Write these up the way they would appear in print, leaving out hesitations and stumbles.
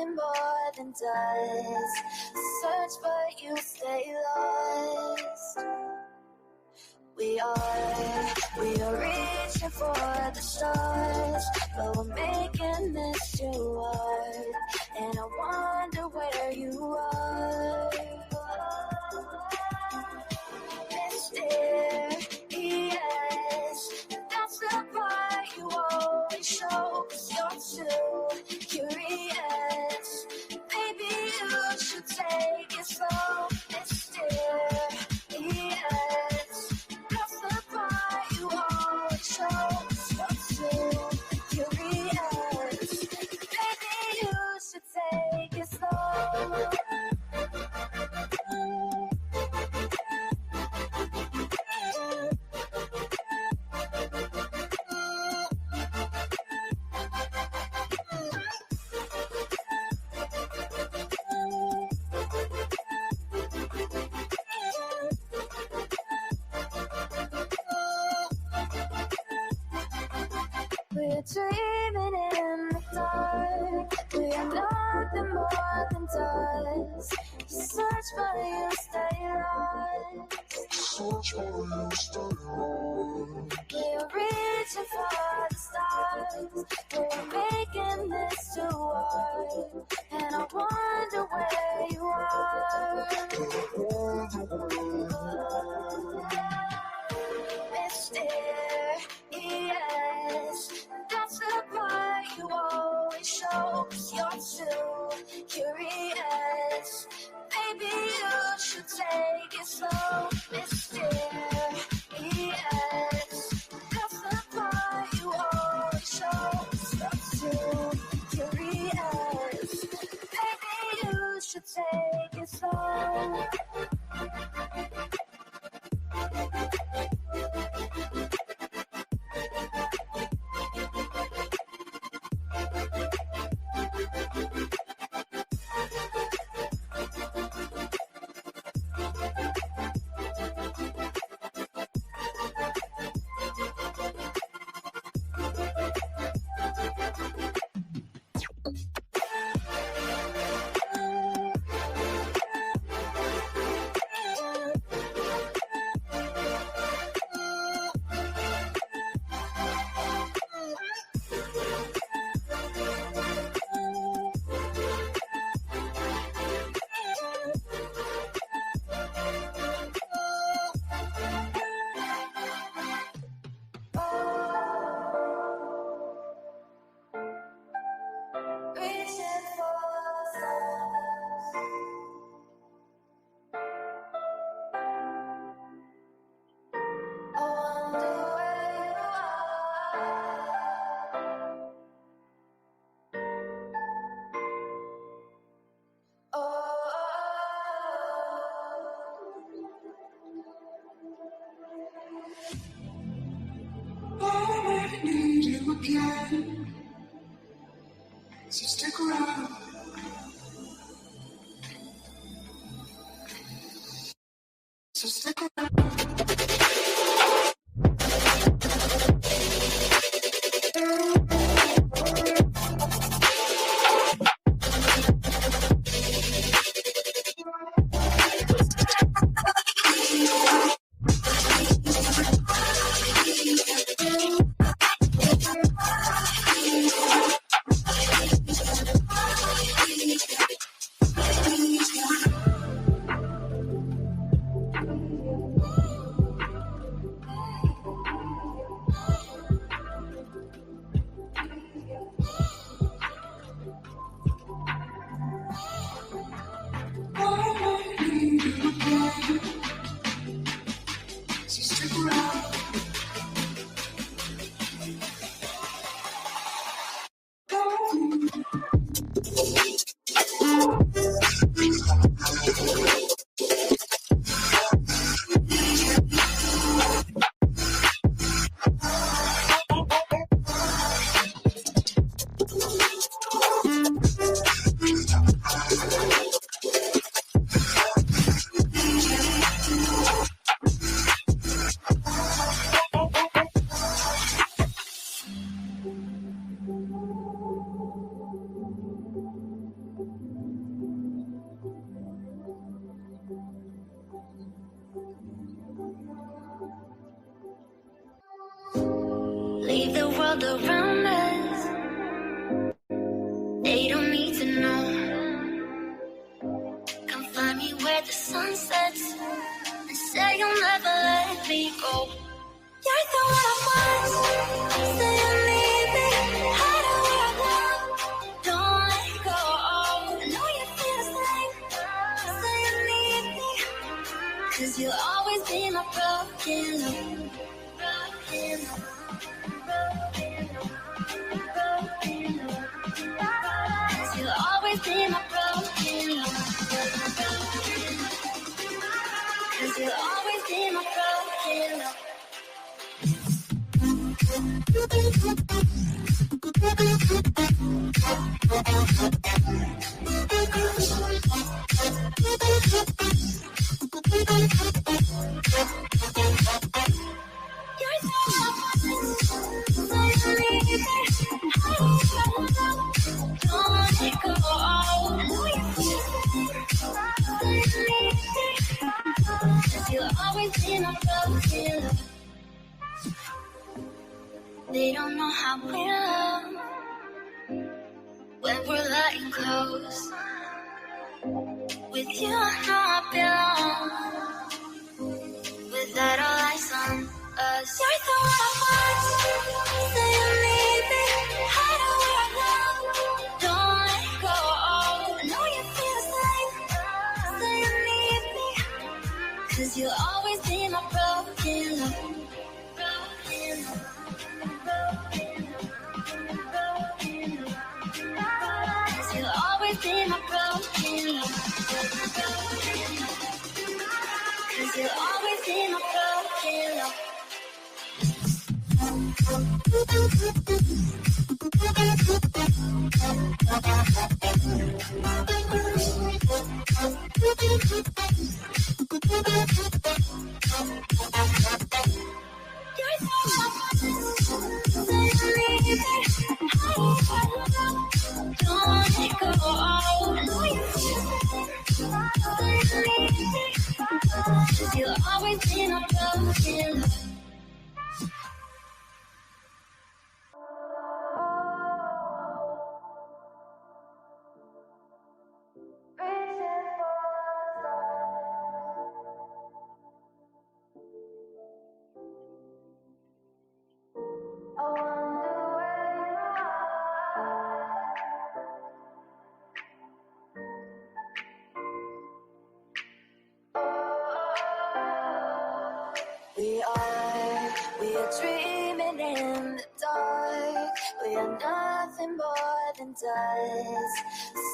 nothing more than dust. Search but you stay lost. We are reaching for the stars, but we're making this too hard. And I wonder where you are. Mysterious, that's the part you always show, 'cause you're too curious. Maybe you should take it slow. Mysterious, that's the part you always show, 'cause you're too curious. Maybe you should take it slow. We're dreaming in the dark. We are nothing more than dust. Search but you stay lost. Search but you stay lost. We're reaching for the stars. We're making this too hard. And I wonder where you are. Mysterious, that's the part you always show, 'cause you're too curious. Maybe you should take it slow. Mysterious, that's the part you always show, 'cause you're too curious. Maybe you should take it slow. I need you again, so stick around. So stick around. world around us. They don't need to know. Come find me where the sun sets and say you'll never let me go. You're the one I want. Say you need me. Hide where I love. Don't let go. I know you feel the same. Say you need me. 'Cause you'll always be my broken love. Broken love. Broken love. Broken love. 'Cause you'll always be my broken love. Cause you'll always be my broken love. You're so don't let it go. I know you feel it. Cause you'll always be my broken love. They don't know how we love when we're lying close. With you, I know I belong. Without all eyes on us, you're the one I want. Say you need me. Hide where I love. Don't let go. I know you feel the same. Say you need me. 'Cause you'll always be my broken love. Broken love. Cause you'll always be my broken love. Cause you'll always be my broken love. You're so don't let it go. I know you feel it. Cause you'll always be my broken love. We are dreaming in the dark. We are nothing more than dust.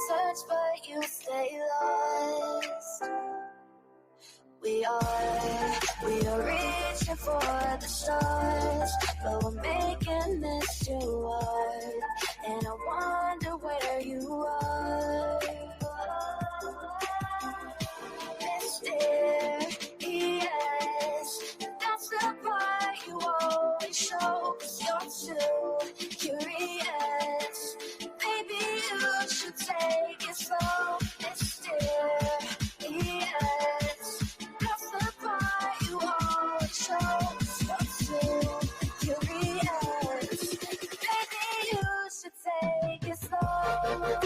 Search but you stay lost. We are reaching for the stars, but we're making this too hard. And I wonder where you are. Mysterious, that's the part you always show. 'Cause you're too curious. Baby, you should take it slow. Mysterious, that's the part you always show. 'Cause you're too curious. Baby, you should take it slow.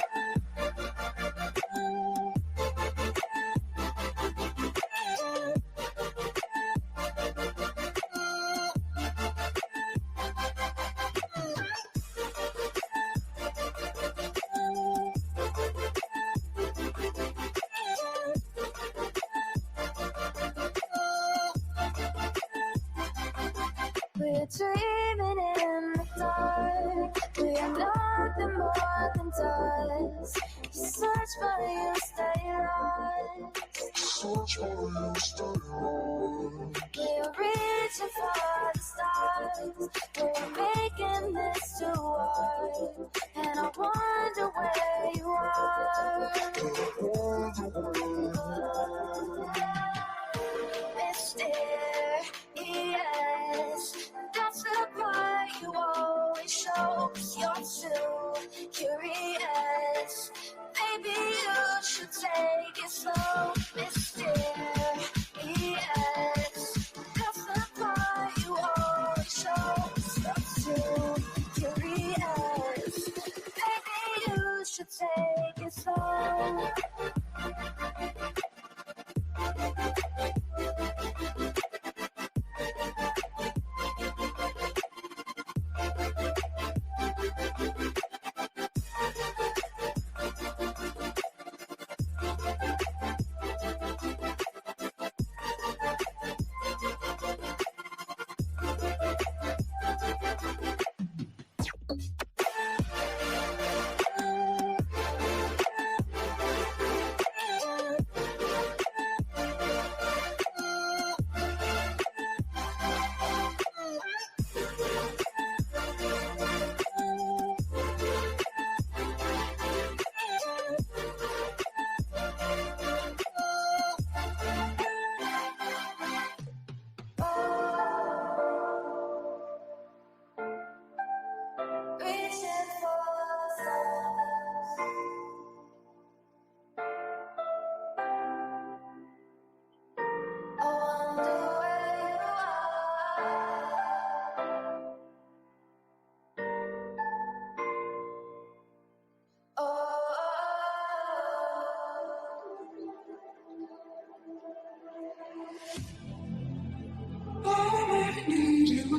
We're dreaming in the dark. We are nothing more than dust. You search but you stay lost. Search but you stay lost. We're reaching for the stars. We're making this too hard. And I wonder where you are. Mysterious, that's the part you always show. 'Cause you're too curious. Baby, you should take it slow. Mysterious, that's the part you always show. 'Cause you're too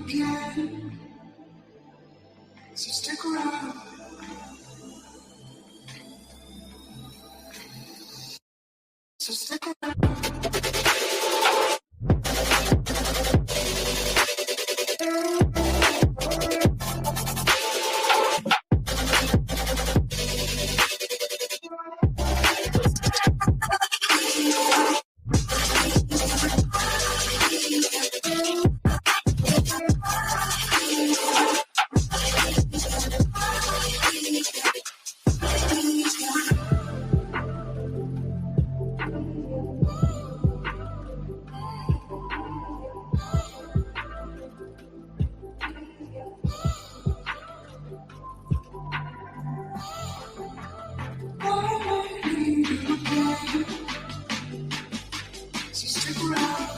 again. So stick around. So stick around. So stick around.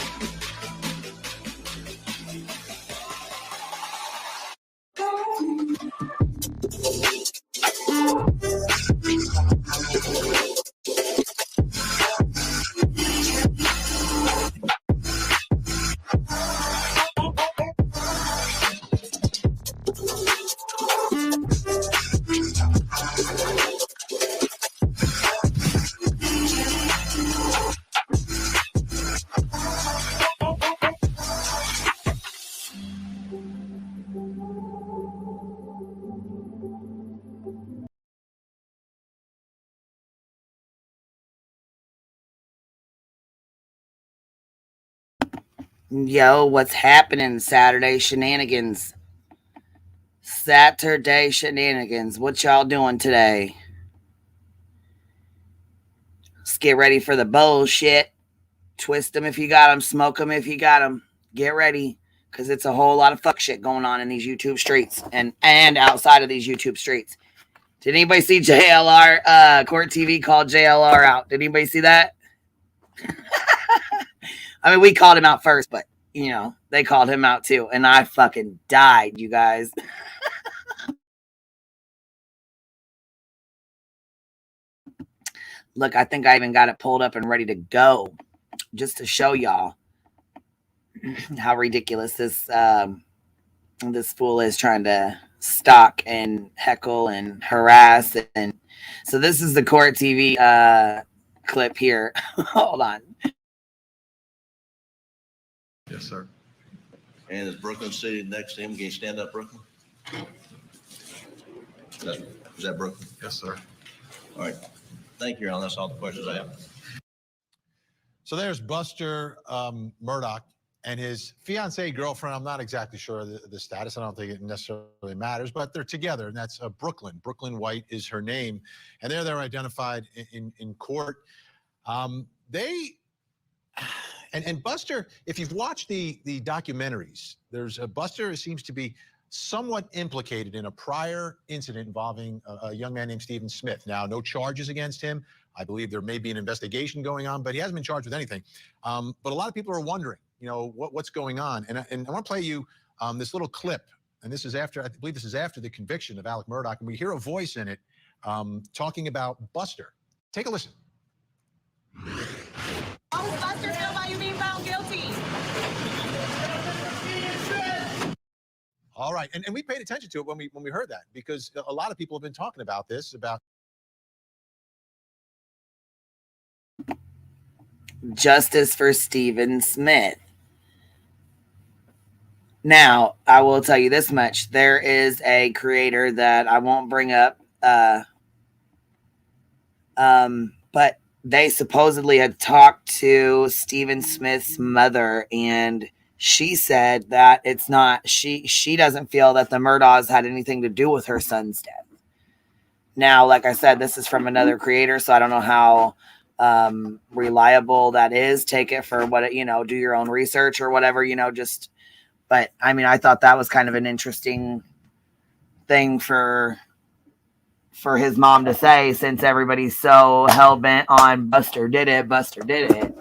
Yo, what's happening? Saturday Shenanigans. Saturday Shenanigans. What y'all doing today? Let's get ready for the bullshit. Twist them if you got them. Smoke them if you got them. Get ready, because it's a whole lot of fuck shit going on in these YouTube streets and outside of these YouTube streets. Did anybody see JLR? CourtTV called JLR out. Did anybody see that? I mean, we called him out first, but, you know, they called him out too. And I fucking died, you guys. Look, I think I even got it pulled up and ready to go just to show y'all how ridiculous this fool is trying to stalk and heckle and harass. And so this is the CourtTV clip here. Hold on. Yes, sir. And is Brooklyn sitting next to him? Can you stand up, Brooklyn? Is that Brooklyn? Yes, sir. All right. Thank you, Alan. That's all the questions I have. So there's Buster Murdoch and his fiancee girlfriend. I'm not exactly sure the status. I don't think it necessarily matters, but they're together, and that's Brooklyn. Brooklyn White is her name, and they're identified in court. And Buster, if you've watched the documentaries, there's Buster seems to be somewhat implicated in a prior incident involving a young man named Stephen Smith. Now, no charges against him. I believe there may be an investigation going on, but he hasn't been charged with anything. But a lot of people are wondering, you know, what's going on. And I want to play you this little clip. And this is after, I believe this is after the conviction of Alec Murdoch. And we hear a voice in it talking about Buster. Take a listen. How does Buster feel about you being found guilty? All right, and we paid attention to it when we heard that, because a lot of people have been talking about this, about justice for Stephen Smith. Now, I will tell you this much. There is a creator that I won't bring up, but they supposedly had talked to Stephen Smith's mother, and she said that it's not, she doesn't feel that the Murdaws had anything to do with her son's death. Now, like I said, this is from another creator, so I don't know how reliable that is. Take it for what it, you know, do your own research or whatever, you know, just, but I mean, I thought that was kind of an interesting thing for his mom to say, since everybody's so hell-bent on Buster did it.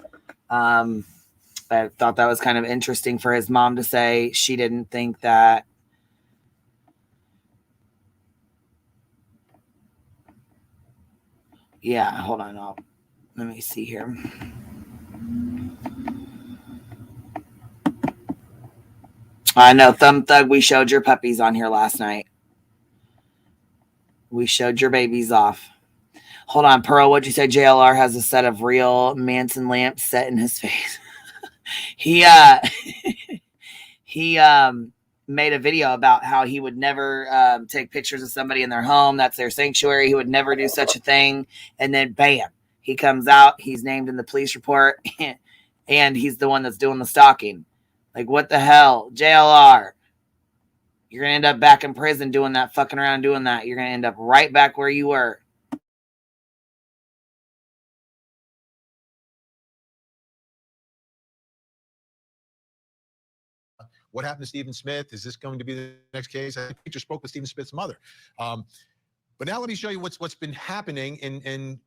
I thought that was kind of interesting for his mom to say she didn't think that. Yeah, hold on. Let me see here. I know, Thumb Thug, we showed your puppies on here last night. We showed your babies off. Hold on, Pearl, what'd you say? JLR has a set of real Manson lamps set in his face. he made a video about how he would never take pictures of somebody in their home. That's their sanctuary. He would never do such a thing. And then bam, he comes out. He's named in the police report and he's the one that's doing the stalking. Like, what the hell? JLR, you're going to end up back in prison doing that, fucking around doing that. You're going to end up right back where you were. What happened to Stephen Smith? Is this going to be the next case? I think you just spoke with Stephen Smith's mother. But now let me show you what's been happening. And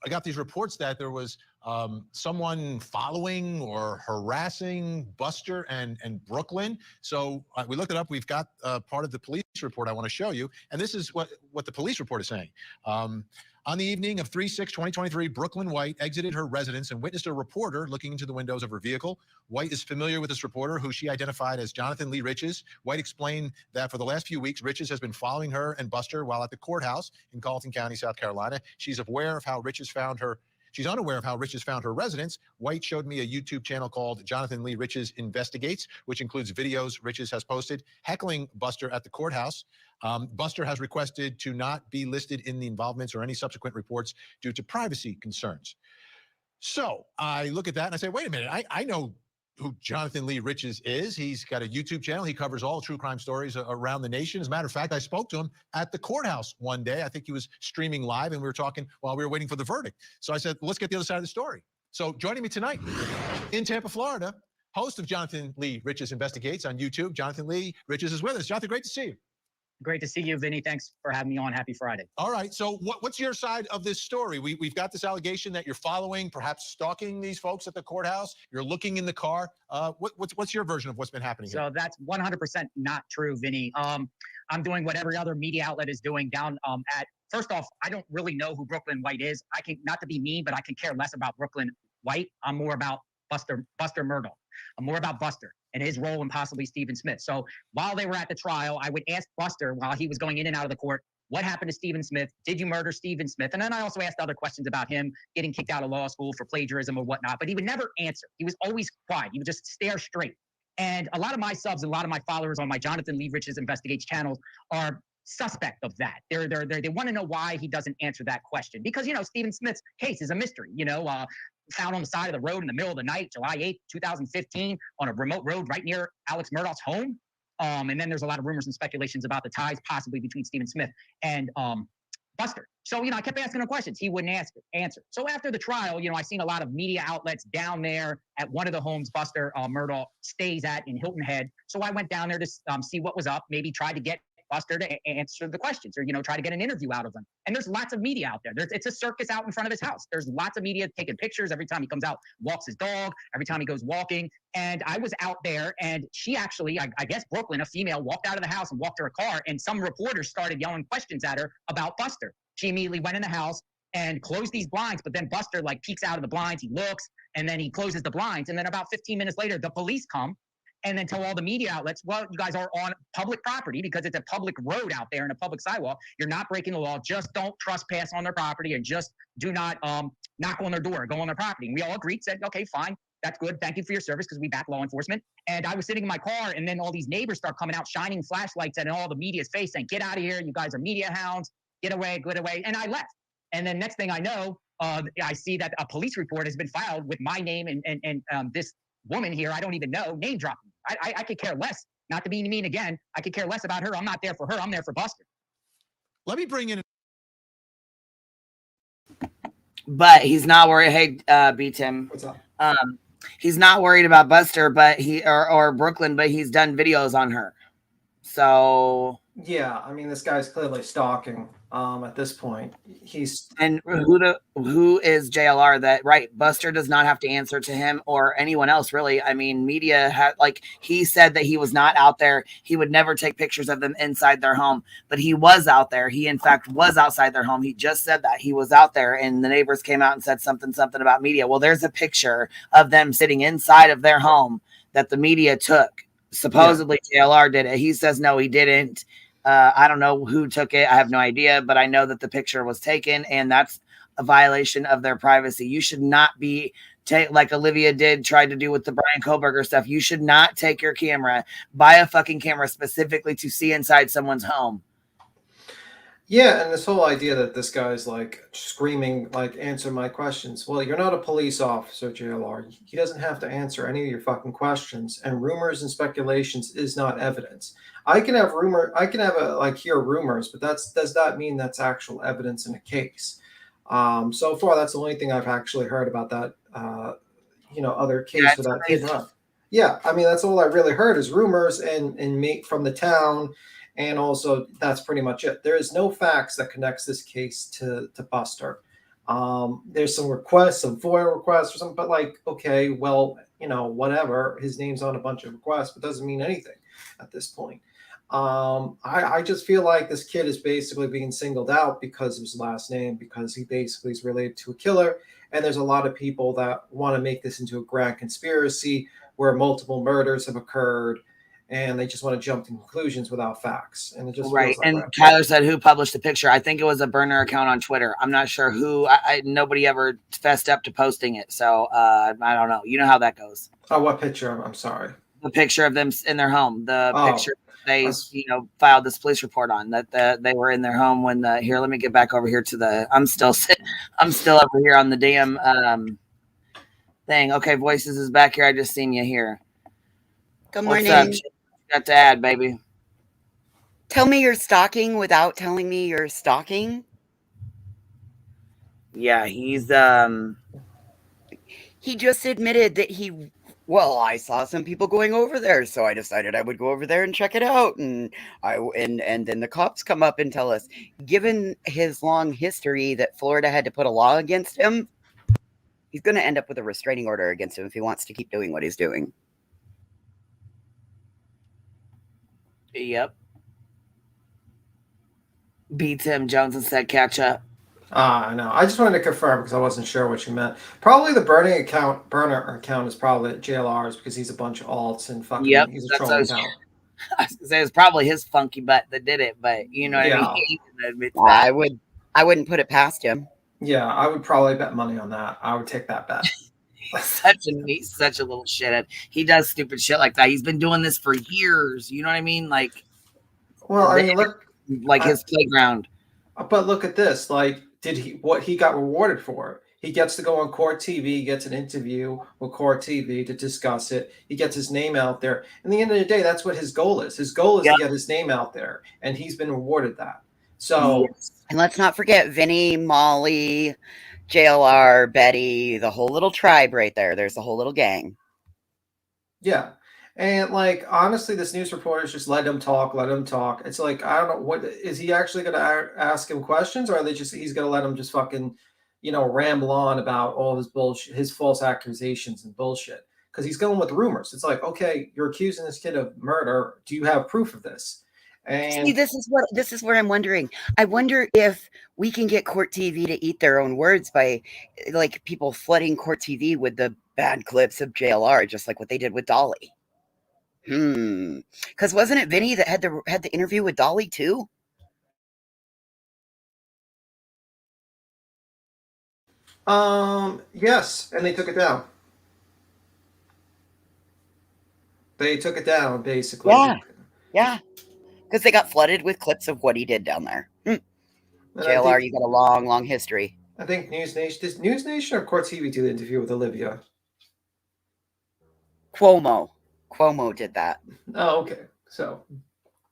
I got these reports that there was someone following or harassing Buster and Brooklyn. So we looked it up. We've got part of the police report I want to show you. And this is what the police report is saying. On the evening of 3/6/2023, Brooklyn White exited her residence and witnessed a reporter looking into the windows of her vehicle. White is familiar with this reporter, who she identified as Jonathan Lee Riches. White explained that for the last few weeks, Riches has been following her and Buster while at the courthouse in Carlton County, South Carolina. She's unaware of how Riches found her residence. White showed me a YouTube channel called Jonathan Lee Riches Investigates, which includes videos Riches has posted heckling Buster at the courthouse. Buster has requested to not be listed in the involvements or any subsequent reports due to privacy concerns. So I look at that and I say, wait a minute, I know who Jonathan Lee Riches is. He's got a YouTube channel. He covers all true crime stories around the nation. As a matter of fact, I spoke to him at the courthouse one day. I think he was streaming live and we were talking while we were waiting for the verdict. So I said, let's get the other side of the story. So joining me tonight in Tampa, Florida, host of Jonathan Lee Riches Investigates on YouTube, Jonathan Lee Riches is with us. Jonathan, great to see you. Great to see you, Vinny. Thanks for having me on. Happy Friday. All right. So what's your side of this story? We've got this allegation that you're following, perhaps stalking these folks at the courthouse. You're looking in the car. What's your version of what's been happening here? So that's 100% not true, Vinny. I'm doing what every other media outlet is doing down at. First off, I don't really know who Brooklyn White is. I can, not to be mean, but I can care less about Brooklyn White. I'm more about Buster Murdaugh. I'm more about Buster and his role in possibly Stephen Smith. So while they were at the trial, I would ask Buster while he was going in and out of the court, what happened to Stephen Smith? Did you murder Stephen Smith? And then I also asked other questions about him getting kicked out of law school for plagiarism or whatnot, but he would never answer. He was always quiet. He would just stare straight. And a lot of my subs, a lot of my followers on my Jonathan Lee Riches Investigates channels are suspect of that. They want to know why he doesn't answer that question. Because, you know, Stephen Smith's case is a mystery, found on the side of the road in the middle of the night, July 8th, 2015, on a remote road right near Alex Murdaugh's home. And then there's a lot of rumors and speculations about the ties possibly between Stephen Smith and Buster. So, I kept asking him questions. He wouldn't answer. So after the trial, I seen a lot of media outlets down there at one of the homes Buster Murdaugh stays at in Hilton Head. So I went down there to see what was up, maybe try to get Buster to answer the questions or, try to get an interview out of him. And there's lots of media out there. It's a circus out in front of his house. There's lots of media taking pictures every time he comes out, walks his dog, every time he goes walking. And I was out there and she actually, I guess Brooklyn, a female, walked out of the house and walked to her car and some reporters started yelling questions at her about Buster. She immediately went in the house and closed these blinds, but then Buster peeks out of the blinds, he looks, and then he closes the blinds. And then about 15 minutes later, the police come and then tell all the media outlets, well, you guys are on public property because it's a public road out there and a public sidewalk. You're not breaking the law. Just don't trespass on their property and just do not knock on their door, go on their property. And we all agreed, said, okay, fine. That's good. Thank you for your service because we back law enforcement. And I was sitting in my car and then all these neighbors start coming out, shining flashlights at all the media's face saying, get out of here. You guys are media hounds. Get away, get away. And I left. And then next thing I know, I see that a police report has been filed with my name and this woman here, I don't even know, name dropping. I could care less, not to be mean again, I could care less about her. I'm not there for her. I'm there for Buster. Let me bring in. But he's not worried. Hey, B-Tim. What's up? He's not worried about Buster, but or Brooklyn, but he's done videos on her. So Yeah, I mean, this guy's clearly stalking. At this point, and who is JLR? That right? Buster does not have to answer to him or anyone else, really. I mean, media had he said that he was not out there. He would never take pictures of them inside their home, but he was out there. He in fact was outside their home. He just said that he was out there, and the neighbors came out and said something about media. Well, there's a picture of them sitting inside of their home that the media took Supposedly JLR did it. He says no, he didn't. I don't know who took it. I have no idea, but I know that the picture was taken, and that's a violation of their privacy. You should not be like Olivia did, tried to do with the Brian Koberger stuff. You should not take your camera, buy a fucking camera specifically to see inside someone's home. Yeah, and this whole idea that this guy's like screaming, like, answer my questions. Well, you're not a police officer, JLR. He doesn't have to answer any of your fucking questions. And rumors and speculations is not evidence. I can have hear rumors, but does not mean that's actual evidence in a case. So far, that's the only thing I've actually heard about that, other case where that kid run. Yeah, I mean, that's all I really heard is rumors and from the town. And also, that's pretty much it. There is no facts that connects this case to Buster. There's some requests, some FOIA requests or something, but like, okay, well, whatever. His name's on a bunch of requests, but doesn't mean anything at this point. I just feel like this kid is basically being singled out because of his last name, because he basically is related to a killer. And there's a lot of people that want to make this into a grand conspiracy where multiple murders have occurred. And they just want to jump to conclusions without facts. And it just right. Feels like and that. Tyler said who published the picture. I think it was a burner account on Twitter. I'm not sure who. Nobody ever fessed up to posting it. So I don't know. You know how that goes. Oh, what picture? I'm sorry. The picture of them in their home. The picture they filed this police report on that they were in their home when here. Let me get back over here to the. I'm still over here on the damn thing. Okay, Voices is back here. I just seen you here. Good morning. What's up? Got to add, baby. Tell me you're stalking without telling me you're stalking. Yeah, he's He just admitted that I saw some people going over there, so I decided I would go over there and check it out. And then the cops come up and tell us, given his long history that Florida had to put a law against him, he's going to end up with a restraining order against him if he wants to keep doing what he's doing. Yep. Beats him. Jones said catch up. No. I just wanted to confirm because I wasn't sure what you meant. Probably the burner account is probably JLR's because he's a bunch of alts and fucking he's a troll account. I was gonna say it's probably his funky butt that did it, but you know what I mean? He can admit that. I wouldn't put it past him. Yeah, I would probably bet money on that. I would take that bet. He's such a little shithead. He does stupid shit like that. He's been doing this for years. You know what I mean? Like, well, I mean, look, like his playground. But look at this. Like, what he got rewarded for? He gets to go on CourtTV, he gets an interview with CourtTV to discuss it. He gets his name out there. In the end of the day, that's what his goal is. His goal is to get his name out there, and he's been rewarded that. So, and let's not forget Vinny, Molly, JLR, Betty, the whole little tribe right there. There's the whole little gang. Yeah. And like, honestly, this news reporter's just let him talk. It's like, I don't know, what is he actually going to ask him questions, or are he's going to let him just fucking, ramble on about all his bullshit, his false accusations and bullshit. Cause he's going with rumors. It's like, okay, you're accusing this kid of murder. Do you have proof of this? And see, this is where I'm wondering. I wonder if we can get CourtTV to eat their own words by like people flooding CourtTV with the bad clips of JLR, just like what they did with Dolly. Because wasn't it Vinny that had the interview with Dolly too? Yes, and they took it down. They took it down, basically. Yeah. Because they got flooded with clips of what he did down there. JLR, you got a long, long history. I think News Nation or CourtTV do the interview with Olivia? Cuomo did that. Oh, okay. So,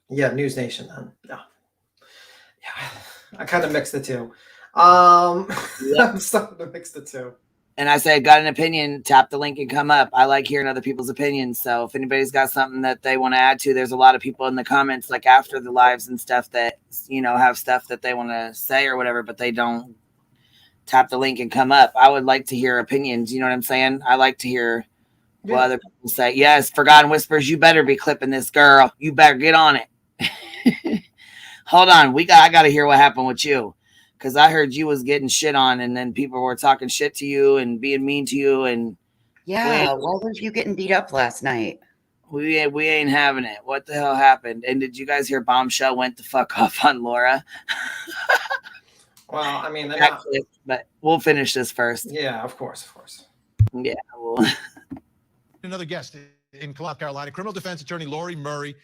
yeah, News Nation then. Yeah. I kind of mixed the two. I'm starting to mix the two. And I say, got an opinion, tap the link and come up. I like hearing other people's opinions. So if anybody's got something that they want to add to, there's a lot of people in the comments, like after the lives and stuff that, have stuff that they want to say or whatever, but they don't tap the link and come up. I would like to hear opinions. You know what I'm saying? I like to hear what other people say. Yes, Forgotten Whispers, you better be clipping this, girl. You better get on it. Hold on. I got to hear what happened with you. Because I heard you was getting shit on, and then people were talking shit to you and being mean to you. And why weren't you getting beat up last night? We ain't having it. What the hell happened? And did you guys hear Bombshell went the fuck off on Laura? Well, I mean, they're not. Actually, but we'll finish this first. Yeah, of course. Yeah, we'll. Another guest in South Carolina, criminal defense attorney Lori Murray.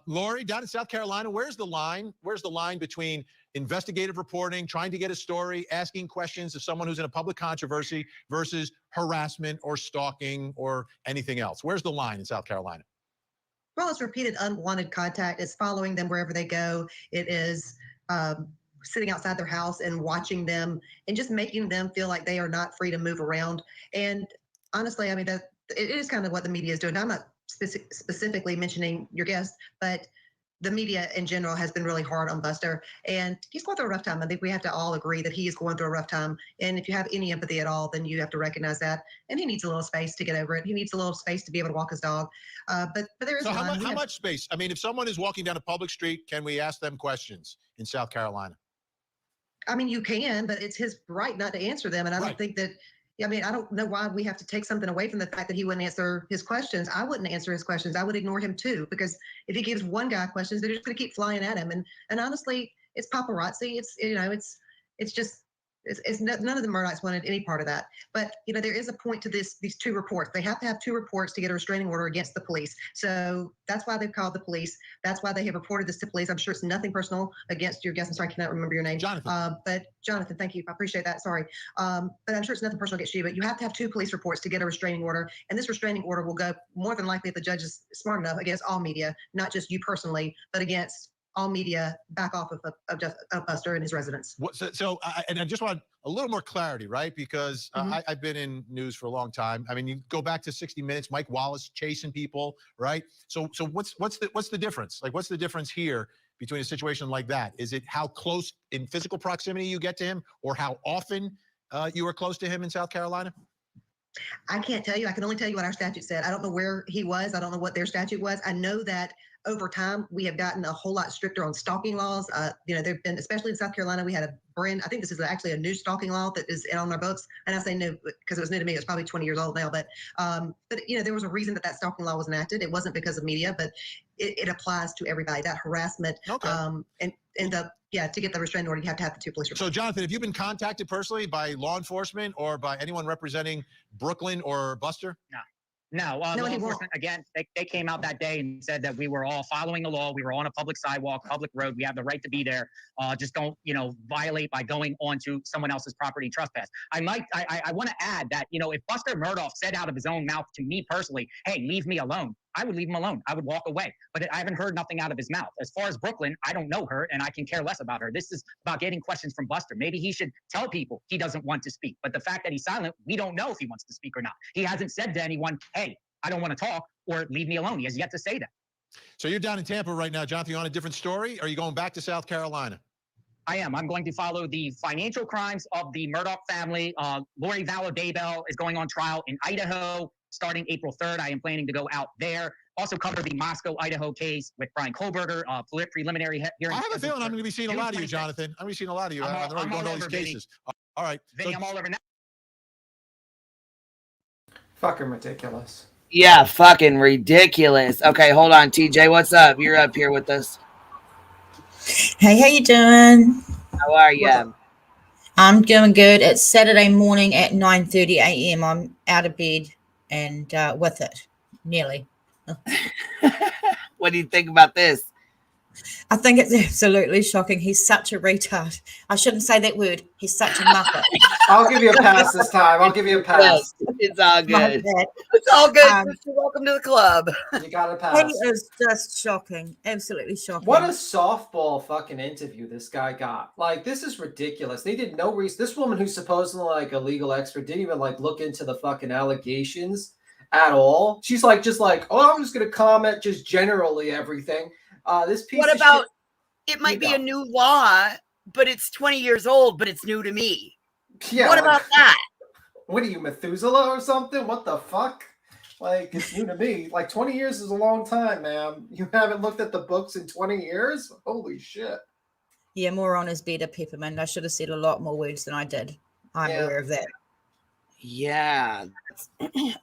Lori, down in South Carolina, where's the line? Where's the line between investigative reporting, trying to get a story, asking questions of someone who's in a public controversy versus harassment or stalking or anything else? Where's the line in South Carolina? Well, it's repeated unwanted contact. It's following them wherever they go. It is sitting outside their house and watching them and just making them feel like they are not free to move around. And honestly, I mean, that it is kind of what the media is doing. I'm not specifically mentioning your guest, but the media in general has been really hard on Buster, and he's going through a rough time. I think we have to all agree that he is going through a rough time. And if you have any empathy at all, then you have to recognize that. And he needs a little space to get over it. He needs a little space to be able to walk his dog. But there is so how much space? I mean, if someone is walking down a public street, can we ask them questions in South Carolina? I mean, you can, but it's his right not to answer them. And I don't think that. I mean, I don't know why we have to take something away from the fact that he wouldn't answer his questions. I wouldn't answer his questions. I would ignore him too, because if he gives one guy questions, they're just going to keep flying at him. And honestly, it's paparazzi. It's just none of the Murdochs wanted any part of that. But there is a point to these two reports. They have to have two reports to get a restraining order against the police. So that's why they've called the police. That's why they have reported this to police. I'm sure it's nothing personal against your guest. I'm sorry, I cannot remember your name. Jonathan. But Jonathan, thank you. I appreciate that. Sorry. But I'm sure it's nothing personal against you. But you have to have two police reports to get a restraining order. And this restraining order will go more than likely, if the judge is smart enough, against all media, not just you personally, but against all media back off of Buster and his residence. And I just want a little more clarity, right? Because I've been in news for a long time. I mean, you go back to 60 Minutes, Mike Wallace chasing people, right? So what's the difference? Like, what's the difference here between a situation like that? Is it how close in physical proximity you get to him, or how often you are close to him in South Carolina? I can't tell you. I can only tell you what our statute said. I don't know where he was. I don't know what their statute was. I know that over time, we have gotten a whole lot stricter on stalking laws. There've been, especially in South Carolina, we had I think this is actually a new stalking law that is on our books. And I say new because it was new to me. It's probably 20 years old now. But there was a reason that stalking law was enacted. It wasn't because of media, but it applies to everybody. That harassment. Okay. To get the restraining order, you have to have the two police reports. So, Jonathan, have you been contacted personally by law enforcement or by anyone representing Brooklyn or Buster? No, law enforcement, again, they came out that day and said that we were all following the law. We were on a public sidewalk, public road. We have the right to be there. Just don't, violate by going onto someone else's property, trespass. I want to add that, if Buster Murdoch said out of his own mouth to me personally, hey, leave me alone, I would leave him alone. I would walk away. But I haven't heard nothing out of his mouth. As far as Brooklyn, I don't know her, and I can care less about her. This is about getting questions from Buster. Maybe he should tell people he doesn't want to speak. But the fact that he's silent, we don't know if he wants to speak or not. He hasn't said to anyone, hey, I don't want to talk, or leave me alone. He has yet to say that. So you're down in Tampa right now, Jonathan. You on a different story? Or are you going back to South Carolina? I am. I'm going to follow the financial crimes of the Murdoch family. Lori Vallow Daybell is going on trial in Idaho starting April 3rd. I am planning to go out there. Also cover the Moscow, Idaho case with Brian Kohlberger, preliminary hearing. I have a feeling I'm going to be seeing a lot of you, Jonathan. I'm going to be seeing a lot of you. I'm going to all these cases. All right. Vinny, I'm all over now. Fucking ridiculous. Yeah, fucking ridiculous. Okay, hold on, TJ. What's up? You're up here with us. Hey, how you doing? How are you? I'm doing good. It's Saturday morning at 9:30 a.m. I'm out of bed and with it, nearly. What do you think about this? I think it's absolutely shocking. He's such a retard. I shouldn't say that word. He's such a muppet. I'll give you a pass this time. I'll give you a pass. It's all good. It's all good. Welcome to the club. You got a pass. He is just shocking. Absolutely shocking. What a softball fucking interview this guy got. Like, this is ridiculous. They did no reason. This woman who's supposedly like a legal expert didn't even like look into the fucking allegations at all. She's like, oh, I'm just going to comment just generally everything. This piece what of about shit, it might be a new law, but it's 20 years old, but it's new to me. Yeah, what about that? What are you, Methuselah or something? What the fuck? Like, it's new to me. Like, 20 years is a long time, man. You haven't looked at the books in 20 years? Holy shit. Yeah, more on his better, Peppermint. I should have said a lot more words than I did. I'm aware of that. Yeah.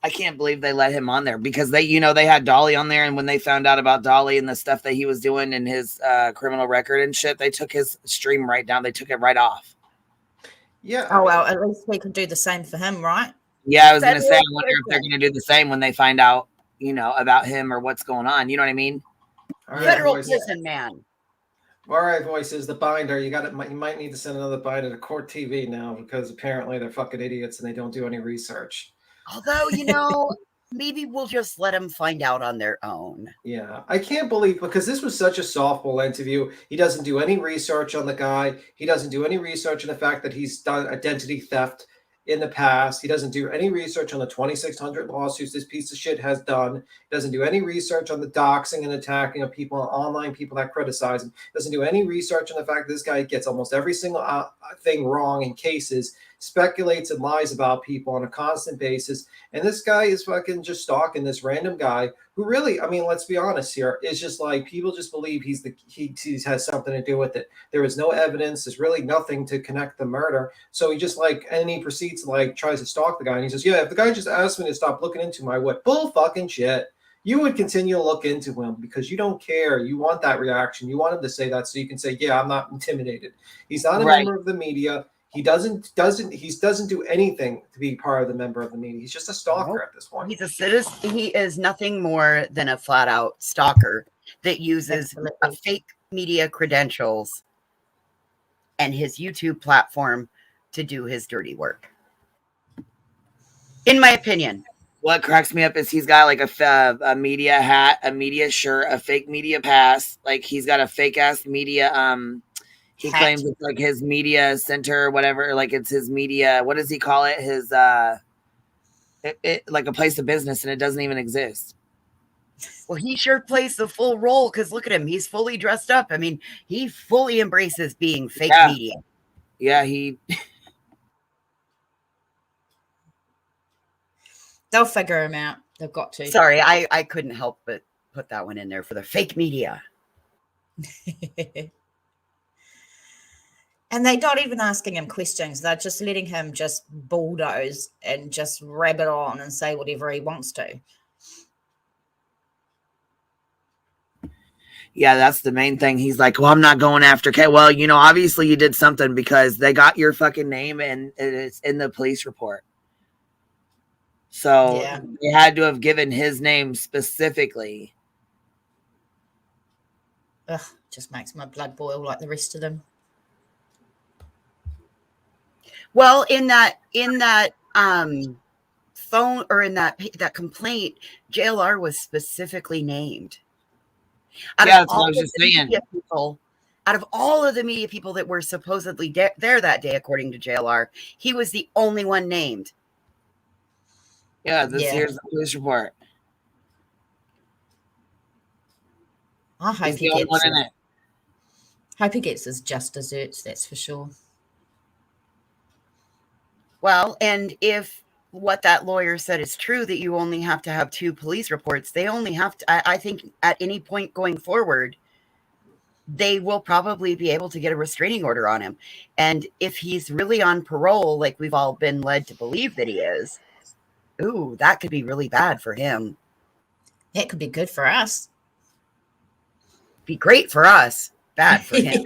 I can't believe they let him on there because they had Dolly on there. And when they found out about Dolly and the stuff that he was doing in his criminal record and shit, they took his stream right down. They took it right off. Yeah. Oh, well, at least we could do the same for him, right? Yeah, I was going to say, I wonder if they're going to do the same when they find out, about him or what's going on. You know what I mean? All right, Federal voice. prison, man. All right, voices. The binder. You might need to send another binder to Court TV now because apparently they're fucking idiots and they don't do any research. Although, maybe we'll just let them find out on their own. Yeah, I can't believe because this was such a softball interview. He doesn't do any research on the guy. He doesn't do any research on the fact that he's done identity theft in the past. He doesn't do any research on the 2,600 lawsuits this piece of shit has done. He doesn't do any research on the doxing and attacking of people, online people that criticize him. Doesn't do any research on the fact that this guy gets almost every single thing wrong in cases, speculates and lies about people on a constant basis. And this guy is fucking just stalking this random guy who really, I mean, let's be honest here, is just like people just believe he has something to do with it. There is no evidence. There's really nothing to connect the murder. So he just and he proceeds to tries to stalk the guy. And he says, yeah, if the guy just asked me to stop looking into my what bull fucking shit, you would continue to look into him because you don't care. You want that reaction. You want him to say that so you can say, yeah, I'm not intimidated. He's not a member of the media. He doesn't do anything to be part of the member of the media. He's just a stalker at this point. He's a citizen. He is nothing more than a flat out stalker that uses fake media credentials and his YouTube platform to do his dirty work. In my opinion. What cracks me up is he's got a media hat, a media shirt, a fake media pass. He's got a fake ass media he claims it's his media center or whatever, it's his media, what does he call it? His like a place of business, and it doesn't even exist. Well, he sure plays the full role because look at him. He's fully dressed up. I mean, he fully embraces being fake media. Yeah, he They'll figure him out. They've got to. Sorry, I couldn't help but put that one in there for the fake media. And they're not even asking him questions. They're just letting him just bulldoze and just rabbit on and say whatever he wants to. Yeah, that's the main thing. He's like, well, I'm not going after Kay. Well, obviously you did something because they got your fucking name and it's in the police report. So they had to have given his name specifically. Ugh, just makes my blood boil like the rest of them. Well, in that phone or in that complaint, JLR was specifically named. That's what I was just saying. Out of all of the media people that were supposedly there that day, according to JLR, he was the only one named. Yeah, here's the police report. I hope he gets his just desserts, that's for sure. Well, and if what that lawyer said is true, that you only have to have 2 police reports, they only have to, I think at any point going forward, they will probably be able to get a restraining order on him. And if he's really on parole, like we've all been led to believe that he is, ooh, that could be really bad for him. It could be good for us. Be great for us, bad for him.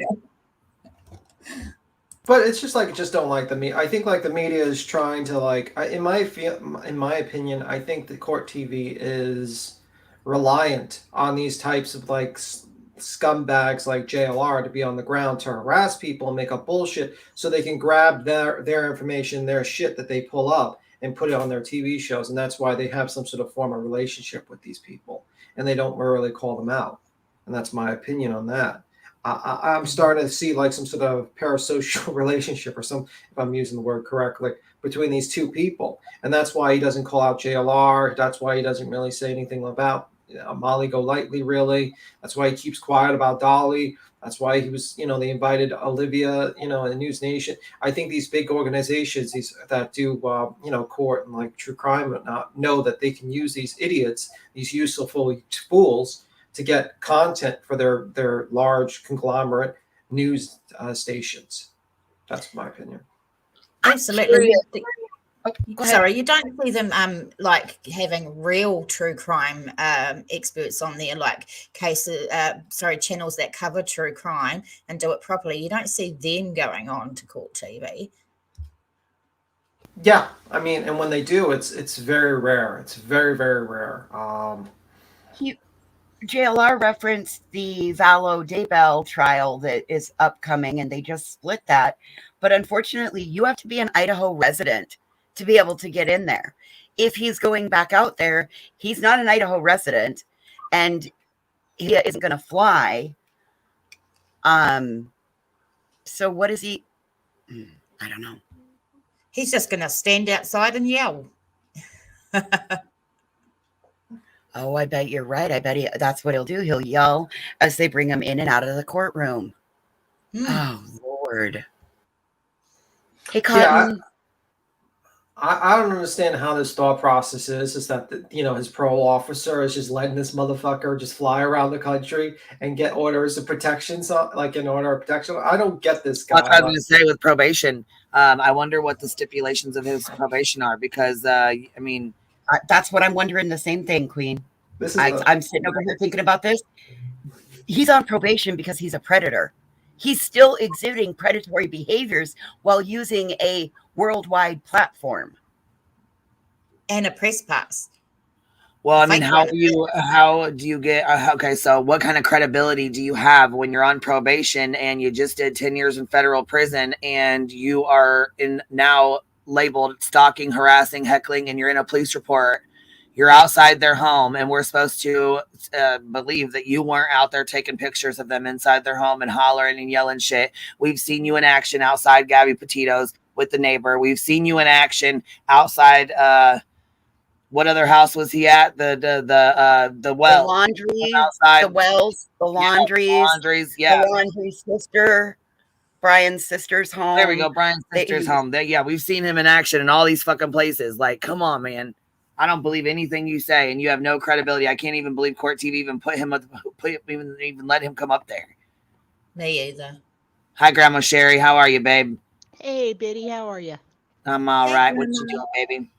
But it's just just don't like the media. I think the media is trying to in my opinion, I think the Court TV is reliant on these types of scumbags like JLR to be on the ground to harass people and make up bullshit so they can grab their information, their shit that they pull up and put it on their TV shows. And that's why they have some sort of form of relationship with these people and they don't really call them out. And that's my opinion on that. I'm starting to see some sort of parasocial relationship or if I'm using the word correctly, between these 2 people. And that's why he doesn't call out JLR. That's why he doesn't really say anything about Molly Golightly, really. That's why he keeps quiet about Dolly. That's why he was, they invited Olivia, the News Nation. I think these big organizations that do, court and true crime and not know that they can use these idiots, these useful fools, to get content for their large conglomerate news stations. That's my opinion. Absolutely. Oh, go ahead. Sorry, you don't see them like having real true crime experts on there, like channels that cover true crime and do it properly. You don't see them going on to Court TV. Yeah, I mean, and when they do, it's very rare. It's very, very rare. JLR referenced the Vallow Daybell trial that is upcoming, and they just split that. But unfortunately, you have to be an Idaho resident to be able to get in there. If he's going back out there, he's not an Idaho resident, and he isn't going to fly. So what is he? I don't know. He's just going to stand outside and yell. Oh, I bet you're right. I bet that's what he'll do. He'll yell as they bring him in and out of the courtroom. Oh, Lord. Hey, Cotton. I don't understand how this thought process is that, his parole officer is just letting this motherfucker just fly around the country and get orders of protection, like an order of protection. I don't get this guy. That's what I was going to say with probation. I wonder what the stipulations of his probation are because, that's what I'm wondering. The same thing, Queen. I'm sitting over here thinking about this. He's on probation because he's a predator. He's still exhibiting predatory behaviors while using a worldwide platform and a press pass. Well, I mean, how do you get, okay, so what kind of credibility do you have when you're on probation and you just did 10 years in federal prison and you are now labeled stalking, harassing, heckling, and you're in a police report? You're outside their home, and we're supposed to believe that you weren't out there taking pictures of them inside their home and hollering and yelling shit. We've seen you in action outside Gabby Petito's with the neighbor. We've seen you in action outside. What other house was he at? The well, the laundry, outside the wells, the laundries, yeah. The laundry sister, Brian's sister's home. There we go, Brian's sister's home. Yeah, we've seen him in action in all these fucking places. Like, come on, man. I don't believe anything you say, and you have no credibility. I can't even believe Court TV even even let him come up there. Me either. Hi, Grandma Sherry. How are you, babe? Hey, Biddy. How are you? I'm all right. What you doing, baby?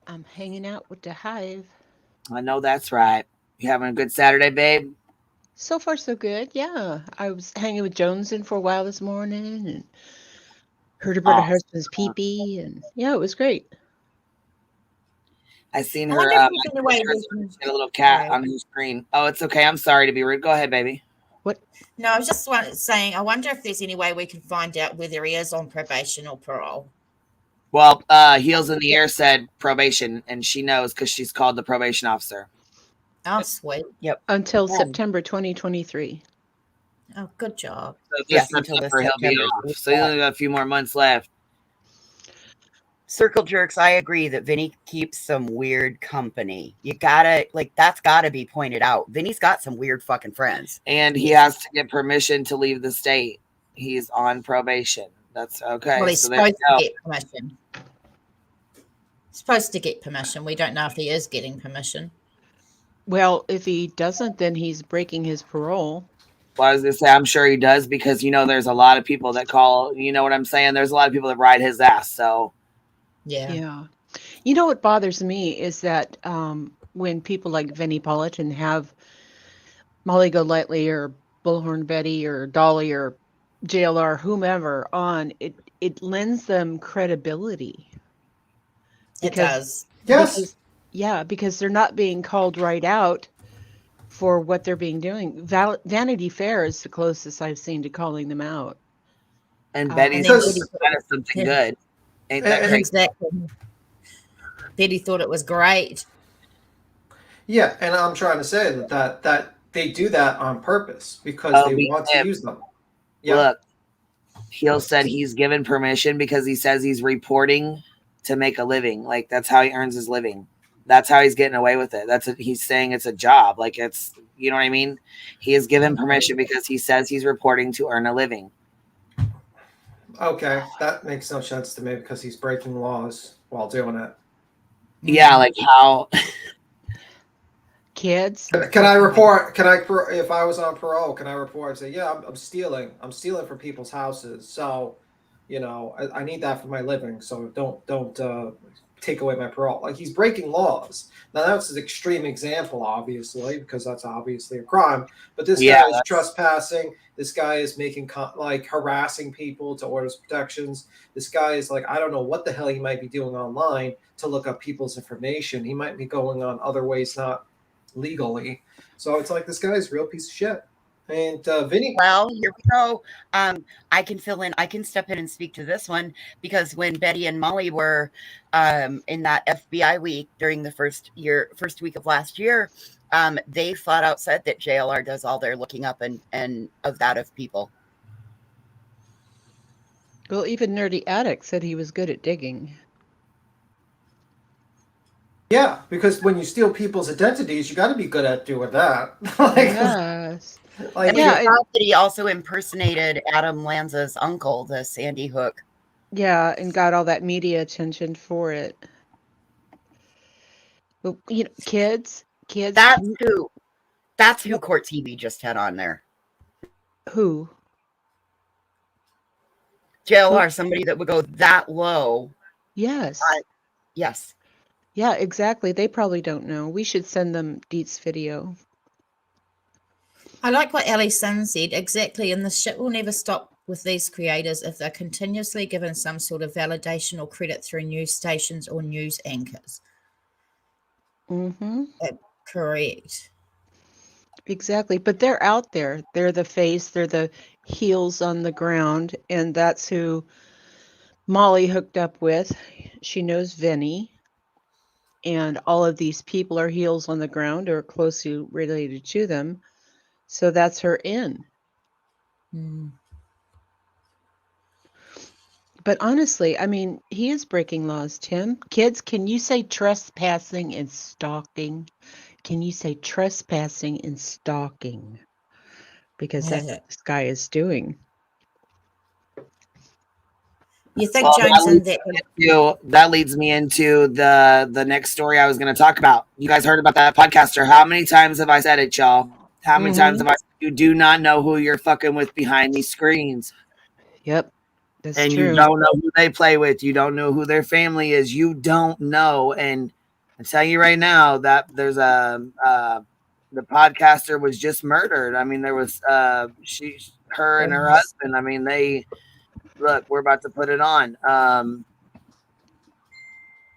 I'm hanging out with the hive. I know that's right. You having a good Saturday, babe? So far, so good. Yeah, I was hanging with Joneson for a while this morning and heard about her husband's pee-pee, and yeah, it was great. I seen her. A little cat on her screen. Oh, it's okay. I'm sorry to be rude. Go ahead, baby. What? No, I was just saying. I wonder if there's any way we can find out whether he is on probation or parole. Well, Heels in the Air said probation, and she knows because she's called the probation officer. Oh, sweet. Yep. Until September 2023. Oh, good job. So yes, until he'll be off. So he's only got a few more months left. Circle jerks, I agree that Vinny keeps some weird company. You gotta, that's gotta be pointed out. Vinny's got some weird fucking friends. And he has to get permission to leave the state. He's on probation. That's okay. Well, he's supposed to get permission. Supposed to get permission. We don't know if he is getting permission. Well, if he doesn't, then he's breaking his parole. Well, I was going to say, I'm sure he does because, there's a lot of people that call, you know what I'm saying? There's a lot of people that ride his ass, so. Yeah. You know what bothers me is that when people like Vinnie Politan have Molly Golightly or Bullhorn Betty or Dolly or JLR, whomever on, it lends them credibility. It does. Yes. Because they're not being called right out for what they're being doing. Vanity Fair is the closest I've seen to calling them out. And Betty said something good. Ain't that crazy? Exactly. Betty thought it was great. Yeah, and I'm trying to say that they do that on purpose because they want to use them. Yeah. Look, Heel said he's given permission because he says he's reporting to make a living. Like, that's how he earns his living. That's how he's getting away with it. He's saying it's a job. Like, it's, you know what I mean? He is given permission because he says he's reporting to earn a living. Okay, that makes no sense to me because he's breaking laws while doing it. Yeah, like how? Kids. Can I report? If I was on parole, can I report and say, yeah, I'm stealing. I'm stealing from people's houses. So You know, I need that for my living, so don't take away my parole. Like, he's breaking laws. Now that's an extreme example, obviously, because that's obviously a crime. But this Yeah, guy is trespassing. This guy is making like harassing people to orders protections. This guy is like, I don't know what the hell he might be doing online to look up people's information. He might be going on other ways, not legally. So it's like, this guy's a real piece of shit. And Vinny. Well, here we go. I can fill in. I can step in and speak to this one because when Betty and Molly were in that FBI week during the first week of last year, they flat out said that JLR does all their looking up and of people. Well, even Nerdy Addict said he was good at digging. Yeah, because when you steal people's identities, you got to be good at doing that. Like, Yes. like, yeah, that he also impersonated Adam Lanza's uncle, the Sandy Hook. Yeah, and got all that media attention for it. But, you know, kids. That's who CourtTV just had on there. Who? JLR, somebody that would go that low. Yes. Yes. Yeah, exactly. They probably don't know. We should send them Deet's video. I like what Ellie Sun said. Exactly. And the shit will never stop with these creators if they're continuously given some sort of validation or credit through news stations or news anchors. Mm-hmm. Correct. Exactly. But they're out there. They're the face. They're the heels on the ground. And that's who Molly hooked up with. She knows Vinny. And all of these people are heels on the ground or closely related to them. So that's her in. But honestly, I mean, he is breaking laws, Tim. Kids, can you say trespassing and stalking? Can you say trespassing and stalking? Because that's what this guy is doing. You think Jones that leads me into the next story I was going to talk about. You guys heard about that podcaster. How many times have I said it, y'all? How many times have I said you do not know who you're fucking with behind these screens? Yep. That's and true. You don't know who they play with. You don't know who their family is. You don't know. And I'm telling you right now that there's the podcaster was just murdered. I mean, there was her and her husband. I mean, look, we're about to put it on.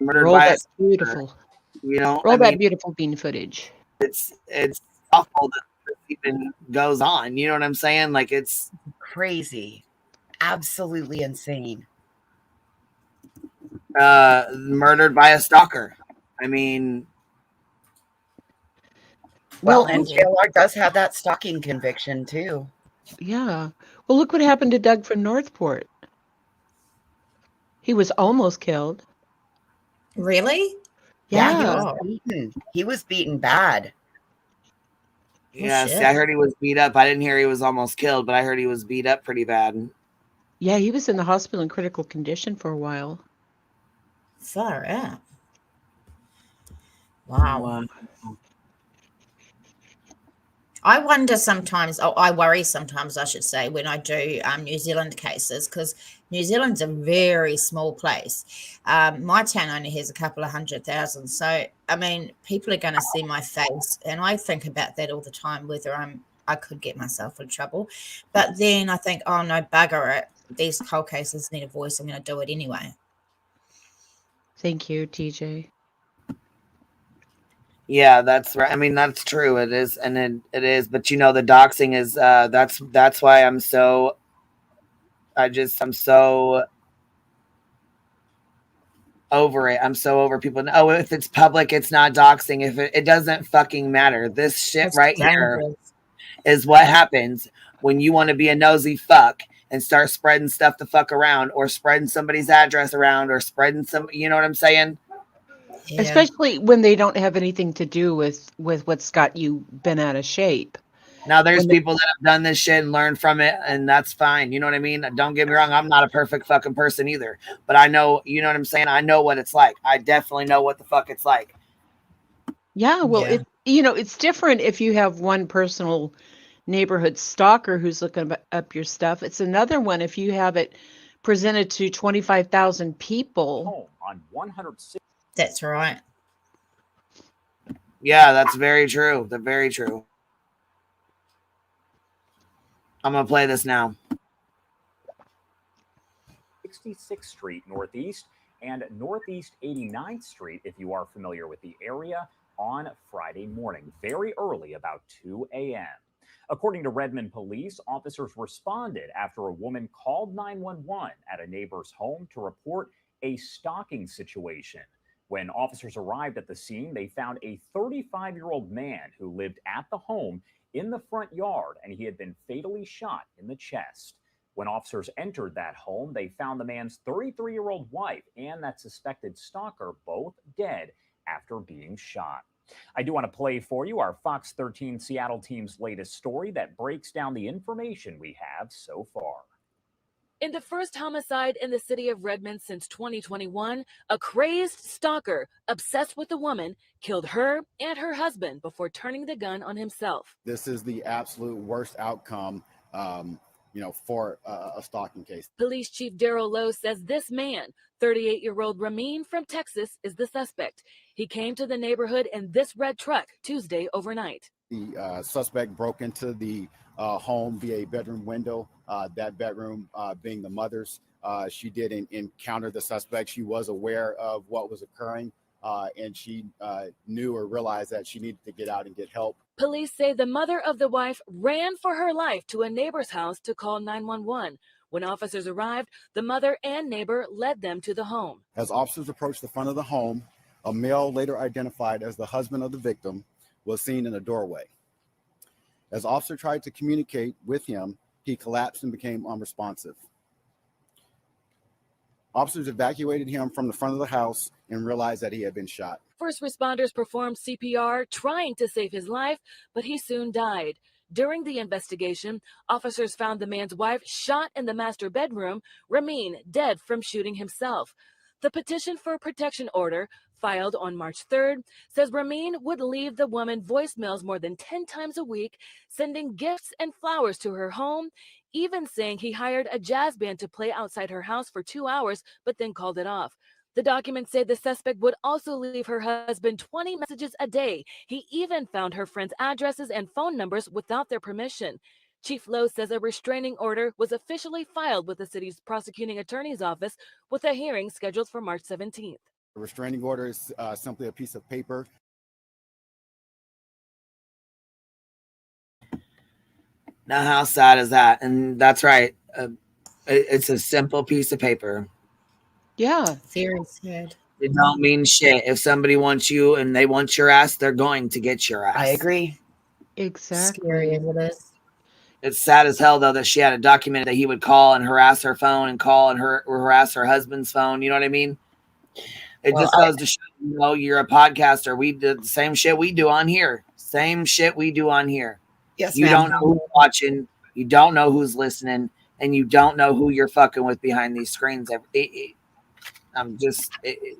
Murdered Roll by that beautiful. You know, roll that beautiful bean footage. It's awful that this even goes on. You know what I'm saying? Like, it's crazy. Absolutely insane. Murdered by a stalker. I mean, well, and JLR does have that stalking conviction too. Yeah. Well, look what happened to Doug from Northport. He was almost killed. Really? Yeah. He was beaten bad. Yeah, see, I heard he was beat up. I didn't hear he was almost killed, but I heard he was beat up pretty bad. Yeah, he was in the hospital in critical condition for a while. Far out. Wow. I wonder sometimes, I worry sometimes, I should say, when I do New Zealand cases, because New Zealand's a very small place. My town only has a couple of 100,000. So, I mean, people are going to see my face. And I think about that all the time, whether I could get myself in trouble. But then I think, oh, no, bugger it. These cold cases need a voice. I'm going to do it anyway. Thank you, TJ. Yeah, that's right. I mean, that's true. It is, and it is. But you know, the doxing is. That's why I'm so. I'm so over it. I'm so over people. Oh, if it's public, it's not doxing. If it doesn't fucking matter. This shit right here is what happens when you want to be a nosy fuck and start spreading stuff the fuck around, or spreading somebody's address around, or spreading some. You know what I'm saying? Yeah. Especially when they don't have anything to do with what's got you bent out of shape. Now, there's people that have done this shit and learned from it, and that's fine. You know what I mean? Don't get me wrong. I'm not a perfect fucking person either. But I know, you know what I'm saying? I know what it's like. I definitely know what the fuck it's like. Yeah, well, it's different if you have one personal neighborhood stalker who's looking up your stuff. It's another one if you have it presented to 25,000 people. Home on 106. That's right. Yeah, that's very true. That's very true. I'm going to play this now. 66th Street Northeast and Northeast 89th Street, if you are familiar with the area, on Friday morning, very early, about 2 a.m. According to Redmond police, officers responded after a woman called 911 at a neighbor's home to report a stalking situation. When officers arrived at the scene, they found a 35-year-old man who lived at the home in the front yard, and he had been fatally shot in the chest. When officers entered that home, they found the man's 33-year-old wife and that suspected stalker both dead after being shot. I do want to play for you our Fox 13 Seattle team's latest story that breaks down the information we have so far. In the first homicide in the city of Redmond since 2021, a crazed stalker obsessed with a woman killed her and her husband before turning the gun on himself. This is the absolute worst outcome, for a stalking case. Police Chief Daryl Lowe says this man, 38-year-old Ramin from Texas, is the suspect. He came to the neighborhood in this red truck Tuesday overnight. The suspect broke into the home via a bedroom window, that bedroom being the mother's. She did encounter the suspect. She was aware of what was occurring, and she knew or realized that she needed to get out and get help. Police say the mother of the wife ran for her life to a neighbor's house to call 911. When officers arrived, the mother and neighbor led them to the home. As officers approached the front of the home, a male later identified as the husband of the victim was seen in a doorway. As officer tried to communicate with him, he collapsed and became unresponsive. Officers evacuated him from the front of the house and realized that he had been shot. First responders performed CPR, trying to save his life, but he soon died. During the investigation, officers found the man's wife shot in the master bedroom, Ramin dead from shooting himself. The petition for a protection order, filed on March 3rd, says Ramin would leave the woman voicemails more than 10 times a week, sending gifts and flowers to her home, even saying he hired a jazz band to play outside her house for 2 hours, but then called it off. The documents say the suspect would also leave her husband 20 messages a day. He even found her friends' addresses and phone numbers without their permission. Chief Lowe says a restraining order was officially filed with the city's prosecuting attorney's office, with a hearing scheduled for March 17th. A restraining order is simply a piece of paper. Now, how sad is that? And that's right. It's a simple piece of paper. Yeah. Very sad. It don't mean shit. If somebody wants you and they want your ass, they're going to get your ass. I agree. Exactly. Scary as it is. It's sad as hell, though, that she had a document that he would call and harass her phone and call and harass her husband's phone. You know what I mean? It just goes to show, you're a podcaster. We did the same shit we do on here. Same shit we do on here. Yes, you don't know who's watching. You don't know who's listening. And you don't know who you're fucking with behind these screens. I'm just keep it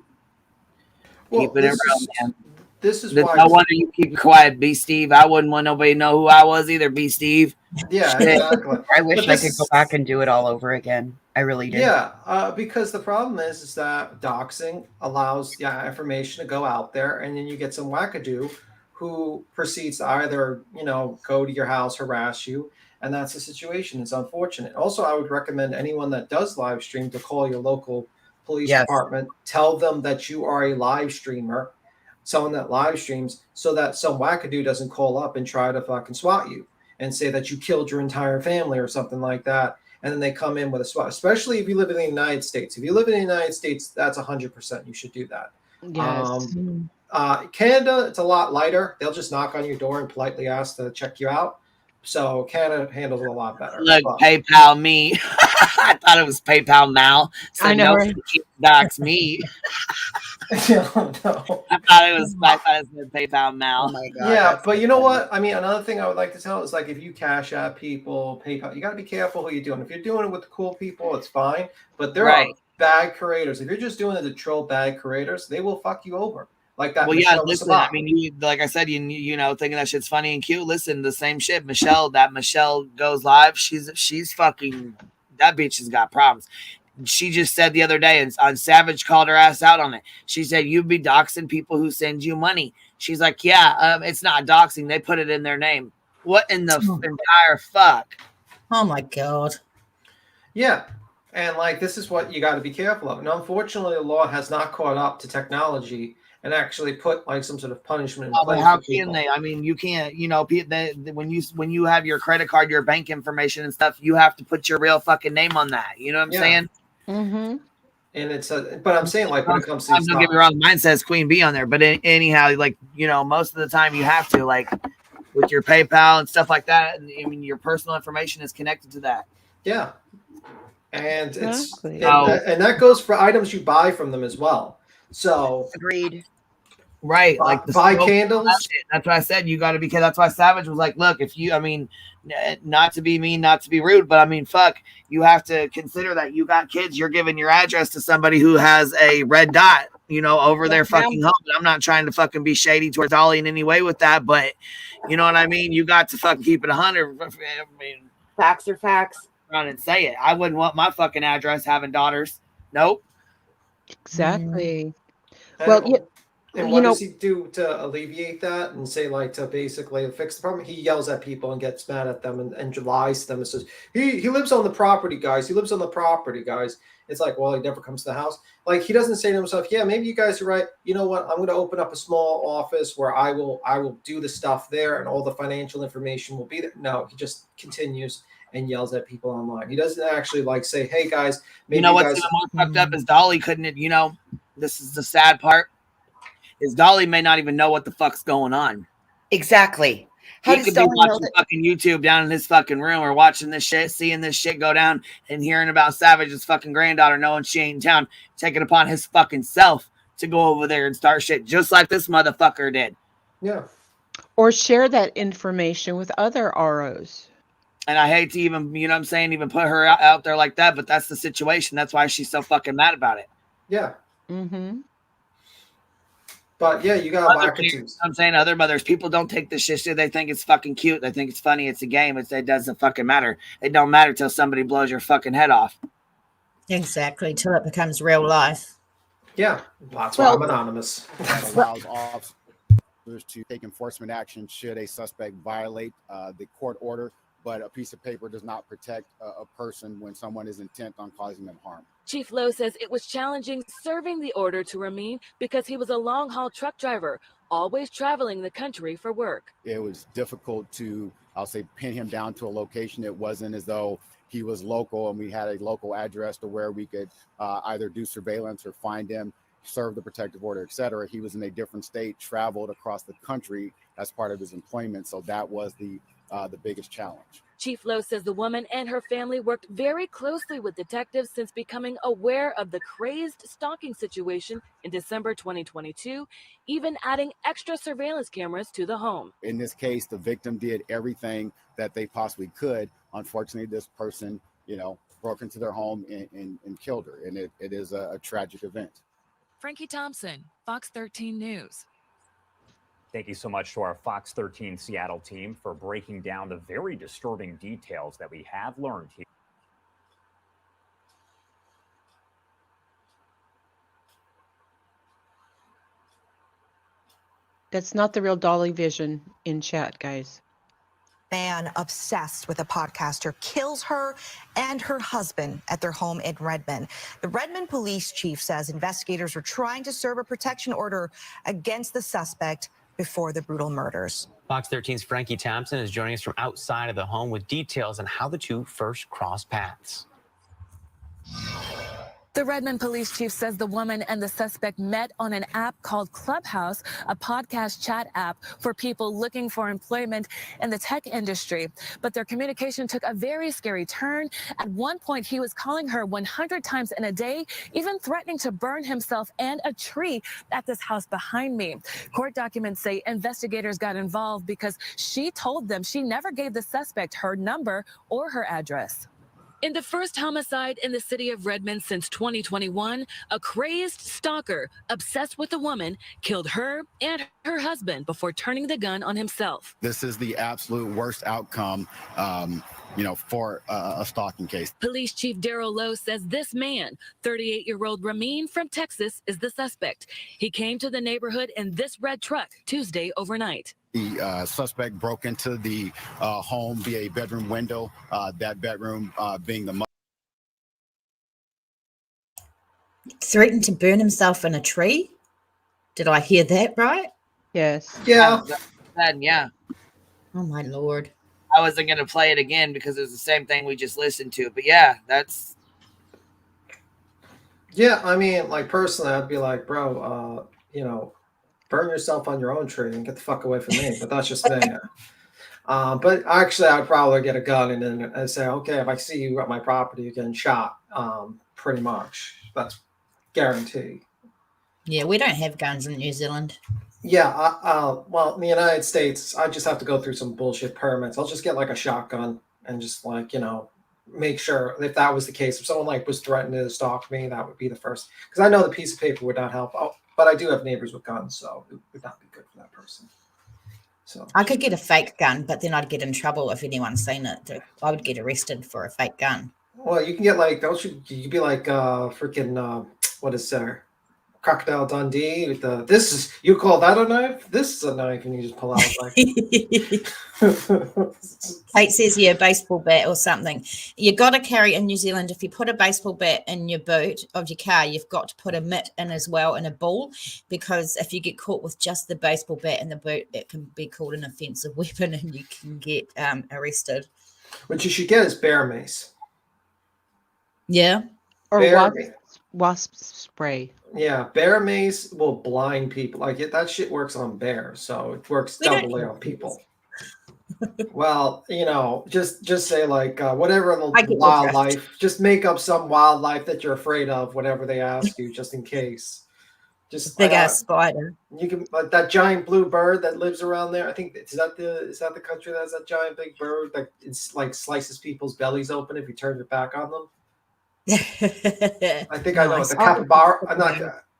in real, man. This is There's why. no wonder you keep it quiet, B. Steve. I wouldn't want nobody to know who I was either, B. Steve. Yeah, exactly. I wish I could go back and do it all over again. I really do. Yeah, because the problem is that doxing allows information to go out there, and then you get some wackadoo who proceeds to either go to your house, harass you, and that's the situation. It's unfortunate. Also, I would recommend anyone that does live stream to call your local police department. Tell them that you are a live streamer, someone that live streams, so that some wackadoo doesn't call up and try to fucking swat you and say that you killed your entire family or something like that. And then they come in with a SWAT, especially if you live in the United States. If you live in the United States, that's 100%. You should do that. Yes. Canada, it's a lot lighter. They'll just knock on your door and politely ask to check you out. So Canada handles it a lot better. Look, PayPal me. I thought it was PayPal Mal. So I know, no, right? dox me. No. I thought it said PayPal Mal. Oh my God. Yeah, but you know what? I mean, another thing I would like to tell is, like, if you cash out people, PayPal, you got to be careful who you're doing. If you're doing it with the cool people, it's fine. But there are bad creators. If you're just doing it to troll bad creators, they will fuck you over. Like that. Well, Michelle yeah, listen, Sabat. I mean, like I said, you know, thinking that shit's funny and cute. Listen, the same shit. Michelle goes live. She's fucking, that bitch has got problems. she just said the other day, and on Savage called her ass out on it. She said, "You'd be doxing people who send you money." She's like, "Yeah, it's not doxing. They put it in their name." What in the entire fuck? Oh my God. Yeah. And like, this is what you got to be careful of. And unfortunately, the law has not caught up to technology and actually put like some sort of punishment in place. How can they? I mean, you can't, when you have your credit card, your bank information and stuff, you have to put your real fucking name on that. You know what I'm saying? Mm-hmm. And it's but I'm saying, like, when it comes to don't get me wrong, mine says Queen Bee on there, but anyhow, like, most of the time you have to, like, with your PayPal and stuff like that. And I mean, your personal information is connected to that. Yeah. And Exactly. and that goes for items you buy from them as well. So agreed. Right, like the buy smoke, candles. That's why I said you got to be. That's why Savage was like, "Look, if you, I mean, not to be mean, not to be rude, but I mean, fuck, you have to consider that you got kids. You're giving your address to somebody who has a red dot, over their fucking home. And I'm not trying to fucking be shady towards Dolly in any way with that, but you know what I mean. You got to fucking keep it 100. I mean, facts are facts. Run and say it. I wouldn't want my fucking address having daughters. Nope. Exactly. Well, and what does he do to alleviate that and say, like, to basically fix the problem? He yells at people and gets mad at them and lies to them and says, he lives on the property, guys. He lives on the property, guys. It's like, well, he never comes to the house. Like, he doesn't say to himself, yeah, maybe you guys are right. You know what? I'm going to open up a small office where I will do the stuff there and all the financial information will be there. No, he just continues and yells at people online. He doesn't actually like say, hey guys, maybe what's even more fucked up is Dolly couldn't, this is the sad part, is Dolly may not even know what the fuck's going on. Exactly. He could be watching fucking YouTube down in his fucking room or watching this shit, seeing this shit go down and hearing about Savage's fucking granddaughter knowing she ain't in town, taking upon his fucking self to go over there and start shit just like this motherfucker did. Yeah. Or share that information with other ROs. And I hate to even, even put her out there like that, but that's the situation. That's why she's so fucking mad about it. Yeah. Mm-hmm. But yeah, you got wackadoos. I'm saying other mothers, people don't take this shit. They think it's fucking cute. They think it's funny. It's a game. It doesn't fucking matter. It don't matter till somebody blows your fucking head off. Exactly, till it becomes real life. Yeah, that's why I'm anonymous. That allows officers to take enforcement action should a suspect violate the court order, but a piece of paper does not protect a person when someone is intent on causing them harm. Chief Lowe says it was challenging serving the order to Ramin because he was a long-haul truck driver, always traveling the country for work. It was difficult to, I'll say, pin him down to a location. It wasn't as though he was local and we had a local address to where we could either do surveillance or find him, serve the protective order, etc. He was in a different state, traveled across the country as part of his employment. So that was the biggest challenge. Chief Lowe says the woman and her family worked very closely with detectives since becoming aware of the crazed stalking situation in December 2022, even adding extra surveillance cameras to the home. In this case, the victim did everything that they possibly could. Unfortunately, this person, broke into their home and killed her. And it is a tragic event. Frankie Thompson, Fox 13 News. Thank you so much to our Fox 13 Seattle team for breaking down the very disturbing details that we have learned here. That's not the real Dolly Vision in chat, guys. Man obsessed with a podcaster kills her and her husband at their home in Redmond. The Redmond police chief says investigators are trying to serve a protection order against the suspect before the brutal murders. Fox 13's Frankie Thompson is joining us from outside of the home with details on how the two first crossed paths. The Redmond police chief says the woman and the suspect met on an app called Clubhouse, a podcast chat app for people looking for employment in the tech industry. But their communication took a very scary turn. At one point, he was calling her 100 times in a day, even threatening to burn himself and a tree at this house behind me. Court documents say investigators got involved because she told them she never gave the suspect her number or her address. In the first homicide in the city of Redmond since 2021, a crazed stalker obsessed with a woman killed her and her husband before turning the gun on himself. This is the absolute worst outcome, for a stalking case. Police Chief Darrell Lowe says this man, 38-year-old Ramin from Texas, is the suspect. He came to the neighborhood in this red truck Tuesday overnight. The suspect broke into the home via a bedroom window, that bedroom being the mother. Threatened to burn himself in a tree? Did I hear that right? Yes. Yeah. Yeah. Oh my Lord. I wasn't going to play it again because it was the same thing we just listened to. But yeah, that's. Yeah, I mean, like personally, I'd be like, bro, burn yourself on your own tree and get the fuck away from me. But that's just me. But actually, I'd probably get a gun and then say, okay, if I see you at my property, you're getting shot. Pretty much. That's guaranteed. Yeah, we don't have guns in New Zealand. Yeah, well, in the United States, I just have to go through some bullshit permits. I'll just get like a shotgun and just like, make sure if that was the case, if someone like was threatening to stalk me, that would be the first. Because I know the piece of paper would not help. But I do have neighbors with guns, so it would not be good for that person. So I could get a fake gun, but then I'd get in trouble if anyone's seen it. I would get arrested for a fake gun. Well, you can get like, you'd be like freaking what is there? Crocodile Dundee with you call that a knife? This is a knife, and you just pull out like Kate says, yeah, baseball bat or something. You got to carry in New Zealand, if you put a baseball bat in your boot of your car, you've got to put a mitt in as well and a ball, because if you get caught with just the baseball bat in the boot, it can be called an offensive weapon and you can get arrested. What you should get is bear mace. Yeah. Or Bear wasp spray. Yeah, bear mace will blind people. Like that shit works on bears, so it works doubly on people. Well, just say like whatever the wildlife. Just make up some wildlife that you're afraid of. Whatever they ask you, just in case. Just big ass spider. You can like that giant blue bird that lives around there. I think is that the country that has that giant big bird that it's like slices people's bellies open if you turn your back on them. I think I know it. The capybara.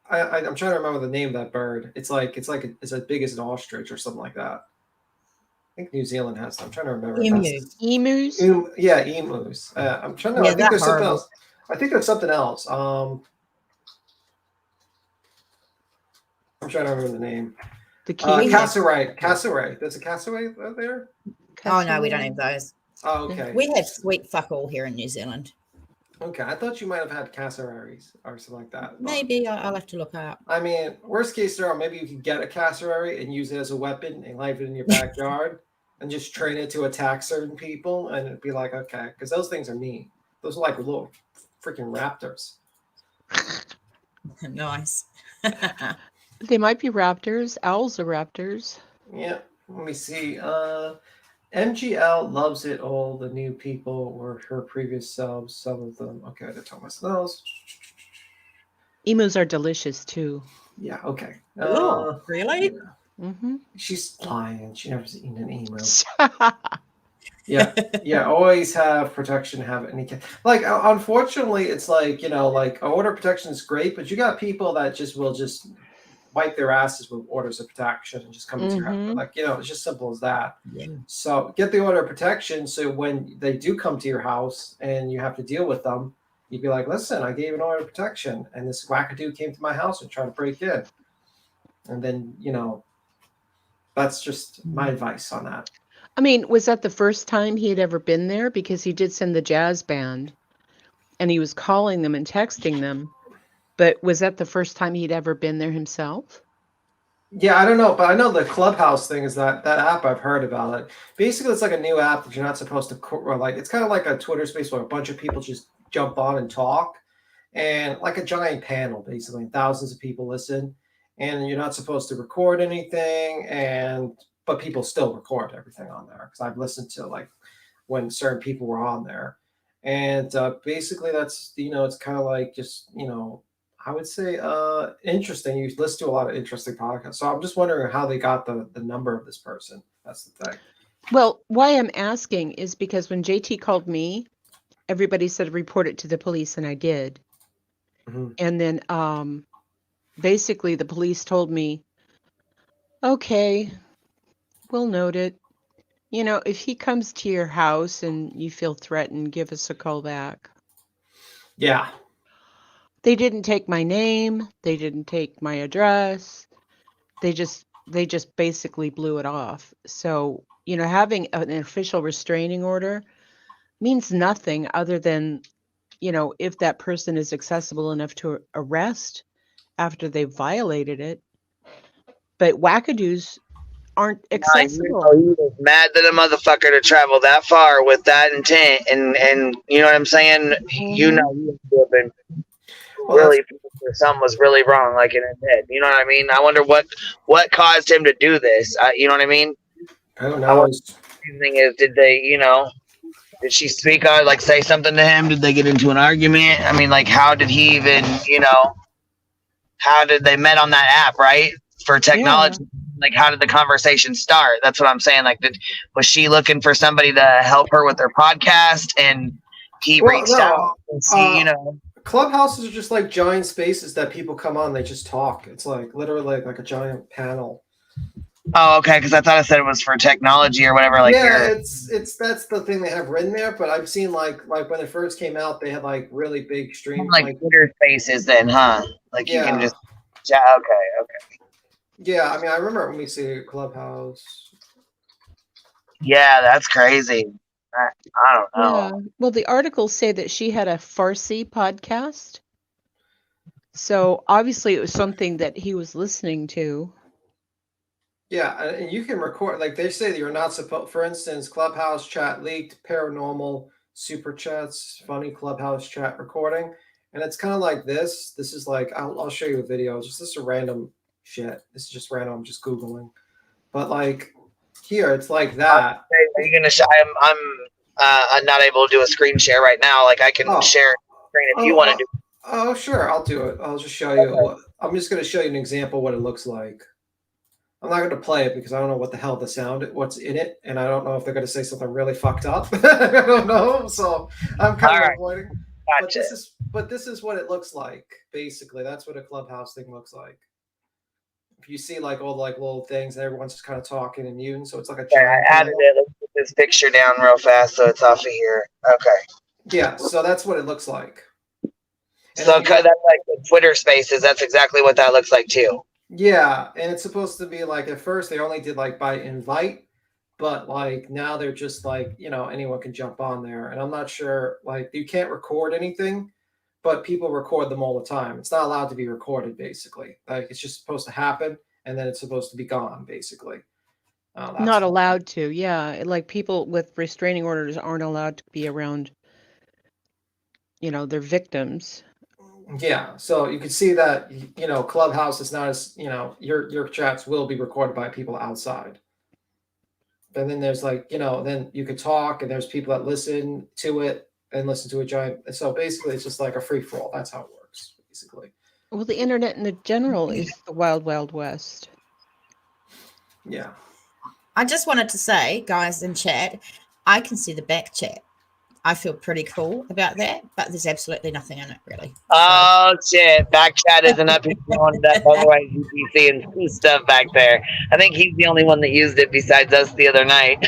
I'm trying to remember the name of that bird. It's as big as an ostrich or something like that. I think New Zealand has them. I'm trying to remember. Emus. Yeah, emus. I'm trying to. I think there's something else. I think there's something else. I'm trying to remember the name. The cassowary. Cassowary. There's a cassowary out there. Oh no, we don't have those. Oh, okay. We have sweet fuck all here in New Zealand. Okay, I thought you might have had cassowaries or something like that. Maybe I'll have to look up. I mean, worst case scenario, maybe you could get a cassowary and use it as a weapon and leave it in your backyard and just train it to attack certain people, and it'd be like, okay, because those things are mean. Those are like little freaking raptors. Nice. They might be raptors. Owls are raptors. Yeah. Let me see. MGL loves it all. The new people were her previous selves. Some of them. Okay, I told myself. Emus are delicious too. Yeah. Okay. Really? Mm-hmm. She's lying. She never eaten an emu. Yeah. Always have protection. Have any like? Unfortunately, it's like like order protection is great, but you got people that will just wipe their asses with orders of protection and just come into your house. Like, it's just simple as that. Yeah. So get the order of protection. So when they do come to your house and you have to deal with them, you'd be like, listen, I gave an order of protection and this wackadoo came to my house and tried to break in. And then, that's just my advice on that. I mean, was that the first time he had ever been there? Because he did send the jazz band and he was calling them and texting them. But was that the first time he'd ever been there himself? Yeah, I don't know, but I know the Clubhouse thing is that app. I've heard about it. Basically, it's like a new app that you're not supposed to it's kind of like a Twitter space where a bunch of people just jump on and talk, and like a giant panel, basically, thousands of people listen, and you're not supposed to record anything, but people still record everything on there because I've listened to like when certain people were on there, and basically that's it's kind of like just I would say interesting. You listen to a lot of interesting podcasts. So I'm just wondering how they got the number of this person. That's the thing. Well, why I'm asking is because when JT called me everybody said report it to the police, and I did. Mhm. And then basically the police told me, okay, we'll note it. You know, if he comes to your house and you feel threatened, give us a call back. Yeah. They didn't take my name. They didn't take my address. They just basically blew it off. So, you know, having an official restraining order means nothing other than, you know, if that person is accessible enough to arrest after they've violated it. But wackadoos aren't You accessible. know, he was mad that a motherfucker to travel that far with that intent, and you know what I'm saying. You know, he would have been really something was really wrong, like in his head. You know what I mean? I wonder what caused him to do this. You know what I mean? I don't I know. wonder the thing is, did they, you know, did she speak out, like say something to him? Did they get into an argument? I mean, like, how did he even, you know, how did they met on that app, right? For technology. Yeah. Like, how did the conversation start? That's what I'm saying. Like, was she looking for somebody to help her with her podcast, and he Well, reached out and see, you know? Clubhouses are just like giant spaces that people come on. They just talk. It's like literally like a giant panel. Oh, okay. Because I thought it said it was for technology or whatever. Like, yeah, it's that's the thing they have written there. But I've seen like when it first came out, they had like really big stream like Twitter Spaces, then, huh? Like you can Yeah. just, okay. Yeah, I mean, I remember when we see Clubhouse. Yeah, that's crazy. I don't know. Yeah. Well, the articles say that she had a Farsi podcast. So obviously it was something that he was listening to. Yeah, and you can record, like they say that you're not supposed, for instance, Clubhouse chat leaked, paranormal, super chats, funny Clubhouse chat recording. And it's kind of like this. This is like, I'll show you a video. Just this is random shit. This is just random. I'm just Googling. But like here, it's like that. Are you going to I'm not able to do a screen share right now. Like I can share screen if you want to do. Oh, sure. I'll do it. I'll just show you. I'm just going to show you an example of what it looks like. I'm not going to play it because I don't know what the hell what's in it, and I don't know if they're going to say something really fucked up. I don't know, so I'm kind of avoiding. Gotcha. But this is what it looks like. Basically, that's what a Clubhouse thing looks like. If you see like all the like little things, and everyone's just kind of talking and muting, so it's like a. Okay, I added it. Let's put this picture down real fast so it's off of here. Okay. Yeah, so that's what it looks like. So that's like the Twitter Spaces. That's exactly what that looks like too. Yeah, and it's supposed to be like at first they only did like by invite, but like now they're just like, you know, anyone can jump on there. And I'm not sure, like you can't record anything, but people record them all the time. It's not allowed to be recorded, basically. Like it's just supposed to happen and then it's supposed to be gone, basically. Not allowed to, yeah. Like people with restraining orders aren't allowed to be around, you know, their victims. Yeah, so you can see that, you know, Clubhouse is not as, you know, your chats will be recorded by people outside. And then there's like, you know, then you could talk and there's people that listen to it and listen to a giant. So basically it's just like a free for all. That's how it works, basically. Well, the internet in general is the wild, wild west. Yeah. I just wanted to say, guys in chat, I can see the back chat. I feel pretty cool about that, but there's absolutely nothing in it, really. Oh shit! Back chat isn't up here showing that. Otherwise, you'd be seeing stuff back there. I think he's the only one that used it besides us the other night.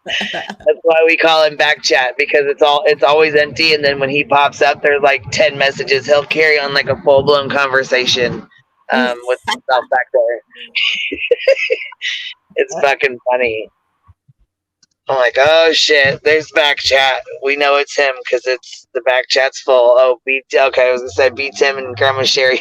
That's why we call him back chat, because it's always empty, and then when he pops up, there's like 10 messages. He'll carry on like a full blown conversation with himself back there. It's fucking funny. I'm like, oh shit, there's back chat. We know it's him because it's the back chat's full. Oh, okay, I was gonna say beat Tim and Grandma Sherry.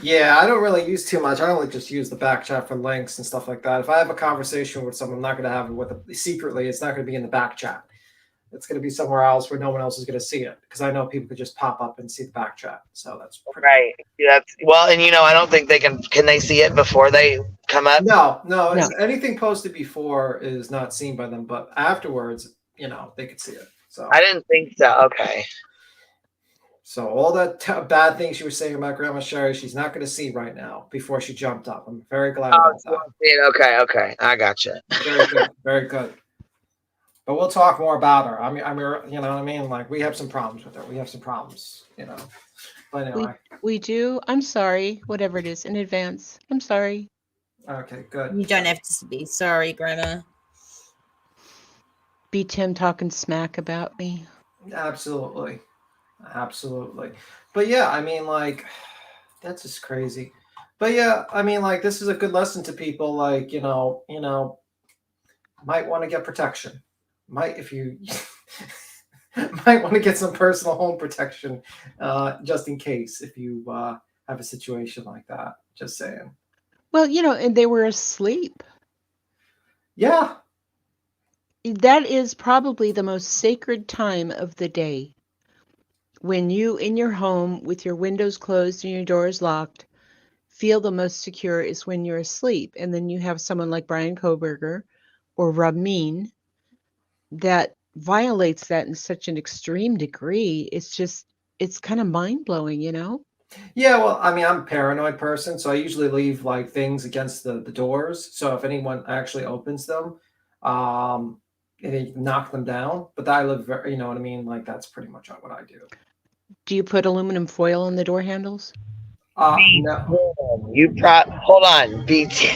Yeah, I don't really use too much. I only just use the back chat for links and stuff like that. If I have a conversation with someone, I'm not going to have it with secretly. It's not going to be in the back chat. It's going to be somewhere else where no one else is going to see it, because I know people could just pop up and see the back chat. So that's right. Yeah, well, and you know, I don't think they can they see it before they come up? No. Anything posted before is not seen by them, but afterwards, you know, they could see it. So I didn't think so. Okay. So all that bad things she was saying about Grandma Sherry, she's not going to see right now before she jumped up. I'm very glad about that. Okay. I gotcha. Very good. Very good. But we'll talk more about her. I mean, you know what I mean? Like, we have some problems with her. We have some problems, you know. But anyway. We do. I'm sorry, whatever it is, in advance. I'm sorry. Okay, good. You don't have to be sorry, Grandma. Be Tim talking smack about me. Absolutely. Absolutely. But yeah, I mean, like, that's just crazy. But yeah, I mean, like, this is a good lesson to people, like, you know, might want to get protection. Might, if you might want to get some personal home protection, just in case, if you have a situation like that. Just saying. Well, and they were asleep. Yeah. That is probably the most sacred time of the day. When you, in your home, with your windows closed and your doors locked, feel the most secure is when you're asleep. And then you have someone like Brian Koberger or Ramin that violates that in such an extreme degree. It's kind of mind-blowing, Yeah, well, I mean, I'm a paranoid person, so I usually leave like things against the doors. So if anyone actually opens them, they knock them down. But I live very, you know what I mean? Like, that's pretty much what I do. Do you put aluminum foil on the door handles? No. Hold on, BT.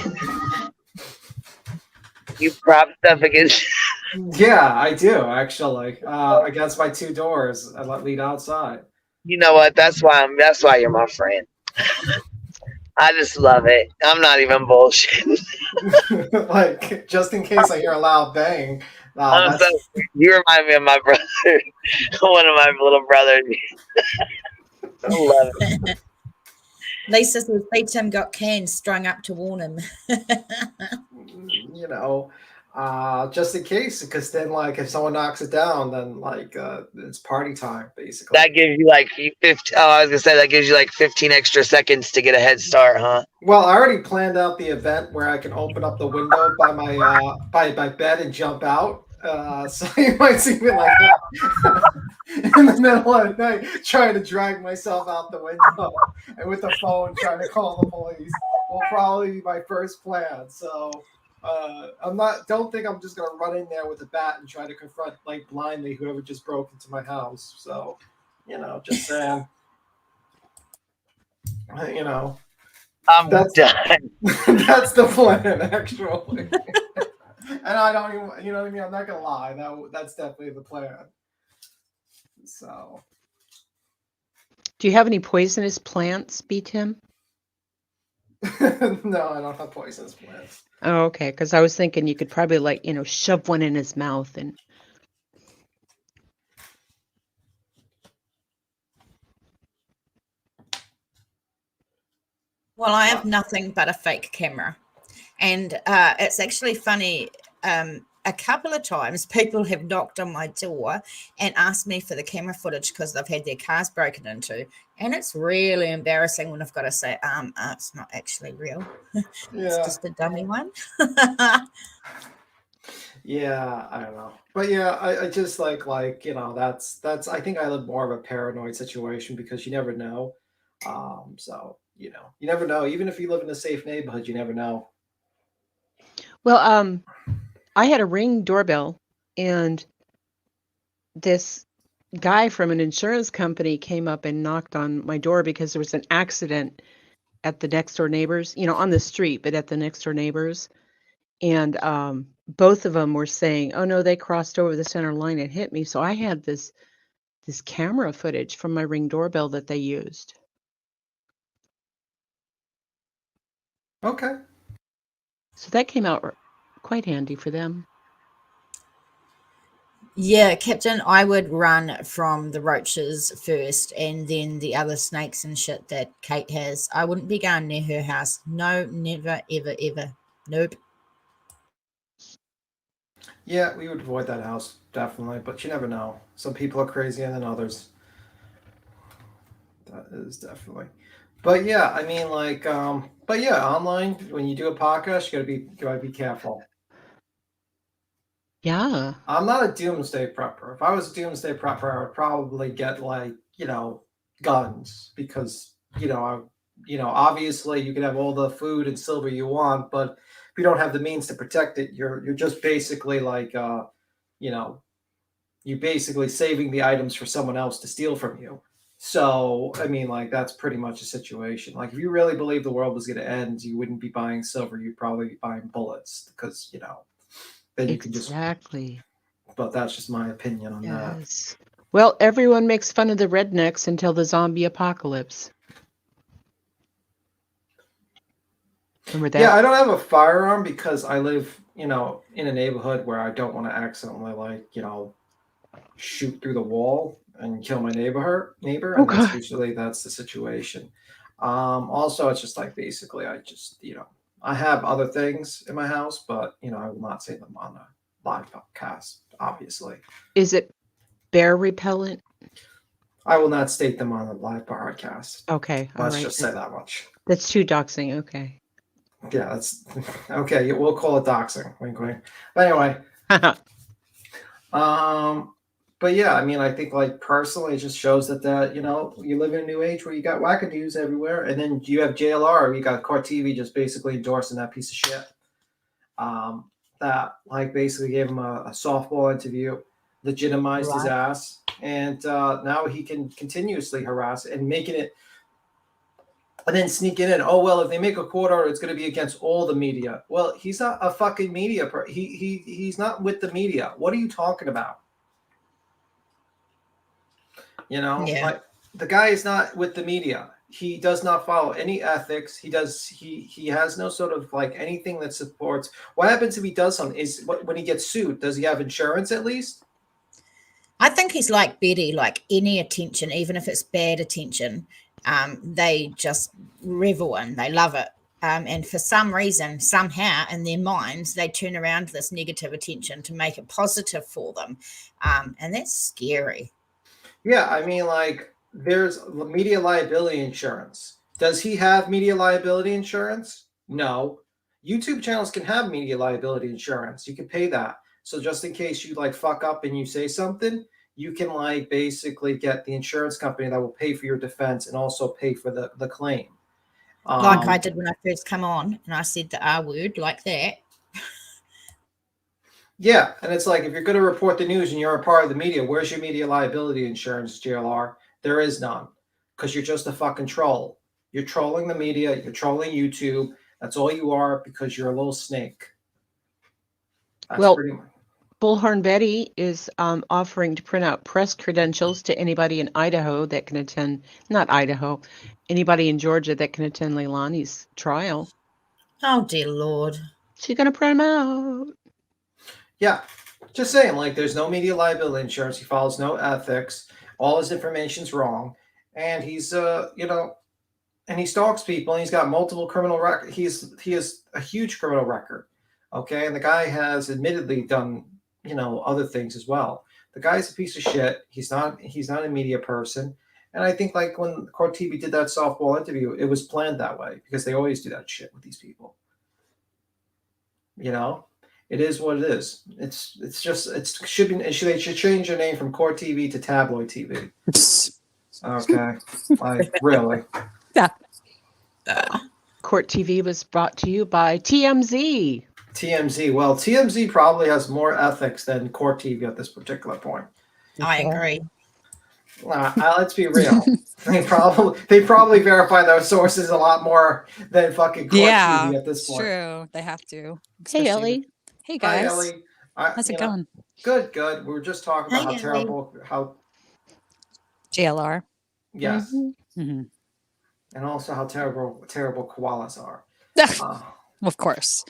You prop stuff against. Yeah, I do actually. Against my two doors, I let lead outside. You know what? That's why you're my friend. I just love it. I'm not even bullshitting. Like, just in case I hear a loud bang. You remind me of my brother, one of my little brothers. I love it. Lisa says Tim got cans strung up to warn him. You know, just in case, because then, like, if someone knocks it down, then like it's party time, basically. That gives you like 15. Oh, I was gonna say that gives you like 15 extra seconds to get a head start, huh? Well, I already planned out the event where I can open up the window by my by my bed and jump out. So you might see me like in the middle of the night trying to drag myself out the window, and with the phone trying to call the police will probably be my first plan. So don't think I'm just gonna run in there with a bat and try to confront like blindly whoever just broke into my house. So, just saying. I'm done. That's the plan, actually. And I don't even, you know what I mean? I'm not gonna lie. That's definitely the plan. So, do you have any poisonous plants, Tim? No, I don't have poisonous plants. Oh, okay. Because I was thinking you could probably shove one in his mouth and. Well, I have nothing but a fake camera. And it's actually funny. A couple of times people have knocked on my door and asked me for the camera footage because they've had their cars broken into. And it's really embarrassing when I've got to say, it's not actually real. It's just a dummy one. Yeah, I don't know. But yeah, I just like, that's, I think I live more of a paranoid situation because you never know. So, you never know. Even if you live in a safe neighborhood, you never know. Well, I had a Ring doorbell, and this guy from an insurance company came up and knocked on my door because there was an accident at the next door neighbors, on the street, but at the next door neighbors. And both of them were saying, oh no, they crossed over the center line and hit me. So I had this camera footage from my Ring doorbell that they used. Okay. So that came out quite handy for them. Yeah, Captain, I would run from the roaches first and then the other snakes and shit that Kate has. I wouldn't be going near her house. No, never, ever, ever. Nope. Yeah, we would avoid that house, definitely. But you never know. Some people are crazier than others. That is definitely. But yeah, I mean, but yeah, online, when you do a podcast, you gotta be careful. Yeah. I'm not a doomsday prepper. If I was a doomsday prepper, I would probably get guns because, obviously you can have all the food and silver you want, but if you don't have the means to protect it, you're just basically you know, you're basically saving the items for someone else to steal from you. So, I mean, like, that's pretty much a situation. Like, if you really believe the world was going to end, you wouldn't be buying silver. You'd probably be buying bullets because, you know, then you can just. Exactly. But that's just my opinion on that. Yes. Well, everyone makes fun of the rednecks until the zombie apocalypse. Remember that? Yeah, I don't have a firearm because I live, you know, in a neighborhood where I don't want to accidentally, like, you know, shoot through the wall and kill my neighbor, Oh, and that's God. usually that's the situation. Also, it's just like basically, I just, you know, I have other things in my house, but you know, I will not say them on a live podcast. Obviously, Is it bear repellent? I will not state them on a live broadcast. Okay. All Let's right. just say that much. That's too doxing. Okay. Yeah, that's okay. We'll call it doxing. Wink, wink. But anyway, but yeah, I mean, I think like personally, it just shows that you know, you live in a new age where you got wackadoos everywhere, and then you have JLR, you got CourtTV just basically endorsing that piece of shit. That like basically gave him a softball interview, legitimized his ass, and now he can continuously harass and making it. And then sneak it in. Oh, well, if they make a court order, it's going to be against all the media. Well, he's not a fucking media. He's not with the media. What are you talking about? You know, like the guy is not with the media. He does not follow any ethics. He has no sort of like anything that supports. What happens if he does something? When he gets sued, does he have insurance at least? I think he's like Betty, like any attention, even if it's bad attention, they just revel in, they love it. And for some reason, somehow in their minds, they turn around this negative attention to make it positive for them. And that's scary. Yeah, I mean, like, there's media liability insurance. Does he have media liability insurance? No. YouTube channels can have media liability insurance. You can pay that. So just in case you like fuck up and you say something, you can like basically get the insurance company that will pay for your defense and also pay for the claim. Like I did when I first come on and I said the R word like that. Yeah, and it's like if you're going to report the news and you're a part of the media, where's your media liability insurance, JLR? There is none because you're just a fucking troll. You're trolling the media. You're trolling YouTube. That's all you are because you're a little snake. That's Well, pretty much. Bullhorn Betty is offering to print out press credentials to anybody in Idaho that can attend, not Idaho, anybody in Georgia that can attend Leilani's trial. Oh, dear Lord. She's going to print them out. Yeah, just saying, like, there's no media liability insurance. He follows no ethics. All his information's wrong. And he's, you know, and he stalks people and he's got multiple criminal records. He has a huge criminal record. Okay. And the guy has admittedly done, you know, other things as well. The guy's a piece of shit. He's not a media person. And I think like when CourtTV did that softball interview, it was planned that way because they always do that shit with these people. You know? It is what it is. It's just they should change their name from CourtTV to Tabloid TV. Okay, like really. Yeah. CourtTV was brought to you by TMZ. TMZ. Well, TMZ probably has more ethics than CourtTV at this particular point. I agree. Let's be real. They probably verify those sources a lot more than fucking CourtTV at this point. True. They have to. Hey, Ellie. Hey, guys. Hi, Ellie. How's it going? Good. We were just talking about how terrible, JLR. Yes. Mm-hmm. And also how terrible koalas are. Of course.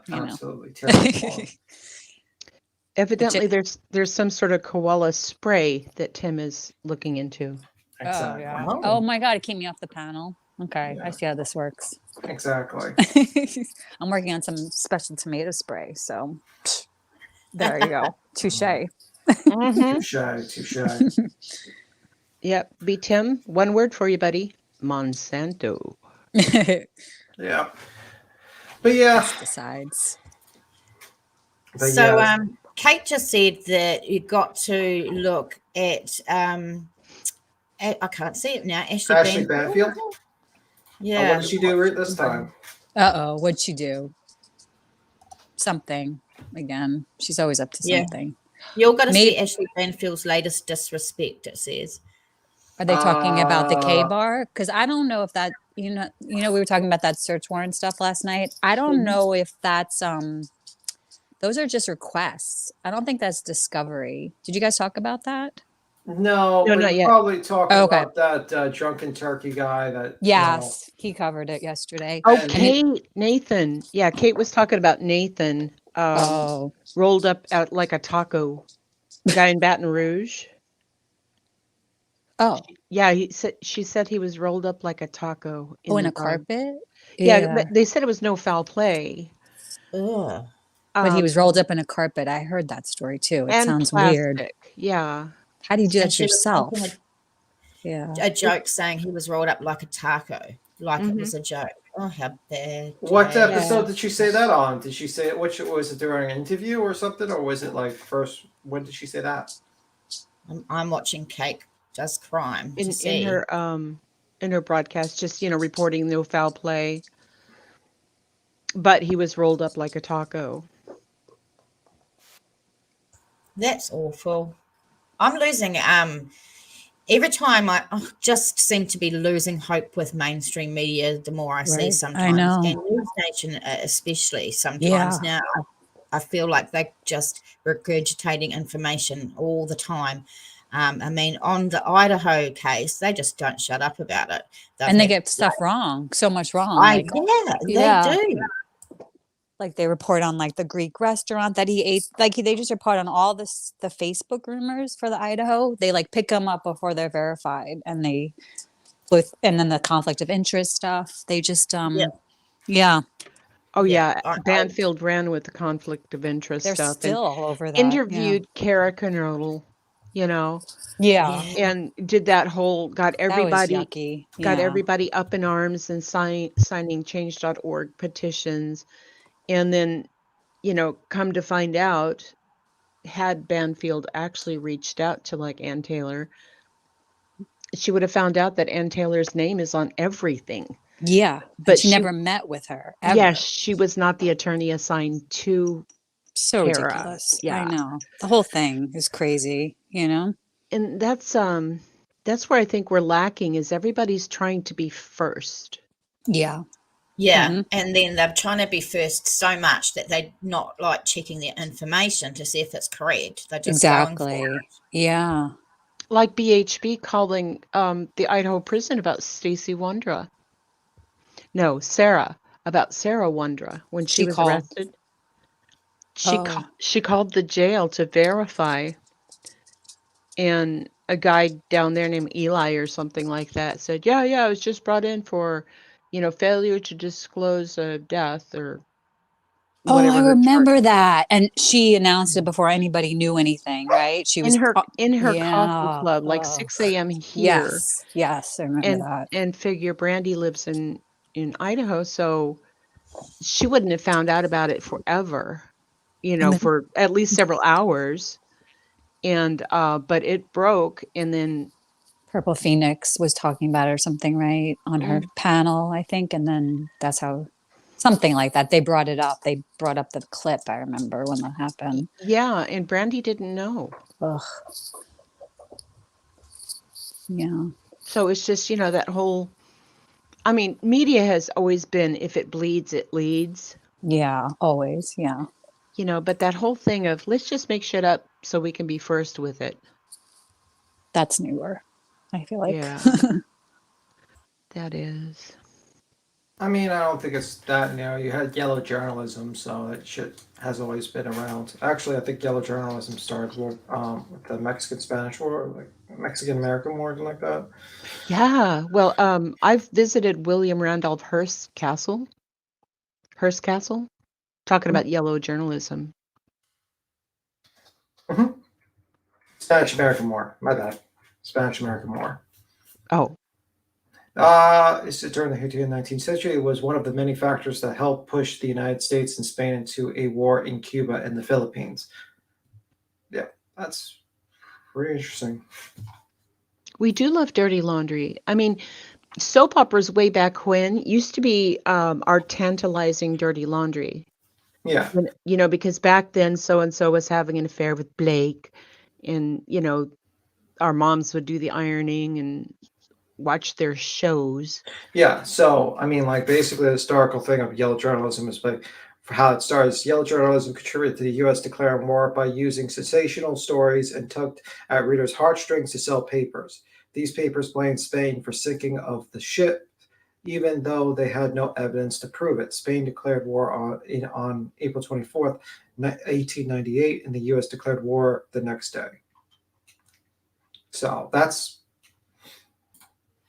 Absolutely terrible. Evidently, there's some sort of koala spray that Tim is looking into. Exactly. Oh, yeah. Oh, my God. It kept me off the panel. Okay. Yeah. I see how this works. Exactly. I'm working on some special tomato spray. So there you go. Touche. Touche. Yep. Be Tim. One word for you, buddy. Monsanto. Yeah. But yeah. Pesticides. So Kate just said that you got to look at I can't see it now. Ashley Banfield. Yeah. What did she do this time? What'd she do? Something again. She's always up to something. You're going to see Maybe Ashley Banfield's latest disrespect, it says. are they talking about the K bar? Because I don't know if that we were talking about that search warrant stuff last night. I don't know if that's those are just requests. I don't think that's discovery. Did you guys talk about that? No, No, but not you're yet. probably talking Oh, okay. about that drunken turkey guy that. Yes, he covered it yesterday. Oh, And- Kate, Nathan. Yeah, Kate was talking about Nathan. Oh. Rolled up out like a taco. The guy in Baton Rouge. Oh. Yeah, she said he was rolled up like a taco In a the carpet? Yeah, but they said it was no foul play. Ugh. But he was rolled up in a carpet. I heard that story too. It and sounds plastic. weird. Yeah. How do you do And that she was yourself? making Yeah. a joke saying he was rolled up like a taco, like it Mhm. was a joke. Oh, how bad. What Kate. episode did she say that on? Did she say it? Which was it during an interview or something, or was it like first? When did she say that? I'm watching Kate does crime to In see. her broadcast, just reporting no foul play. But he was rolled up like a taco. That's awful. I'm losing every time I just seem to be losing hope with mainstream media the more I see Right. sometimes. I know. And News Nation especially sometimes Yeah. now. I feel like they're just regurgitating information all the time. I mean, on the Idaho case, they just don't shut up about it. And they get stuff wrong, so much wrong. They do. Like they report on like the Greek restaurant that he ate. Like they just report on all the Facebook rumors for the Idaho. They like pick them up before they're verified, and and then the conflict of interest stuff. They just yeah. Oh yeah, Banfield ran with the conflict of interest They're stuff still and over that. interviewed Kara Knoll, Yeah. and did that whole got everybody yucky. got Yeah. everybody up in arms and signing change.org petitions, and then come to find out, had Banfield actually reached out to like Ann Taylor, she would have found out that Ann Taylor's name is on everything. Yeah, but she never met with her. Ever. Yes, she was not the attorney assigned to So Kara. ridiculous. Yeah, I know. The whole thing is crazy, And that's where I think we're lacking, is everybody's trying to be first. Yeah. Yeah. Mhm. And then they're trying to be first so much that they're not like checking their information to see if it's correct. They're just going for Exactly. it. Yeah. Like BHB calling the Idaho prison about Stacey Wondra. No, Sarah, about Sarah Wondra when she was called. arrested. Oh. She called the jail to verify, and a guy down there named Eli or something like that said, yeah, I was just brought in for, failure to disclose a death or whatever. Oh, I remember that. And she announced it before anybody knew anything, right? She was in her yeah. coffee club, like 6 a.m. here. Yes, I remember that. And figure Brandy lives in Idaho, so she wouldn't have found out about it forever, for at least several hours. And but it broke, and then Purple Phoenix was talking about it or something, right? On her panel, I think. And then that's how, something like that. They brought it up. They brought up the clip, I remember, when that happened. Yeah, and Brandy didn't know. Ugh. Yeah. So it's just, that whole, I mean, media has always been, if it bleeds, it leads. Yeah, always. Yeah. But that whole thing of, let's just make shit up so we can be first with it. That's newer, I feel like. Yeah. That is. I mean, I don't think it's that new. You had yellow journalism, so that shit has always been around. Actually, I think yellow journalism started with the Mexican-Spanish War, like Mexican-American War, something like that. Yeah. Well, I've visited William Randolph Hearst Castle, talking about yellow journalism. Mm-hmm. Spanish-American War. My bad. Spanish-American War. Oh. During the 18th and 19th century, it was one of the many factors that helped push the United States and Spain into a war in Cuba and the Philippines. Yeah, that's pretty interesting. We do love dirty laundry. I mean, soap operas way back when used to be our tantalizing dirty laundry. Yeah. You know, because back then so and so was having an affair with Blake, and you know, our moms would do the ironing and watch their shows. Yeah. So, I mean, like basically the historical thing of yellow journalism is like for how it starts. Yellow journalism contributed to the U.S. declaring war by using sensational stories and tugged at readers' heartstrings to sell papers. These papers blamed Spain for sinking of the ship, even though they had no evidence to prove it. Spain declared war on April 24th, 1898, and the U.S. declared war the next day. So that's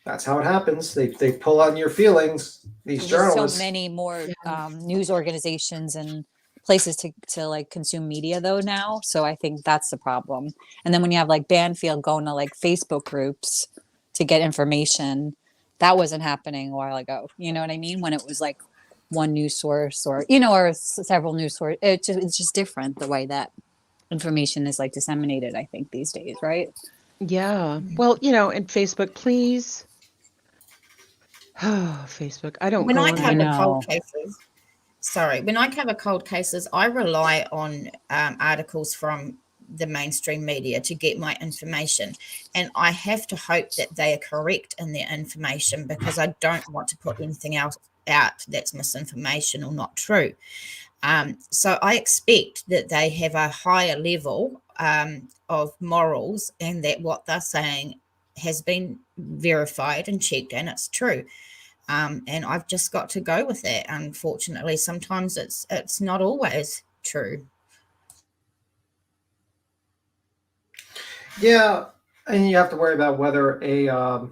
how it happens. They pull on your feelings. These There's just so journalists. many more news organizations and places to like consume media though now. So I think that's the problem. And then when you have like Banfield going to like Facebook groups to get information, that wasn't happening a while ago. You know what I mean? When it was like one news source or or several news sources. It's just different the way that information is like disseminated, I think, these days, right? Yeah. Well, you know, and Facebook, please. Oh, Facebook. I don't When go I on cover there. cold cases, when I cover cold cases, I rely on articles from the mainstream media to get my information. And I have to hope that they are correct in their information because I don't want to put anything else out that's misinformation or not true. So I expect that they have a higher level of morals and that what they're saying has been verified and checked and it's true. And I've just got to go with that. Unfortunately, sometimes it's not always true. Yeah, and you have to worry about whether a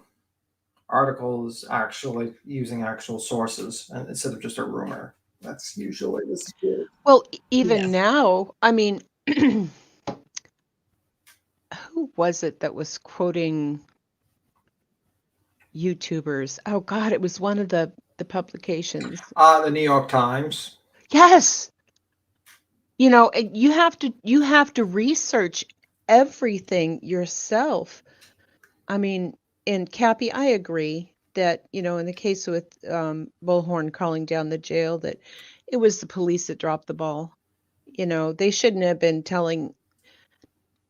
article is actually using actual sources and instead of just a rumor. That's usually the skew. Well, even now, I mean, who was it that was quoting YouTubers? Oh God, it was one of the publications. The New York Times. Yes. You know, and you have to research everything yourself. I mean, and Cappy, I agree that, you know, in the case with Bullhorn calling down the jail, that it was the police that dropped the ball. You know, they shouldn't have been telling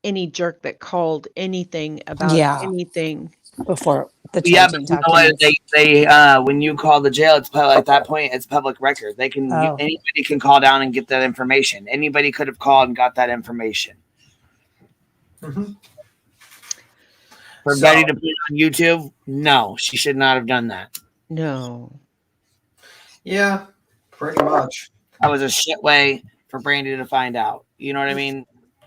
any jerk that called anything about anything before the Yeah, but charging you know what? documents. They when you call the jail, it's at that point it's public record. They can Oh. anybody can call down and get that information. Anybody could have called and got that information. Mm-hmm. For Betty to put it on YouTube, no, she should not have done that. No. Yeah, pretty much. That was a shit way for Brandy to find out. You know what I mean?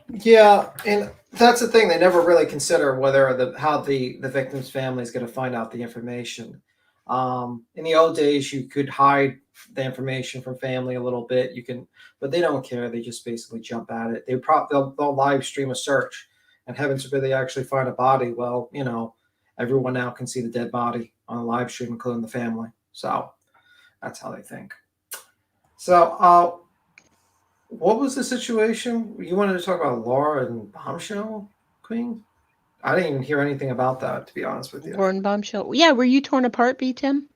Yeah, and that's the thing. They never really consider whether how the victim's family is going to find out the information. In the old days, you could hide the information from family a little bit. You can, but they don't care. They just basically jump at it. They'll live stream a search, and heavens forbid they actually find a body. Well, you know, everyone now can see the dead body on a live stream, including the family. So that's how they think. So, what was the situation? You wanted to talk about Laura and Bombshell Queen? I didn't even hear anything about that, to be honest with you. Laura and Bombshell. Yeah, were you torn apart, B. Tim?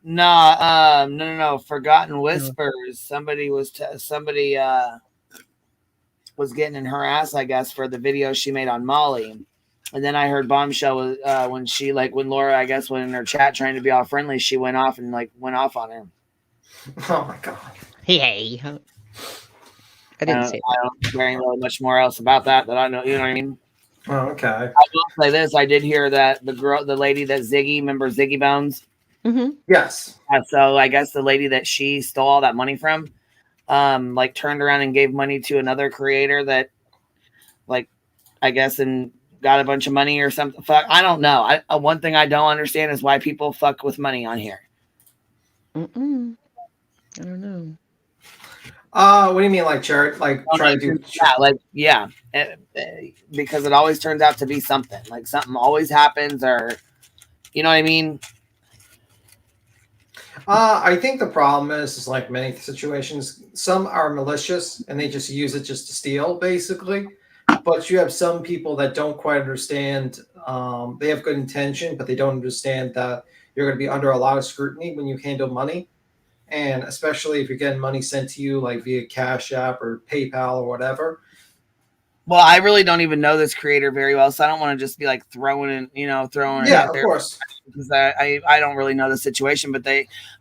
No. Forgotten Whispers. Somebody was getting in her ass, I guess, for the video she made on Molly. And then I heard Bombshell was when Laura, I guess, went in her chat trying to be all friendly, she went off on her. Oh my god. Hey. I didn't say I don't very much more else about that I know. You know what I mean? Oh, okay. I will say this: I did hear that the lady that remember Ziggy Bones? Mm-hmm. Yes. So I guess the lady that she stole all that money from, turned around and gave money to another creator that, I guess, and got a bunch of money or something. Fuck, I don't know. One thing I don't understand is why people fuck with money on here. I don't know. What do you mean, like charity? Like try to do? Yeah, because it always turns out to be something. Like something always happens, or you know what I mean. I think the problem is like many situations, some are malicious and they just use it just to steal, basically. But you have some people that don't quite understand. They have good intention, but they don't understand that you're going to be under a lot of scrutiny when you handle money. And especially if you're getting money sent to you like via Cash App or PayPal or whatever. Well, I really don't even know this creator very well, so I don't want to just be like throwing it Yeah, out of there, course. because I don't really know the situation. But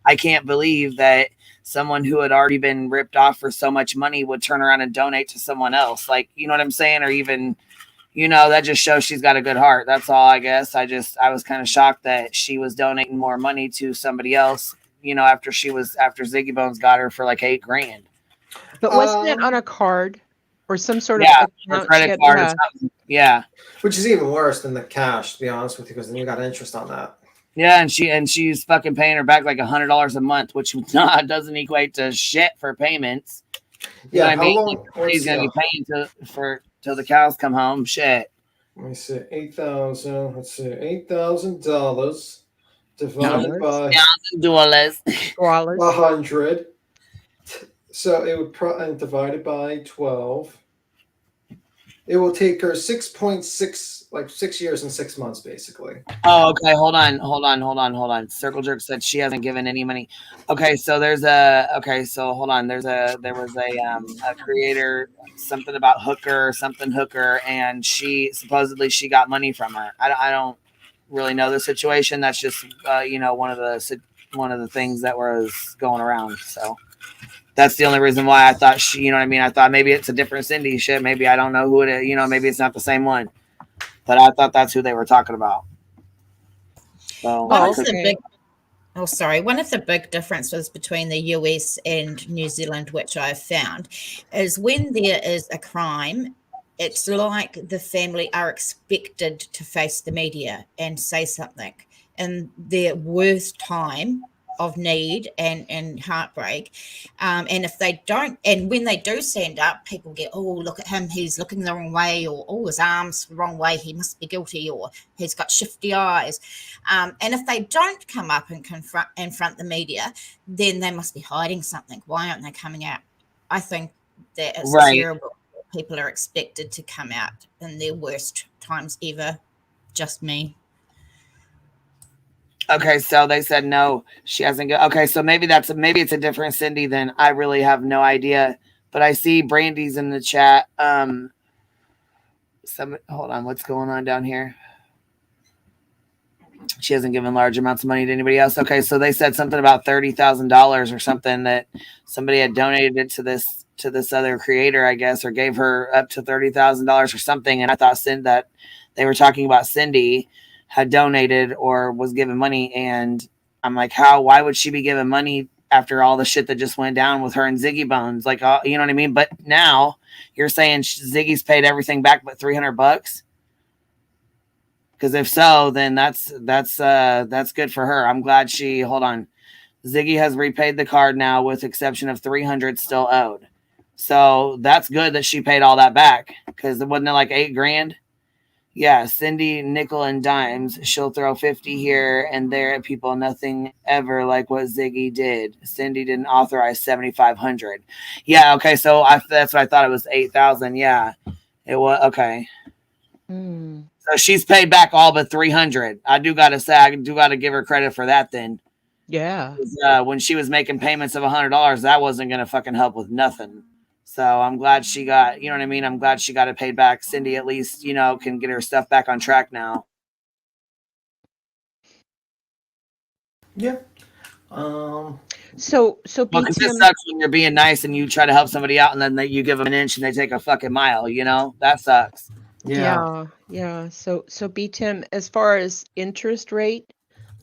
I can't believe that someone who had already been ripped off for so much money would turn around and donate to someone else. Like, you know what I'm saying? Or even, that just shows she's got a good heart. That's all, I guess. I was kind of shocked that she was donating more money to somebody else, after Ziggy Bones got her for like $8,000. But wasn't it on a card or some sort of Yeah, or account? credit card or something. Yeah. Which is even worse than the cash, to be honest with you, because then you got interest on that. Yeah, and she's fucking paying her back like $100 a month, which doesn't equate to shit for payments. Yeah, I how mean, long? he's gonna be paying till the cows come home. Shit. Let me see, 8,000. Let's see, $8,000 divided by $1,000. 100. So it would divided by 12. It will take her 6.6, like 6 years and 6 months, basically. Oh, okay. Hold on. Circle Jerk said she hasn't given any money. Okay, so there was a creator, something about Hooker, and she supposedly got money from her. I don't really know the situation. That's just one of the things that was going around. So that's the only reason why I thought I thought maybe it's a different Cindy shit. Maybe I don't know who it is. Maybe it's not the same one. But I thought that's who they were talking about. So one of the big differences between the US and New Zealand, which I've found, is when there is a crime, it's like the family are expected to face the media and say something in their worst time of need and heartbreak, and if they don't, and when they do stand up, people get, oh, look at him, he's looking the wrong way, or oh, his arms the wrong way, he must be guilty, or he's got shifty eyes, and if they don't come up and confront the media, then they must be hiding something. Why aren't they coming out? I think that is terrible. People are expected to come out in their worst times ever. Just me. Okay, so they said no, she hasn't got. Okay, so maybe it's a different Cindy. Then I really have no idea. But I see Brandy's in the chat. Hold on, what's going on down here? She hasn't given large amounts of money to anybody else. Okay, so they said something about $30,000 or something, that somebody had donated it to this other creator, I guess, or gave her up to $30,000 or something. And I thought that they were talking about Cindy had donated or was given money, and I'm like, why would she be giving money after all the shit that just went down with her and Ziggy Bones? Like, you know what I mean? But now you're saying Ziggy's paid everything back but $300? Because if so, then that's good for her. I'm glad hold on. Ziggy has repaid the card now, with exception of $300 still owed. So that's good that she paid all that back, because it wasn't like $8,000. Yeah, Cindy, nickel and dimes. She'll throw 50 here and there at people. Nothing ever like what Ziggy did. Cindy didn't authorize 7,500. Yeah, okay. So that's what I thought. It was 8,000. Yeah, it was okay. So she's paid back all but 300. I do gotta say, I do gotta give her credit for that. Then, yeah, when she was making payments of $100, that wasn't gonna fucking help with nothing. So I'm glad she got, you know what I mean? I'm glad she got it paid back. Cindy at least, can get her stuff back on track now. Yeah. So well, because it sucks when you're being nice and you try to help somebody out, and then you give them an inch and they take a fucking mile. That sucks. Yeah. So B-Tim, as far as interest rate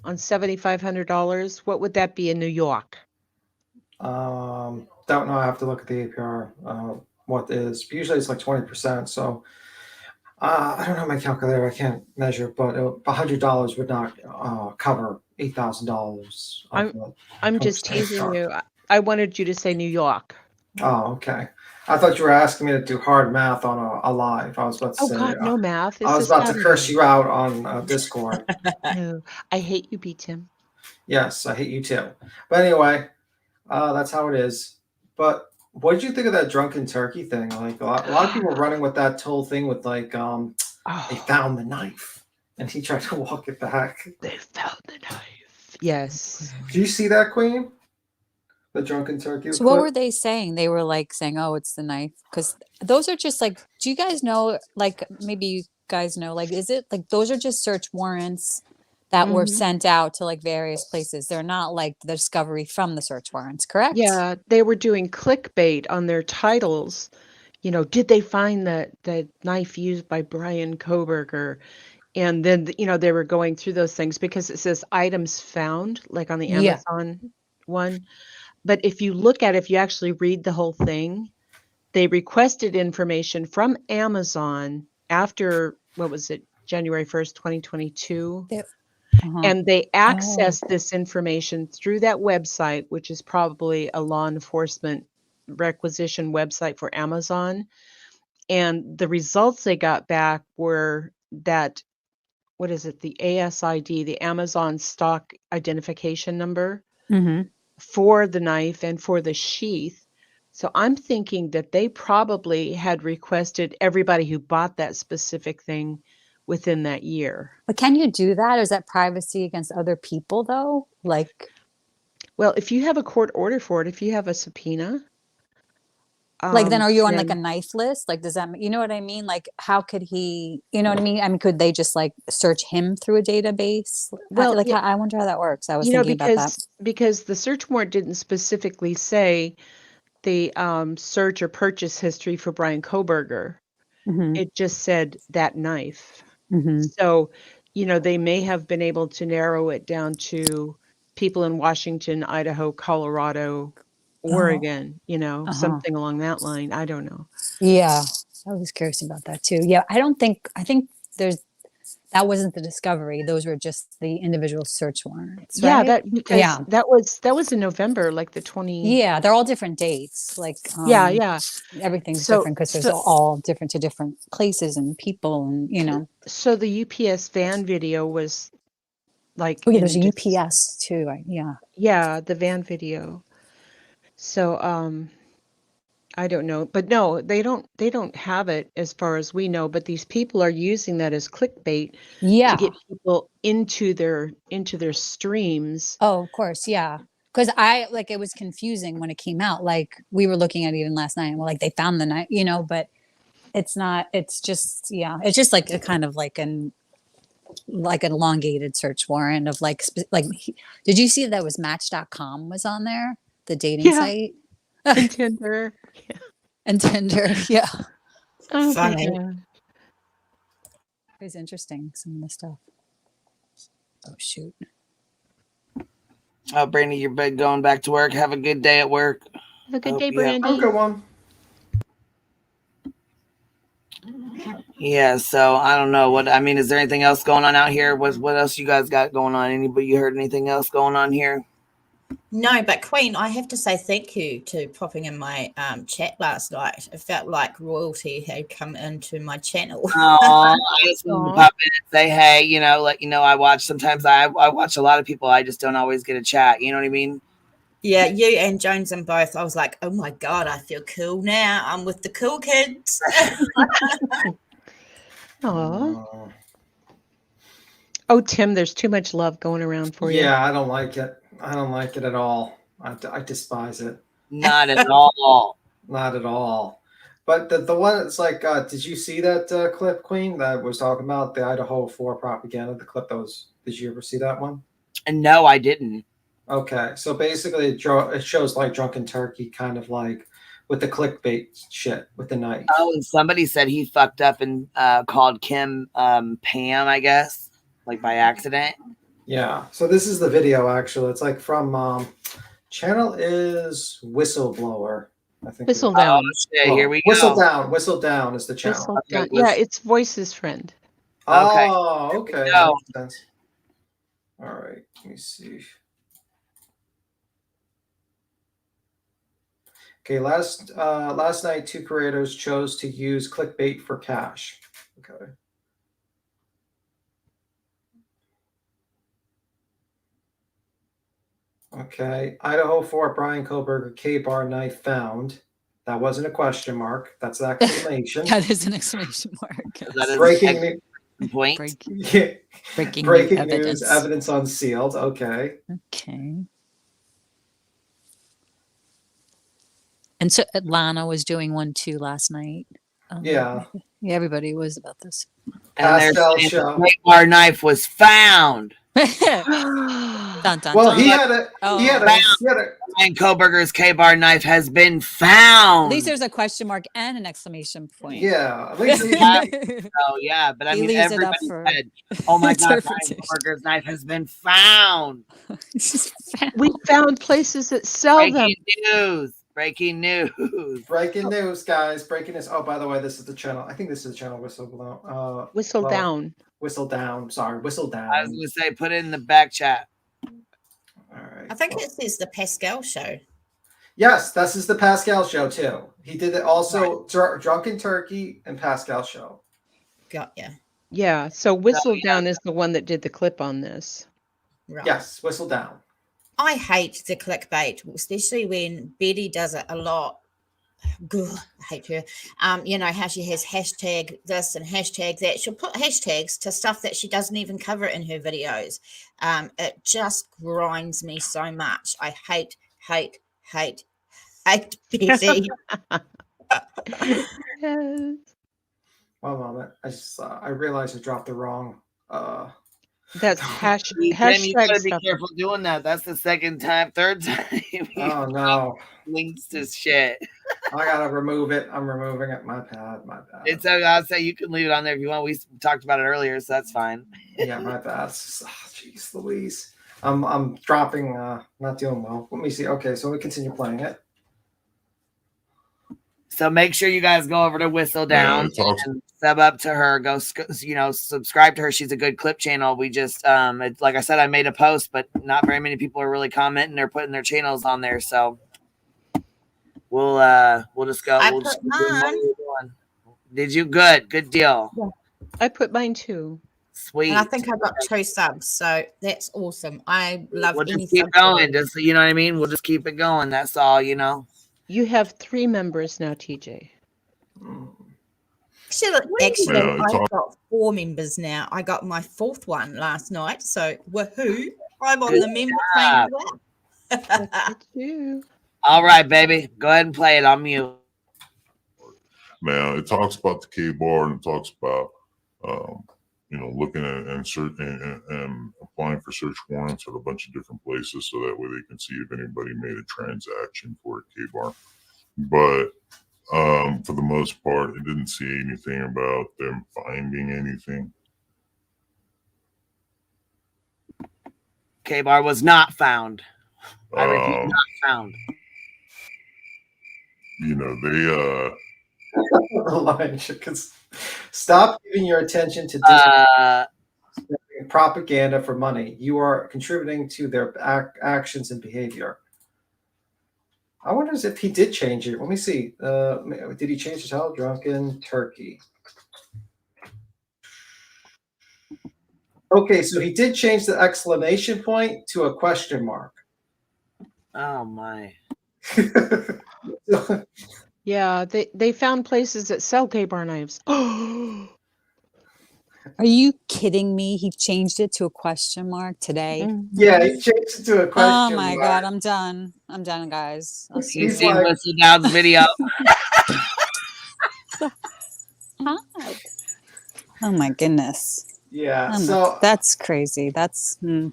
on $7,500, what would that be in New York? Don't know. I have to look at the APR. What is usually it's like 20%. So I don't have my calculator. I can't measure, but $100 would not cover $8,000. I'm just teasing you. I wanted you to say New York. Oh, okay. I thought you were asking me to do hard math on a live. I was about to say. God, no math. I was about to curse you out on Discord. No, I hate you, B-Tim. Yes, I hate you too. But anyway, that's how it is. But what did you think of that drunken turkey thing? Like a lot of people running with that whole thing with like they found the knife and he tried to walk it back. They found the knife. Yes. Do you see that, Queen? The drunken turkey So what clip? were they saying? They were like saying, "Oh, it's the knife," because those are just like. Do you guys know? Like, maybe you guys know. Like, is it like those are just search warrants that were Mhm. sent out to like various places? They're not like the discovery from the search warrants, correct? Yeah, they were doing clickbait on their titles. You know, did they find the knife used by Brian Koberger? And then, they were going through those things because it says items found, like on the Yeah. Amazon one. But if you look at it, if you actually read the whole thing, they requested information from Amazon after, what was it, January 1st, 2022. Uh-huh. And they Oh. accessed this information through that website, which is probably a law enforcement requisition website for Amazon. And the results they got back were that, what is it, the ASID, the Amazon stock identification number Mm-hmm. for the knife and for the sheath. So I'm thinking that they probably had requested everybody who bought that specific thing within that year. But can you do that? Or is that privacy against other people though? Like, Well, if you have a court order for it, if you have a subpoena, then are you on like a then knife list? Like, does that, you know what I mean? Like, how could he, you know what I mean? I mean, could they just like search him through a database? Well, Like, yeah, I wonder how that works. I was thinking about that. because the search warrant didn't specifically say the search or purchase history for Brian Koberger. Mm-hmm. It just said that knife. Mm-hmm. So, they may have been able to narrow it down to people in Washington, Idaho, Colorado, Oregon, Uh-huh. something along that line. I don't know. Yeah. I was curious about that too. Yeah. I think that wasn't the discovery. Those were just the individual search warrants, Yeah, right? because that was in November, like the 20. Yeah, they're all different dates. Like, Yeah. everything's So different because there's all different to different places and people, and So the UPS van video was like Oh yeah, in there's a UPS too. Yeah. Yeah, the van video. So I don't know, but no, they don't have it as far as we know, but these people are using that as clickbait Yeah. to get people into their streams. Oh, of course, yeah. Because it was confusing when it came out. Like we were looking at it even last night, and we're like, they found the knife, but it's not. It's just it's just like a kind of like an elongated search warrant of did you see that was Match.com was on there, the dating site? And Tinder. And Tinder, yeah. Oh, Funny. yeah. It was interesting, some of the stuff. Oh shoot. Oh, Brandy, you're going back to work. Have a good day at work. Have a good Hope day, you have- Brandy. Have a good one. Yeah, so I don't know is there anything else going on out here? What else you guys got going on? Anybody, you heard anything else going on here? No, but Queen, I have to say thank you to popping in my chat last night. It felt like royalty had come into my channel. I just wanted to pop in and say, hey, let you know I watch. Sometimes I watch a lot of people. I just don't always get a chat. You know what I mean? Yeah, you and Jones and both. I was like, oh my God, I feel cool now. I'm with the cool kids. Aww. Oh, Tim, there's too much love going around for you. Yeah, I don't like it. I don't like it at all. I despise it. Not at all. Not at all. But the one that's like, did you see that clip, Queen, that was talking about the Idaho 4 propaganda? The clip that was, did you ever see that one? No, I didn't. Okay, so basically it shows like drunken turkey, kind of like with the clickbait shit with the knife. Oh, and somebody said he fucked up and called Kim Pam, I guess, like by accident. Yeah, so this is the video actually. It's like from channel is Whistleblower. I think. Whistle down. Oh, shit, here we go. Whistle down is the channel. Whistle down. Yeah, it's Voice's friend. Oh, okay. Go. That makes sense. All right, let me see. Okay, last night, 2 creators chose to use clickbait for cash. Okay. Okay, Idaho 4 Brian Koberger K-bar knife found. That wasn't a question mark. That's an exclamation. That is an exclamation mark. That is Breaking point. Breaking evidence. news, evidence unsealed. Okay. Okay. And so Atlanta was doing one too last night. Yeah. Yeah, everybody was about this. And they're Pastel saying show. the K-bar knife was found. Dun, dun, Well, dun. he had a And Koberger's K-bar knife has been found. At least there's a question mark and an exclamation point. Yeah, at least Oh yeah, but I He mean, leaves it up everybody for said, "Oh my God, Brian interpretation. Koberger's knife has been found." We found places that sell them. Breaking news! Breaking news! Breaking news, guys! Breaking news. Oh, by the way, this is the channel. I think this is the channel Whistle Below. Whistle down. Whistle down. Sorry, Whistle down. I was gonna say, put it in the back chat. All right. I think it says the Pascal show. Yes, this is the Pascal show too. He did it also. Drunken Turkey and Pascal show. Got ya. Yeah. So Whistle Down is the one that did the clip on this. Right. Yes, Whistle down. I hate the clickbait, especially when Betty does it a lot. Ugh, I hate her. You know how she has hashtag this and hashtag that. She'll put hashtags to stuff that she doesn't even cover in her videos. It just grinds me so much. I hate Betty. One moment. I realized I dropped the wrong. That's You hashtag gotta be stuff. careful doing that. That's the second time, third time. Oh no. Links to shit. I gotta remove it. I'm removing it. My bad. It's I'll say you can leave it on there if you want. We talked about it earlier, so that's fine. Yeah, my bad. Jeez, Louise. I'm dropping. Not doing well. Let me see. Okay, so we continue playing it. So make sure you guys go over to Whistle Down and sub up to her. Go, subscribe to her. She's a good clip channel. We just, like I said, I made a post, but not very many people are really commenting or putting their channels on there. So we'll just go. I We'll put just keep doing what mine. we're doing. Did you? Good deal. Yeah. I put mine too. Sweet. And I think I got 2 subs, so that's awesome. I love We'll any just keep sub. going. Just you know what I mean. We'll just keep it going. That's all. You know. You have 3 members now, TJ. Actually, Yeah, I've got 4 members now. I got my 4th one last night, so woohoo! I'm on the member train as well. All right, baby. Go ahead and play it on mute. Now it talks about the K-bar and it talks about looking at and applying for search warrants at a bunch of different places so that way they can see if anybody made a transaction for a K-bar. But for the most part, it didn't say anything about them finding anything. K-bar was not found. I repeat, not found. Stop giving your attention to propaganda for money. You are contributing to their actions and behavior. I wonder if he did change it. Let me see. Did he change his title? Drunken Turkey. Okay, so he did change the exclamation point to a question mark. Oh my. Yeah, they found places that sell K-bar knives. Are you kidding me? He changed it to a question mark today. Yeah, he changed it to a question Oh my mark. God, I'm done. I'm done, guys. I'll see You you seen later. Whistle Down's video? God. Oh my goodness. Yeah, Oh my- so that's crazy. That's yeah.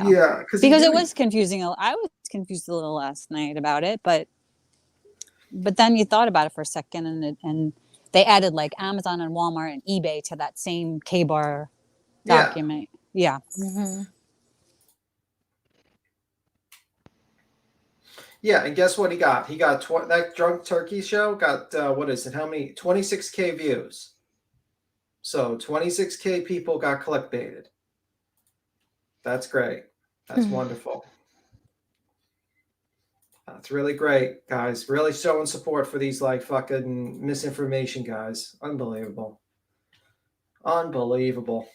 Yeah, because it was confusing. I was confused a little last night about it, but then you thought about it for a second, and they added like Amazon and Walmart and eBay to that same K-bar document. Yeah. Yeah, and guess what he got? He got that Drunk Turkey show got what is it? How many? 26K views. So 26K people got clickbaited. That's great. That's wonderful. That's really great, guys. Really showing support for these like fucking misinformation guys. Unbelievable. Unbelievable.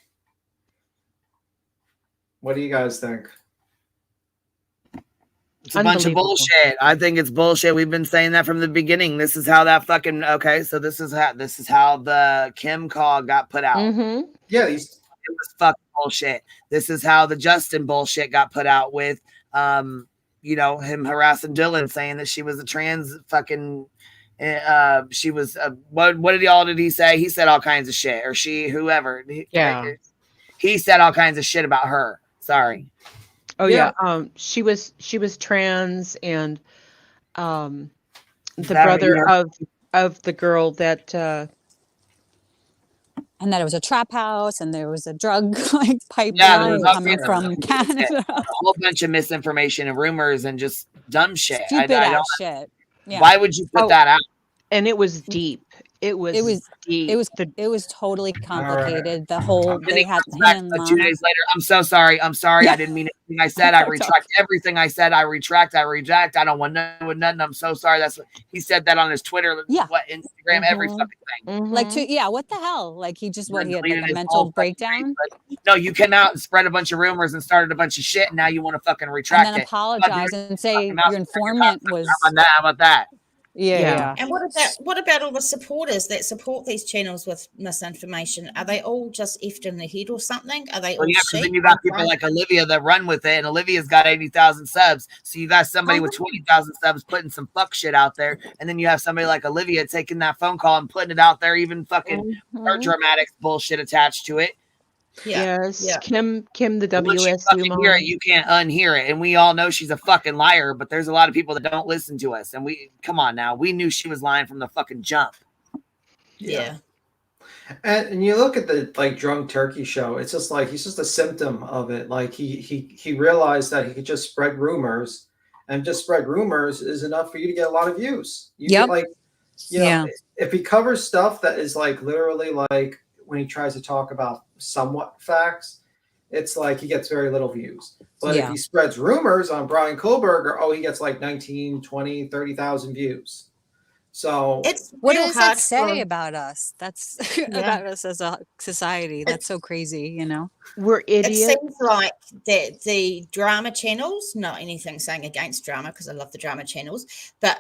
What do you guys think? It's a bunch of bullshit. I think it's bullshit. We've been saying that from the beginning. This is how that fucking so this is how the Kim call got put out. Yeah, it was fucking bullshit. This is how the Justin bullshit got put out with him harassing Dylan, saying that she was a trans fucking. She was what did he say? He said all kinds of shit, or whoever. He said all kinds of shit about her. Sorry. Oh yeah. She was trans, and the brother of the girl that and that it was a trap house and there was a drug pipeline coming from Canada. A whole bunch of misinformation and rumors and just dumb shit. Stupid ass shit. Yeah. Why would you put that out? And it was deep. It was deep. It was totally complicated. The whole they had him 2 days later. I'm so sorry. I didn't mean anything I said. I retract everything I said. I retract. I don't want nothing with nothing. I'm so sorry. That's what he said that on his Twitter. Instagram, every fucking thing. What the hell? Like he just he had like a mental breakdown. No, you came out and spread a bunch of rumors and started a bunch of shit, and now you want to fucking retract and then it. apologize and say your informant was. How about that? Yeah. And what about all the supporters that support these channels with misinformation? Are they all just effed in the head or something? Are they all sheep? Then you got people like Olivia that run with it, and Olivia's got 80,000 subs. So you got somebody with 20,000 subs putting some fuck shit out there, and then you have somebody like Olivia taking that phone call and putting it out there, even fucking her dramatics bullshit attached to it. Yes. Kim the Once you WSU fucking mom. hear it, you can't unhear it. And we all know she's a fucking liar, but there's a lot of people that don't listen to us. And come on now, we knew she was lying from the fucking jump. Yeah. And you look at the drunk turkey show, it's just like he's just a symptom of it. Like he realized that he could just spread rumors, and just spread rumors is enough for you to get a lot of views. You get if he covers stuff that is like literally like when he tries to talk about somewhat facts, it's like he gets very little views. But if he spreads rumors on Brian Kohlberger, he gets like 19, 20, 30,000 views. So what does that say about us? That's about us as a society. That's so crazy, We're idiots. It seems like that the drama channels, not anything saying against drama because I love the drama channels, but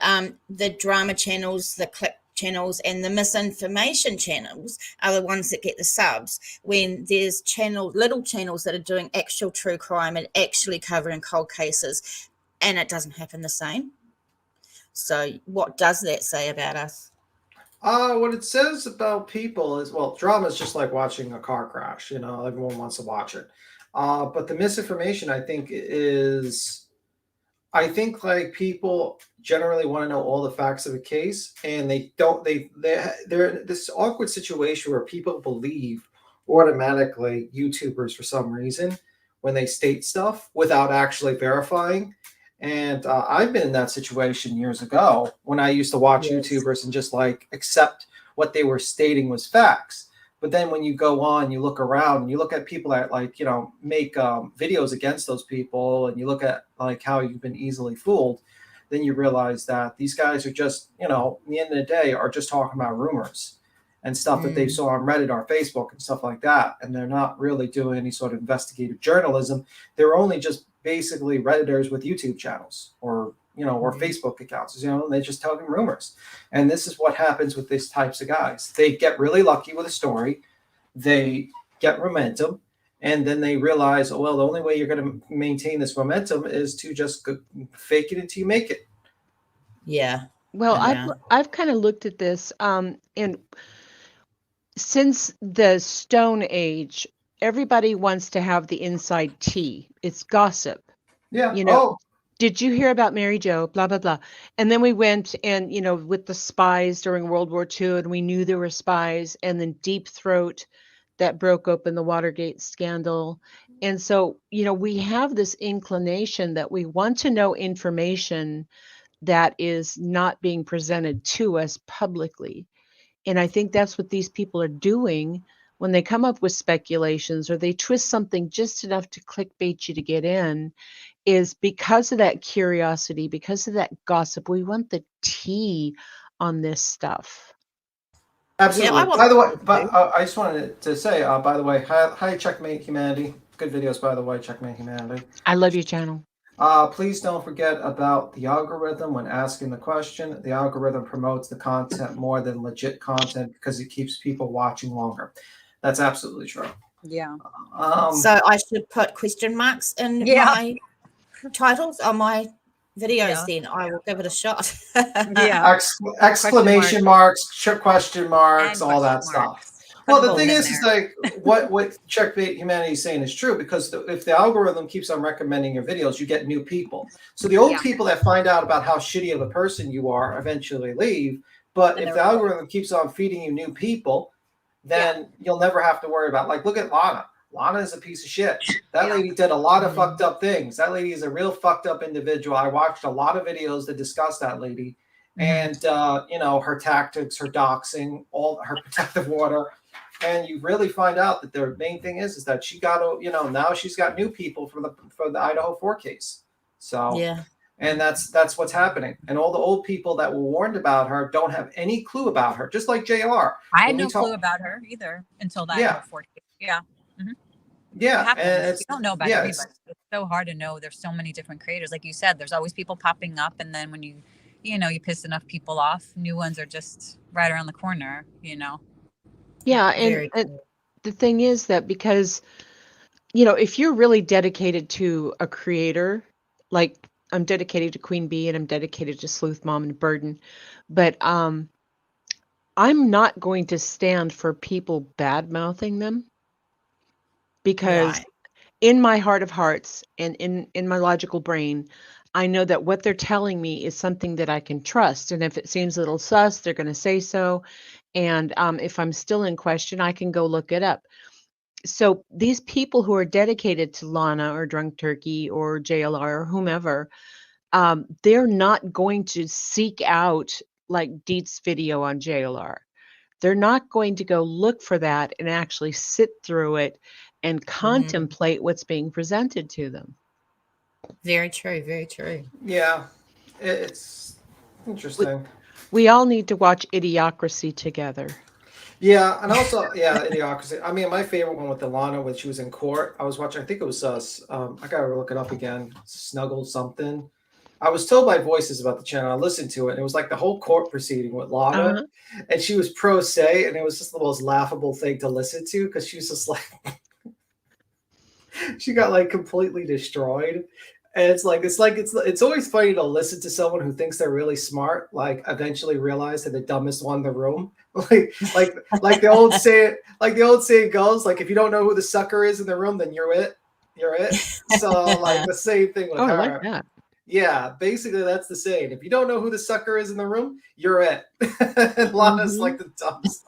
the drama channels, the clip channels and the misinformation channels are the ones that get the subs, when there's little channels that are doing actual true crime and actually covering cold cases, and it doesn't happen the same. So what does that say about us? What it says about people is, drama is just like watching a car crash. Everyone wants to watch it. But the misinformation, I think like people generally want to know all the facts of a case, and they're in this awkward situation where people believe automatically YouTubers for some reason when they state stuff without actually verifying. And I've been in that situation years ago when I used to watch YouTubers and just like accept what they were stating was facts. But then when you go on, you look around and you look at people that make videos against those people, and you look at like how you've been easily fooled, then you realize that these guys are just, at the end of the day, are just talking about rumors and stuff that they saw on Reddit or Facebook and stuff like that. And they're not really doing any sort of investigative journalism. They're only just basically Redditors with YouTube channels or Facebook accounts, they're just telling rumors. And this is what happens with these types of guys. They get really lucky with a story. They get momentum. And then they realize, the only way you're going to maintain this momentum is to just fake it until you make it. Yeah. Well, I've kind of looked at this, and since the Stone Age, everybody wants to have the inside tea. It's gossip. Yeah. Did you hear about Mary Jo? Blah, blah, blah. And then we went and, with the spies during World War II, and we knew there were spies, and then Deep Throat that broke open the Watergate scandal. And so, we have this inclination that we want to know information that is not being presented to us publicly. And I think that's what these people are doing when they come up with speculations or they twist something just enough to clickbait you to get in, is because of that curiosity, because of that gossip. We want the tea on this stuff. Absolutely. By the way, I just wanted to say, by the way, hi, Checkmate Humanity. Good videos, by the way, Checkmate Humanity. I love your channel. Please don't forget about the algorithm when asking the question. The algorithm promotes the content more than legit content because it keeps people watching longer. That's absolutely true. Yeah. So I should put question marks in my titles on my videos, then I will give it a shot. Yeah. Exclamation marks, question marks, And all that question stuff. marks. Well, Put the them thing both in is there. like what Checkmate Humanity is saying is true, because if the algorithm keeps on recommending your videos, you get new people. So the old Yeah. people that find out about how shitty of a person you are eventually leave. But And if they're the bored. algorithm keeps on feeding you new people, then you'll never have to worry about, like, look at Lana. Lana is a piece of shit. That lady did a lot of fucked up things. That lady is a real fucked up individual. I watched a lot of videos that discuss that lady. And you know, her tactics, her doxing, all her protective order. And you really find out that the main thing is that she got to, you know, now she's got new people for the Idaho 4 case. So Yeah. and that's what's happening. And all the old people that were warned about her don't have any clue about her, just like JLR. I had no clue about her either until that whole 4 case. Yeah. Mhm. It Yeah, and happens. You don't know about it's everybody. It's so hard to know. There's so many different creators. Like you said, there's always people popping up, and then when you know, you piss enough people off, new ones are just right around the corner, you know. Yeah, Very and the thing is that because, you know, if you're really dedicated to a creator, like I'm dedicated to Queen Bee and I'm dedicated to Sleuth Mom and Burden, but I'm not going to stand for people bad mouthing them, because Right. in my heart of hearts and in my logical brain, I know that what they're telling me is something that I can trust. And if it seems a little sus, they're going to say so. And if I'm still in question, I can go look it up. So these people who are dedicated to Lana or Drunk Turkey or JLR or whomever, they're not going to seek out like Deet's video on JLR. They're not going to go look for that and actually sit through it and contemplate what's being presented to them. Very true. Very true. Yeah, it's interesting. We all need to watch Idiocracy together. Yeah, and also, yeah, Idiocracy. I mean, my favorite one with Ilana when she was in court, I was watching, I think it was I gotta look it up again, Snuggle something. I was told by voices about the channel. I listened to it, and it was like the whole court proceeding with Lana, and she was pro se, and it was just the most laughable thing to listen to, because she was just like, she got like completely destroyed. And it's always funny to listen to someone who thinks they're really smart, like eventually realize they're the dumbest one in the room. like the old saying goes, like, if you don't know who the sucker is in the room, then you're it. So like the same thing with her. I like that. Yeah, basically that's the saying. If you don't know who the sucker is in the room, you're it. And Lana's like the dumbest.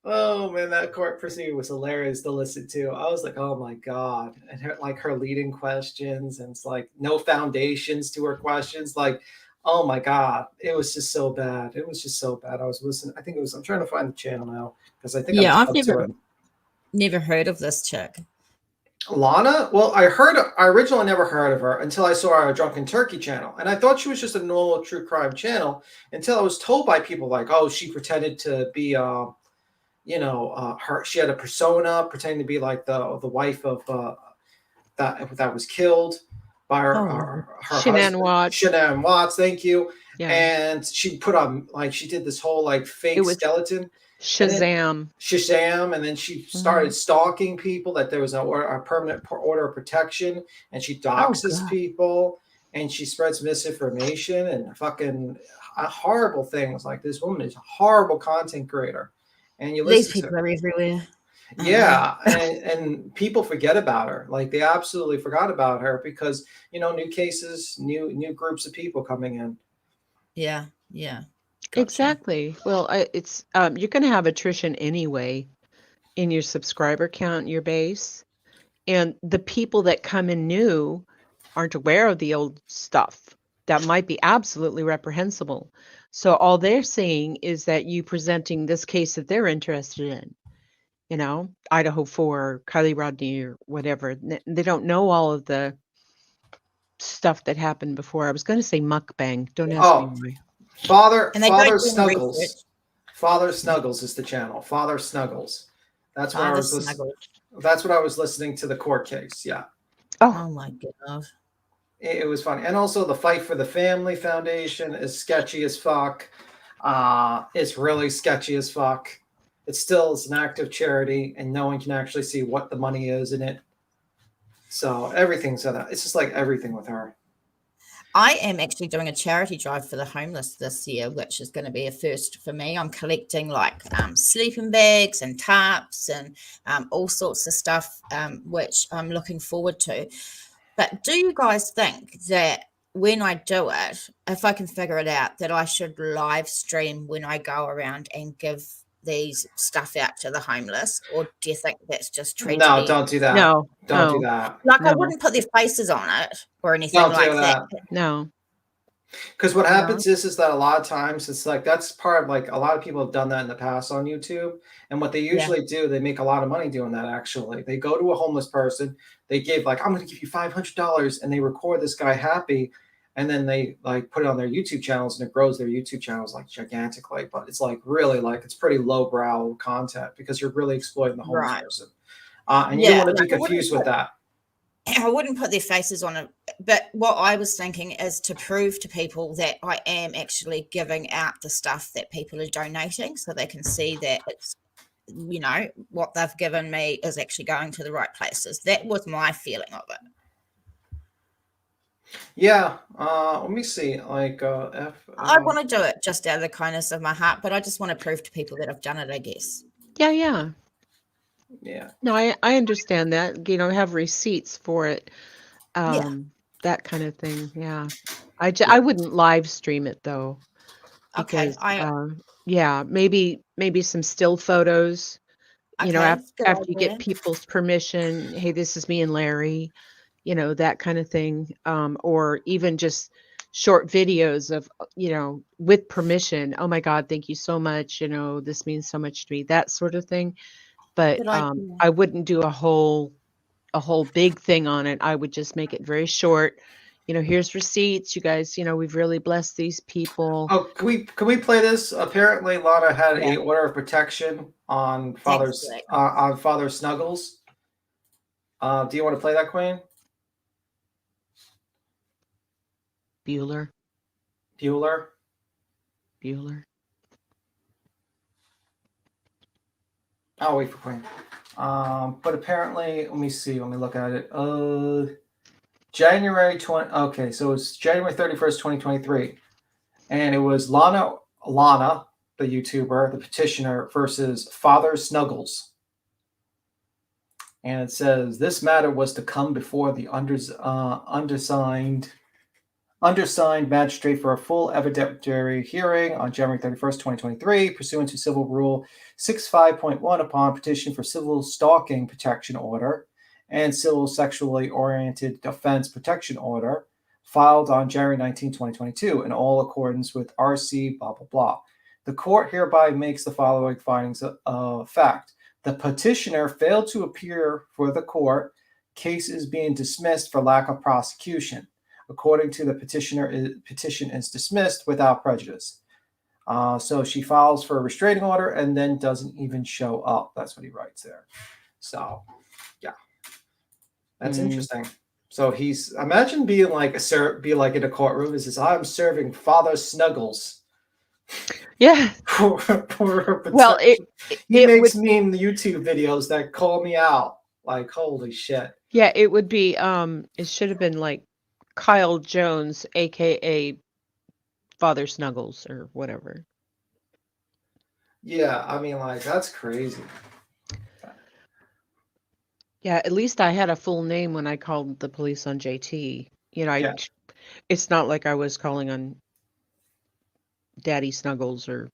Oh man, that court proceeding was hilarious to listen to. I was like, oh my god. And her leading questions, and it's like no foundations to her questions. Like, oh my god, it was just so bad. It was just so bad. I was listening. I think it was. I'm trying to find the channel now, because I think Yeah, I'm I've never heard of this chick. Lana. Well, I originally never heard of her until I saw our Drunken Turkey channel, and I thought she was just a normal true crime channel until I was told by people like, oh, she pretended to be she had a persona pretending to be like the wife of that was killed by her Shanann husband, Watts. Shanann Watts, thank you. Yeah. And she put on, like, she did this whole like fake skeleton. Shazam. And then she started stalking people, that there was a permanent order of protection, and she doxes people, and she spreads misinformation and fucking horrible things. Like, this woman is a horrible content creator. And you listen These people are everywhere. Yeah, and people forget about her. Like, they absolutely forgot about her because, new cases, new groups of people coming in. Yeah, yeah. Exactly. Well, it's you're going to have attrition anyway in your subscriber count, your base, and the people that come in new aren't aware of the old stuff. That might be absolutely reprehensible. So all they're seeing is that you presenting this case that they're interested in, Idaho 4, Kylie Rodney, or whatever. They don't know all of the stuff that happened before. I was going to say mukbang. Don't ask me why. Father And they don't do Snuggles. research. Father Snuggles is the channel. Father Snuggles. That's what I was listening. That's what I was listening to, the court case. Yeah. Oh my god. It was funny. And also the Fight for the Family Foundation is sketchy as fuck. It's really sketchy as fuck. It still is an active charity, and no one can actually see what the money is in it. So everything's in it. It's just like everything with her. I am actually doing a charity drive for the homeless this year, which is going to be a first for me. I'm collecting like sleeping bags and tarps and all sorts of stuff, which I'm looking forward to. But do you guys think that when I do it, if I can figure it out, that I should live stream when I go around and give these stuff out to the homeless? Or do you think that's just tragedy? No, don't do that. No, Don't do no, that. Like, I no, wouldn't put their faces on it or anything Don't like do that. that. no. Because what No. happens is that a lot of times it's like that's part of like a lot of people have done that in the past on YouTube. And what they Yeah. usually do, they make a lot of money doing that actually. They go to a homeless person, they give like, I'm gonna give you $500, and they record this guy happy, and then they like put it on their YouTube channels, and it grows their YouTube channels like gigantically. But it's like really like it's pretty lowbrow content because you're really exploiting the homeless Right. person. And you don't want to be like, I wouldn't confused with put- that. I wouldn't put their faces on it, but what I was thinking is to prove to people that I am actually giving out the stuff that people are donating, so they can see that it's, you know, what they've given me is actually going to the right places. That was my feeling of it. Yeah. Let me see. Like I want to do it just out of the kindness of my heart, but I just want to prove to people that I've done it, I guess. Yeah. Yeah. No, I understand that. You know, have receipts for it. That kind of thing. Yeah. I wouldn't live stream it though. Okay, Because yeah, maybe some still photos. You know, Okay, good after you idea. get people's permission, hey, this is me and Larry, you know, that kind of thing. Or even just short videos of, you know, with permission. Oh my God, thank you so much. You know, this means so much to me, that sort of thing. But Good idea. I wouldn't do a whole big thing on it. I would just make it very short. You know, here's receipts. You guys, you know, we've really blessed these people. Oh, can we play this? Apparently, Lana had Yeah. a order of protection on Thanks, Father Snuggles. Do you want to play that, Queen? Bueller. I'll wait for Queen. But apparently, let me see. Let me look at it. January 20. Okay, so it's January 31st, 2023, and it was Lana, the YouTuber, the petitioner, versus Father Snuggles. And it says this matter was to come before the undersigned magistrate for a full evidentiary hearing on January 31st, 2023, pursuant to Civil Rule 65.1 upon petition for civil stalking protection order and civil sexually oriented offense protection order filed on January 19, 2022, in all accordance with RC blah, blah, blah. The court hereby makes the following findings of fact. The petitioner failed to appear for the court. Case is being dismissed for lack of prosecution. According to the petitioner, petition is dismissed without prejudice. So she files for a restraining order and then doesn't even show up. That's what he writes there. So, yeah, that's interesting. So he's imagine being like in a courtroom. It says, "I'm serving Father Snuggles." Yeah. Well, he makes me in the YouTube videos that call me out. Like, holy shit. Yeah, it would be. It should have been like Kyle Jones, aka Father Snuggles, or whatever. Yeah, I mean, like that's crazy. Yeah, at least I had a full name when I called the police on JT. You know, it's not like I was calling on Daddy Snuggles or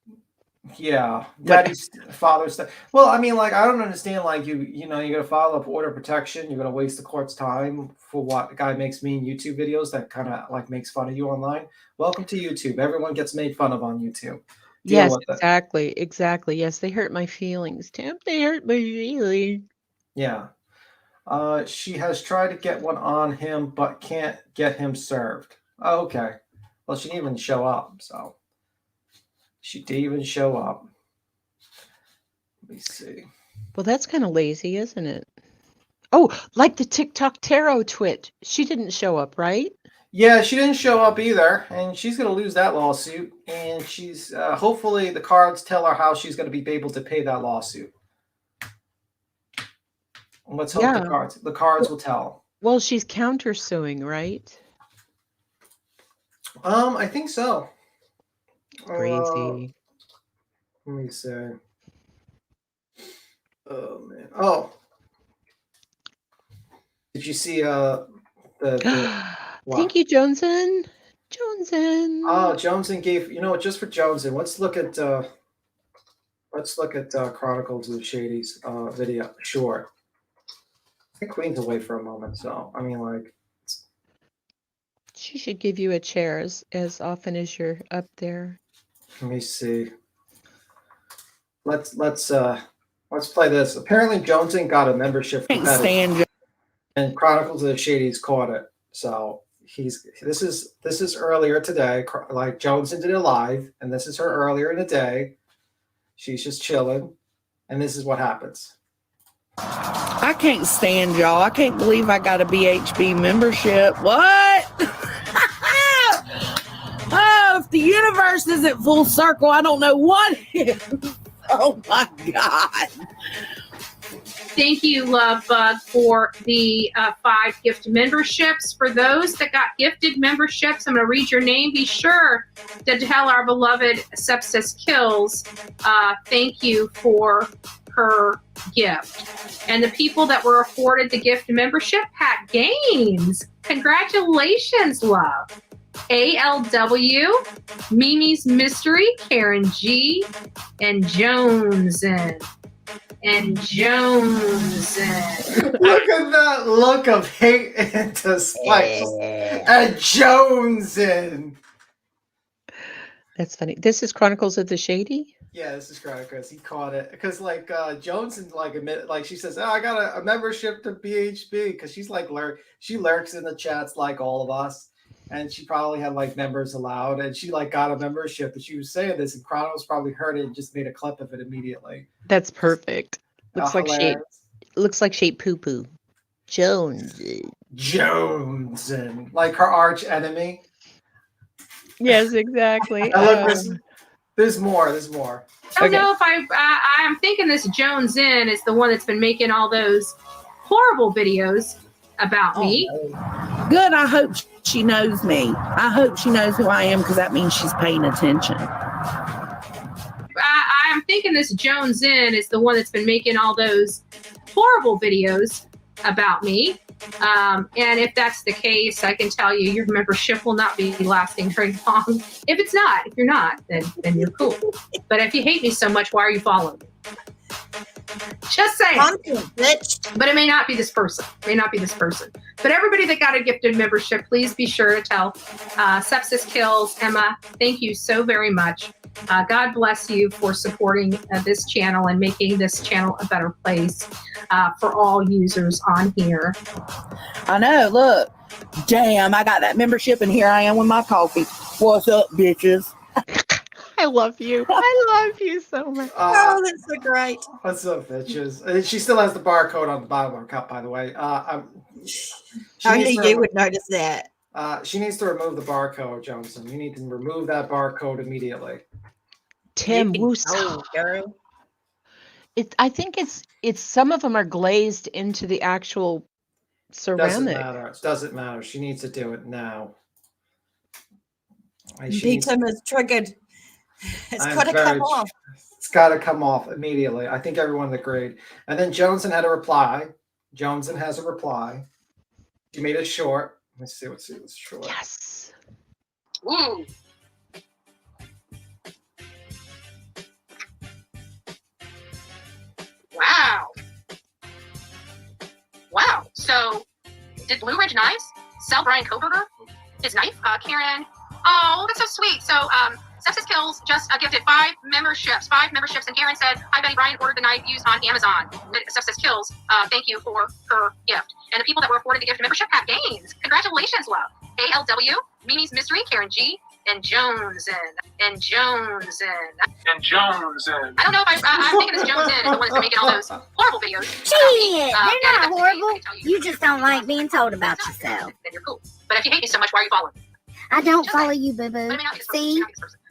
Daddy's father stuff. Well, I mean, like I don't understand. Like you know, you're gonna file up order of protection. You're gonna waste the court's time for what? The guy makes mean YouTube videos that kind of like makes fun of you online. Welcome to YouTube. Everyone gets made fun of on YouTube. Yes, exactly. Yes, they hurt my feelings, Tim. They hurt my feelings. Yeah. She has tried to get one on him, but can't get him served. Oh, okay. Well, she didn't even show up, so. She didn't even show up. Let me see. Well, that's kind of lazy, isn't it? Oh, like the TikTok Tarot twit. She didn't show up, right? Yeah, she didn't show up either, and she's going to lose that lawsuit. And she's hopefully the cards tell her how she's going to be able to pay that lawsuit. And let's hope the cards will tell. Well, she's countersuing, right? I think so. Crazy. Let me see. Oh man. Oh. Did you see the Thank you, Joneson. Joneson. Oh, Joneson gave, just for Joneson, let's look at Chronicles of the Shady's video. Sure. I think Queen's away for a moment, so I mean, like, She should give you a chair as often as you're up there. let me see. Let's play this. Apparently, Joneson got a membership from and Chronicles of the Shady's caught it. So this is earlier today. Like Joneson did it live, and this is her earlier in the day. She's just chilling, and this is what happens. I can't stand y'all. I can't believe I got a BHB membership. What? Oh, if the universe isn't full circle, I don't know what is. Oh my God. Thank you, Love Bug, for the 5 gift memberships. For those that got gifted memberships, I'm going to read your name. Be sure to tell our beloved Sepsis Kills thank you for her gift. And the people that were afforded the gift membership, Pat Gaines. Congratulations, love. ALW, Mimi's Mystery, Karen G, and Jones and Jones. Look at that look of hate and dislike. And Jones. That's funny. This is Chronicles of the Shady? Yeah, this is correct because he caught it. Because like Jones admit, like she says, "Oh, I got a membership to BHB," because she's like she lurks in the chats like all of us, and she probably had like members allowed, and she like got a membership. And she was saying this, and Chronicles probably heard it and just made a clip of it immediately. That's perfect. Looks like shape. Hilarious. Looks like shape poo poo. Jones. And like her arch enemy. Yes, exactly. There's more. There's more. I don't know if I'm thinking this Jones is the one that's been making all those horrible videos about me. Good. I hope she knows me. I hope she knows who I am because that means she's paying attention. I'm thinking this Jones is the one that's been making all those horrible videos about me. And if that's the case, I can tell you your membership will not be lasting very long. If you're not, then you're cool. But if you hate me so much, why are you following me? Just saying. But it may not be this person. But everybody that got a gifted membership, please be sure to tell Sepsis Kills, Emma, thank you so very much. God bless you for supporting this channel and making this channel a better place for all users on here. I know. Look. Damn, I got that membership and here I am with my coffee. What's up, bitches? I love you. I love you so much. Oh, that's so great. What's up, bitches? And she still has the barcode on the bottom of her cup, by the way. Only you would notice that. She needs to remove the barcode, Johnson. You need to remove that barcode immediately. Tim Oh, girl. I think it's some of them are glazed into the actual ceramic. Doesn't matter. She needs to do it now. Tim is triggered. It's got to come off. It's got to come off immediately. I think everyone agreed. And then Joneson had a reply. Joneson has a reply. She made it short. Let's see what's short. Yes. Ooh. Wow. So, did Blue Ridge Knives sell Brian Koberger his knife? Karen. Oh, that's so sweet. So, Sepsis Kills just gifted 5 memberships. And Karen said, "Hi, Betty. Brian ordered the knife used on Amazon." Sepsis Kills, thank you for her gift. And the people that were afforded the gift membership, Pat Gaines. Congratulations, love. ALW, Mimi's Mystery, Karen G, and Jones. I don't know if I'm thinking this Jones is the one that's been making all those horrible videos. Shit, they're not horrible. You just don't like being told about yourself. Then you're cool. But if you hate me so much, why are you following me? I don't follow you, boo-boo. See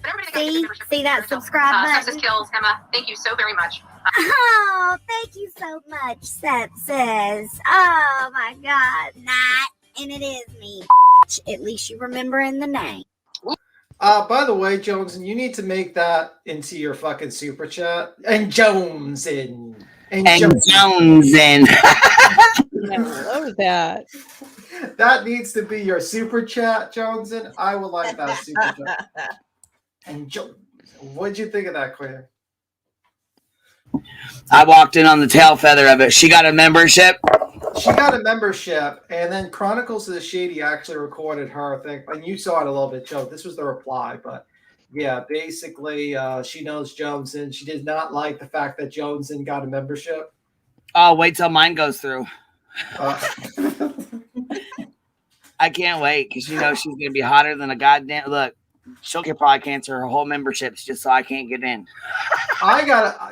that subscribe button? Sepsis Kills, Emma, thank you so very much. Oh, thank you so much, Sepsis. Oh, my God. Not, and it is me. At least you remembering the name. By the way, Jones, and you need to make that into your fucking super chat. And Jones in. And Jones in. I love that. That needs to be your super chat, Joneson. I would like that super chat. And Jones, what'd you think of that, Quinn? I walked in on the tail feather of it. She got a membership. She got a membership, and then Chronicles of the Shady actually recorded her thing, and you saw it a little bit, Joe. This was the reply, but yeah, basically, she knows Joneson. She did not like the fact that Joneson got a membership. Oh, wait till mine goes through. I can't wait because you know she's gonna be hotter than a goddamn look. She'll get probably cancel her whole memberships just so I can't get in.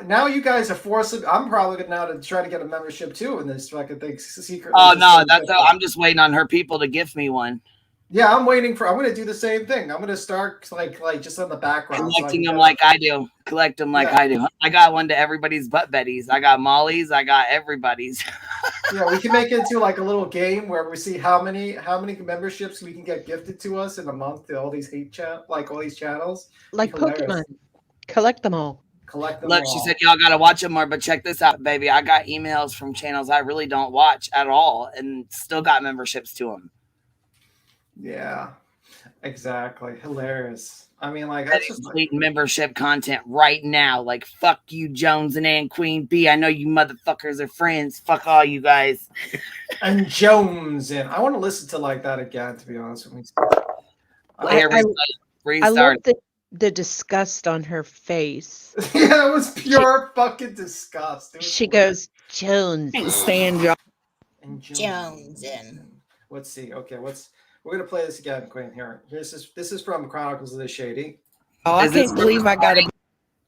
Now you guys are forcing. I'm probably gonna now to try to get a membership too in this fucking thing secretly. Oh no, I'm just waiting on her people to gift me one. Yeah, I'm waiting for. I'm gonna do the same thing. I'm gonna start like just on the background, Collecting them like I do. Collect them like I do. I got one to everybody's butt betties. I got Molly's. I got everybody's. Yeah, we can make it into like a little game where we see how many memberships we can get gifted to us in a month to all these all these channels. Like Hilarious. Pokemon. Collect them all. Collect them Look, all. she said y'all gotta watch them more, but check this out, baby. I got emails from channels I really don't watch at all, and still got memberships to them. Yeah, exactly. Hilarious. I mean, like that's just complete membership content right now. Like, fuck you, Jones and Queen B. I know you motherfuckers are friends. Fuck all you guys. And Jones and I want to listen to like that again. To be honest with me. I Restart. love the disgust on her face. Yeah, it was pure fucking disgust. She goes, Jones. Can't stand y'all. And Jones in. Let's see. Okay, we're gonna play this again, Queen. Here. This is from Chronicles of the Shady. Oh, I can't believe I got it.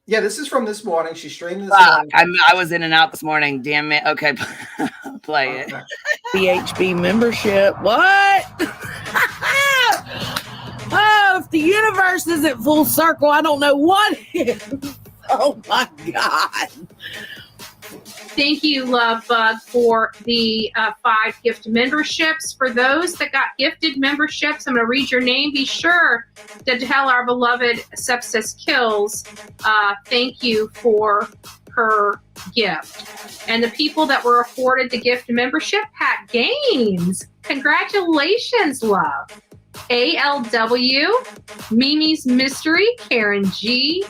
Yeah, this is from this morning. She streamed this morning. I was in and out this morning. Damn it. Okay, play it. BHB membership. What? Oh, if the universe isn't full circle, I don't know what is. Oh my God. Thank you, Love Bug, for the 5 gift memberships. For those that got gifted memberships, I'm going to read your name. Be sure to tell our beloved Sepsis Kills thank you for her gift. And the people that were afforded the gift membership, Pat Gaines. Congratulations, love. ALW, Mimi's Mystery, Karen G,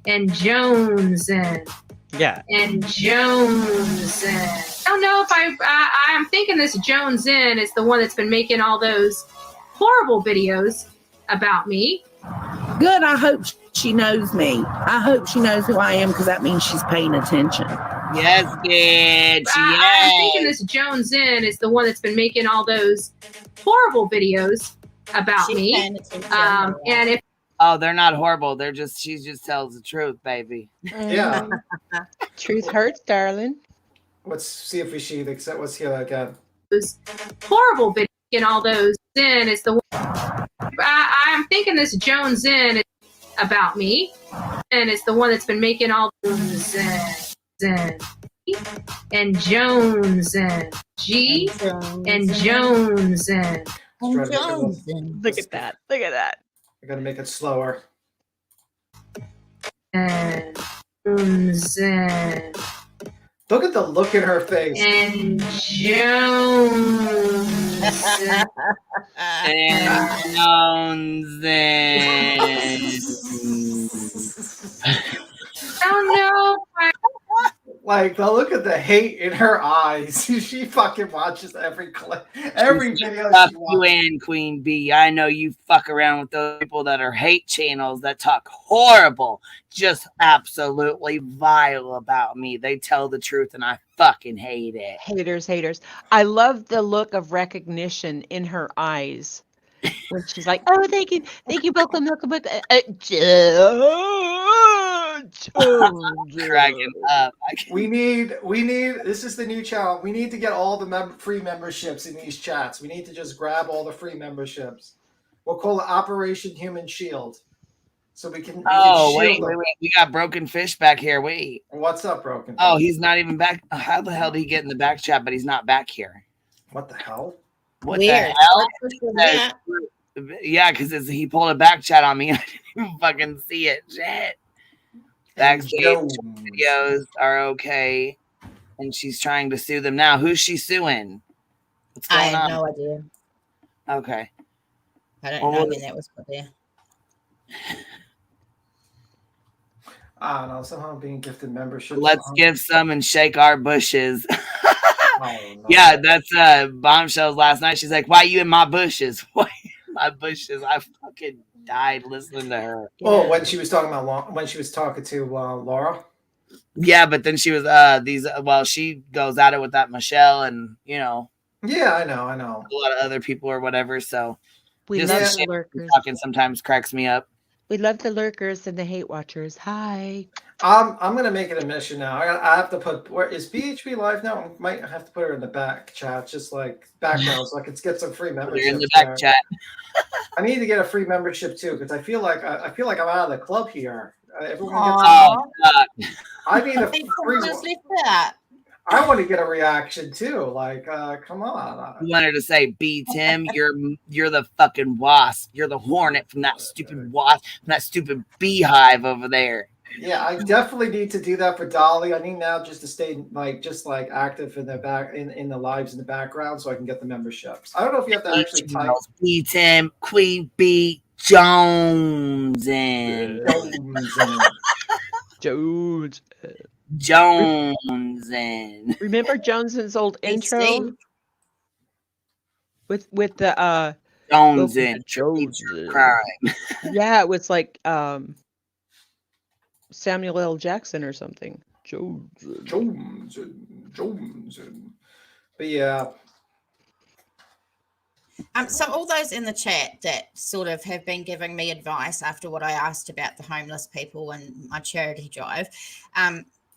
and Jones Yeah. and Jones. I don't know if I'm thinking this Jones is the one that's been making all those horrible videos about me. Good. I hope she knows me. I hope she knows who I am because that means she's paying attention. Yes, bitch. I'm thinking this Jones is the one that's been making all those horrible videos about me. And if Oh, they're not horrible. She just tells the truth, baby. Yeah. Truth hurts, darling. Let's see if we see the. Let's hear that again. those horrible videos and all those is the one. I'm thinking this Jones is about me, and it's the one that's been making all those and Jones and G and Jones and Jones. Look at that. Look at that. I gotta make it slower. And Jones and Look at the look in her face. and Jones And Jones oh no. Like the look at the hate in her eyes. She fucking watches every clip, every video Fuck she you watches. and Queen B. I know you fuck around with those people that are hate channels that talk horrible, just absolutely vile about me. They tell the truth and I fucking hate it. Haters. I love the look of recognition in her eyes. When she's like, oh, thank you, welcome. Dragging up. We need. This is the new channel. We need to get all the free memberships in these chats. We need to just grab all the free memberships. We'll call it Operation Human Shield, so we can. Oh, shield wait. them. We got Broken Fish back here. Wait. What's up, Broken? Oh, Fish? he's not even back. How the hell did he get in the back chat, but he's not back here? What the hell? What Weird. the hell? What's with that? Yeah, because he pulled a back chat on me. I didn't even fucking see it. Shit. Backstage videos are okay, and she's trying to sue them now. Who's she suing? What's I going have on? no idea. Okay. I don't Well, know when that was put there. I don't know. Somehow I'm being gifted memberships. Let's give some and shake our bushes. Oh, no. Yeah, that's Bombshells last night. She's like, "Why you in my bushes? Why you in my bushes?" I fucking died listening to her. Oh, when she was talking about when she was talking to Laura. Yeah, but then she was she goes at it with that Michelle and Yeah, I know. a lot of other people or whatever. So We just love the the shit lurkers. talking sometimes cracks me up. We love the lurkers and the hate watchers. Hi. I'm gonna make it a mission now. I have to put where is BHB live now? I might have to put her in the back chat, just like background, so I can get some free Put her memberships. in the back there. chat. I need to get a free membership too because I feel like I'm out of the club here. Everyone Aw. gets. I need a free one. That. I want to get a reaction too. Like, come on. You want her to say, "B Tim, you're the fucking wasp. You're the hornet from that stupid wasp, from that stupid beehive over there." Yeah, I definitely need to do that for Dolly. I need now just to stay active in the back in the lives in the background so I can get the memberships. I don't know if you have to actually type B Tim, Queen B Jones and Jones and Remember Jones's old intro with the Jones welcome and to Jones crime. Yeah, it was like Samuel L. Jackson or something. Jones. But yeah. So all those in the chat that sort of have been giving me advice after what I asked about the homeless people and my charity drive,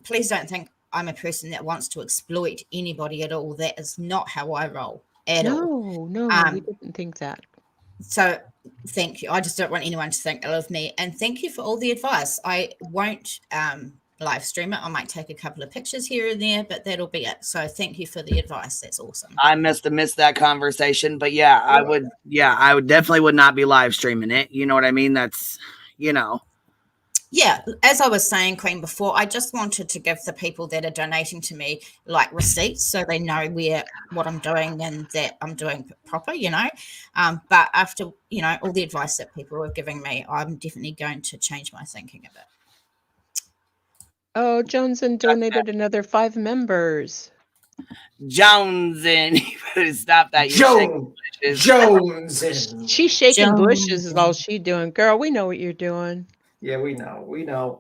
please don't think I'm a person that wants to exploit anybody at all. That is not how I roll at all. No, we didn't think that. So thank you. I just don't want anyone to think ill of me. And thank you for all the advice. I won't live stream it. I might take a couple of pictures here and there, but that'll be it. So thank you for the advice. That's awesome. I must have missed that conversation, but yeah, I would definitely would not be live streaming it. You know what I mean? That's Yeah, as I was saying, Queen, before, I just wanted to give the people that are donating to me like receipts so they know what I'm doing and that I'm doing proper, But after, all the advice that people are giving me, I'm definitely going to change my thinking a bit. Oh, Joneson donated another 5 members. Joneson, you better stop that. Joneson. She's shaking bushes is all she doing. Girl, we know what you're doing. Yeah, we know.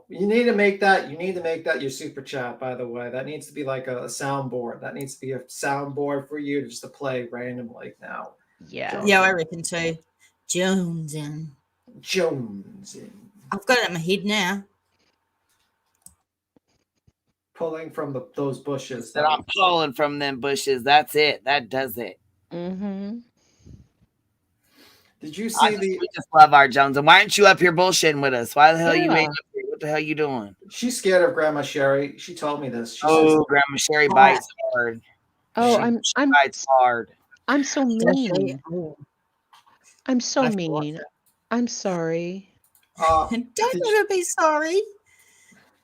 You need to make that your super chat, by the way. That needs to be like a soundboard. That needs to be a soundboard for you just to play randomly now. Yeah. Yeah, I reckon too. Joneson. I've got it in my head now. Pulling from those bushes. That I'm pulling from them bushes. That's it. That does it. Mm-hmm. Did you see we just love our Jones. And why aren't you up here bullshitting with us? Why the hell you ain't up here? What the hell you doing? She's scared of Grandma Sherry. She told me this. She says, says, Grandma Sherry bites hard. Oh, she bites hard. I'm so mean. I'm so mean. I'm sorry. Don't ever be sorry,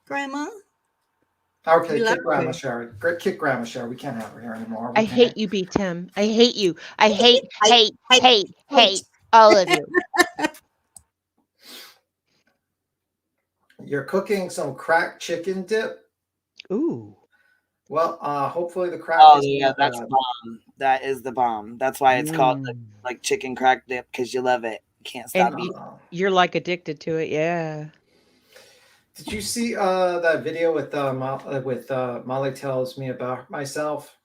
Grandma. Okay, kick Grandma Sherry. Kick Grandma Sherry. We can't have her here anymore. I hate you, B. Tim. I hate you. I hate all of you. You're cooking some cracked chicken dip. Ooh. Well, hopefully the crack. Oh yeah, that's bomb. That is the bomb. That's why it's called like chicken crack dip, because you love it. You can't stop eating. You're like addicted to it, yeah. Did you see that video with Molly tells me about myself?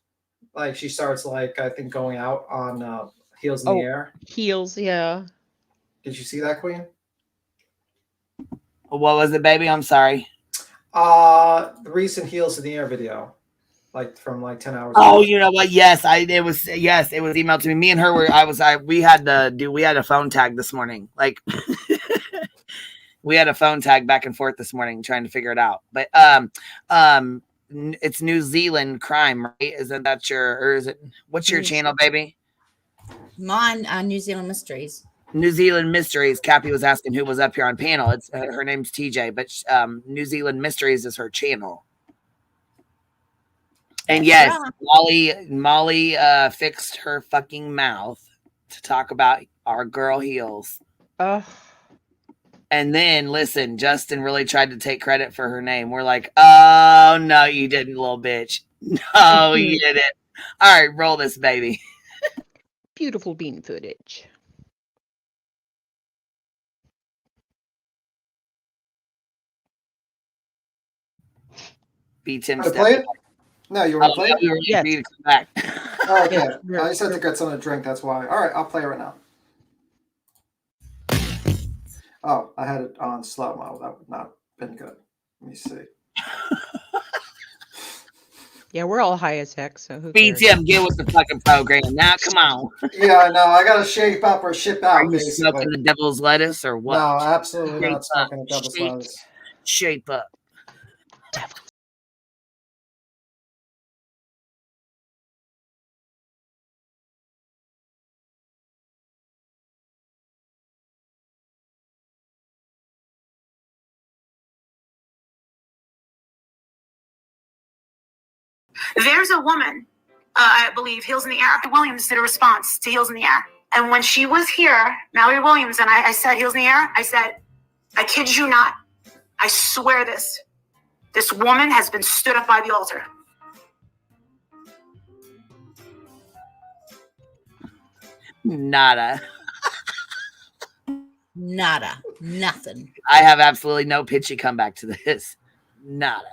Like she starts I think going out on heels in the air. Heels, yeah. Did you see that, Queen? What was it, baby? I'm sorry. The recent heels in the air video, from 10 hours. Oh, you know what? Yes, it was emailed to me. Me and her we had a phone tag this morning. We had a phone tag back and forth this morning trying to figure it out. But it's New Zealand crime, right? Isn't that what's your channel, baby? Mine are New Zealand Mysteries. New Zealand Mysteries. Cappy was asking who was up here on panel. It's her name's TJ, but New Zealand Mysteries is her channel. And yes, Molly fixed her fucking mouth to talk about our girl heels. And then listen, Justin really tried to take credit for her name. We're like, oh no, you didn't, little bitch. No, you didn't. All right, roll this baby. Beautiful bean footage. Beat Tim. Want to play it? No, you want to play it? You were Yes. to come back. Oh, okay. I just had to get something to drink. That's why. All right, I'll play it right now. Oh, I had it on slow mo. That would not have been good. Let me see. Yeah, we're all high as heck, so who Beat cares? Tim, get with the fucking program. Now, come on. Yeah, I know. I got to shape up or ship out, Are you basically. smoking the devil's lettuce or what? No, absolutely Shape not smoking up. a devil's lettuce. Shape up. There's a woman, I believe, Heels in the Air. Williams did a response to Heels in the Air. And when she was here, Mallory Williams, and I said, Heels in the Air, I said, I kid you not. I swear this. This woman has been stood up by the altar. Nada. Nada. Nothing. I have absolutely no pitchy comeback to this. Nada.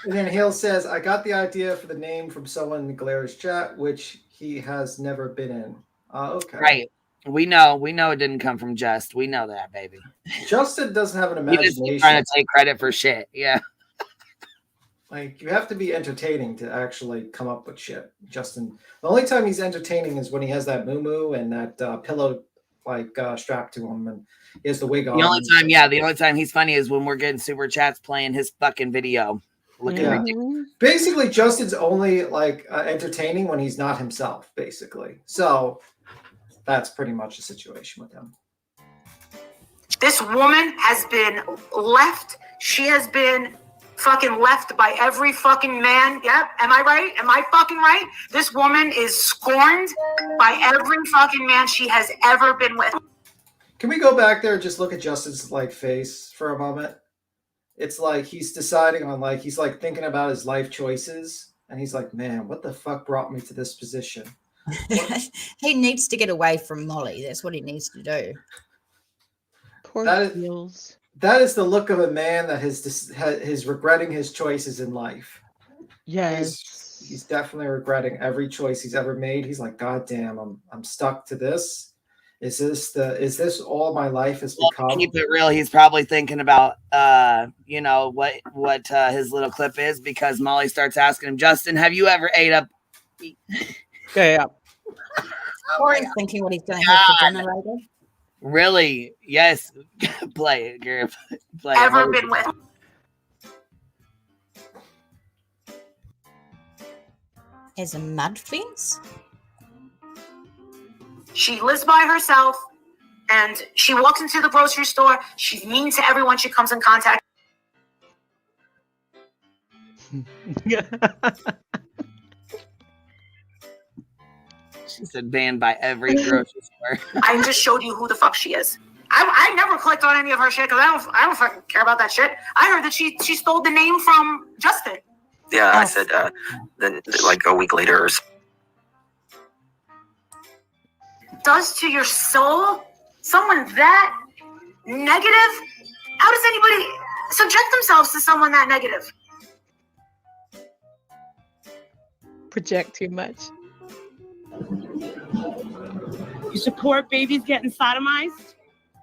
And then Hale says, I got the idea for the name from someone in Glaire's chat, which he has never been in. Okay. Right. We know it didn't come from Just. We know that, baby. Justin doesn't have an He just imagination. trying to take credit for shit. Yeah. Like, you have to be entertaining to actually come up with shit. Justin, the only time he's entertaining is when he has that moo and that pillow strapped to him, and he has the wig on. The only time he's funny is when we're getting super chats playing his fucking video. Looking ridiculous. Basically, Justin's only entertaining when he's not himself, basically. So that's pretty much the situation with him. This woman has been left. She has been fucking left by every fucking man. Yep. Am I right? Am I fucking right? This woman is scorned by every fucking man she has ever been with. Can we go back there and just look at Justin's face for a moment? It's like he's deciding on he's thinking about his life choices, and he's like, man, what the fuck brought me to this position? He needs to get away from Molly. That's what he needs to do. Poor Heels. That is the look of a man that is regretting his choices in life. Yes. He's definitely regretting every choice he's ever made. He's like, God damn, I'm stuck to this. Is this all my life has become? To keep it real, he's probably thinking about what his little clip is, because Molly starts asking him, Justin, have you ever ate up? Yeah. Or he's thinking what he's going to have for dinner later. Really? Yes. Play it, girl. Play Ever it. been with. As a mud fence? She lives by herself, and she walks into the grocery store. She's mean to everyone she comes in contact. She said banned by every grocery store. I just showed you who the fuck she is. I never clicked on any of her shit because I don't fucking care about that shit. I heard that she stole the name from Justin. Yeah, I said then like a week later. Does to your soul someone that negative? How does anybody subject themselves to someone that negative? Project too much. You support babies getting sodomized?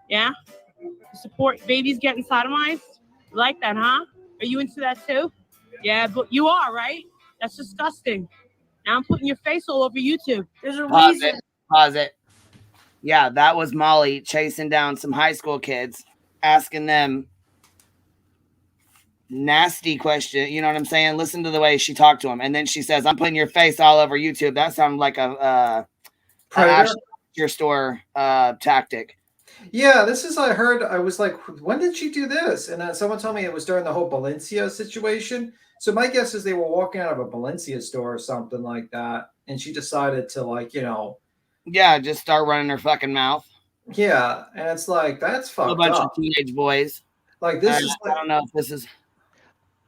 Yeah? You support babies getting sodomized? You like that, huh? Are you into that too? Yeah, but you are, right? That's disgusting. Now I'm putting your face all over YouTube. There's a reason. Pause it. Yeah, that was Molly chasing down some high school kids, asking them nasty question. You know what I'm saying? Listen to the way she talked to him. And then she says, I'm putting your face all over YouTube. That sounded like a your store tactic. Yeah, this is, I heard, I was like, when did she do this? And someone told me it was during the whole Valencia situation. So my guess is they were walking out of a Valencia store or something like that. And she decided to, like, you know. Yeah, just start running her fucking mouth. Yeah. And it's like, that's fucked A bunch up. of teenage boys. Like, this is like, I don't know if this is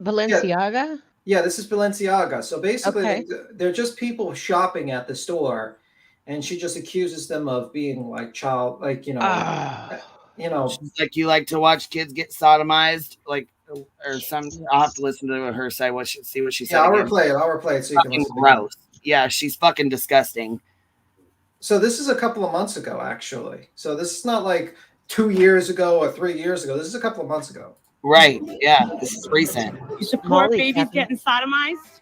Balenciaga? Yeah, this is Balenciaga. So basically, Okay. they're just people shopping at the store. And she just accuses them of being like child, like, you know, She's like, you like to watch kids get sodomized, like, or some. I'll have to listen to her say what she see what she said. Yeah, I'll again. replay it. I'll replay it so you can listen. Gross. Yeah, she's fucking disgusting. So this is a couple of months ago, actually. So this is not like 2 years ago or 3 years ago. This is a couple of months ago. Right. Yeah. This is recent. You support babies getting sodomized?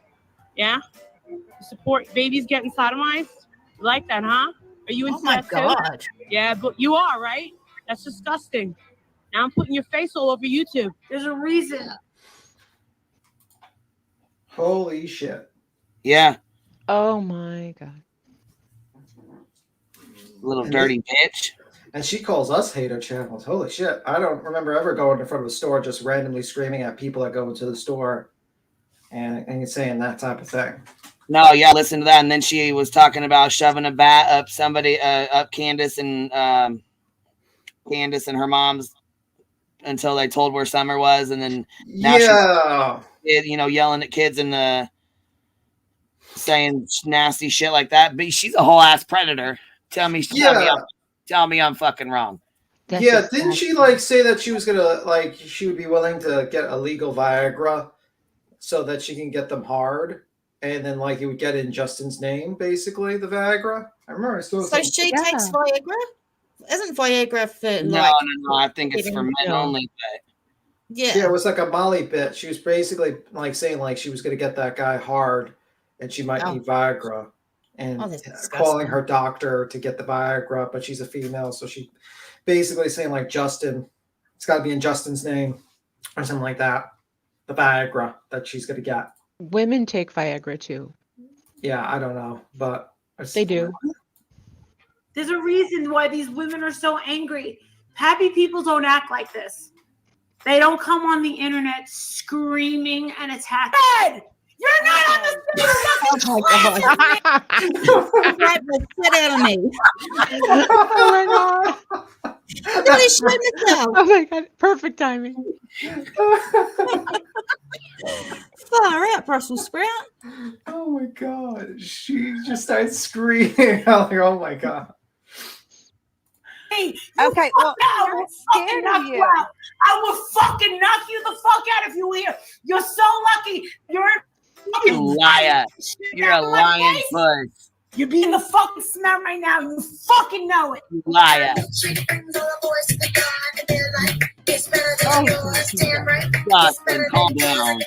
Yeah? You support babies getting sodomized? You like that, huh? Are you into that God. too? Yeah, but you are, right? That's disgusting. Now I'm putting your face all over YouTube. There's a reason. Holy shit. Yeah. Oh my God. Little dirty bitch. And she calls us hater channels. Holy shit. I don't remember ever going in front of a store just randomly screaming at people that go into the store and saying that type of thing. No, yeah, listen to that. And then she was talking about shoving a bat up somebody, up Candace and her mom's until they told where Summer was, and then now she's, you know, yelling at kids and saying nasty shit like that. But she's a whole ass predator. Tell me I'm fucking wrong. Didn't she like say that she was gonna like she would be willing to get illegal Viagra so that she can get them hard? And then, like, it would get in Justin's name, basically, the Viagra. I remember I saw So something. she takes Viagra? Isn't Viagra for No, like? no. I think it's for men only. But Yeah. It was like a Molly bit. She was basically like saying like she was going to get that guy hard, and she might need Viagra, and that's disgusting. calling her doctor to get the Viagra, but she's a female, so she basically saying like Justin, it's got to be in Justin's name or something like that. The Viagra that she's going to get. Women take Viagra too. Yeah, I don't know, but They do. There's a reason why these women are so angry. Happy people don't act like this. They don't come on the internet screaming and attacking. Ed, you're not on the Oh my God. Get out of me. Oh my God. Really showed myself. Oh my God. Perfect timing. Far out, Brussels sprout. Oh my God. She just started screaming. Like, oh my God. Hey, okay, well, I'm scared of you. I will fucking knock you the fuck out if you hear. You're so lucky. You're you liar. You're a lying puss. You're being the fucking smell right now. You fucking know it. You liar. Justin, calm down.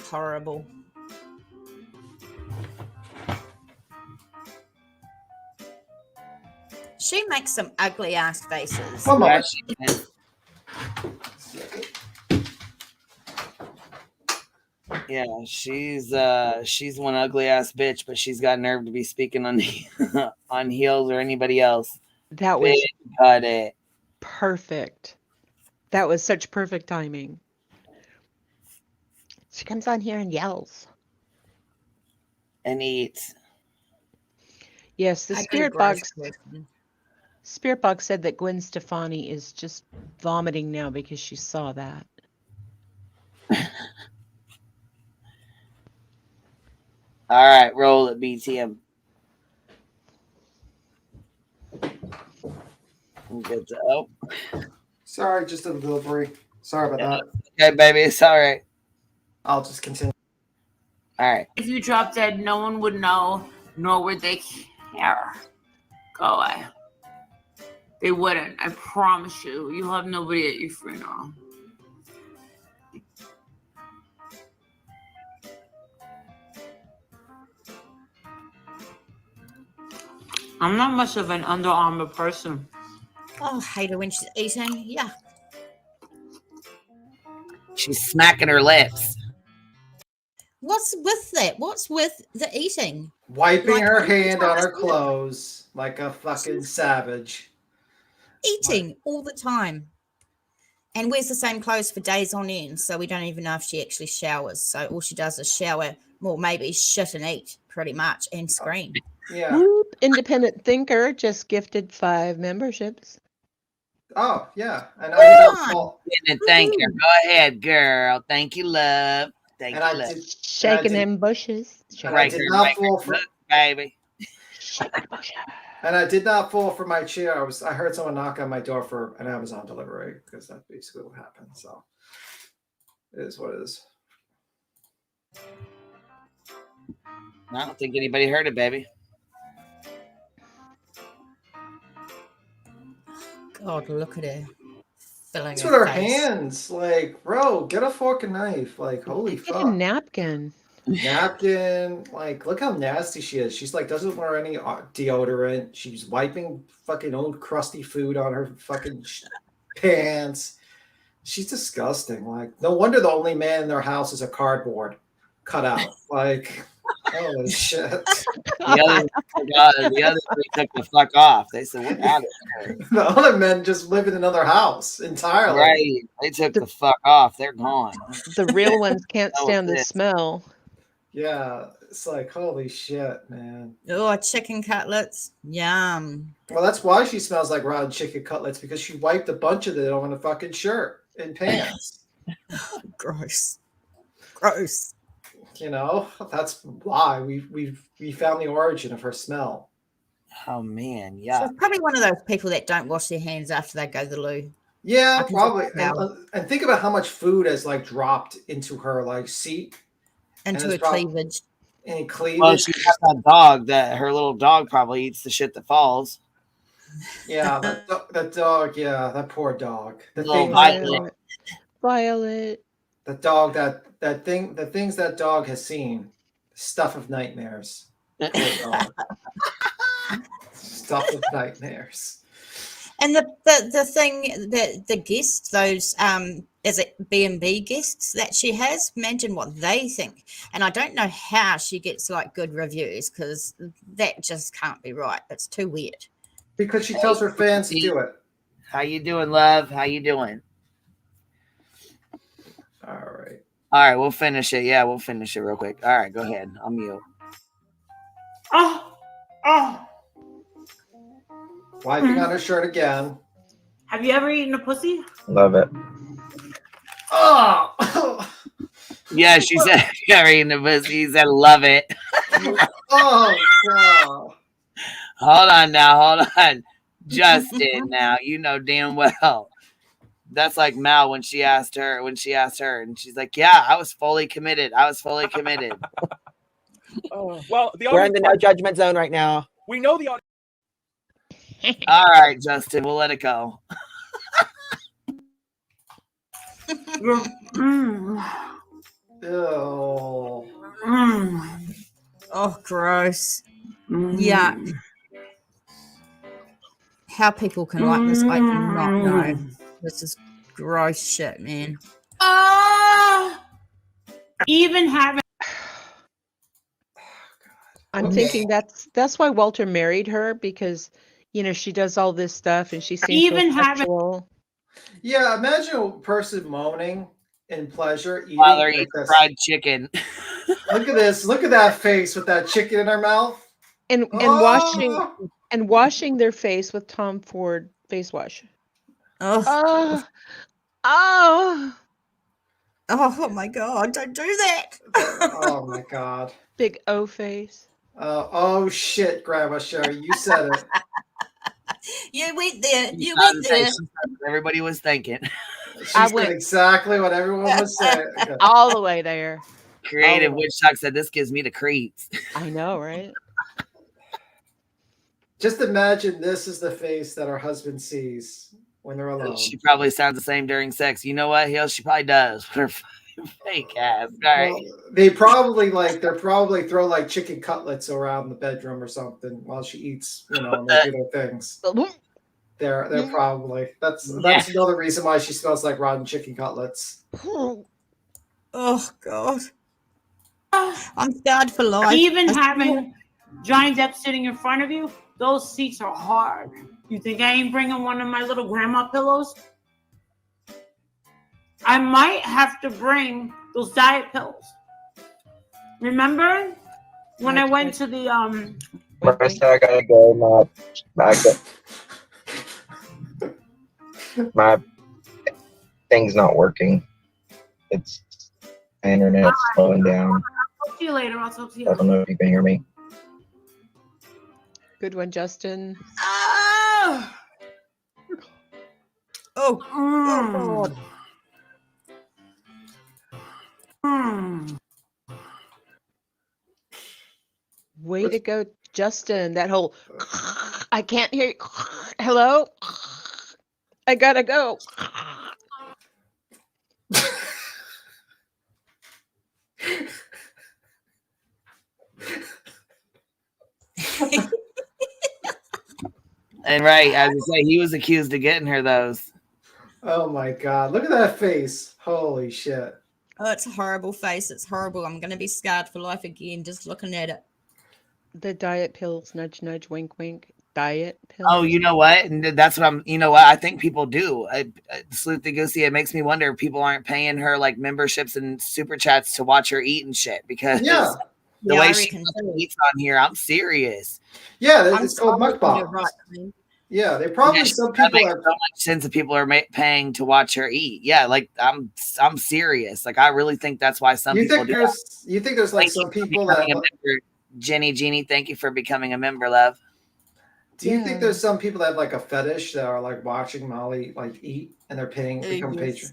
Horrible. She makes some ugly ass faces. One moment. Yeah, she's one ugly ass bitch, but she's got nerve to be speaking on on Heels or anybody else. That was cut it. Perfect. That was such perfect timing. She comes on here and yells. And eats. Yes, the spirit box. Spirit box said that Gwen Stefani is just vomiting now because she saw that. All right, roll it, BTM. Good to, oh. Sorry, just a delivery. Sorry about that. Okay, baby, it's all right. I'll just continue. All right. If you drop dead, no one would know, nor would they care. Go away. They wouldn't. I promise you. You'll have nobody at your funeral. I'm not much of an Under Armour person. Oh, I hate her when she's eating. Yeah. She's smacking her lips. What's with that? What's with the eating? Wiping Like, her who can hand tell on us her that? clothes like a fucking savage. Eating all the time. And wears the same clothes for days on end, so we don't even know if she actually showers. So all she does is shower, well, maybe shit and eat, pretty much, and scream. Yeah. Whoop, independent thinker just gifted 5 memberships. Oh, yeah. And I did not fall. Thank you. Go ahead, girl. Thank you, love. Thank And you, I love. did, Shaking them bushes. and I did not fall for, baby. and I did not fall for my chair. I heard someone knock on my door for an Amazon delivery because that's basically what happened. So it is what it is. I don't think anybody heard it, baby. God, look at her. Filling It's her with her face. hands. Like, bro, get a fork and knife. Like, holy Get a fuck. napkin. Napkin. Like, look how nasty she is. She's like, doesn't wear any deodorant. She's wiping fucking old crusty food on her fucking pants. She's disgusting. Like, no wonder the only man in their house is a cardboard cutout. Like, holy shit. The other three took the fuck off. They said, we're out of here. The other men just live in another house entirely. Right. They took the fuck off. They're gone. The real ones can't That was stand the it. smell. Yeah, it's like, holy shit, man. Oh, chicken cutlets. Yum. Well, that's why she smells like rotten chicken cutlets, because she wiped a bunch of it on a fucking shirt and pants. Gross. Gross. You know, that's why we found the origin of her smell. Oh man, yeah. She's probably one of those people that don't wash their hands after they go to the loo. Yeah, I can probably. just tell. And think about how much food has like dropped into her like seat. Into and her it's prob- cleavage. And cleavage. Well, she got that dog that her little dog probably eats the shit that falls. Yeah, that dog. Yeah, that poor dog. The Little thing, Violet. Violet. the dog that thing, the things that dog has seen, stuff of nightmares. Poor dog. Stuff of nightmares. And the thing that the guests, those is it B&B guests that she has, imagine what they think. And I don't know how she gets like good reviews, because that just can't be right. It's too weird. Because she tells her fans to do it. How you doing, love? How you doing? All right. All right, we'll finish it. Yeah, we'll finish it real quick. All right, go ahead. I'm mute. Oh. Wiping on her shirt again. Have you ever eaten a pussy? Love it. Oh. Yeah, she said, Gary in the pussy. He said, love it. Oh, God. Hold on now. Hold on. Justin, now, you know damn well. That's like Mal when she asked her, and she's like, yeah, I was fully committed. Well, the We're in audience, the no judgment zone right now. we know the audience. All right, Justin, we'll let it go. Oh. Oh, gross. Yeah. How people can like this, I do not know. This is gross shit, man. Even having. I'm thinking that's why Walter married her, because she does all this stuff and she seems Even so having- sexual. Yeah, imagine a person moaning in pleasure eating While they're like eating this. fried chicken. Look at this. Look at that face with that chicken in her mouth. And Oh. washing their face with Tom Ford face wash. Oh. Oh. Oh my God, don't do that. Oh my God. Big O face. Oh shit, Grandma Sherry, you said it. You went there. You She went said there. what everybody was thinking. She said exactly what everyone was saying. Okay. All the way there. Creative Witch Talk said, this gives me the creeps. I know, right? Just imagine this is the face that her husband sees when they're alone. She probably sounds the same during sex. You know what? Hell, she probably does. Her fake ass. All right. Well, they're probably throw like chicken cutlets around the bedroom or something while she eats, and they do their things. They're probably that's Yeah. another reason why she smells like rotten chicken cutlets. Oh God. I'm scarred for life. Even I having Johnny Depp sitting in front of you, those seats are hard. You think I ain't bringing one of my little grandma pillows? I might have to bring those diet pills. Remember when I went to the Marissa, I gotta go. My thing's not working. It's my internet's slowing down. I'll talk to you later. I'll talk to you I don't know if you can hear me. Good one, Justin. Oh, oh God. Way to go, Justin. That whole I can't hear you. Hello? I gotta go. And right, as I say, he was accused of getting her those. Oh my God! Look at that face! Holy shit! Oh, it's a horrible face. It's horrible. I'm going to be scarred for life again just looking at it. The diet pills, nudge, nudge, wink, wink. Diet pills. Oh, you know what? And that's what I'm. You know what? I think people do. Sleuthy Goosey. It makes me wonder if people aren't paying her like memberships and super chats to watch her eat and shit because Yeah. the Yeah, way I she reckon too. eats on here, I'm serious. Yeah, I'm it's called sorry, you're mukbang. right, man. Yeah, they probably Yeah, some that people makes are. so much sense that people are paying to watch her eat. Yeah, like I'm serious. Like I really think that's why some You people think do. there's like Thank you some for people that becoming a member. Jenny, Jeannie, thank you for becoming a member, love. do you think there's some people that have like a fetish that are like watching Molly like eat and they're paying become Yes. patron?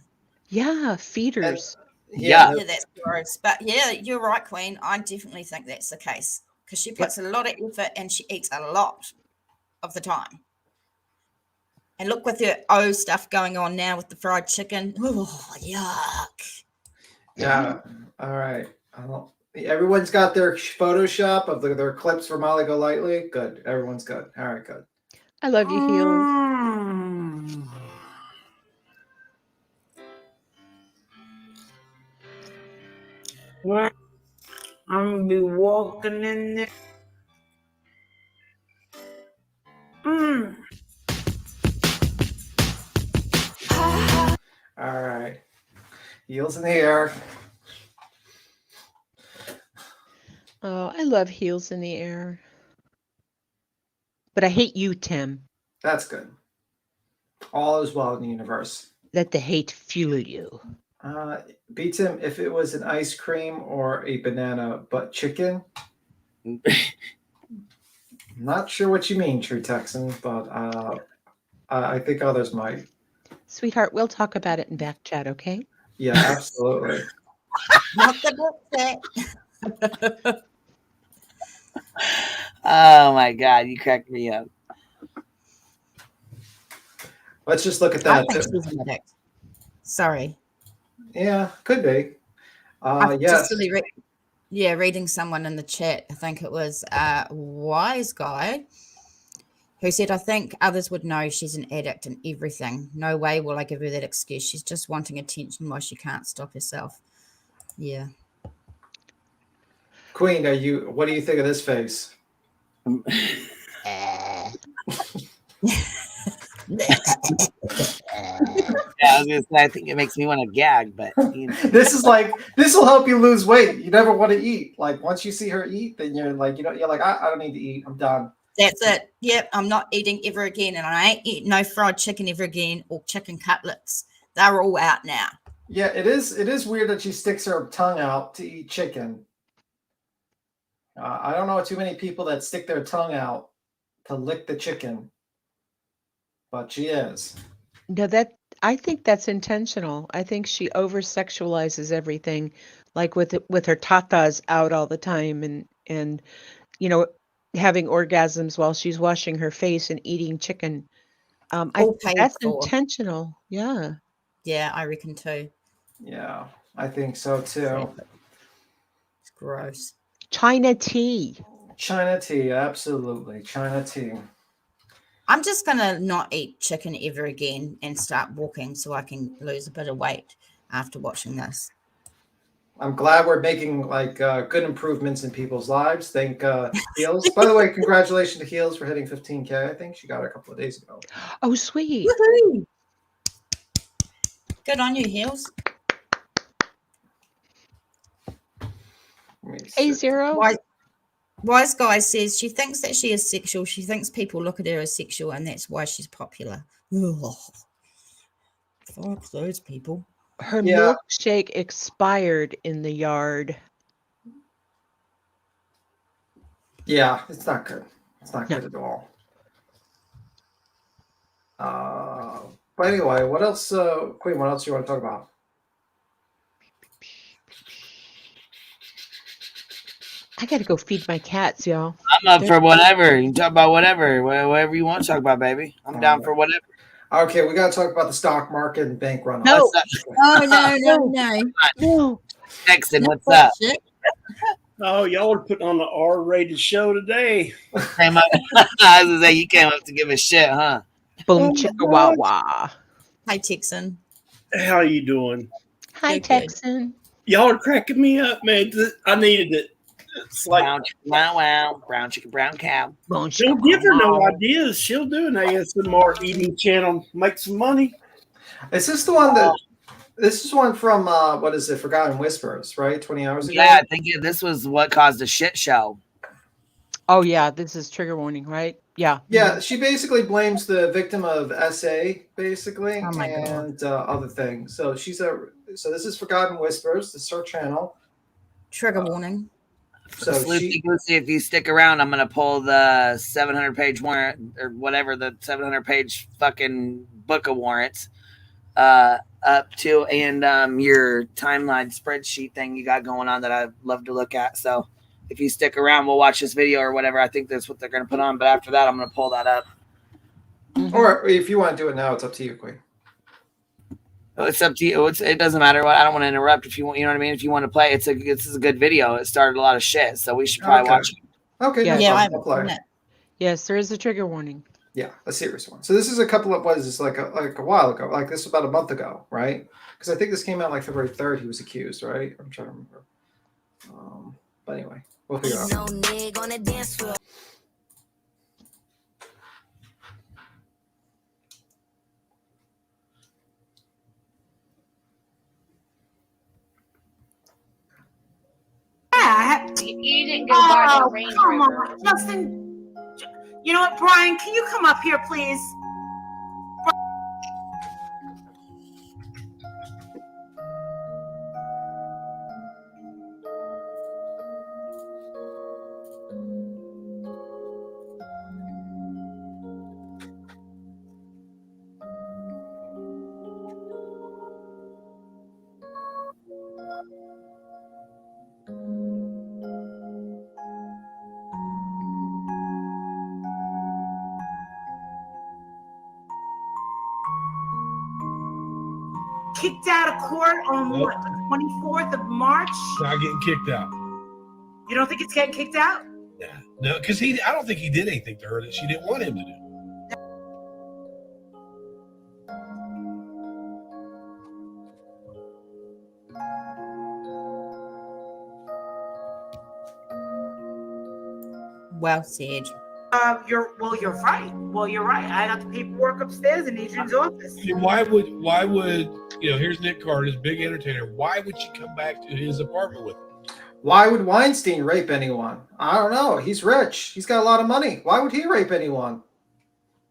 Yeah, feeders. Yeah. Yeah, that's gross. But yeah, you're right, Queen. I definitely think that's the case because she puts a lot of effort and she eats a lot of the time. And look with her stuff going on now with the fried chicken. Oh, yuck. Yeah. All right. Everyone's got their Photoshop of their clips for Molly Golightly. Good. Everyone's good. All right. Good. I love you, Heels. Well, I'm gonna be walking in there. All right. Heels in the air. Oh, I love heels in the air. But I hate you, Tim. That's good. All is well in the universe. Let the hate fuel you. Beats him if it was an ice cream or a banana, but chicken. Not sure what you mean, True Texan, but I think others might. Sweetheart, we'll talk about it in back chat, okay? Yeah, absolutely. Not the book set. Oh my God, you cracked me up. Let's just look at I that. think she's an addict. Sorry. Yeah, could be. I've Yes. just really reading someone in the chat. I think it was a wise guy who said, I think others would know she's an addict and everything. No way will I give her that excuse. She's just wanting attention while she can't stop herself. Yeah. Queen, what do you think of this face? Yeah, I was gonna say, I think it makes me want to gag, but you know. This will help you lose weight. You never want to eat. Like once you see her eat, then you're like, you're like, I don't need to eat. I'm done. That's it. Yep. I'm not eating ever again. And I ain't eating no fried chicken ever again or chicken cutlets. They're all out now. Yeah, it is weird that she sticks her tongue out to eat chicken. I don't know too many people that stick their tongue out to lick the chicken, but she is. No, I think that's intentional. I think she over sexualizes everything, like with her tatas out all the time and having orgasms while she's washing her face and eating chicken. That's intentional. Yeah. Yeah, I reckon too. Yeah, I think so too. It's gross. China tea. China tea, absolutely. China tea. I'm just gonna not eat chicken ever again and start walking so I can lose a bit of weight after watching this. I'm glad we're making like good improvements in people's lives. Thank Heels. By the way, congratulations to Heels for hitting 15K. I think she got it a couple of days ago. Oh, sweet. Woohoo! Good on you, Heels. Hey, Zero. Wise Guy says she thinks that she is sexual. She thinks people look at her as sexual, and that's why she's popular. Ugh. Fuck those people. Her milkshake expired in the yard. Yeah, it's not good. It's not good at all. But anyway, what else, Queen? What else do you want to talk about? I gotta go feed my cats, y'all. I'm up for whatever. You can talk about whatever you want to talk about, baby. I'm down for whatever. Okay, we got to talk about the stock market and bank runoff. No, no. Texan, what's up? Oh, y'all are putting on the R-rated show today. I was gonna say you came up to give a shit, huh? Boom chicka wah wah. Hi, Texan. How you doing? Hi, Texan. Y'all are cracking me up, man. I needed it. It's like brown chicken, brown cow. Don't give her no ideas. She'll do an ASMR eating channel, make some money. Is this the one that? This is one from what is it? Forgotten Whispers, right? 20 hours ago. Yeah, I think this was what caused a shit show. Oh yeah, this is trigger warning, right? Yeah. Yeah, she basically blames the victim of SA, basically, Oh my and other things. So so this is Forgotten Whispers. This is her channel. Trigger warning. So Goosey, if you stick around, I'm gonna pull the 700-page warrant or whatever, the 700-page fucking book of warrants up to, and your timeline spreadsheet thing you got going on that I'd love to look at. So if you stick around, we'll watch this video or whatever. I think that's what they're gonna put on. But after that, I'm gonna pull that up. Or if you want to do it now, it's up to you, Queen. It's up to you. It doesn't matter. I don't want to interrupt. If you want, you know what I mean. If you want to play, this is a good video. It started a lot of shit, so we should probably watch it. Okay. Yeah, I'll play. Yes, there is a trigger warning. Yeah, a serious one. So this is a couple of, what is this, like a while ago? Like this was about a month ago, right? Because I think this came out like February 3rd. He was accused, right? I'm trying to remember. But anyway, we'll figure it out. You didn't go buy the Range Rover. On, Justin. You know what, Brian? Can you come up here, please? Kicked out of court on what, the 24th of March? Not getting kicked out. You don't think it's getting kicked out? No, because I don't think he did anything to her that she didn't want him to do. Well said. You're right. Well, you're right. I got the paperwork upstairs in Adrian's office. I mean, why would here's Nick Carter's big entertainer. Why would she come back to his apartment with him? Why would Weinstein rape anyone? I don't know. He's rich. He's got a lot of money. Why would he rape anyone?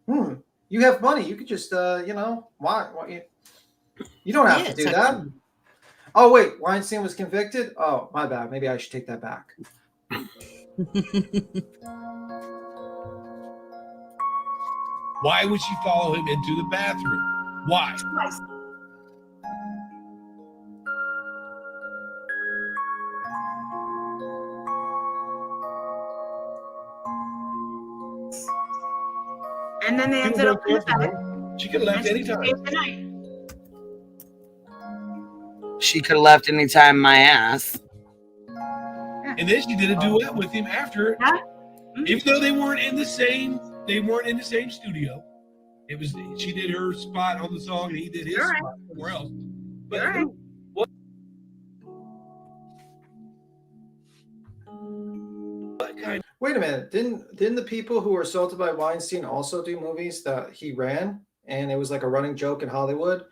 You have money. You could just, why you don't have to do that. Oh, wait. Weinstein was convicted? Oh, my bad. Maybe I should take that back. Why would she follow him into the bathroom? Why? And then they ended up in the bed. She could have left anytime. She could have left anytime, my ass. And then she did a duet with him after, even though they weren't in the same they weren't in the same studio. It was she did her spot on the song, and he did his You're right. spot somewhere else. But You're right. what kind? Wait a minute. Didn't the people who were assaulted by Weinstein also do movies that he ran, and it was like a running joke in Hollywood?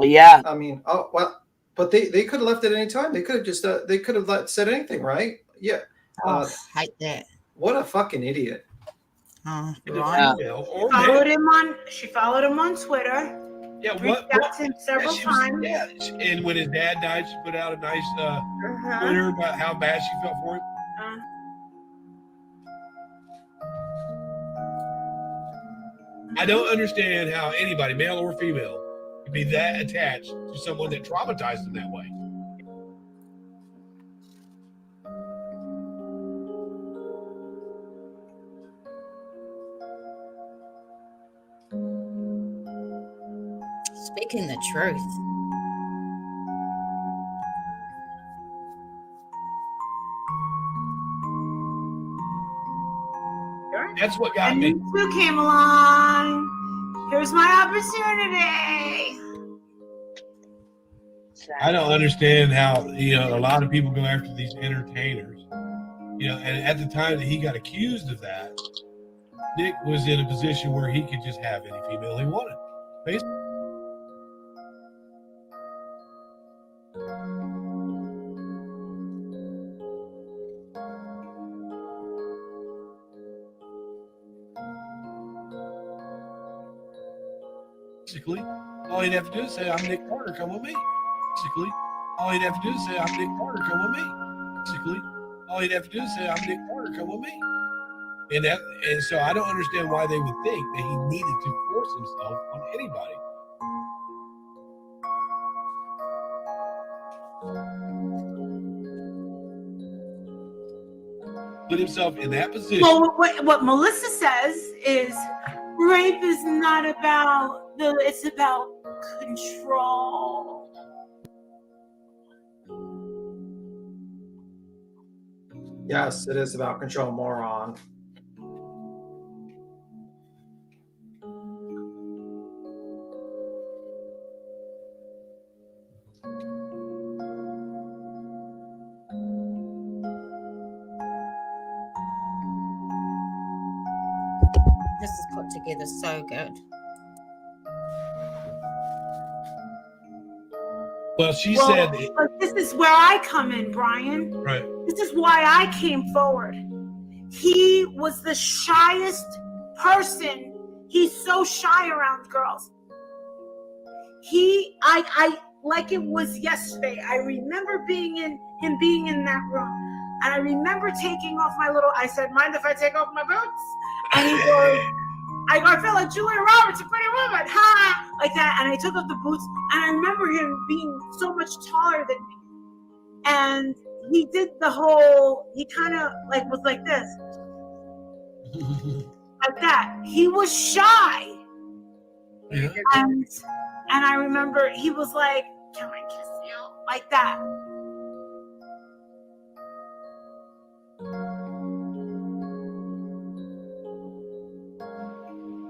Yeah. I mean, oh well, but they could have left at any time. They could have just they could have said anything, right? Yeah. Oh, hate that. What a fucking idiot. Oh, Yeah. She followed him on Twitter. Yeah, Reached out to him several times. Yeah, and when his dad died, she put out a nice Twitter about how bad she felt for him. I don't understand how anybody, male or female, can be that attached to someone that traumatized them that way. Speaking the truth. That's what got And me. you two came along. Here's my opportunity. I don't understand how, a lot of people go after these entertainers. And at the time that he got accused of that, Nick was in a position where he could just have any female he wanted. Basically. Basically, all he'd have to do is say, I'm Nick Carter, come with me. Basically, all he'd have to do is say, I'm Nick Carter, come with me. Basically, all he'd have to do is say, I'm Nick Carter, come with me. And so I don't understand why they would think that he needed to force himself on anybody. Put himself in that position. Well, what Melissa says is rape is not about it's about control. Yes, it is about control, moron. This is put together so good. Well, she said. But this is where I come in, Brian. Right. This is why I came forward. He was the shyest person. He's so shy around girls. I like it was yesterday. I remember being in that room, and I remember taking off my little. I said, "Mind if I take off my boots?" And he goes, I feel like Julia Roberts, a pretty woman, ha, like that. And I took off the boots, and I remember him being so much taller than me. And he did the whole. He kind of was like this, like that. He was shy. Yeah. And I remember he was like, "Can I kiss you?" Like that.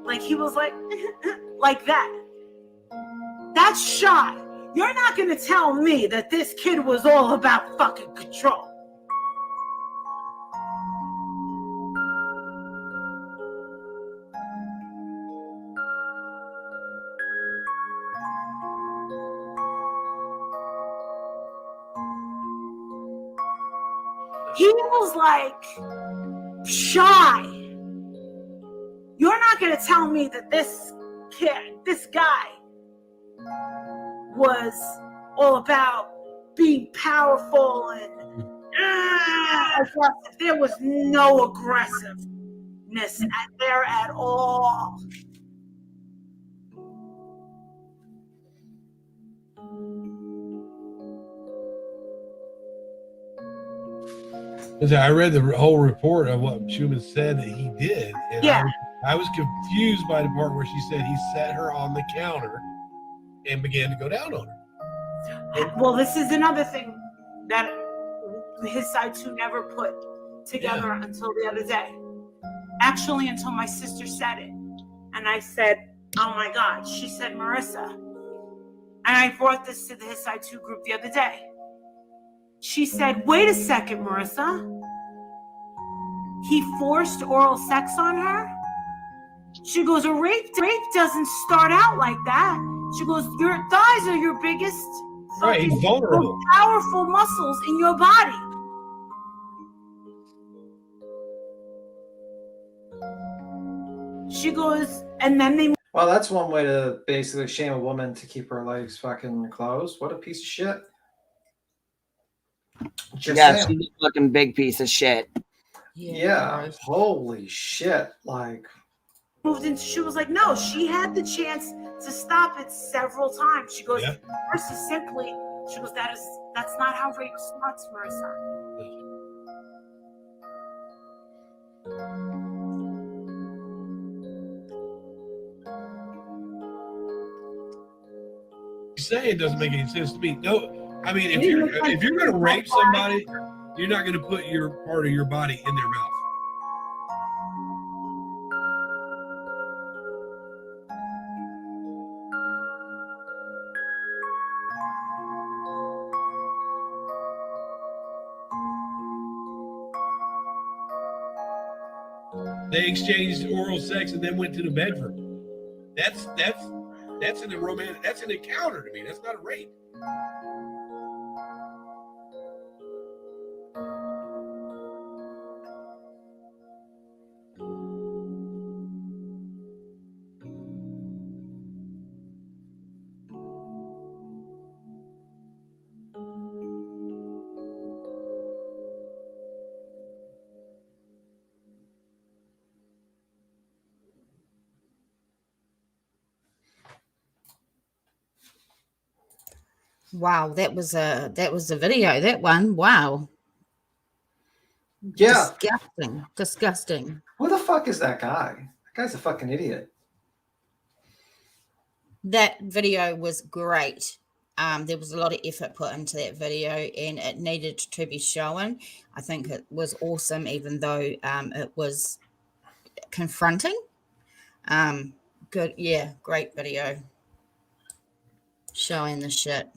Like he was like, like that. That's shy. You're not gonna tell me that this kid was all about fucking control. He was like shy. You're not going to tell me that this guy was all about being powerful and aggressive. There was no aggressiveness there at all. I read the whole report of what Schumann said that he did, and yeah. I was confused by the part where she said he set her on the counter and began to go down on her. Well, this is another thing that his side two never put together until the other day. Actually, until my sister said it. And I said, oh my God. She said, Marissa. And I brought this to the His Side 2 group the other day. She said, wait a second, Marissa. He forced oral sex on her? She goes, a rape doesn't start out like that. She goes, your thighs are your biggest, Right, vulnerable, most powerful muscles in your body. She goes, and then they. Well, that's one way to basically shame a woman to keep her legs fucking closed. What a piece of shit. Just yeah, saying. she's a fucking big piece of shit. Yeah, holy shit. Like, moved into, she was like, no, she had the chance to stop it several times. She goes, Marissa, simply, she goes, that's not how rape starts, Marissa. You say it doesn't make any sense to me. No, I mean, if you're going to rape somebody, you're not going to put your part of your body in their mouth. They exchanged oral sex and then went to the bedroom. That's an romantic. That's an encounter to me. That's not a rape. Wow, that was a video. That one, wow. yeah. Disgusting. Who the fuck is that guy? That guy's a fucking idiot. That video was great. There was a lot of effort put into that video, and it needed to be shown. I think it was awesome, even though it was confronting. Good, yeah, great video showing the shit.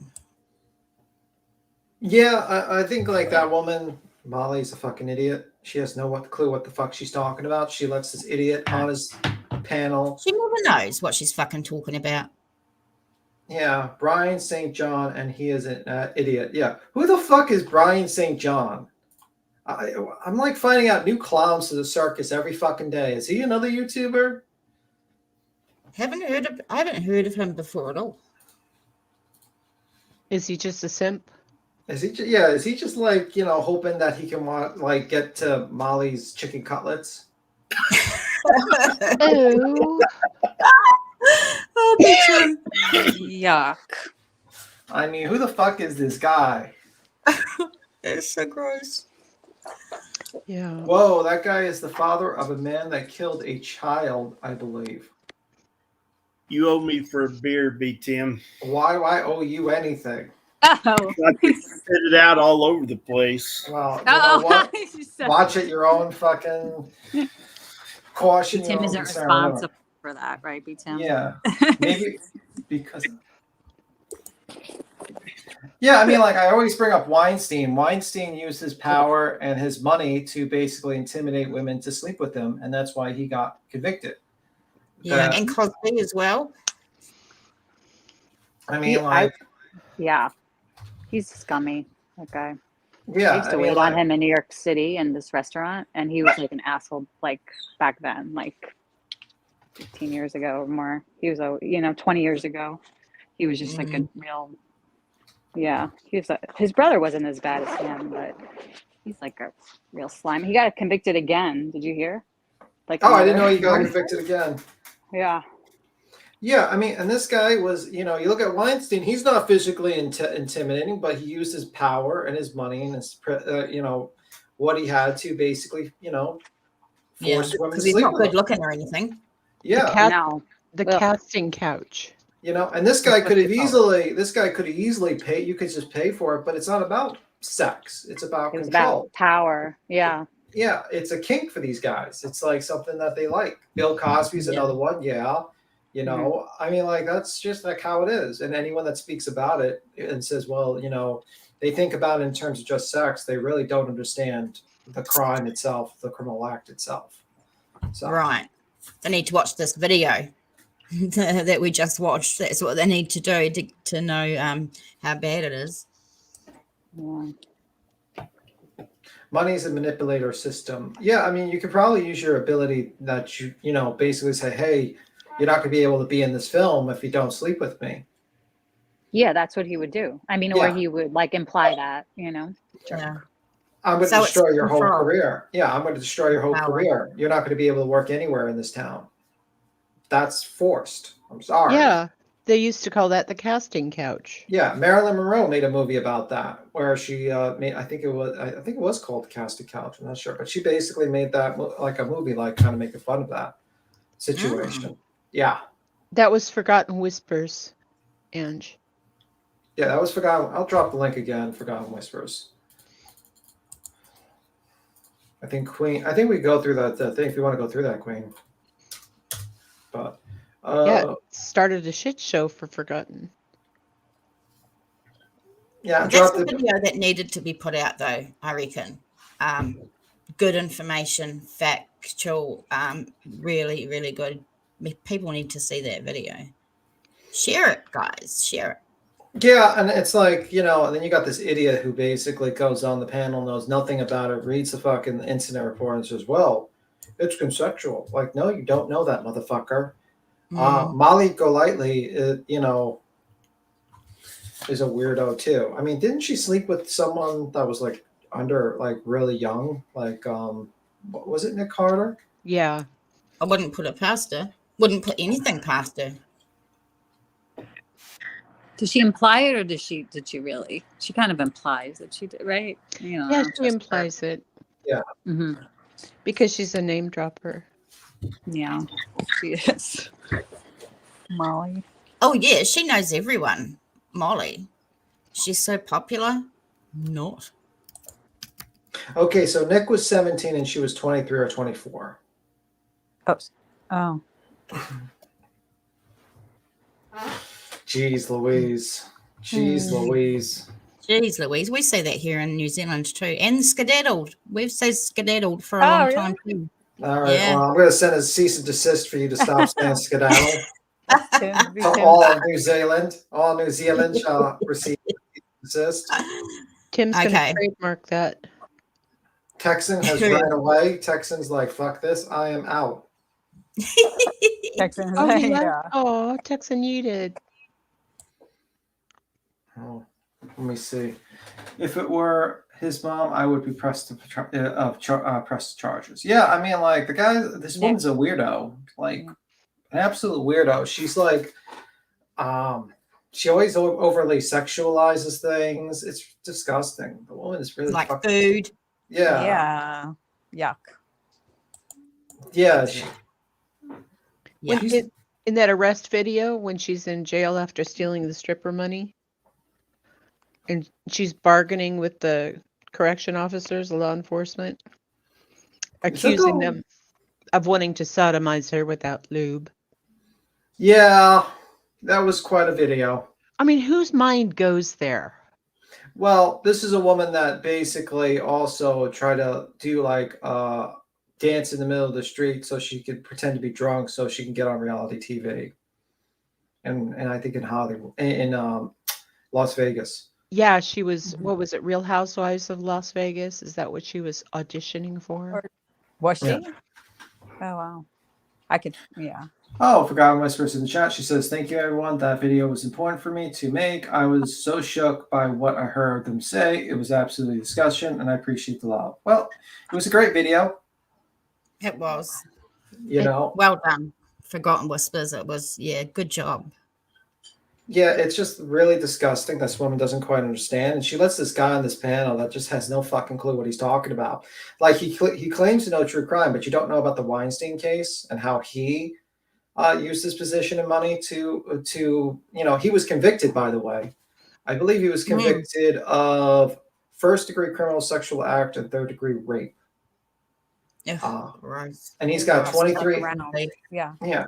Yeah, I think like that woman, Molly's a fucking idiot. She has no clue what the fuck she's talking about. She lets this idiot on his panel. She never knows what she's fucking talking about. Yeah, Brian St. John, and he is an idiot. Yeah, who the fuck is Brian St. John? I'm like finding out new clowns to the circus every fucking day. Is he another YouTuber? I haven't heard of him before at all. Is he just a simp? Is he? Yeah, is he just like, you know, hoping that he can like get to Molly's chicken cutlets? Ew. Oh, yuck. I mean, who the fuck is this guy? It's so gross. Yeah. Whoa, that guy is the father of a man that killed a child, I believe. You owe me for a beer, B. Tim. Why do I owe you anything? Oh. I spit it out all over the place. Well, you know what? Watch it your own fucking caution. Tim isn't responsible for that, right, B. Tim? Yeah. Maybe because. Yeah, I mean, like I always bring up Weinstein. Weinstein used his power and his money to basically intimidate women to sleep with him, and that's why he got convicted. Yeah, and Cosby as well. I mean, yeah, he's scummy, that guy. Yeah, I used to wait on him in New York City in this restaurant, and he was like an asshole, like back then, like 15 years ago or more. He was, 20 years ago. He was just like a real, his brother wasn't as bad as him, but he's like a real slime. He got convicted again. Did you hear? Like, I didn't know he got convicted again. Yeah. Yeah, I mean, and this guy was, you look at Weinstein, he's not physically intimidating, but he used his power and his money and his, what he had to basically, force women to he's sleep not with good him. looking or anything. Yeah. The casting couch. And this guy could have easily paid. You could just pay for it, but it's not about sex. It's about It was control. about power. Yeah. Yeah, it's a kink for these guys. It's like something that they like. Bill Cosby's another one. Yeah. You know, I mean, like, that's just like how it is. And anyone that speaks about it and says, well, you know, they think about it in terms of just sex, they really don't understand the crime itself, the criminal act itself. So. Right. They need to watch this video that we just watched. That's what they need to do to know how bad it is. Yeah. Money is a manipulator system. Yeah, I mean, you could probably use your ability that you know, basically say, hey, you're not going to be able to be in this film if you don't sleep with me. Yeah, that's what he would do. I mean, or he would like imply that, you know. Yeah. I'm going to destroy your whole control. career. Yeah, I'm going to destroy your whole career. You're not going to be able to work anywhere in this town. That's forced. I'm sorry. Yeah, they used to call that the casting couch. Yeah, Marilyn Monroe made a movie about that where she made. I think it was called The Casting Couch. I'm not sure, but she basically made that like a movie, like kind of making fun of that situation. Yeah, that was Forgotten Whispers, Ange. Yeah, that was Forgotten. I'll drop the link again. Forgotten Whispers. I think Queen. I think we go through that thing if you want to go through that, Queen. But yeah, it started a shit show for Forgotten. Yeah, that's the video that needed to be put out, though. I reckon. Good information, factual, really, really good. People need to see that video. Share it, guys. Share it. Yeah, and it's like, you know, and then you got this idiot who basically goes on the panel, knows nothing about it, reads the fucking incident report and says, well, it's consensual. Like, no, you don't know that, motherfucker. Molly Golightly, you know, is a weirdo too. I mean, didn't she sleep with someone that was like under, like really young? Like, what was it, Nick Carter? Yeah. I wouldn't put it past her. Wouldn't put anything past her. Does she imply it, or did she really? She kind of implies that she did, right? You know, yeah, she implies it. Yeah. Mm-hmm. Because she's a name dropper. Yeah, she is. Molly. Oh, yeah, she knows everyone. Molly. She's so popular. Not. Okay, so Nick was 17 and she was 23 or 24. Oh. Jeez Louise. Jeez Louise. Jeez Louise. We say that here in New Zealand too. And skedaddled. We've said skedaddled for a long time too. All right. Yeah. Well, I'm going to send a cease and desist for you to stop saying skedaddle. All of New Zealand. All New Zealand shall receive cease and desist. Tim's going to trademark that. Texan has run away. Texan's like, fuck this. I am out. Texan. Oh, yeah. Oh, Texan yeeted. Oh, let me see. If it were his mom, I would be pressed charges. Yeah, I mean, like the guy. This woman's a weirdo. Like an absolute weirdo. She's like, she always overly sexualizes things. It's disgusting. The woman is really like fucking food. Yeah. Yeah. Yuck. Yeah. In that arrest video, when she's in jail after stealing the stripper money, and she's bargaining with the correction officers, the law enforcement, accusing them of wanting to sodomize her without lube. Yeah, that was quite a video. I mean, whose mind goes there? Well, this is a woman that basically also tried to do like dance in the middle of the street so she could pretend to be drunk so she can get on reality TV. And I think in Hollywood, in Las Vegas. Yeah, she was, what was it, Real Housewives of Las Vegas? Is that what she was auditioning for? Was she? Yeah. Oh, wow. Yeah. Oh, Forgotten Whispers in the chat. She says, thank you, everyone. That video was important for me to make. I was so shook by what I heard them say. It was absolutely discussion, and I appreciate the love. Well, it was a great video. It was. You know? Well done. Forgotten Whispers. It was, yeah, good job. Yeah, it's just really disgusting. This woman doesn't quite understand. And she lets this guy on this panel that just has no fucking clue what he's talking about. Like, he claims to know true crime, but you don't know about the Weinstein case and how he used his position and money to you know, he was convicted, by the way. I believe he was convicted of first-degree criminal sexual act and third-degree rape. Gross. And he's got 23. Yeah. Yeah.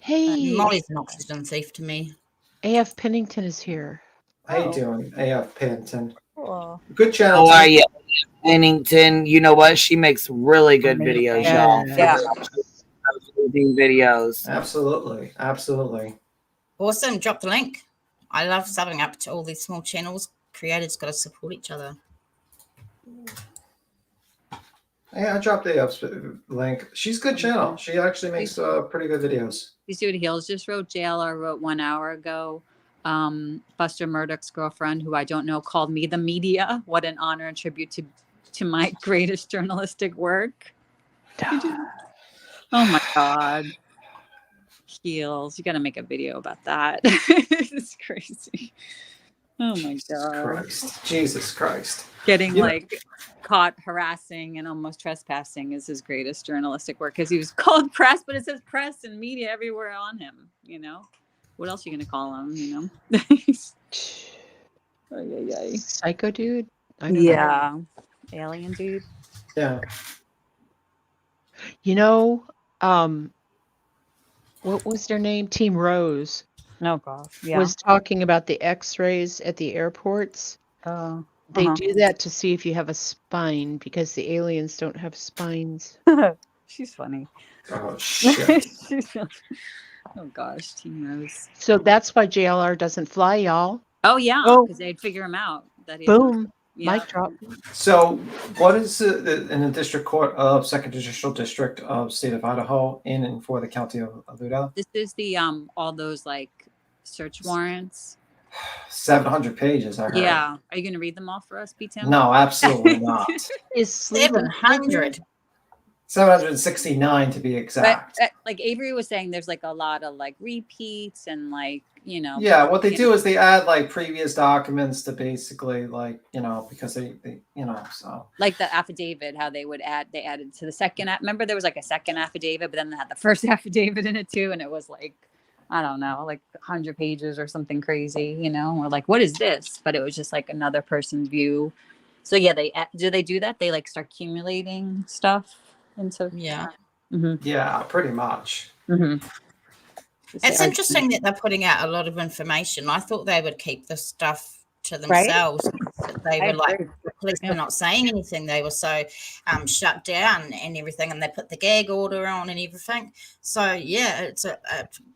Hey, Molly's an oxygen thief to me. AF Pennington is here. How you doing, AF Pennington? Cool. Good channel. How are too. you, Pennington? You know what? She makes really good videos, y'all. Yeah. Videos. Absolutely. Absolutely. Awesome. Drop the link. I love subbing up to all these small channels. Creators got to support each other. Yeah, I dropped AF's link. She's a good channel. She actually makes pretty good videos. You see what Heels just wrote? JLR wrote 1 hour ago. Buster Murdoch's girlfriend, who I don't know, called me the media. What an honor and tribute to my greatest journalistic work. Oh my God. Heels. You got to make a video about that. It's crazy. Oh my God. Jesus Christ. Getting caught harassing and almost trespassing is his greatest journalistic work because he was called press, but it says press and media everywhere on him, you know? What else are you going to call him, you know? Psycho dude? I don't know. Alien dude. Yeah. You know, what was their name? Team Rose. Oh, gosh. Yeah. Was talking about the x-rays at the airports. Oh. They do that to see if you have a spine because the aliens don't have spines. She's funny. Oh, shit. Oh, gosh. Team Rose. So that's why JLR doesn't fly, y'all. Oh, yeah. Because they'd figure him out. That he Boom. Yeah. Mic drop. So, what is in the District Court of 2nd Judicial District of State of Idaho in and for the County of Alluda? This is the all those search warrants. 700 pages, I heard. Yeah. Are you going to read them all for us, P-Tim? No, absolutely not. Is 700. 769 to be exact. But like Avery was saying, there's a lot of repeats and Yeah, what they do is they add previous documents to basically because they so like the affidavit, how they added to the second. Remember there was a second affidavit, but then they had the first affidavit in it too, and it was I don't know, 100 pages or something crazy, you know? Or what is this? But it was just another person's view. So yeah, they do that? They start accumulating stuff into Yeah. Mm-hmm. Yeah, pretty much. Mm-hmm. It's interesting that they're putting out a lot of information. I thought they would keep this stuff to themselves. They were the police were not saying anything. They were so shut down and everything, and they put the gag order on and everything. So yeah, it's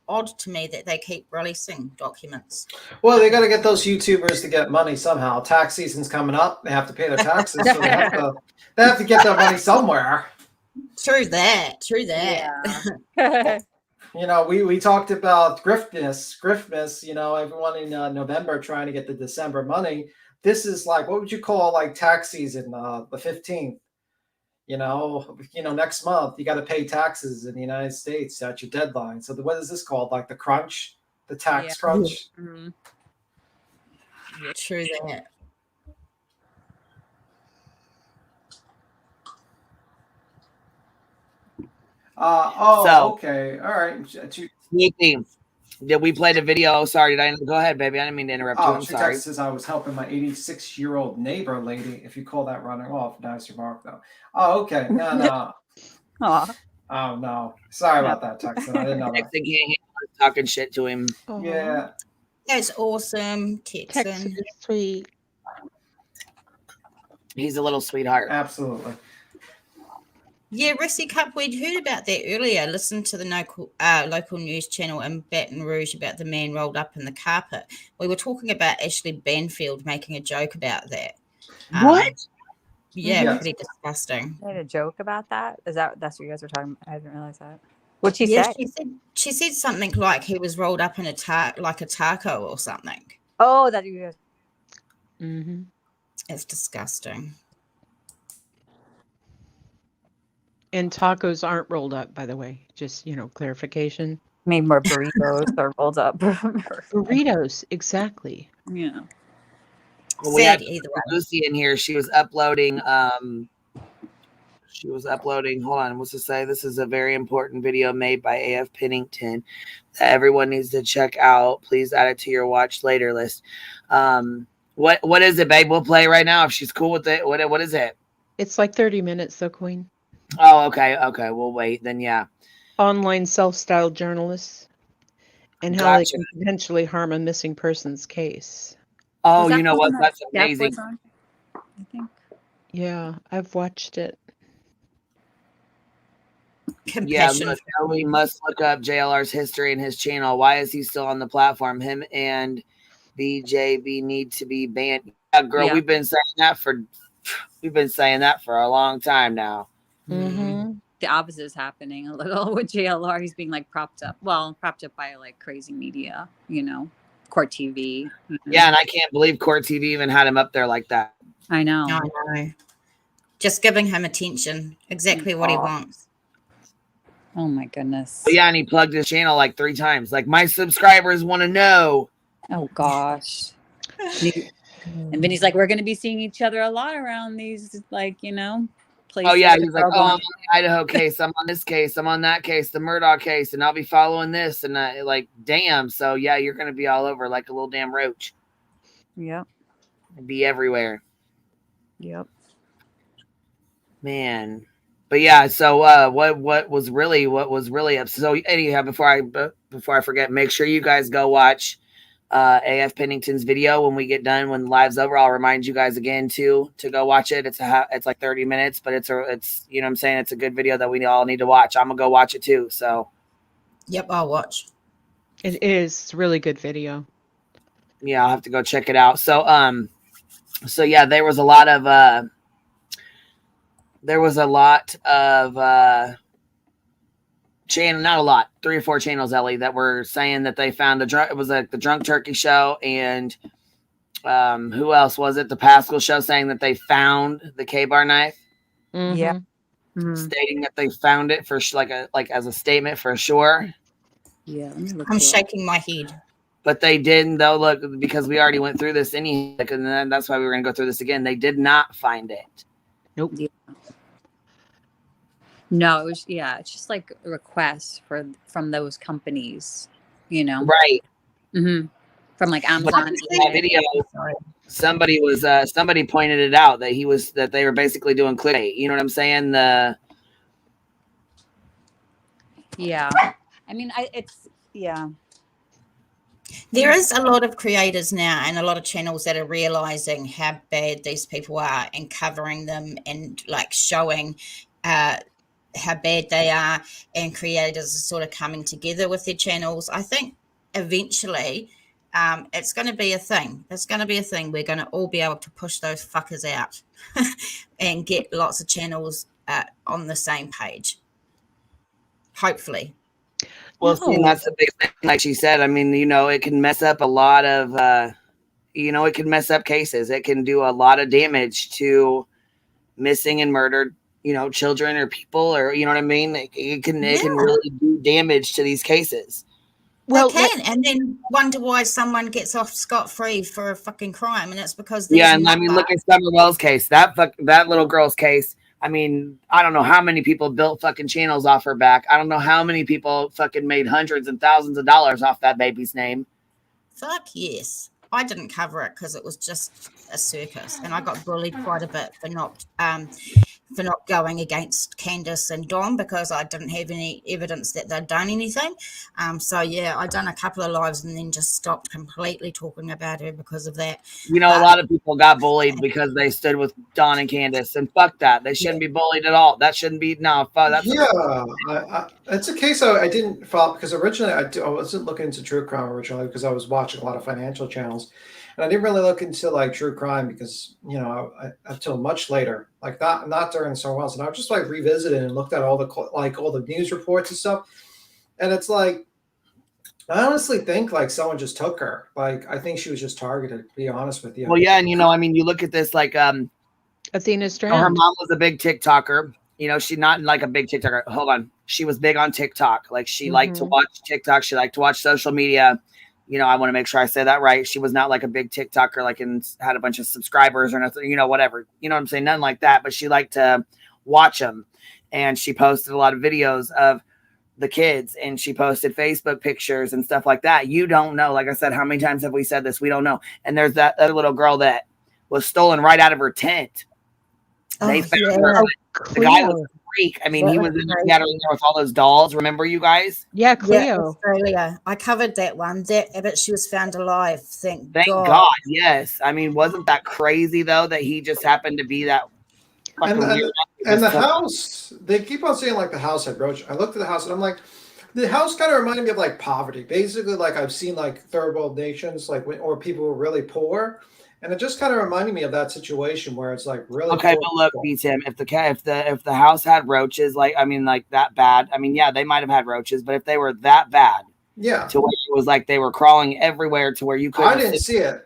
odd to me that they keep releasing documents. Well, they got to get those YouTubers to get money somehow. Tax season's coming up; they have to pay their taxes, so they have to get their money somewhere. True that. Yeah. You know, we talked about griftmas, everyone in November trying to get the December money. This is what would you call tax season, the 15th? You know, next month you got to pay taxes in the United States. That's your deadline. So what is this called? The crunch, the tax crunch? Mm-hmm. True that. Okay. All right. Did we play the video? Sorry, go ahead, baby. I didn't mean to interrupt you. I'm sorry. Says I was helping my 86-year-old neighbor lady. If you call that running off, nice remark though. Oh, okay. No. Aw. Oh no. Sorry about that, Texan. I didn't know that. Texan can't handle talking shit to him. Yeah. That's awesome, Texan. Texas is sweet. He's a little sweetheart. Absolutely. Yeah, Rissy Cup, we'd heard about that earlier. Listened to the local news channel in Baton Rouge about the man rolled up in the carpet. We were talking about Ashley Banfield making a joke about that. What? Yeah, pretty disgusting. Made a joke about that? That's what you guys were talking about? I didn't realize that. What'd she say? She said something like he was rolled up in a taco or something. Oh, that you guys. Mm-hmm. It's disgusting. And tacos aren't rolled up, by the way. Just, clarification. Made more burritos are rolled up. Burritos, exactly. Yeah. Well, we had Lucy in here. She was uploading. Hold on. What's to say? This is a very important video made by AF Pennington that everyone needs to check out. Please add it to your watch later list. What is it, babe? We'll play right now if she's cool with it. What is it? It's 30 minutes, though, Queen. Oh, okay. Okay. We'll wait then. Yeah. Online self-styled journalists and how they Gotcha. can potentially harm a missing persons case. Oh, Was that you know the what? one that That's Steph amazing. was on? I think. Yeah, I've watched it. Yeah, Compassion. look, we must look up JLR's history and his channel. Why is he still on the platform? Him and BJB need to be banned. Yeah, girl, Yeah. we've been saying that for a long time now. Mm-hmm. The opposite is happening a little with JLR. He's being like propped up by like crazy media, CourtTV. Yeah, and I can't believe CourtTV even had him up there like that. I know. I know. Just giving him attention. Exactly what he wants. Oh my goodness. But yeah, and he plugged his channel like 3 times. Like, my subscribers want to know. Oh gosh. And Vinny's like, we're going to be seeing each other a lot around these, places. Oh yeah, that he's are like, oh, I'm going- on the Idaho case, I'm on this case, I'm on that case, the Murdoch case, and I'll be following this, and like, damn. So yeah, you're gonna be all over like a little damn roach. Yep. Be everywhere. Yep. Man. But yeah, so what was really up. So anyhow, before I forget, make sure you guys go watch AF Pennington's video when we get done, when live's over. I'll remind you guys again to go watch it. It's like 30 minutes, but it's you know what I'm saying, it's a good video that we all need to watch. I'm gonna go watch it too. So Yep, I'll watch. It is. It's a really good video. yeah, I'll have to go check it out. So yeah, there was a lot of channel, not a lot, 3 or 4 channels, Ellie, that were saying that they found it was like the Drunk Turkey show, and who else was it? The Pascal show, saying that they found the K-bar knife. Mm-hmm. Yeah. Stating that they found it for like as a statement for sure. Yeah, I'm shaking my head. But they didn't, though. Look, because we already went through this and then that's why we were going to go through this again. They did not find it. Nope. Yeah. No, it was it's just like requests from those companies, Right. Mm-hmm. From like But Amazon. in that video, somebody pointed it out that they were basically doing clickbait. You know what I'm saying? Yeah. I mean, There is a lot of creators now and a lot of channels that are realizing how bad these people are and covering them and like showing how bad they are, and creators are sort of coming together with their channels. I think eventually it's going to be a thing. It's going to be a thing. We're going to all be able to push those fuckers out and get lots of channels on the same page. Hopefully. Well, see, that's the big thing. Like she said, I mean, it can mess up a lot of, it can mess up cases. It can do a lot of damage to missing and murdered, children or people, or, you know what I mean? It can really do damage to these cases. Well, and then wonder why someone gets off scot-free for a fucking crime, and it's because there's and I mean, look at Summer Wells' case. That little girl's case. I mean, I don't know how many people built fucking channels off her back. I don't know how many people fucking made hundreds and thousands of dollars off that baby's name. Fuck yes. I didn't cover it because it was just a circus, and I got bullied quite a bit for not going against Candace and Dom because I didn't have any evidence that they'd done anything. So yeah, I done a couple of lives and then just stopped completely talking about her because of that. A lot of people got bullied because they stood with Dawn and Candace, and fuck that. They shouldn't be bullied at all. That shouldn't be that's it's a case I didn't follow because originally I wasn't looking into true crime originally because I was watching a lot of financial channels, and I didn't really look into like true crime because until much later, like not during Summer Wells, and I just like revisited and looked at all the news reports and stuff, and it's like I honestly think like someone just took her. Like I think she was just targeted. To be honest with you. Well, yeah, and I mean, you look at this like Athena Strand. Her mom was a big TikToker. She's not like a big TikToker. Hold on, she was big on TikTok. Like she liked to watch TikTok. She liked to watch social media. I want to make sure I say that right. She was not like a big TikToker, like had a bunch of subscribers or nothing, whatever. You know what I'm saying? Nothing like that. But she liked to watch them. And she posted a lot of videos of the kids, and she posted Facebook pictures and stuff like that. You don't know. Like I said, how many times have we said this? We don't know. And there's that other little girl that was stolen right out of her tent. They found her. The guy was freak. I mean, That he was was in the crazy. theater in there with all those dolls. Remember, you guys? Yeah, Yeah, Cleo. Australia. I covered that one. But she was found alive. Thank Thank God. God. Yes. I mean, wasn't that crazy though that he just happened to be that fucking And weird? and the house, they keep on saying like the house had roach. I looked at the house and I'm like, the house kind of reminded me of like poverty. Basically, like I've seen like third world nations, like or people who are really poor, and it just kind of reminded me of that situation where it's like really Okay, poor but look, people. B-Tim, if the house had roaches, like I mean, like that bad. I mean, yeah, they might have had roaches, but if they were that bad, Yeah, to where it was like they were crawling everywhere, to where you couldn't. I didn't see it.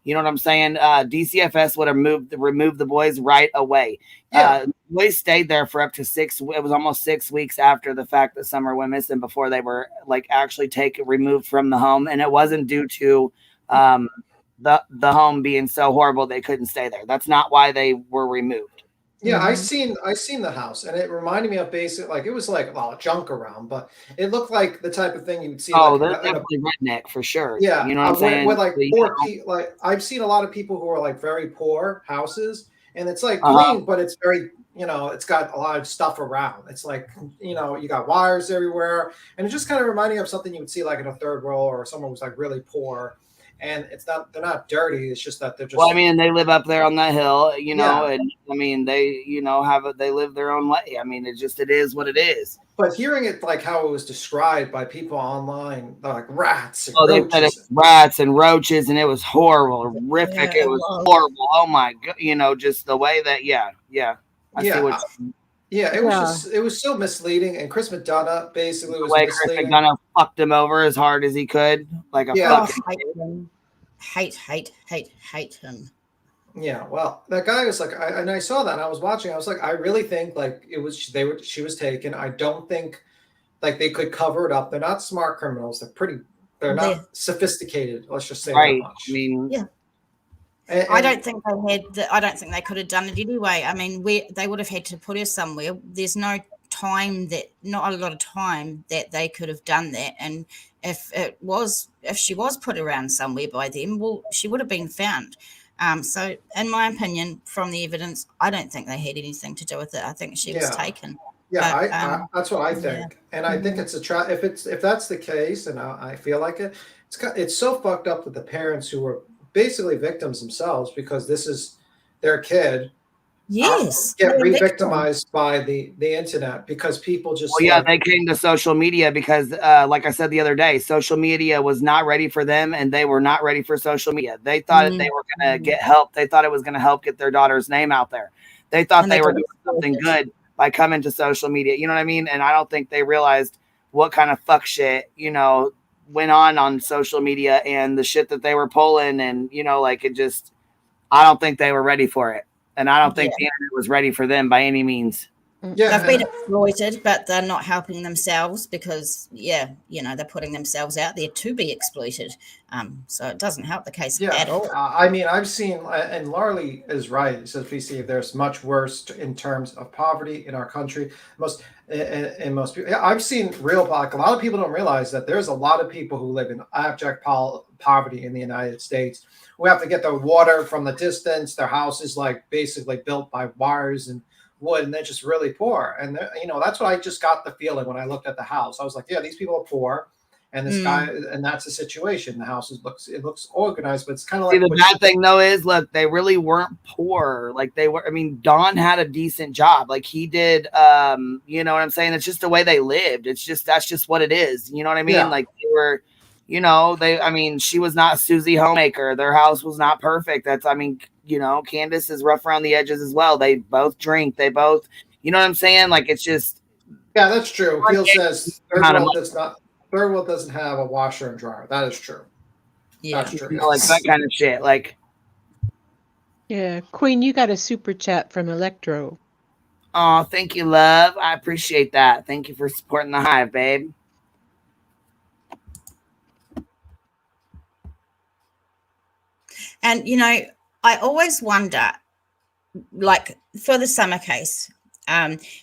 You know what I'm saying? DCFS would have removed the boys right away. Yeah. Boys stayed there for up to 6. It was almost 6 weeks after the fact that Summer went missing before they were like actually removed from the home, and it wasn't due to the home being so horrible they couldn't stay there. That's not why they were removed. Yeah, I seen the house, and it reminded me of basic like it was like a lot of junk around, but it looked like the type of thing you would see. Oh, like they're in a, definitely redneck for sure. yeah, You know what I'm saying? with like You poor know? people. Like I've seen a lot of people who are like very poor houses, and it's like Uh-huh. clean, but it's very it's got a lot of stuff around. It's like you got wires everywhere, and it just kind of reminded me of something you would see like in a third world or someone who's like really poor. And they're not dirty. It's just that they're just. Well, I mean, they live up there on that hill, Yeah. and I mean, they, they live their own way. I mean, it is what it is. But hearing it like how it was described by people online, like rats and Oh, they said it roaches. was rats and roaches, and it was horrible, horrific. Yeah, It was horrible. Oh my god, just the way that, yeah. I see what It was just it was so misleading. And Chris McDonough basically the was way Chris misleading. McDonough fucked him over as hard as he could, like a Yeah. fucking. Hate him. Yeah, well, that guy was like, I saw that, and I was watching. I was like, I really think like she was taken. I don't think like they could cover it up. They're not smart criminals. They're not sophisticated. Let's just say Right. that much. I mean, Yeah. And- I don't think they had. I don't think they could have done it anyway. I mean, they would have had to put her somewhere. There's not a lot of time that they could have done that. And if she was put around somewhere by them, well, she would have been found. So, in my opinion, from the evidence, I don't think they had anything to do with it. I think she was taken. Yeah, But, that's what I think, and I think it's a if that's the case, and I feel like it, it's so fucked up with the parents who were basically victims themselves because this is their kid. Yes, Get they're re-victimized by the internet because people just. Well, yeah, they came to social media because, like I said the other day, social media was not ready for them, and they were not ready for social media. They thought they were going to get help. They thought it was going to help get their daughter's name out there. They thought And they they were got doing something good by coming to social media. You know what I mean? And I don't think they realized what kind of fuck shit, went on social media and the shit that they were pulling, and like it just. I don't think they were ready for it. And I don't think the internet was ready for them by any means. They've been exploited, but they're not helping themselves because, they're putting themselves out there to be exploited. So it doesn't help the case at all. I mean, I've seen, and Larley is right. He says, PC, there's much worse in terms of poverty in our country. Most people, I've seen like a lot of people don't realize that there's a lot of people who live in abject poverty in the United States. We have to get their water from the distance. Their house is like basically built by wires and wood, and they're just really poor. And that's what I just got the feeling when I looked at the house. I was like, yeah, these people are poor, and this guy, and that's the situation. The house looks organized, but it's kind of like the bad thing though is, look, they really weren't poor. Like they were. I mean, Don had a decent job. Like he did. You know what I'm saying? It's just the way they lived. That's just what it is. You know what I mean? Yeah. Like they were. She was not Susie Homemaker. Their house was not perfect. Candace is rough around the edges as well. They both drink. They both, you know what I'm saying? Like, it's just. Yeah, that's true. Phil says third world doesn't have a washer and dryer. That is true. Yeah. That's true. Like that kind of shit. Like. Yeah. Queen, you got a super chat from Electro. Oh, thank you, love. I appreciate that. Thank you for supporting the hive, babe. And, I always wonder, like for the Summer case,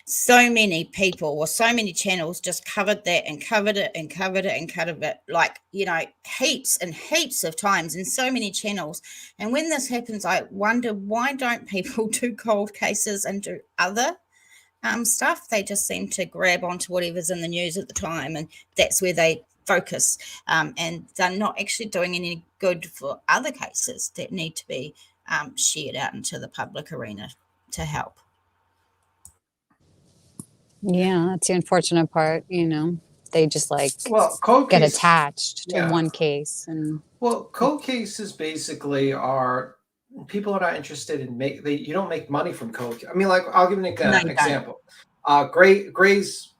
so many people or so many channels just covered that and covered it and covered it and covered it, like, heaps and heaps of times in so many channels. And when this happens, I wonder, why don't people do cold cases and do other stuff. They just seem to grab onto whatever's in the news at the time, and that's where they focus. And they're not actually doing any good for other cases that need to be shared out into the public arena to help. Yeah, that's the unfortunate part, They just Well, cold get cases, attached to yeah. one case and Well, cold cases basically are people are not interested in you don't make money from cold. I mean, like I'll give you an example. Gray Hughes.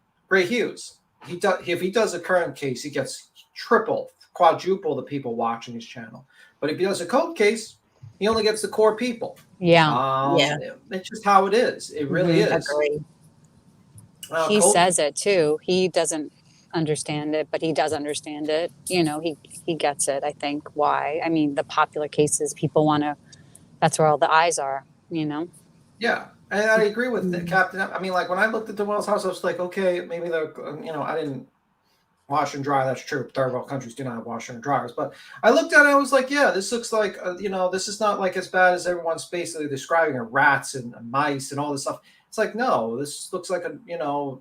If he does a current case, he gets triple, quadruple the people watching his channel. But if he does a cold case, he only gets the core people. Yeah. It's just how it is. It really is. Agree. He says it too. He doesn't understand it, but he does understand it. He gets it, I think. Why? I mean, the popular cases, people want to, that's where all the eyes are, Yeah. And I agree with the Captain. I mean, like when I looked at the Wells House, I was like, okay, maybe they're, I didn't wash and dry. That's true. Third world countries do not have washer and dryers. But I looked at it, I was like, yeah, this looks like, this is not like as bad as everyone's basically describing rats and mice and all this stuff. It's like, no, this looks like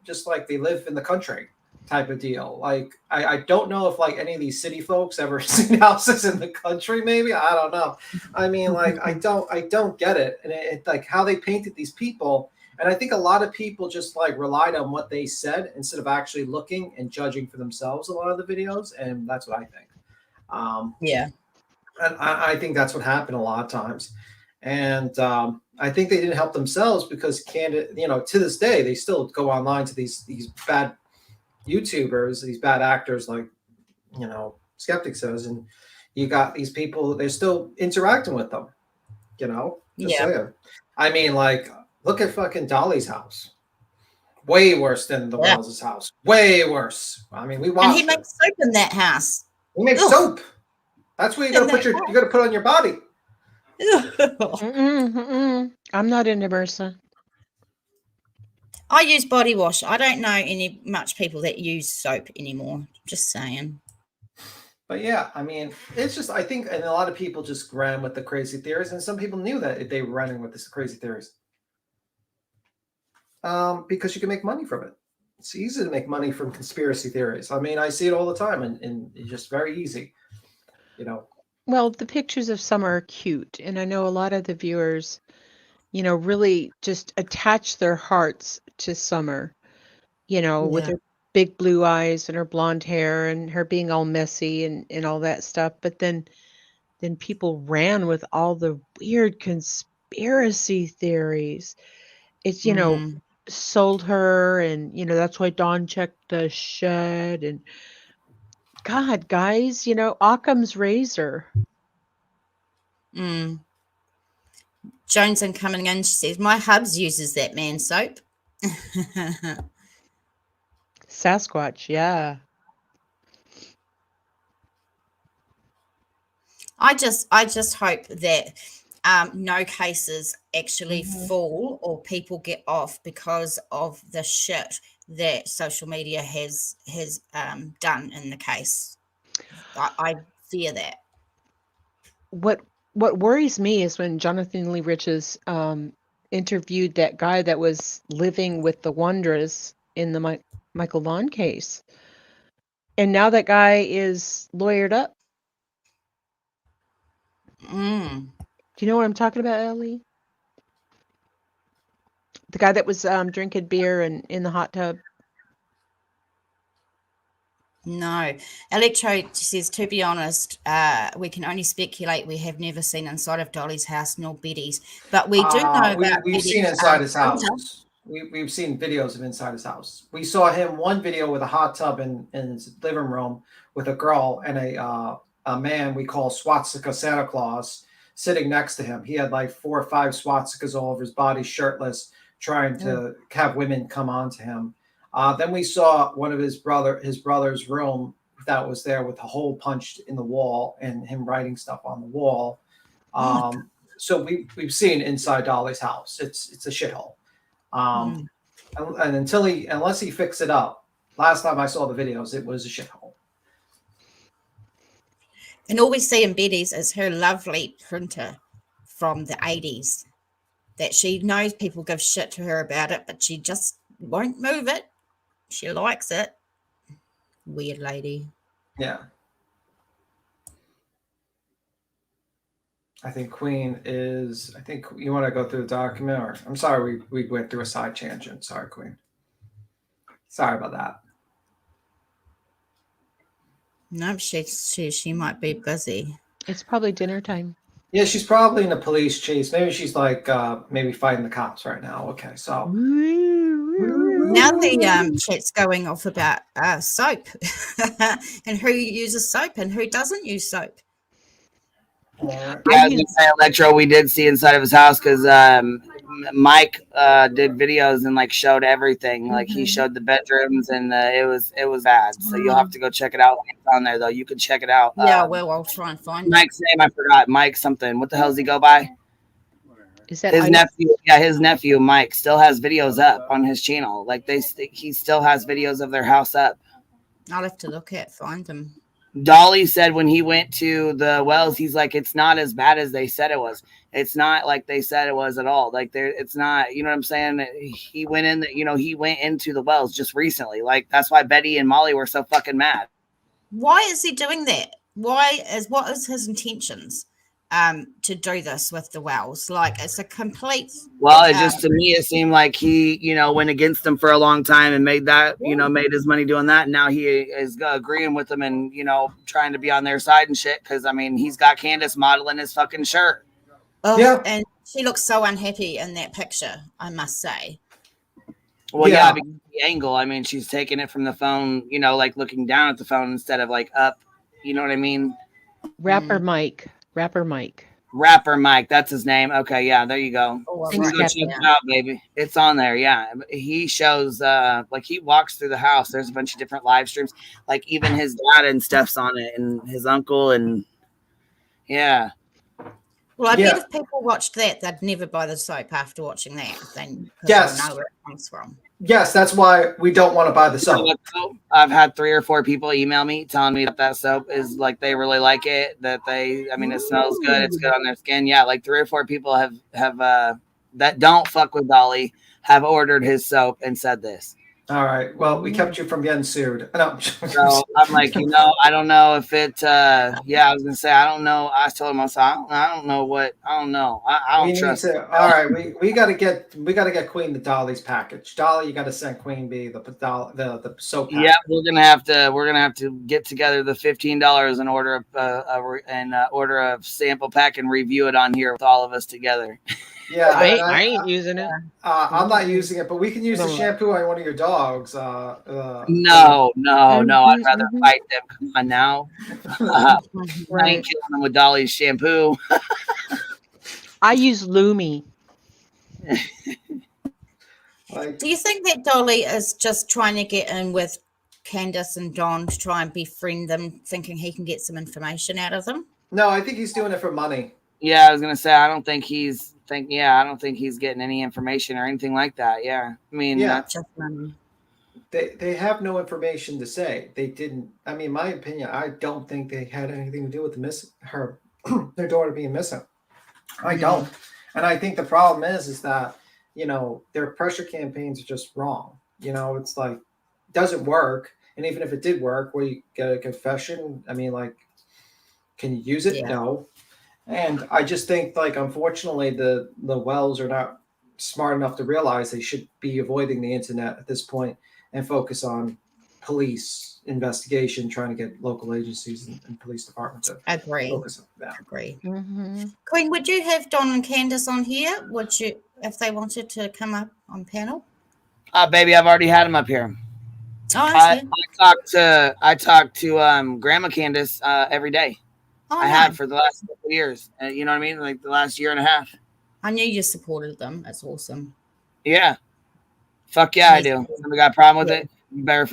just like they live in the country type of deal. Like, I don't know if like any of these city folks ever seen houses in the country, maybe. I don't know. I mean, like, I don't get it. And it like how they painted these people. And I think a lot of people just like relied on what they said instead of actually looking and judging for themselves a lot of the videos. And that's what I think. Yeah. And I think that's what happened a lot of times. And I think they didn't help themselves because to this day, they still go online to these bad YouTubers, these bad actors like, Skeptic says, and you got these people, they're still interacting with them, just saying. I mean, like, look at fucking Dolly's house. Way worse than the Wells' house. Way worse. I mean, we watched. And he makes soap in that house. He makes soap. That's what you gotta put on your body. I'm not into MRSA. I use body wash. I don't know much people that use soap anymore. Just saying. But yeah, I mean, it's just, I think, and a lot of people just ran with the crazy theories, and some people knew that they were running with this crazy theories. Because you can make money from it. It's easy to make money from conspiracy theories. I mean, I see it all the time, and it's just very easy, Well, the pictures of Summer are cute, and I know a lot of the viewers, really just attach their hearts to Summer, with her big blue eyes and her blonde hair and her being all messy and all that stuff. But then people ran with all the weird conspiracy theories. It's, sold her, and, that's why Dawn checked the shed. And God, guys, Occam's razor. Jones and coming in, she says, my hubs uses that man soap. Sasquatch, yeah. I just hope that no cases actually fall or people get off because of the shit that social media has done in the case. I fear that. What worries me is when Jonathan Lee Riches interviewed that guy that was living with the Wondrous in the Michael Vaughn case. And now that guy is lawyered up. Do you know what I'm talking about, Ellie? The guy that was drinking beer and in the hot tub. No. Electro says, to be honest, we can only speculate. We have never seen inside of Dolly's house nor Betty's. But we do know about we've seen inside his house. We've seen videos of inside his house. We saw him one video with a hot tub in his living room with a girl and a man we call swastika Santa Claus sitting next to him. He had like 4 or 5 swastikas all over his body, shirtless, trying to have women come on to him. Then we saw one of his brother's room that was there with a hole punched in the wall and him writing stuff on the wall. So we've seen inside Dolly's house. It's a shithole. And unless he fixed it up, last time I saw the videos, it was a shithole. And all we see in Betty's is her lovely printer from the 80s. that she knows people give shit to her about it, but she just won't move it. She likes it. Weird lady. Yeah. I think Queen is. I think you want to go through the document, or I'm sorry, we went through a side tangent. Sorry, Queen. Sorry about that. No, she might be busy. It's probably dinner time. Yeah, she's probably in a police chase. Maybe she's like maybe fighting the cops right now. Okay, so Now the chat's going off about soap and who uses soap and who doesn't use soap. Yeah, I was gonna say, Electro, we did see inside of his house because Mike did videos and like showed everything. Like he showed the bedrooms and it was bad. So you'll have to go check it out. It's on there though. You can check it out. Yeah, well, I'll try and find Mike's name. I forgot. Mike something. What the hell does he go by? Is that His nephew? Yeah, his nephew Mike still has videos up on his channel. Like he still has videos of their house up. I'll have to find them. Dolly said when he went to the wells, he's like, it's not as bad as they said it was. It's not like they said it was at all. Like it's not, you know what I'm saying? He went in, he went into the wells just recently. Like that's why Betty and Molly were so fucking mad. Why is he doing that? What is his intentions to do this with the wells? Like it's a complete. Well, it just to me it seemed like he, went against them for a long time and made that, made his money doing that. And now he is agreeing with them and trying to be on their side and shit. Because I mean, he's got Candace modeling his fucking shirt. Oh, yeah, and she looks so unhappy in that picture, I must say. Well, yeah, because the angle. I mean, she's taking it from the phone, like looking down at the phone instead of like up. You know what I mean? Rapper Mike. Rapper Mike, that's his name. Okay, yeah, there you go. Oh, Go check it out, baby. It's on there, yeah. He shows like he walks through the house. There's a bunch of different live streams, like even his dad and stuff's on it, and his uncle, and yeah. Well, I bet if people watched that, they'd never buy the soap after watching that. Then yes, they'll know where it comes from. Yes, that's why we don't want to buy the soap. I've had 3 or 4 people email me telling me that soap is like they really like it. That it smells good. It's good on their skin. Yeah, like 3 or 4 people have that don't fuck with Dolly have ordered his soap and said this. All right. Well, we kept you from getting sued. No. So I'm like, I don't know if it. I was gonna say I don't know. I told him I don't know. I don't trust. All right, we got to get Queen the Dolly's package. Dolly, you got to send Queen Bee the soap package. Yeah, we're gonna have to get together the $15 and order a sample pack and review it on here with all of us together. Yeah, I ain't using it. I'm not using it, but we can use the shampoo on one of your dogs. No. I'd rather fight them. Come on now. I ain't killing them with Dolly's shampoo. I use Lumi. Do you think that Dolly is just trying to get in with Candace and Don to try and befriend them, thinking he can get some information out of them? No, I think he's doing it for money. Yeah, I was gonna say I don't think he's getting any information or anything like that. Yeah, I mean, just money. They have no information to say. They didn't. I mean, my opinion, I don't think they had anything to do with their daughter being missing. I don't, and I think the problem is that their pressure campaigns are just wrong. It's like it doesn't work, and even if it did work, where you get a confession, I mean, like, can you use it? Yeah. No. And I just think, like, unfortunately, the Wells are not smart enough to realize they should be avoiding the internet at this point and focus on police investigation, trying to get local agencies and police departments to focus on that. Agree. Mm-hmm. Queen, would you have Don and Candace on here? Would you, if they wanted to come up on panel? Baby, I've already had them up here. Oh, I talk to Grandma Candace every day. Oh, I have for the last couple of years. You know what I mean? Like the last year and a half. I knew you supported them. That's awesome. Yeah. Fuck yeah, I do. Somebody got a problem with it? You better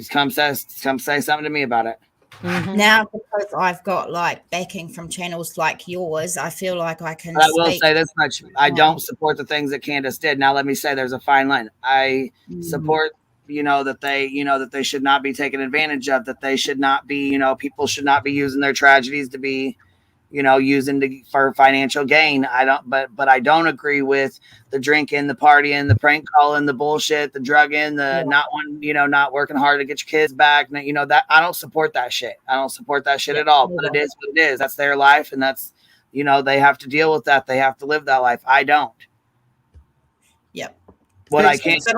come say something to me about it. Mm-hmm. Now, because I've got like backing from channels like yours, I feel like I can. But I will say this much: I don't support the things that Candace did. Now, let me say, there's a fine line. I support. That they should not be taken advantage of, that they should not be, people should not be using their tragedies to be, using for financial gain. But I don't agree with the drinking, the partying, the prank calling, the bullshit, the drugging, the not working hard to get your kids back. That I don't support that shit. I don't support that shit at all. But it is what it is. That's their life, and that's they have to deal with that. They have to live that life. I don't. Yep. What I can't say,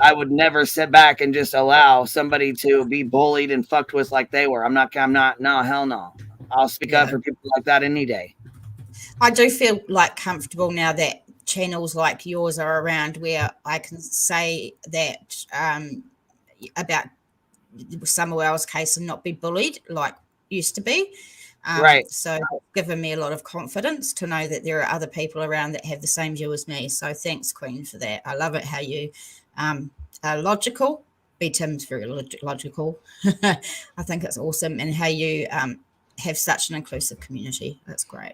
I would never sit back and just allow somebody to be bullied and fucked with like they were. No, hell no. I'll speak up for people like that any day. I do feel like comfortable now that channels like yours are around where I can say that about Samuel's case and not be bullied like used to be. Right. So it's given me a lot of confidence to know that there are other people around that have the same view as me. So thanks, Queen, for that. I love it how you are logical. B. Tim's very logical. I think it's awesome. And how you have such an inclusive community. That's great.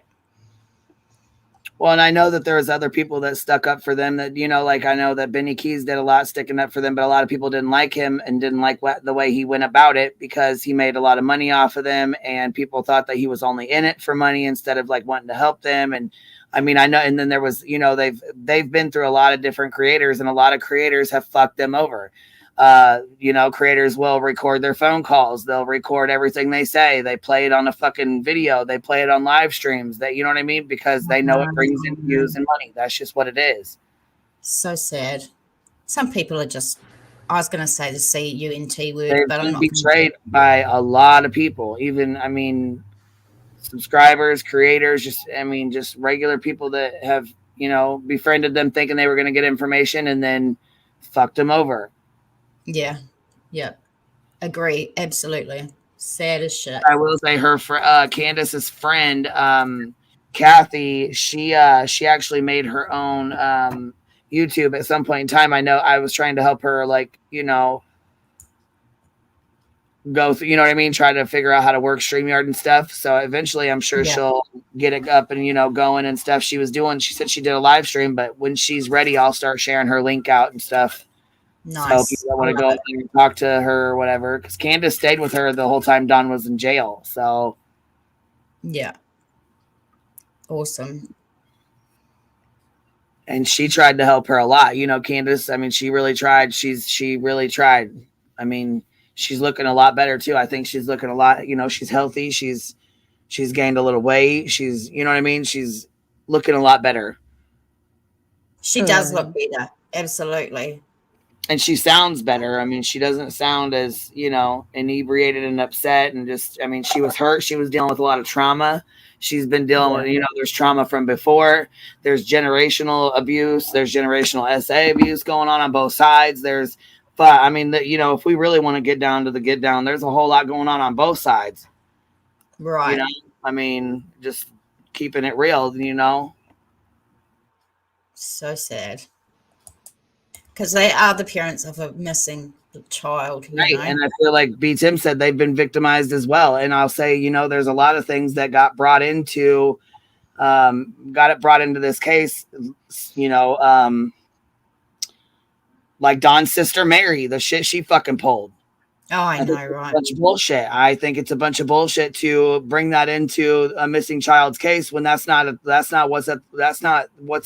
Well, and I know that there was other people that stuck up for them that, like I know that Benny Keys did a lot sticking up for them, but a lot of people didn't like him and didn't like the way he went about it because he made a lot of money off of them. And people thought that he was only in it for money instead of like wanting to help them. And I mean, I know, and then there was, they've been through a lot of different creators and a lot of creators have fucked them over. Creators will record their phone calls. They'll record everything they say. They play it on a fucking video. They play it on live streams. That, you know what I mean? Because they know it brings in views and money. That's just what it is. So sad. Some people are just, I was going to say the CUNT word, They've but I'm been not. betrayed by a lot of people. Even, subscribers, creators, just regular people that have, befriended them thinking they were going to get information and then fucked them over. Yeah. Agree. Absolutely. Sad as shit. I will say Candace's friend, Kathy, she actually made her own YouTube at some point in time. I know I was trying to help her, go through, you know what I mean? Try to figure out how to work StreamYard and stuff. So eventually I'm sure she'll get it up and, going and stuff. She said she did a live stream, but when she's ready, I'll start sharing her link out and stuff. Nice. So people want to go and talk to her or whatever, because Candace stayed with her the whole time Don was in jail. So yeah, awesome. And she tried to help her a lot. Candace, she really tried. She really tried. She's looking a lot better too. I think she's looking a lot, she's healthy. She's gained a little weight. She's, she's looking a lot better. She does look better. Absolutely. And she sounds better. She doesn't sound as, inebriated and upset and just, she was hurt. She was dealing with a lot of trauma. She's been dealing with, there's trauma from before. There's generational abuse. There's generational SA abuse going on both sides. If we really want to get down, there's a whole lot going on both sides. Right. Just keeping it real, So sad. Because they are the parents of a missing child. Right. And I feel like B. Tim said they've been victimized as well. And I'll say, there's a lot of things that got brought into this case, like Don's sister, Mary, the shit she fucking pulled. Oh, I know, right. A bunch of bullshit. I think it's a bunch of bullshit to bring that into a missing child's case when that's not what's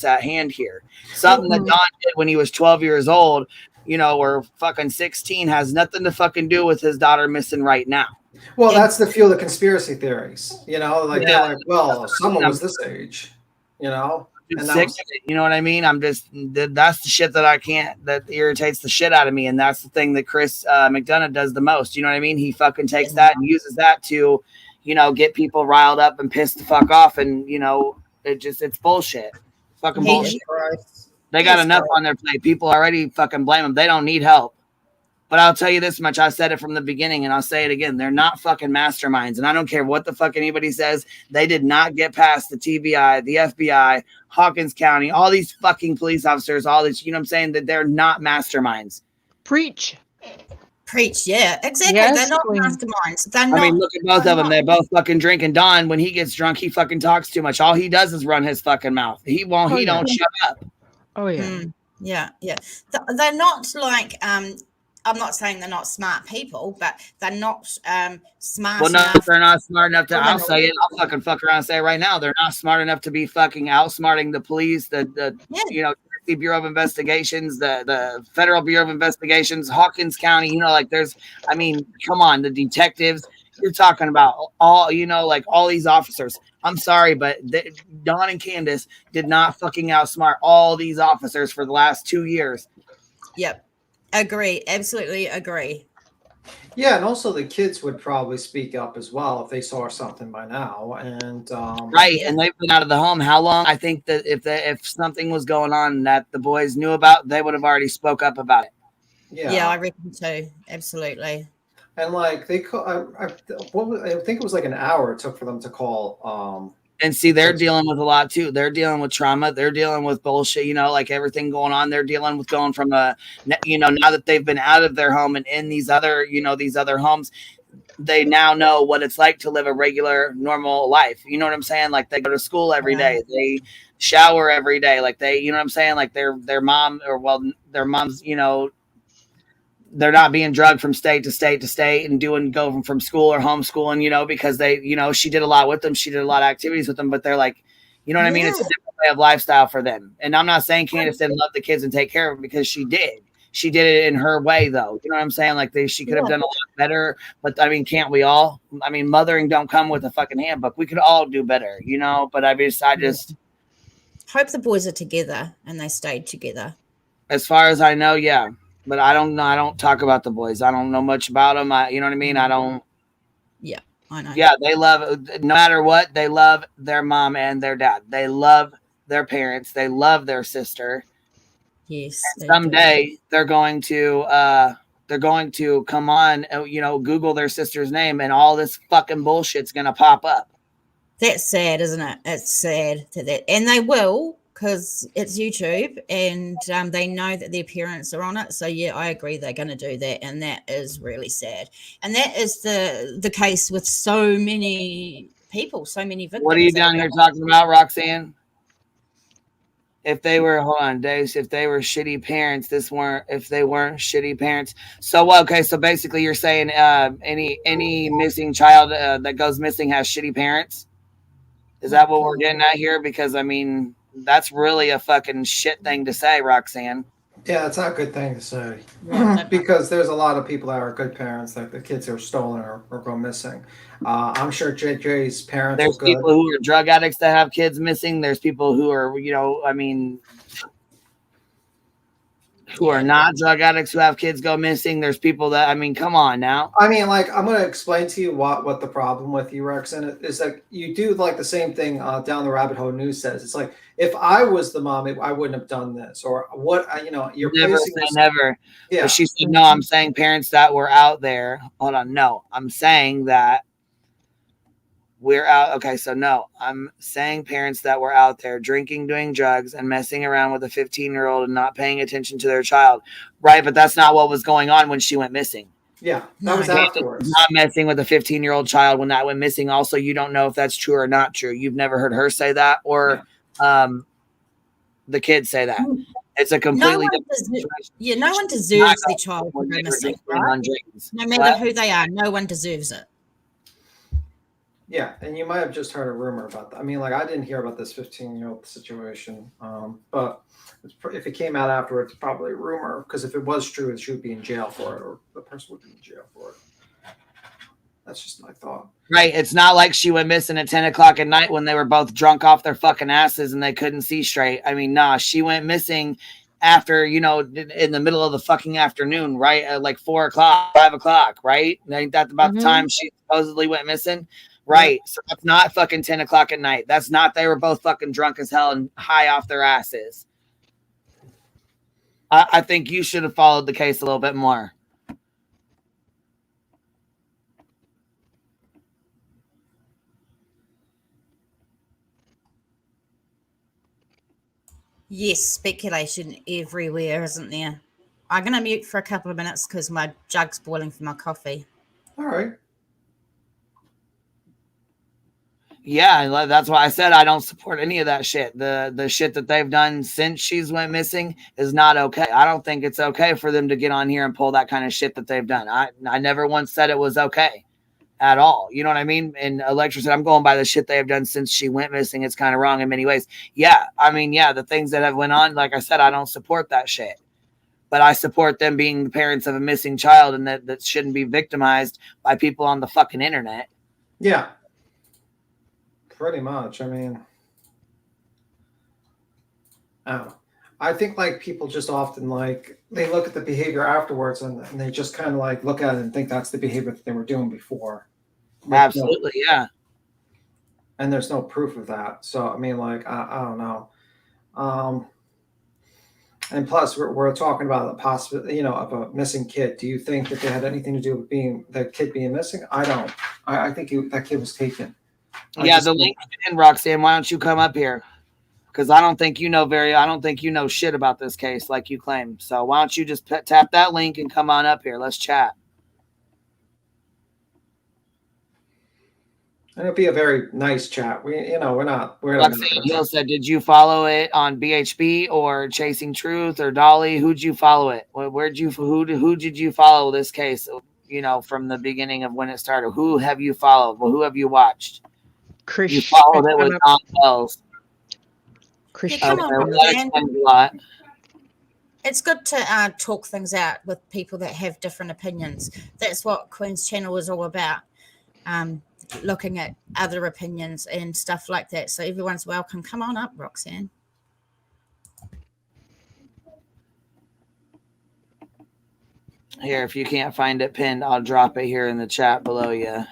at hand here. Something that Don did when he was 12 years old, or fucking 16 has nothing to fucking do with his daughter missing right now. Well, that's the fuel of conspiracy theories. They're like, well, someone was this age, And sick of it, you know what I mean? That's the shit that irritates the shit out of me. And that's the thing that Chris McDonough does the most. You know what I mean? He fucking takes that and uses that to, get people riled up and pissed the fuck off. And, it's bullshit. Fucking bullshit. They got enough on their plate. People already fucking blame them. They don't need help. But I'll tell you this much. I said it from the beginning and I'll say it again. They're not fucking masterminds. And I don't care what the fuck anybody says. They did not get past the TBI, the FBI, Hawkins County, all these fucking police officers, all this, what I'm saying? That they're not masterminds. Preach. Yeah, exactly. Yes, they're not masterminds. They're not, look at both of them. They're both fucking drinking. Don, when he gets drunk, he fucking talks too much. All he does is run his fucking mouth. He don't shut up. Oh, yeah. Yeah. They're not like I'm not saying they're not smart people, but they're not smart Well, no, enough. they're not smart enough to. I'll criminal. say it. I'll fucking fuck around and say it right now. They're not smart enough to be fucking outsmarting the police, the Tennessee Bureau of Investigations, the Federal Bureau of Investigations, Hawkins County. Like there's. I mean, come on, the detectives. You're talking about all. Like all these officers. I'm sorry, but Don and Candace did not fucking outsmart all these officers for the last 2 years. Yep, agree. Absolutely agree. Yeah, and also the kids would probably speak up as well if they saw something by now. And right, and they've been out of the home how long? I think that if something was going on that the boys knew about, they would have already spoke up about it. Yeah, I reckon too. Absolutely. And like they call, I think it was like an hour it took for them to call. And see, they're dealing with a lot too. They're dealing with trauma. They're dealing with bullshit. Like everything going on. They're dealing with going from now that they've been out of their home and in these other homes, they now know what it's like to live a regular, normal life. You know what I'm saying? Like they go to school every day. They shower every day. Like they, you know what I'm saying? Like their mom their moms, they're not being drugged from state to state to state and go from school or homeschooling, because they, she did a lot with them. She did a lot of activities with them, but they're like, you know what I mean? It's a different way of lifestyle for them. And I'm not saying Candace didn't love the kids and take care of them, because she did. She did it in her way though. You know what I'm saying? Like she could have done a lot better, but I mean, can't we all? I mean, mothering don't come with a fucking handbook. We could all do better, but I just hope the boys are together and they stayed together. As far as I know, yeah. But I don't know. I don't talk about the boys. I don't know much about them. You know what I mean? I don't. Yeah, I know. Yeah, they love, no matter what, they love their mom and their dad. They love their parents. They love their sister. Yes. And someday they're going to come on, Google their sister's name, and all this fucking bullshit's gonna pop up. That's sad, isn't it? It's sad that, and they will, because it's YouTube, and they know that their parents are on it. So yeah, I agree, they're going to do that, and that is really sad. And that is the case with so many people, so many victims. What are you down here talking about, Roxanne? If they were, hold on, Dave, if they were shitty parents, if they weren't shitty parents. So, okay, so basically you're saying any missing child that goes missing has shitty parents? Is that what we're getting at here? Because, I mean, that's really a fucking shit thing to say, Roxanne. Yeah, it's not a good thing to say. Because there's a lot of people that are good parents that the kids are stolen or go missing. I'm sure JJ's parents There's are good. people who are drug addicts that have kids missing. There's people who are, who are not drug addicts who have kids go missing. There's people that, come on now. I'm going to explain to you what the problem with you, Rex, and it is that you do like the same thing Down the Rabbit Hole News says. It's like, if I was the mom, I wouldn't have done this, or what, you're never placing say never. Yeah. But she said, no, I'm saying parents that were out there. Hold on. No, I'm saying that we're out. Okay. So no, I'm saying parents that were out there drinking, doing drugs, and messing around with a 15-year-old and not paying attention to their child. Right. But that's not what was going on when she went missing. Yeah, that was afterwards. Not messing with a 15-year-old child when that went missing. Also, you don't know if that's true or not true. You've never heard her say that, or the kids say that. It's a completely different. No one deserves their child to go missing, right? No matter who they are, no one deserves it. Yeah, and you might have just heard a rumor about that. I didn't hear about this 15-year-old situation, but if it came out afterwards, it's probably a rumor, because if it was true, she would be in jail for it, or the person would be in jail for it. That's just my thought. Right. It's not like she went missing at 10 o'clock at night when they were both drunk off their fucking asses and they couldn't see straight. Nah, she went missing after, in the middle of the fucking afternoon, right? At like 4 o'clock, 5 o'clock, right? Ain't that about the time she supposedly went missing? Right. So that's not fucking 10 o'clock at night. That's not, they were both fucking drunk as hell and high off their asses. I think you should have followed the case a little bit more. Yes, speculation everywhere, isn't there? I'm going to mute for a couple of minutes because my jug's boiling for my coffee. All right. Yeah, and that's why I said I don't support any of that shit. The shit that they've done since she's went missing is not okay. I don't think it's okay for them to get on here and pull that kind of shit that they've done. I never once said it was okay at all. You know what I mean? And Electra said, I'm going by the shit they have done since she went missing. It's kind of wrong in many ways. Yeah, I mean, yeah, the things that have went on, like I said, I don't support that shit. But I support them being the parents of a missing child, and that shouldn't be victimized by people on the fucking internet. Yeah. Pretty much. I mean, I don't know. I think like people just often like they look at the behavior afterwards and they just kind of like look at it and think that's the behavior that they were doing before. Absolutely, yeah. And there's no proof of that. So I mean, like I don't know. And plus, we're talking about the possibility, of a missing kid. Do you think that they had anything to do with the kid being missing? I don't. I think that kid was taken. The link in, Roxanne. Why don't you come up here? Because I don't think you know shit about this case like you claim. So why don't you just tap that link and come on up here? Let's chat. And it'll be a very nice chat. We're not. Roxanne Hill said, did you follow it on BHB or Chasing Truth or Dolly? Who'd you follow it? Who did you follow this case? From the beginning of when it started. Who have you followed? Well, who have you watched? You followed it with Don Wells. Come on, that explains a lot. It's good to talk things out with people that have different opinions. That's what Queen's channel is all about. Looking at other opinions and stuff like that. So everyone's welcome. Come on up, Roxanne. Here, if you can't find it pinned, I'll drop it here in the chat below you.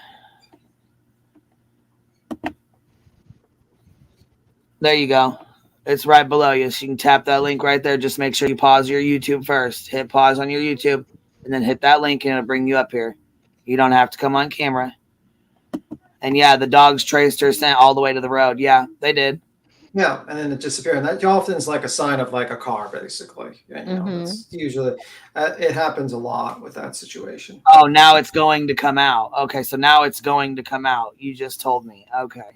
There you go. It's right below you. So you can tap that link right there. Just make sure you pause your YouTube first. Hit pause on your YouTube and then hit that link and it'll bring you up here. You don't have to come on camera. And yeah, the dogs traced her scent all the way to the road. Yeah, they did. Yeah, and then it disappeared. And that often is like a sign of like a car, basically. It's usually it happens a lot with that situation. Oh, now it's going to come out. Okay, so now it's going to come out. You just told me. Okay.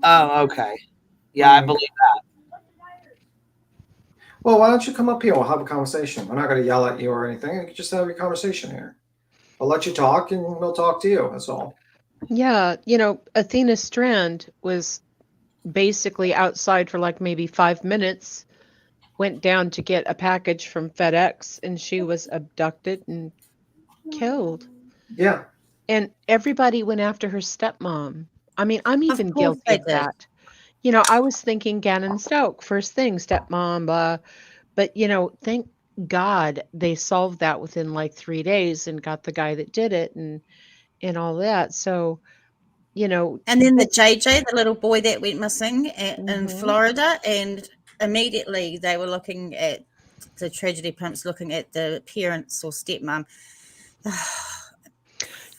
Oh, okay. Yeah, I believe that. Well, why don't you come up here? We'll have a conversation. We're not going to yell at you or anything. You can just have a conversation here. I'll let you talk, and we'll talk to you. That's all. Yeah, Athena Strand was basically outside for like maybe 5 minutes, went down to get a package from FedEx, and she was abducted and killed. Yeah. And everybody went after her stepmom. I mean, I'm even guilty of that. I was thinking Gannon Stoke, first thing, stepmom, but thank God they solved that within like 3 days and got the guy that did it and all that. So, and then the JJ, the little boy that went missing in Florida, and immediately they were looking at the tragedy pimps, looking at the parents or stepmom.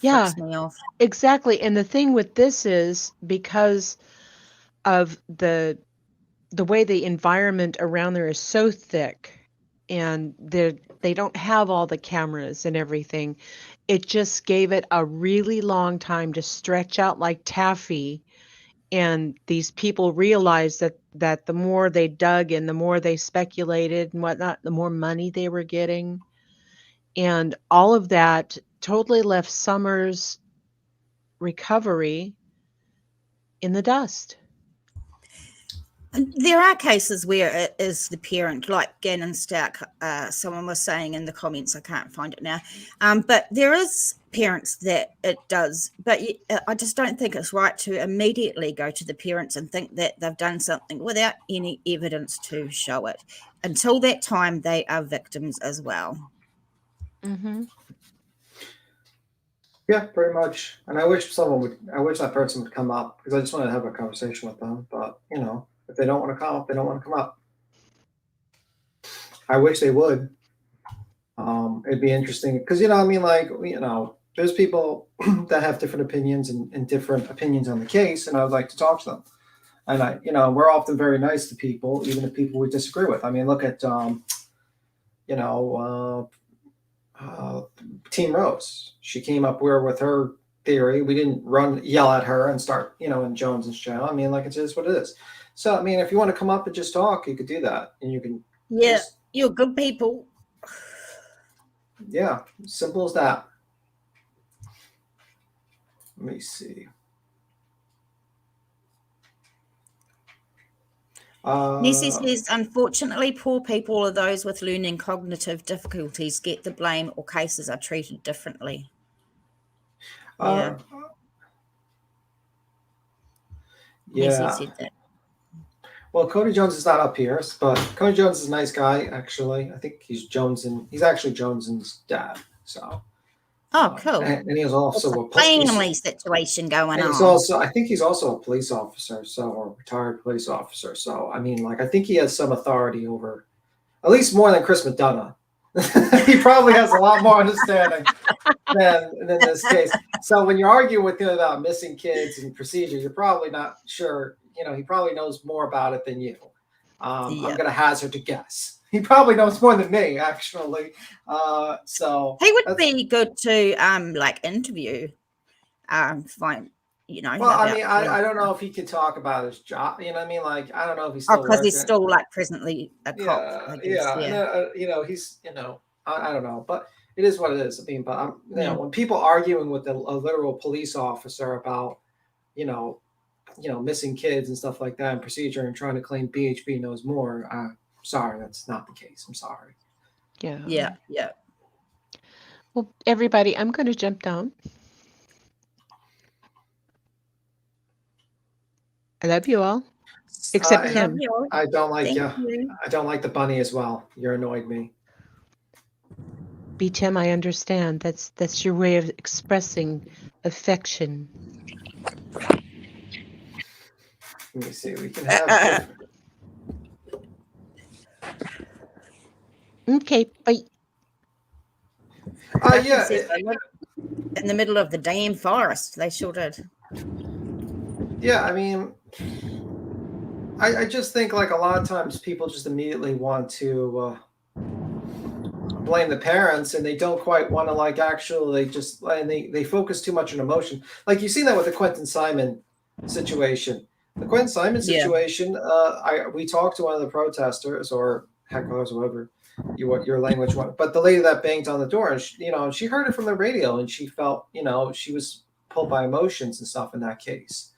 Yeah, me off. Exactly. And the thing with this is because of the way the environment around there is so thick and they don't have all the cameras and everything. It just gave it a really long time to stretch out like taffy. And these people realized that the more they dug and the more they speculated and whatnot, the more money they were getting. And all of that totally left Summer's recovery in the dust. There are cases where it is the parent, like Gannon Stark, someone was saying in the comments, I can't find it now, but there is parents that it does, but I just don't think it's right to immediately go to the parents and think that they've done something without any evidence to show it. Until that time, they are victims as well. Mm-hmm. Yeah, pretty much. And I wish that person would come up because I just want to have a conversation with them. But, if they don't want to come up, they don't want to come up. I wish they would. It'd be interesting because, there's people that have different opinions and different opinions on the case, and I would like to talk to them. And we're often very nice to people, even if people we disagree with. I mean, look at, Team Rose. She came up with her theory. We didn't yell at her and start, in Jones's channel. I mean, like, it is what it is. So, I mean, if you want to come up and just talk, you could do that. And you can you're good people. Yeah, simple as that. Let me see. Nessie says, unfortunately, poor people or those with learning cognitive difficulties get the blame or cases are treated differently. Yeah. Nessie said that. Well, Cody Jones is not up here, but Cody Jones is a nice guy, actually. I think he's actually Jones's dad. So. Oh, cool. And he was also a family situation going on. I think he's also a police officer, or a retired police officer. So, I mean, like, I think he has some authority over, at least more than Chris McDonough. He probably has a lot more understanding than this case. So when you're arguing with him about missing kids and procedure, you're probably not sure. He probably knows more about it than you. I'm going to hazard to guess. He probably knows more than me, actually. So he would be good to interview. Fine, Well, I mean, I don't know if he could talk about his job. You know what I mean? Like, I don't know if he's still because he's still presently a cop. Yeah, I guess, he's I don't know, but it is what it is. I mean, but when people arguing with a literal police officer about missing kids and stuff like that and procedure and trying to claim BHP knows more, sorry, that's not the case. I'm sorry. Yeah. Well, everybody, I'm going to jump down. I love you all, except him. I don't like you. I don't like the bunny as well. You're annoyed me. Tim, I understand. That's your way of expressing affection. Let me see. We can have. Okay, bye. In the middle of the damn forest, they sure did. Yeah, I mean, I just think like a lot of times people just immediately want to blame the parents, and they don't quite want to actually they focus too much on emotion. Like you've seen that with the Quentin Simon situation. The Quentin Simon situation, we talked to one of the protesters or hecklers, whatever your language was, but the lady that banged on the door, and she heard it from the radio, and she felt she was pulled by emotions and stuff in that case.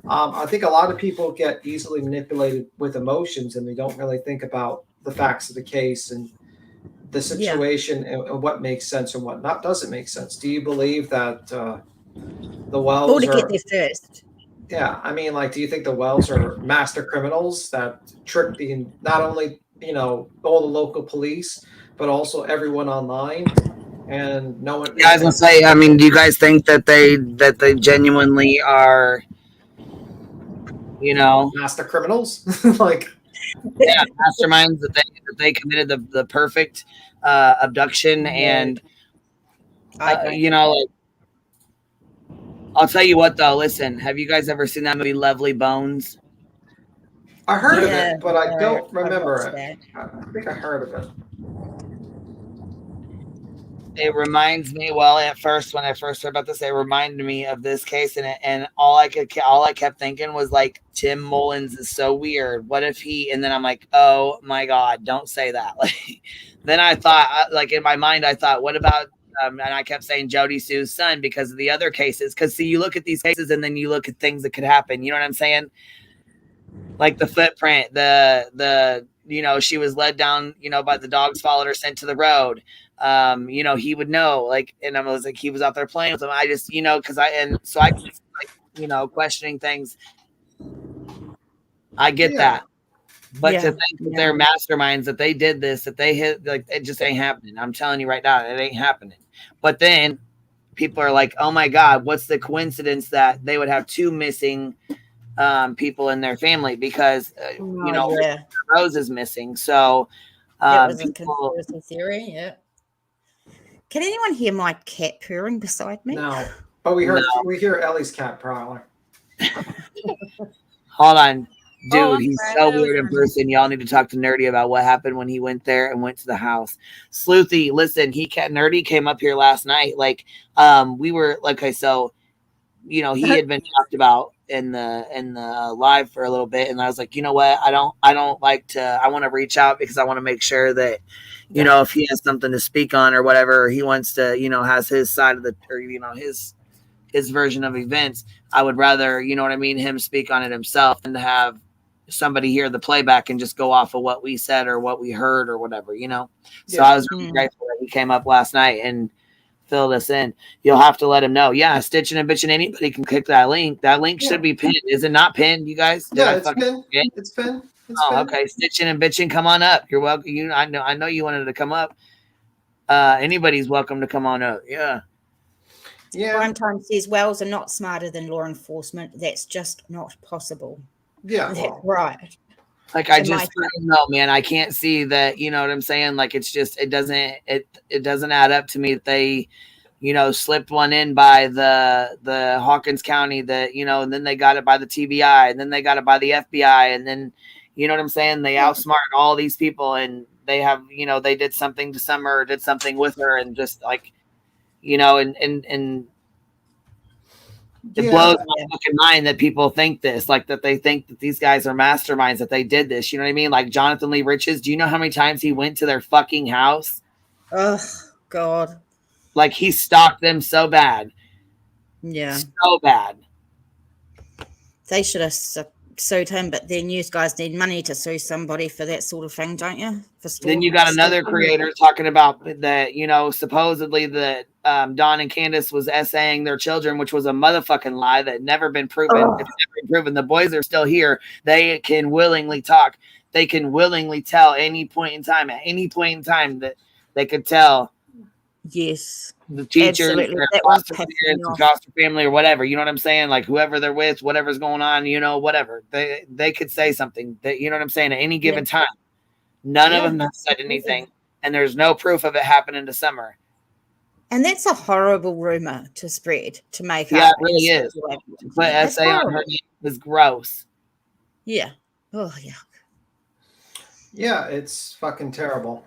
I think a lot of people get easily manipulated with emotions, and they don't really think about the facts of the case and the situation and what makes sense and what doesn't make sense. Do you believe that the Wells get there first? Yeah, I mean, do you think the Wells are master criminals that trick not only all the local police but also everyone online? And no one. Yeah, I was gonna say. I mean, do you guys think that they genuinely are? Master criminals, masterminds that they committed the perfect abduction and I'll tell you what though. Listen, have you guys ever seen that movie Lovely Bones? I heard of it, but I don't remember it. I think I heard of it. It reminds me. Well, at first, when I first heard about this, it reminded me of this case, and all I kept thinking was Tim Mullins is so weird. What if he? And then I'm like, oh my god, don't say that. Then I thought, in my mind, I thought, what about? And I kept saying Jody Sue's son because of the other cases. Because see, you look at these cases, and then you look at things that could happen. You know what I'm saying? Like the footprint, the she was led down, by the dogs followed her, sent to the road. He would know, and I was like, he was out there playing with them. I just, so I questioning things. I get that. But to think that they're masterminds, that they did this, that they hit, it just ain't happening. I'm telling you right now, it ain't happening. But then people are like, oh my God, what's the coincidence that they would have two missing people in their family because, Rose is missing. So, it was a conspiracy theory. Yeah. Can anyone hear my cat purring beside me? No, but we hear Ellie's cat prowler. Hold on, dude. He's so weird in person. Y'all need to talk to Nerdy about what happened when he went there and went to the house. Sleuthy, listen, Nerdy came up here last night. We were so you know, he had been talked about in the live for a little bit, and I was like, you know what, I don't like to. I want to reach out because I want to make sure that, you know, if he has something to speak on or whatever, or he wants to, you know, has his side of the, or you know, his version of events. I would rather, you know what I mean, him speak on it himself than to have somebody hear the playback and just go off of what we said or what we heard or whatever, you know. So I was really grateful that he came up last night and filled us in. You'll have to let him know. Yeah, stitching and bitching, anybody can click that link. That link should be pinned. Is it not pinned, you guys? Yeah, it's pinned. It's pinned. Okay. Stitching and bitching, come on up. You're welcome. I know you wanted to come up. Anybody's welcome to come on up. Yeah. Prime Time says Wells are not smarter than law enforcement. That's just not possible. Yeah. That's right. Like I don't know, man. I can't see that, you know what I'm saying? Like it's just it doesn't add up to me that they, you know, slipped one in by the Hawkins County, that, you know, and then they got it by the TBI, and then they got it by the FBI, and then, you know what I'm saying? They outsmarted all these people, and they have, you know, they did something to Summer, or did something with her, and just like, you know, and it blows my fucking mind that people think this, like that they think that these guys are masterminds, that they did this. You know what I mean? Like Jonathan Lee Riches. Do you know how many times he went to their fucking house? Oh God. Like he stalked them so bad. Yeah. So bad. They should have sued him, but then you guys need money to sue somebody for that sort of thing, don't you? Then you got another creator talking about that, you know, supposedly that Don and Candace was essaying their children, which was a motherfucking lie that never been proven. It's never been proven. The boys are still here. They can willingly talk. They can willingly tell at any point in time that they could tell. Yes. The teacher, the foster family, or whatever. You know what I'm saying? Like whoever they're with, whatever's going on, you know, whatever. They could say something that, you know what I'm saying, at any given time. None of them have said anything, and there's no proof of it happening to Summer. And that's a horrible rumor to spread, to make Yeah, up. it really is. But essay on her name was gross. Yeah. Oh yeah. Yeah, it's fucking terrible.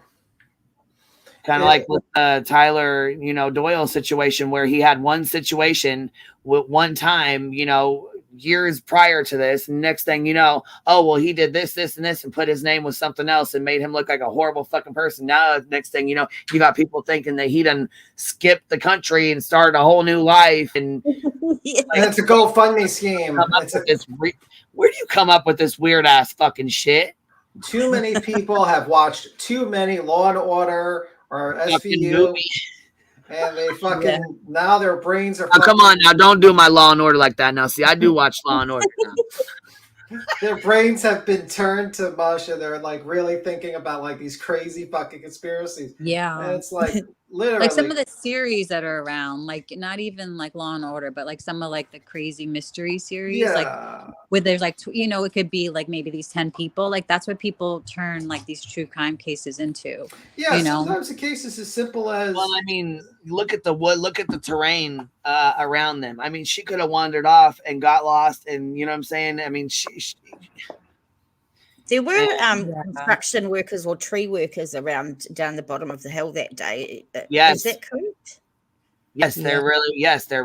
Kind of like with Tyler, you know, Doyle situation, where he had one situation with one time, you know, years prior to this. Next thing you know, oh, well, he did this, this, and this, and put his name with something else and made him look like a horrible fucking person. Now, next thing you know, you got people thinking that he done skipped the country and started a whole new life. And it's a GoFundMe scheme. Where do you come up with this weird ass fucking shit? Too many people have watched too many Law and Order or SVU, and they fucking now their brains are. Oh, come on now, don't do my Law and Order like that. Now, see, I do watch Law and Order. Their brains have been turned to mush, and they're like really thinking about like these crazy fucking conspiracies. Yeah, and it's like literally like some of the series that are around, like not even like Law and Order, but like some of like the crazy mystery series, like where there's like you know, it could be like maybe these 10 people, like that's what people turn like these true crime cases into. Yeah, you know, sometimes the case is as simple as. Well, I mean, look at the wood, look at the terrain around them. I mean, she could have wandered off and got lost, and you know what I'm saying. I mean, there were construction workers or tree workers around down the bottom of the hill that day. Yes. Is that correct? Yes, there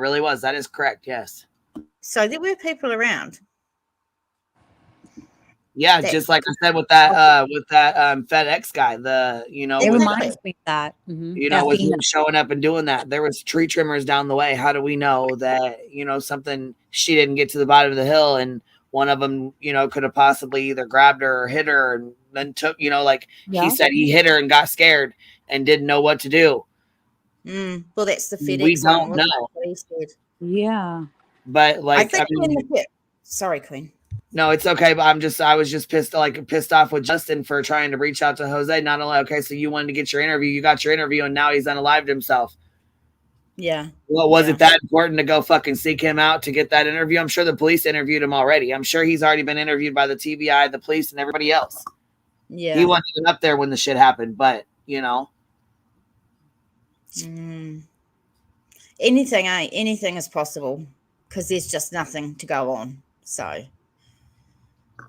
really was. That is correct. Yes. So there were people around. Yeah, just like I said with that FedEx guy, it reminds me of that. Mm-hmm. You know, with him showing up and doing that. There was tree trimmers down the way. How do we know that, you know, something, she didn't get to the bottom of the hill, and one of them, you know, could have possibly either grabbed her or hit her, and then took, you know, like he said he hit her and got scared and didn't know what to do. Well, that's the FedEx. We don't know. Yeah. But like, I mean, sorry, Queen. No, it's okay. But I was just pissed off with Justin for trying to reach out to Jose. Not only, okay, so you wanted to get your interview, you got your interview, and now he's unalived himself. Yeah. Well, was it that important to go fucking seek him out to get that interview? I'm sure the police interviewed him already. I'm sure he's already been interviewed by the TBI, the police, and everybody else. Yeah. He wasn't even up there when the shit happened, but you know. Anything is possible because there's just nothing to go on. So.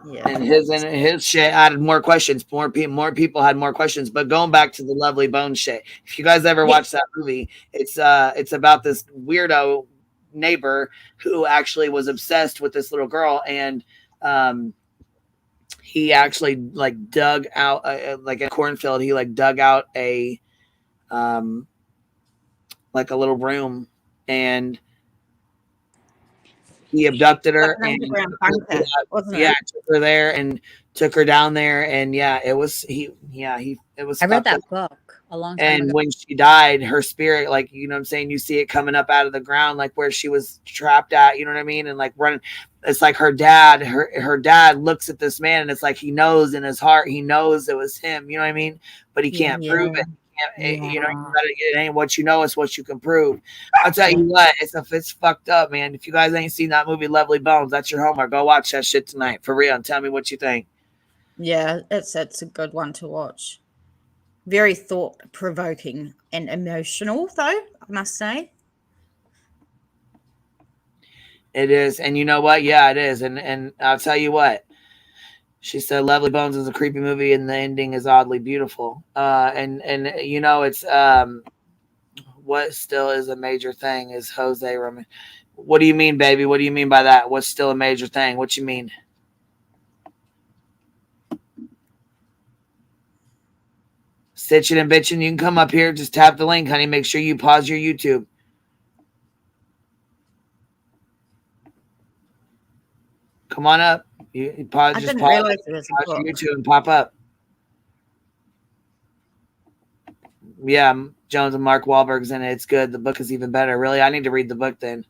Yeah. And his shit added more questions. More people had more questions. But going back to the Lovely Bones shit, if you guys ever watched that movie, it's about this weirdo neighbor who actually was obsessed with this little girl, and he actually like dug out like a cornfield. He like dug out a like a little room, and he abducted her and took her there and took her down there, and it was it was. I read fucked that up. book a long time And ago. when she died, her spirit, like, you know what I'm saying, you see it coming up out of the ground, like where she was trapped at, you know what I mean, and like running. It's like her dad looks at this man, and it's like he knows in his heart, he knows it was him, you know what I mean, but he can't prove it. You know, it ain't what you know, it's what you can prove. I'll tell you what, it's fucked up, man. If you guys ain't seen that movie Lovely Bones, that's your homework. Go watch that shit tonight for real and tell me what you think. Yeah, it's a good one to watch. Very thought-provoking and emotional, though, I must say. It is, and you know what? Yeah, it is, and I'll tell you what. She said Lovely Bones is a creepy movie, and the ending is oddly beautiful. And you know, it's what still is a major thing is Jose Roman. What do you mean, baby? What do you mean by that? What's still a major thing? What you mean? Stitching and bitching. You can come up here. Just tap the link, honey. Make sure you pause your YouTube. Come on up. You pause. I Just didn't pause, realize it was a pause your book. YouTube and pop up. Yeah, Jones and Mark Wahlberg's in it. It's good. The book is even better. Really, I need to read the book then.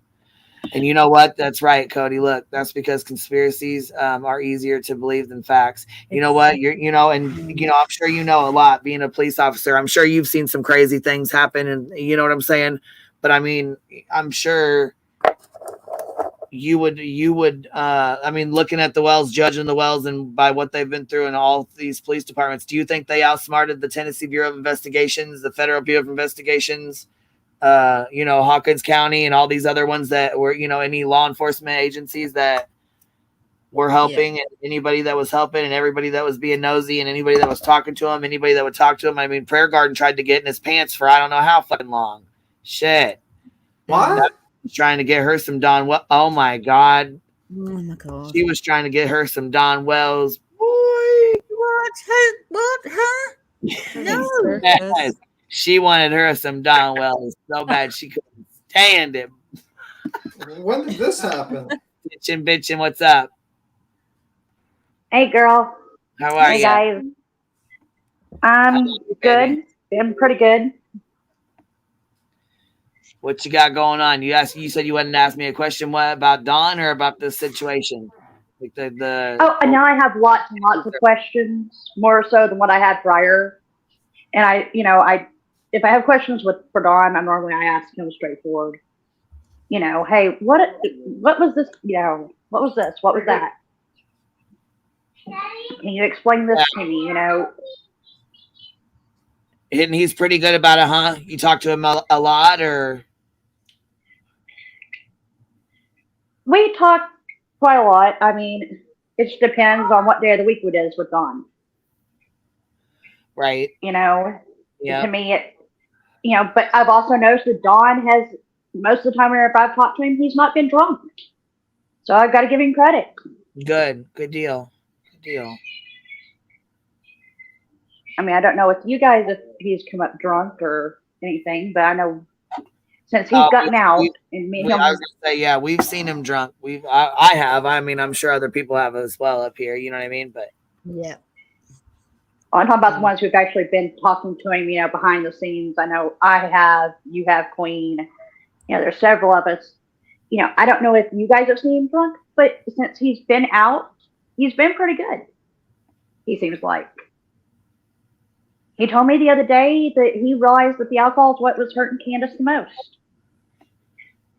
And you know what? That's right, Cody. Look, that's because conspiracies are easier to believe than facts. You know what? I'm sure you know a lot being a police officer. I'm sure you've seen some crazy things happen, and you know what I'm saying? But I mean, I'm sure you would looking at the Wells, judging the Wells and by what they've been through in all these police departments, do you think they outsmarted the Tennessee Bureau of Investigations, the Federal Bureau of Investigations, Hawkins County and all these other ones that were, any law enforcement agencies that were helping, and anybody that was helping, and everybody that was being nosy, and anybody that was talking to him, anybody that would talk to him? I mean, Prayer Garden tried to get in his pants for I don't know how fucking long. Shit. What? Trying to get her some Don Wells. Oh my god. Oh my god. She was trying to get her some Don Wells. Boy. What? Huh? No. Yes. She wanted her some Don Wells so bad she couldn't stand it. When did this happen? Bitchin', what's up? Hey, girl. How are you? you? Guys. I'm good. I'm pretty good. What you got going on? You said you wouldn't ask me a question. What about Dawn or about the situation? Like Oh, and now I have lots and lots of questions, more so than what I had prior. And if I have questions for Dawn, I ask him straightforward. Hey, what was this? What was this? What was that? Can you explain this to me? And he's pretty good about it, huh? You talk to him a lot, or? We talk quite a lot. I mean, it just depends on what day of the week it is with Dawn. Right. Yeah. Yeah. To me, but I've also noticed that Dawn has, most of the time whenever I've talked to him, he's not been drunk. So I've got to give him credit. Good deal. Good deal. I mean, I don't know with you guys if he's come up drunk or anything, but I know since he's gotten out and me and him. I was gonna say, yeah, we've seen him drunk. I have. I mean, I'm sure other people have as well up here. You know what I mean? But yeah. I'm talking about the ones who've actually been talking to him, behind the scenes. I know I have, you have, Queen. There's several of us. I don't know if you guys have seen him drunk, but since he's been out, he's been pretty good. He seems like. He told me the other day that he realized that the alcohol is what was hurting Candace the most.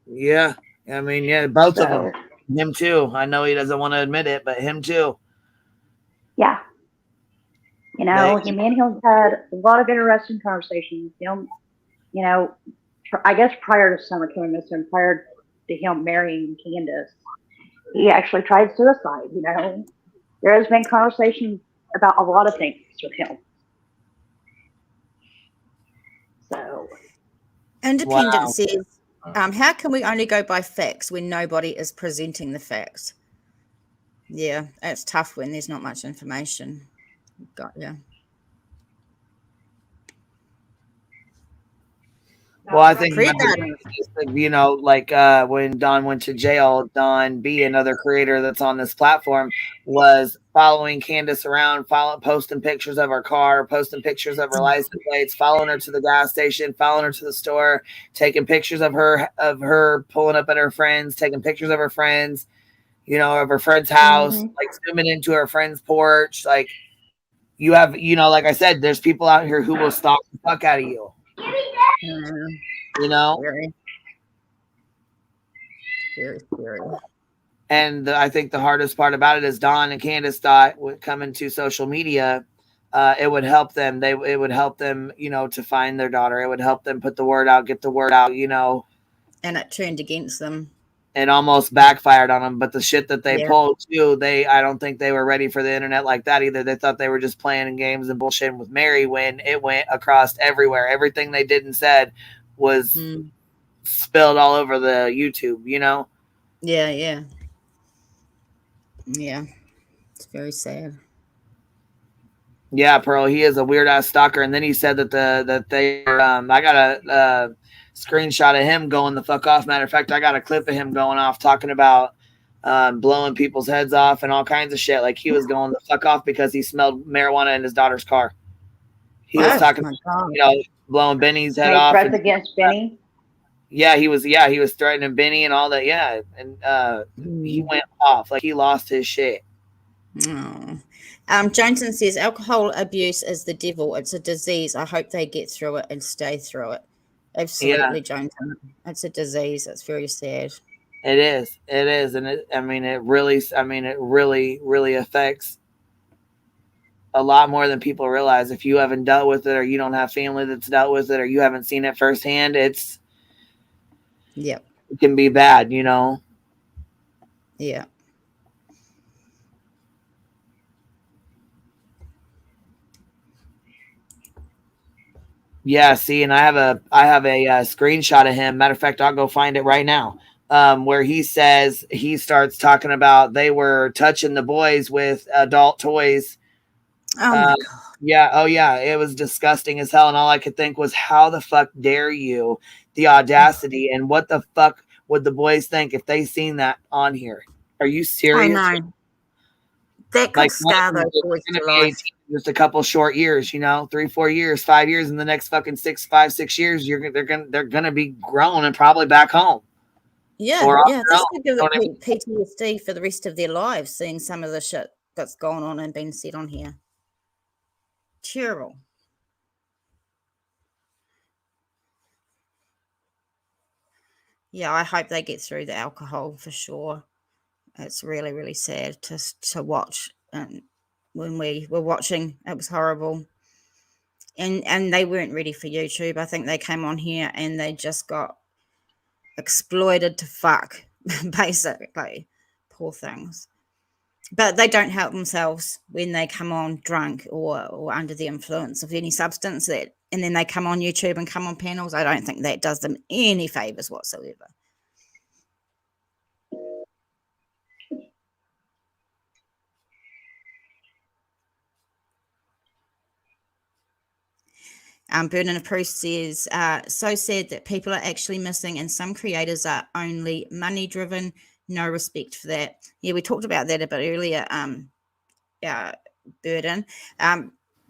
Yeah. I mean, yeah, both of them. Him too. I know he doesn't want to admit it, but him too. Yeah. Me and him had a lot of interesting conversations. I guess prior to Summer coming missing, prior to him marrying Candace, he actually tried suicide. There has been conversations about a lot of things with him. So, Independent says How can we only go by facts when nobody is presenting the facts? Yeah, it's tough when there's not much information. Got yeah. Well, I think Pre-dating. you know, like when Don went to jail, Don B, another creator that's on this platform, was following Candace around, posting pictures of her car, posting pictures of her license plates, following her to the gas station, following her to the store, taking pictures of her pulling up at her friends, taking pictures of her friends, you know, of her friend's house, like zooming into her friend's porch. Like you have, you know, like I said, there's people out here who will stalk the fuck out of you. You know, very scary. And I think the hardest part about it is Don and Candace thought with coming to social media, it would help them. It would help them, you know, to find their daughter. It would help them put the word out, get the word out, you know. And it turned against them. It almost backfired on them. But the shit that they Yeah. pulled too, I don't think they were ready for the internet like that either. They thought they were just playing games and bullshitting with Mary when it went across everywhere. Everything they did and said was spilled all over the YouTube, you know? Yeah. It's very sad. Yeah, Pearl, he is a weird ass stalker. And then he said that they I got a screenshot of him going the fuck off. Matter of fact, I got a clip of him going off talking about blowing people's heads off and all kinds of shit. Like he was going the fuck off because he smelled marijuana in his daughter's car. He was talking, you know, blowing Benny's head off. Threats against Benny. Yeah, he was threatening Benny and all that. Yeah, and he went off like he lost his shit. Oh. Johnson says alcohol abuse is the devil. It's a disease. I hope they get through it and stay through it. Absolutely, Johnson. It's a disease. It's very sad. It is, and it really affects a lot more than people realize. If you haven't dealt with it, or you don't have family that's dealt with it, or you haven't seen it firsthand, it can be bad, you know. Yeah. Yeah, see, and I have a screenshot of him. Matter of fact, I'll go find it right now. Where he says he starts talking about they were touching the boys with adult toys. Oh my God. Yeah, oh yeah, it was disgusting as hell, and all I could think was, how the fuck dare you? The audacity, and what the fuck would the boys think if they seen that on here? Are you serious? I know. That could scar those boys for life. Just a couple short years, you know, 3, 4 years, 5 years. In the next fucking 5, 6 years, they're gonna be grown and probably back home. Yeah, this could give them PTSD for the rest of their lives, seeing some of the shit that's going on and being said on here. Terrible. Yeah, I hope they get through the alcohol for sure. It's really, really sad to watch. And when we were watching, it was horrible. And they weren't ready for YouTube. I think they came on here and they just got exploited to fuck, basically. Poor things. But they don't help themselves when they come on drunk or under the influence of any substance, and then they come on YouTube and come on panels. I don't think that does them any favors whatsoever. Burden of Proof says, so sad that people are actually missing and some creators are only money driven. No respect for that. Yeah, we talked about that a bit earlier, Burden.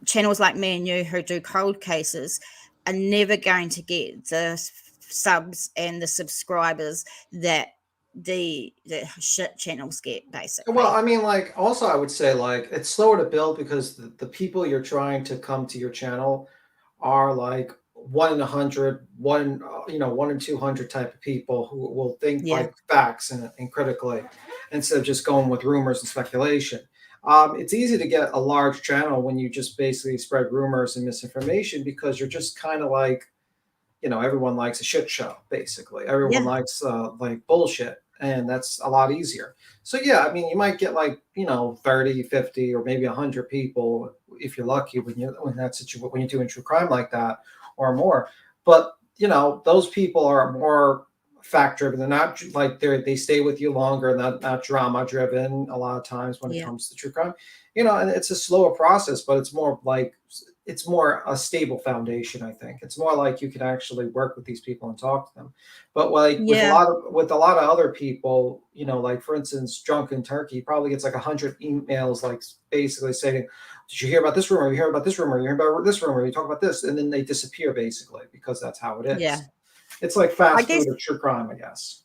Channels like me and you who do cold cases are never going to get the subs and the subscribers that the shit channels get, basically. Well, I mean, like, also I would say, like, it's slower to build because the people you're trying to come to your channel are like 1 in 100, 1 in 200 type of people who will think like facts and critically instead of just going with rumors and speculation. It's easy to get a large channel when you just basically spread rumors and misinformation because you're just kind of like, you know, everyone likes a shit show, basically. Everyone likes like bullshit, and that's a lot easier. So, yeah, I mean, you might get like, you know, 30, 50, or maybe 100 people if you're lucky when you're doing true crime like that or more. But, you know, those people are more fact driven. They're not like they stay with you longer, not drama driven a lot of times when it comes to true crime. And it's a slower process, but it's more a stable foundation. I think it's more like you can actually work with these people and talk to them. But like with a lot of other people, like for instance, Drunken Turkey probably gets like 100 emails, like basically saying, "Did you hear about this rumor? You hear about this rumor? You hear about this rumor? You talk about this," and then they disappear basically because that's how it is. Yeah. It's like fast food of true crime, I guess.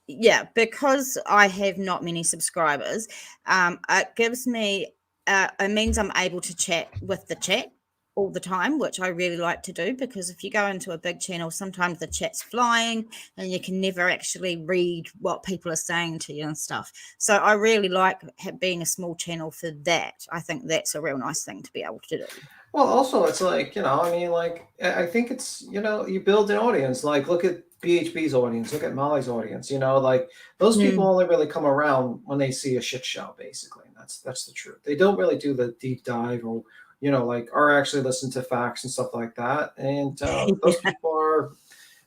Yeah, because I have not many subscribers, it gives me, it means I'm able to chat with the chat all the time, which I really like to do, because if you go into a big channel, sometimes the chat's flying and you can never actually read what people are saying to you and stuff. So I really like being a small channel for that. I think that's a real nice thing to be able to do. Well, also, it's like, I think it's, you build an audience. Like, look at BHB's audience, look at Molly's audience, like those people only really come around when they see a shit show, basically. And that's the truth. They don't really do the deep dive or, or actually listen to facts and stuff like that. And those people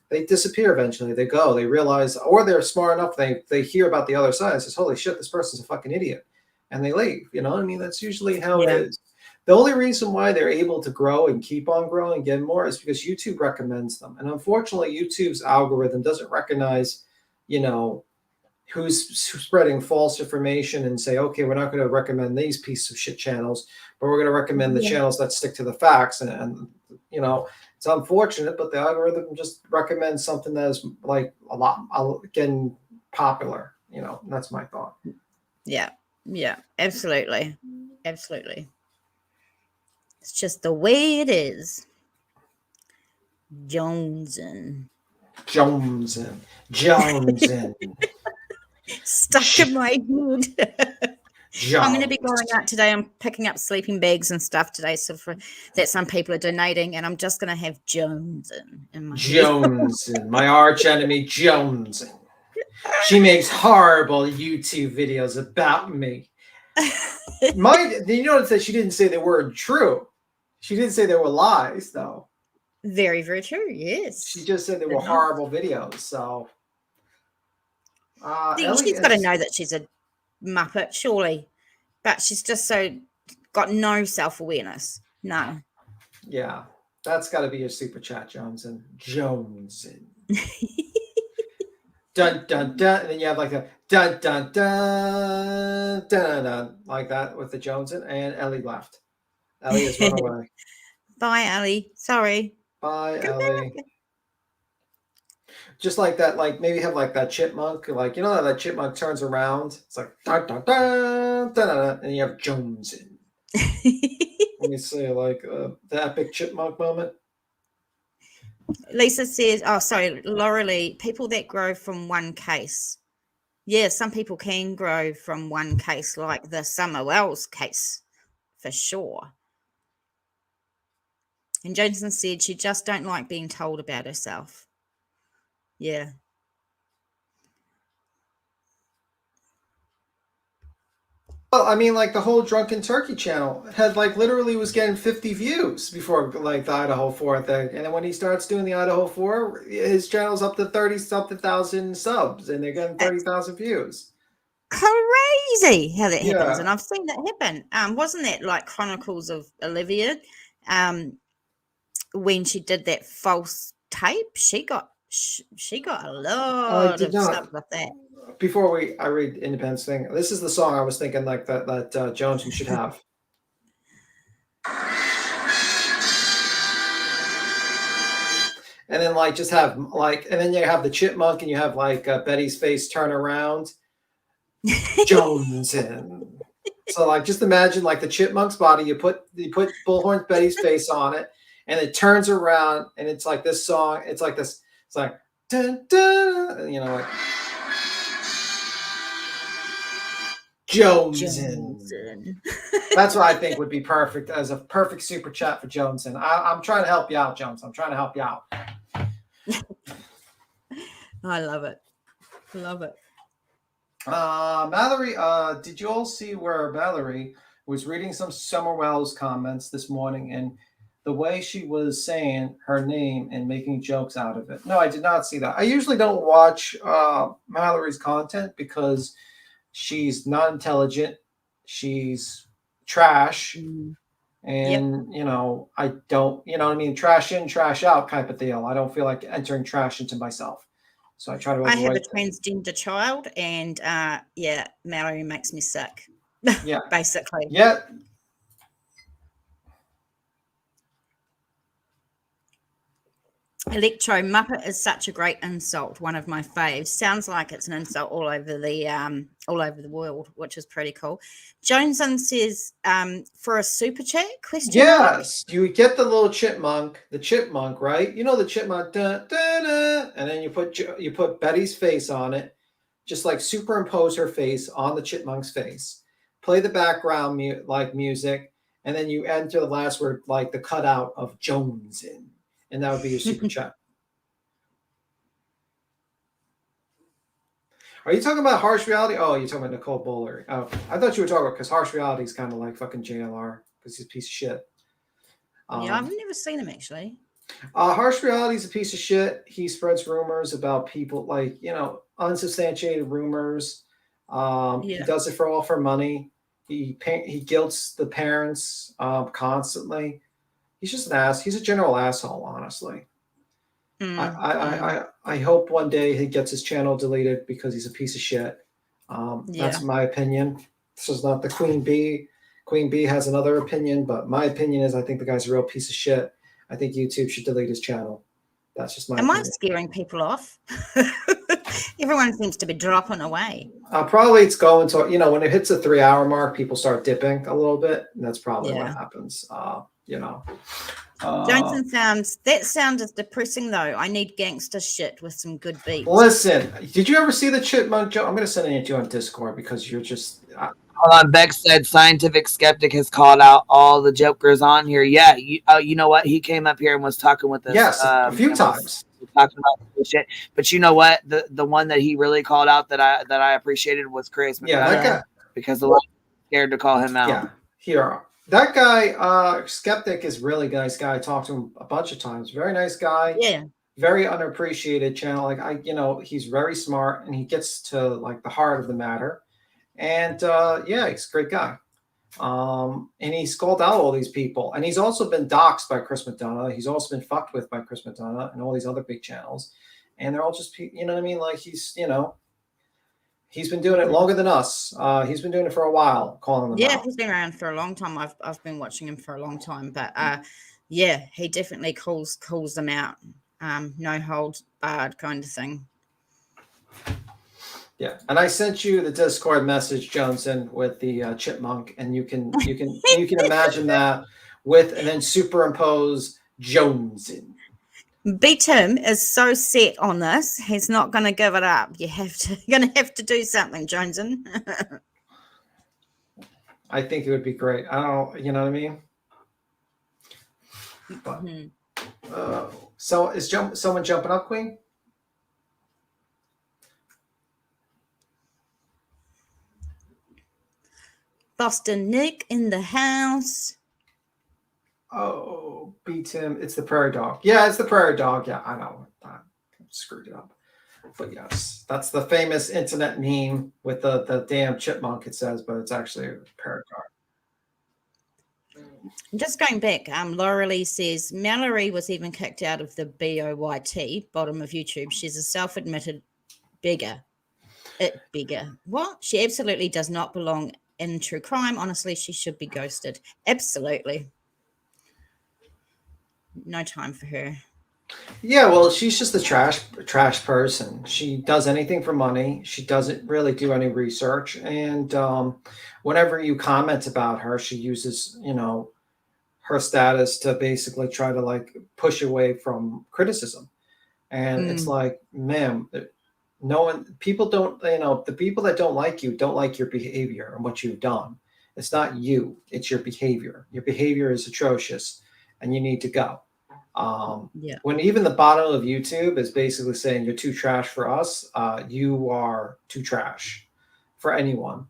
they disappear eventually. They go, they realize, or they're smart enough, they hear about the other side and says, holy shit, this person's a fucking idiot. And they leave, that's usually how it is. The only reason why they're able to grow and keep on growing and get more is because YouTube recommends them. And unfortunately, YouTube's algorithm doesn't recognize, who's spreading false information and say, okay, we're not going to recommend these pieces of shit channels, but we're going to recommend the channels that stick to the facts. And it's unfortunate, but the algorithm just recommends something that is like a lot, again, popular. That's my thought. Yeah, absolutely. Absolutely. It's just the way it is. Jonesin. Stuck in my head. I'm going to be going out today. I'm picking up sleeping bags and stuff today, so that some people are donating, and I'm just going to have Jonesin in my Jonesin, my arch enemy, Jonesin. She makes horrible YouTube videos about me. You notice that she didn't say they weren't true. She didn't say they were lies, though. Very, very true. Yes. She just said they were horrible videos. So she's got to know that she's a muppet, surely, but she's just got no self-awareness. No. Yeah, that's got to be your super chat, Jonesin. Dun dun dun, and then you have like a dun dun dun dun dun, like that with the Jonesin, and Ellie left. Ellie has run away. Bye, Ellie. Sorry. Bye, Ellie. Just like that, like maybe have like that chipmunk, like that chipmunk turns around. It's like dun dun dun dun dun, and you have Jonesin. Let me see, like the epic chipmunk moment. Lisa says, Laura Lee, people that grow from one case. Yeah, some people can grow from one case, like the Summer Wells case, for sure. And Johnson said she just don't like being told about herself. Yeah. Well, I mean, like the whole Drunken Turkey channel had literally was getting 50 views before the Idaho 4 thing. And then when he starts doing the Idaho 4, his channel's up to 30-something thousand subs and they're getting 30,000 views. Crazy how that happens. And I've seen that happen. Wasn't that like Chronicles of Olivia? When she did that false tape, she got a lot of stuff with that. Before I read Independence thing, this is the song I was thinking like that Jones should have. And then just have and then you have the chipmunk and you have Betty's face turn around. Jones in. So just imagine the chipmunk's body, you put Bullhorn Betty's face on it, and it turns around and it's like this song, it's like this, it's like dun, dun, Jonesin. That's what I think would be perfect as a perfect super chat for Jonesin. I'm trying to help you out, Jones. I'm trying to help you out. I love it. Love it. Mallory, did you all see where Mallory was reading some Summer Wells comments this morning? And the way she was saying her name and making jokes out of it. No, I did not see that. I usually don't watch Mallory's content because she's not intelligent. She's trash. And, you know, I don't, you know what I mean? Trash in, trash out type of deal. I don't feel like entering trash into myself. So I try to I have avoid a transgender child, and yeah, Mallory makes me sick. Yeah. Basically. Yeah. Electro Muppet is such a great insult. One of my faves. Sounds like it's an insult all over the world, which is pretty cool. Joneson says, for a super chat question. Yes, you get the little chipmunk, right? You know the chipmunk, and then you put Betty's face on it, just like superimpose her face on the chipmunk's face. Play the background music, and then you enter the last word like the cutout of Jones in, and that would be your super chat. Are you talking about Harsh Reality? Oh, you're talking about Nicole Bowler. Oh, I thought you were talking about because Harsh Reality is kind of like fucking JLR because he's a piece of shit. Yeah, I've never seen him actually. Harsh Reality is a piece of shit. He spreads rumors about people, like, you know, unsubstantiated rumors. He does it for money. He guilts the parents constantly. He's just an ass. He's a general asshole, honestly. I hope one day he gets his channel deleted because he's a piece of shit. That's my opinion. This is not the Queen Bee. Queen Bee has another opinion, but my opinion is I think the guy's a real piece of shit. I think YouTube should delete his channel. That's just my Am I opinion. scaring people off? Everyone seems to be dropping away. Probably it's going to, you know, when it hits the 3-hour mark, people start dipping a little bit, and that's probably what happens. You know. Johnson that sound is depressing though. I need gangster shit with some good beats. Listen, did you ever see the chipmunk joke? I'm going to send it to you on Discord because you're just. Hold on, Beck said Scientific Skeptic has called out all the jokers on here. Yeah, you know what? He came up here and was talking with us. Yes, a few times. Talking about this shit. But you know what? The one that he really called out that I appreciated was Chris. Yeah, that guy. Because the one scared to call him out. Yeah, here. That guy, Skeptic, is really nice guy. I talked to him a bunch of times. Very nice guy. Yeah. Very underappreciated channel. Like he's very smart and he gets to like the heart of the matter. And yeah, he's a great guy. And he's called out all these people. And he's also been doxxed by Chris McDonough. He's also been fucked with by Chris McDonough and all these other big channels. And they're all just, you know what I mean? Like he's been doing it longer than us. He's been doing it for a while, calling them out. He's been around for a long time. I've been watching him for a long time. But yeah, he definitely calls them out. No holds barred kind of thing. Yeah, and I sent you the Discord message, Johnson, with the chipmunk, and you can imagine that with, and then superimpose Joneson. Tim is so set on this; he's not going to give it up. You're going to have to do something, Joneson. I think it would be great. I don't, you know what I mean? But, so is someone jumping up, Queen? Boston Nick in the house. Oh, beat him. It's the prairie dog. Yeah, it's the prairie dog. Yeah, I know. I screwed it up. But yes, that's the famous internet meme with the damn chipmunk, it says, but it's actually a prairie dog. Just going back, Laurelie says Mallory was even kicked out of the BOYT, bottom of YouTube. She's a self-admitted bigger. What? She absolutely does not belong in true crime. Honestly, she should be ghosted. Absolutely. No time for her. Yeah, well, she's just a trash person. She does anything for money. She doesn't really do any research. And whenever you comment about her, she uses, her status to basically try to like push away from criticism. And it's like, ma'am, people don't, the people that don't like you don't like your behavior and what you've done. It's not you, it's your behavior. Your behavior is atrocious and you need to go. When even the bottom of YouTube is basically saying you're too trash for us, you are too trash for anyone.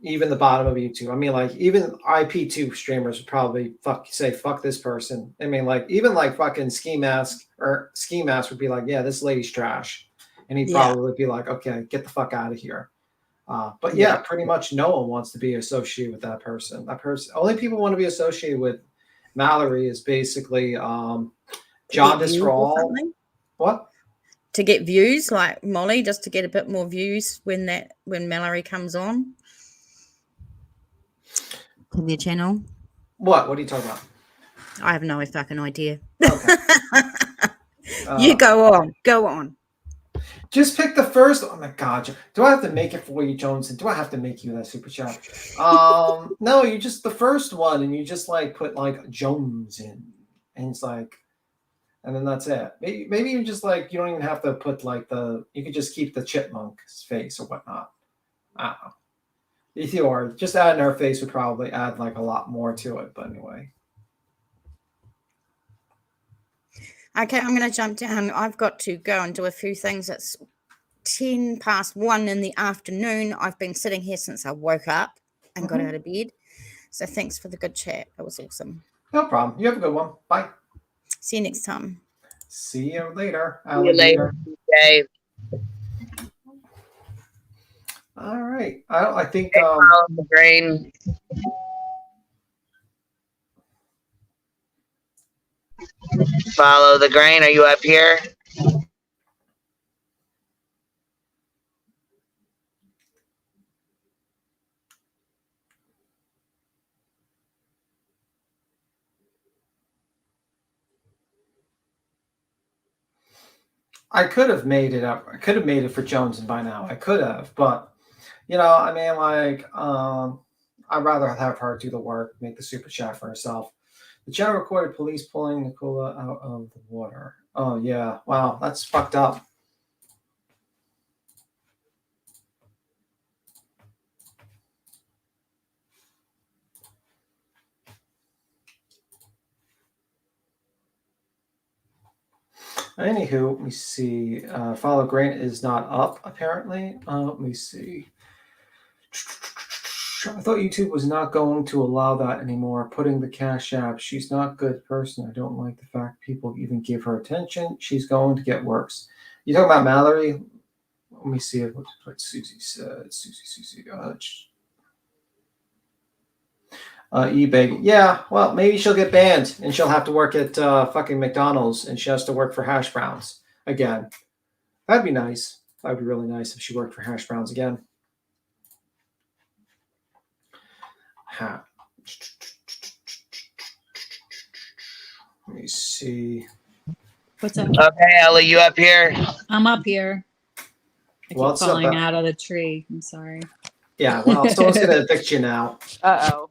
Even the bottom of YouTube. I mean, like even IP2 streamers would probably say fuck this person. I mean, like even like fucking Ski Mask would be like, yeah, this lady's trash, and he probably would be like, okay, get the fuck out of here. But yeah, pretty much no one wants to be associated with that person. That person, only people want to be associated with Mallory is basically Jaundice for all. What? To get views, like Molly, just to get a bit more views when Mallory comes on to their channel. What are you talking about? I have no fucking idea. Okay. You go on. Just pick the first. Oh my god! Do I have to make it for you, Jones? And do I have to make you that super chat? No, you just the first one, and you just like put like Jones in, and it's like, and then that's it. Maybe you just like you don't even have to put like you could just keep the chipmunk's face or whatnot. I don't know. Either or, just adding her face would probably add like a lot more to it. But anyway. Okay, I'm going to jump down. I've got to go and do a few things. It's 1:10 in the afternoon. I've been sitting here since I woke up and got out of bed. So thanks for the good chat. It was awesome. No problem. You have a good one. Bye. See you next time. See you later. See you later, Dave. All right. I think follow the grain. Follow the grain. Are you up here? I could have made it up. I could have made it for Jones by now. I could have, but I mean, like, I'd rather have her do the work, make the super chat for herself. The channel recorded police pulling Nicola out of the water. Oh yeah, wow, that's fucked up. Anywho, let me see. Follow Grant is not up, apparently. Let me see. I thought YouTube was not going to allow that anymore. Putting the Cash App. She's not a good person. I don't like the fact people even give her attention. She's going to get worse. You talking about Mallory? Let me see what Susie said. Susie. eBay. Yeah, well, maybe she'll get banned and she'll have to work at fucking McDonald's and she has to work for hash browns again. That'd be nice. That'd be really nice if she worked for hash browns again. Let me see. What's up? Okay, Ellie, you up here? I'm up here. I keep What's up, falling out of the tree. I'm sorry. Yeah, well, someone's going to evict you now. Uh-oh.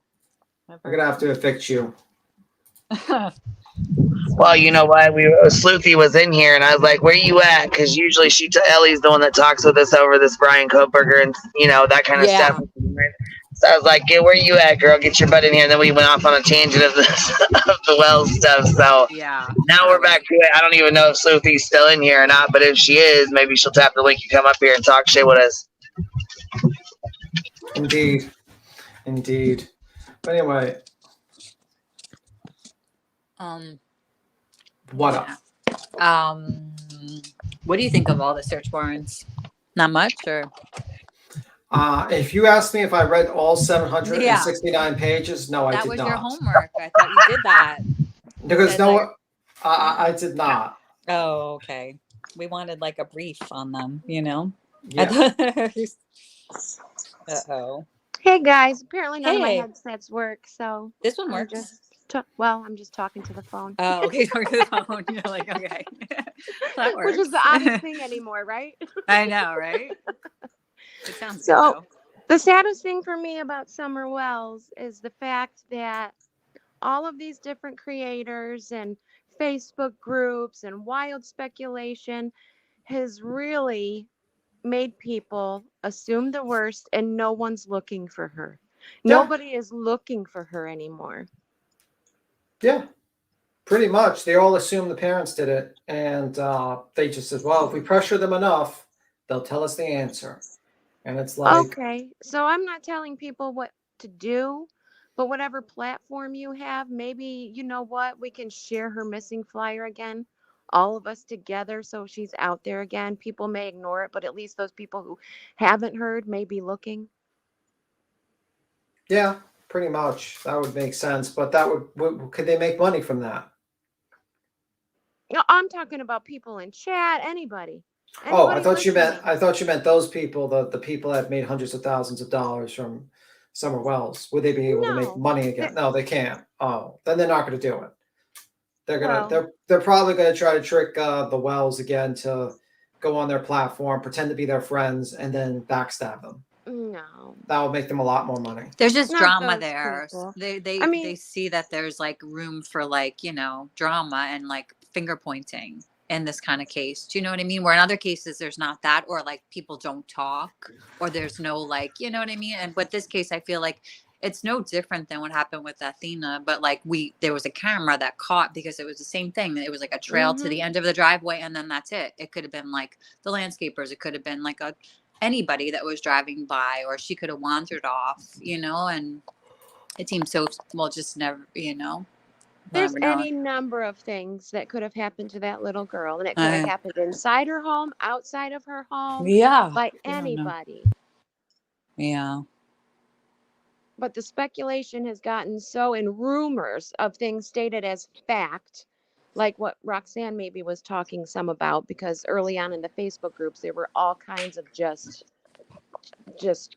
We're going to have to evict you. Well, you know what? Sleuthy was in here, and I was like, "Where you at?" Because usually Ellie's the one that talks with us over this Brian Koberger and that kind of stuff. So I was like, "Get where you at, girl? Get your butt in here." And then we went off on a tangent of the Wells stuff. So now we're back to it. I don't even know if Sleuthy's still in here or not, but if she is, maybe she'll tap the link and come up here and talk shit with us. Indeed. But anyway. What up? What do you think of all the search warrants? Not much, or? If you asked me if I read all 769 pages, no, I did not. That was your homework. I thought you did that. Because I did not. Oh, okay. We wanted like a brief on them, Yeah. Uh-oh. Hey guys, apparently none of my Hey. headsets work, so This one works. I'm just talking to the phone. Oh, okay. Talking to the phone. You're like, okay. That works. Which is the oddest thing anymore, right? I know, right? It sounds good, So though. the saddest thing for me about Summer Wells is the fact that all of these different creators and Facebook groups and wild speculation has really made people assume the worst, and no one's looking for her. Yeah. Nobody is looking for her anymore. Yeah, pretty much. They all assume the parents did it. And they just said, well, if we pressure them enough, they'll tell us the answer. And it's like, Okay, so I'm not telling people what to do, but whatever platform you have, maybe, you know what, we can share her missing flyer again, all of us together, so she's out there again. People may ignore it, but at least those people who haven't heard may be looking. yeah, pretty much that would make sense. But that could they make money from that? No, I'm talking about people in chat, anybody. Oh, I Anybody thought you meant listening. those people, the people that made hundreds of thousands of dollars from Summer Wells. Would they be able to make No, money again? No, they can't. Oh, then they're not going to do it. well, They're probably going to try to trick the Wells again to go on their platform, pretend to be their friends, and then backstab them. no, That would make them a lot more money. There's just not drama those there. people. They I mean, they see that there's like room for like, drama and like finger pointing in this kind of case. Do you know what I mean? Where in other cases there's not that, or like people don't talk, or there's no like, you know what I mean? And with this case, I feel like it's no different than what happened with Athena, but like there was a camera that caught, because it was the same thing. It was like a trail to the end of the driveway, and then that's it. It could have been like the landscapers. It could have been like anybody that was driving by, or she could have wandered off, and it seems so, well, just never, there's never know. any number of things that could have happened to that little girl, and it could have happened inside her home, outside of her home, Yeah. by I don't know. anybody. Yeah. But the speculation has gotten so, in rumors of things stated as fact, like what Roxanne maybe was talking some about, because early on in the Facebook groups, there were all kinds of just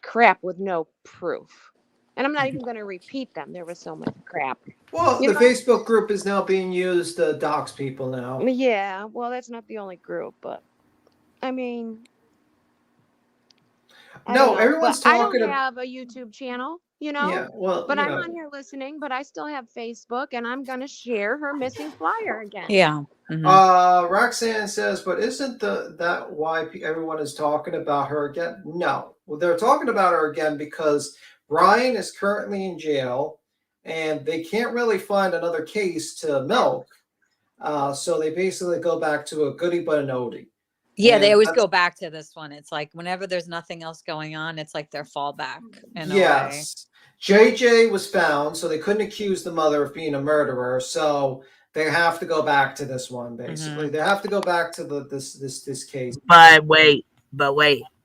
crap with no proof. And I'm not even going to repeat them. There was so much crap. Well, You the know? Facebook group is now being used to dox people now. Yeah, well, that's not the only group, but I mean, I No, don't know. everyone's But I talking don't about. have a YouTube channel, Yeah, well, but I'm on here listening, but I still have Facebook, and I'm going to share her missing flyer again. Yeah. Roxanne says, but isn't that why everyone is talking about her again? No, well, they're talking about her again because Brian is currently in jail, and they can't really find another case to milk. So they basically go back to a goodie but an oldie. Yeah, they always go back to this one. It's like whenever there's nothing else going on, it's like their fallback in a way. Yes. JJ was found, so they couldn't accuse the mother of being a murderer. So they have to go back to this one, basically. They have to go back to this case. But wait.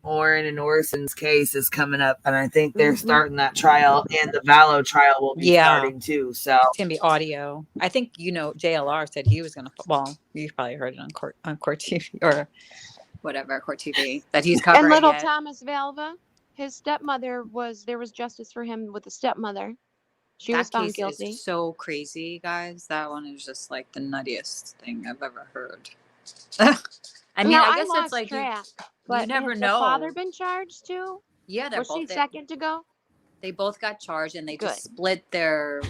Orrin and Orson's case is coming up, and I think they're starting that trial, and the Vallow trial will be starting too. So it's gonna be audio. I think JLR said he was gonna. Well, you've probably heard it on CourtTV or whatever CourtTV that he's covering. And little it. Thomas Valva, his stepmother there was justice for him with the stepmother. She was found guilty. Is so crazy, guys. That one is just like the nuttiest thing I've ever heard. I mean, I guess it's like track, you never has know. The father been charged too? Yeah, was she second to go? They both got charged, and they just split their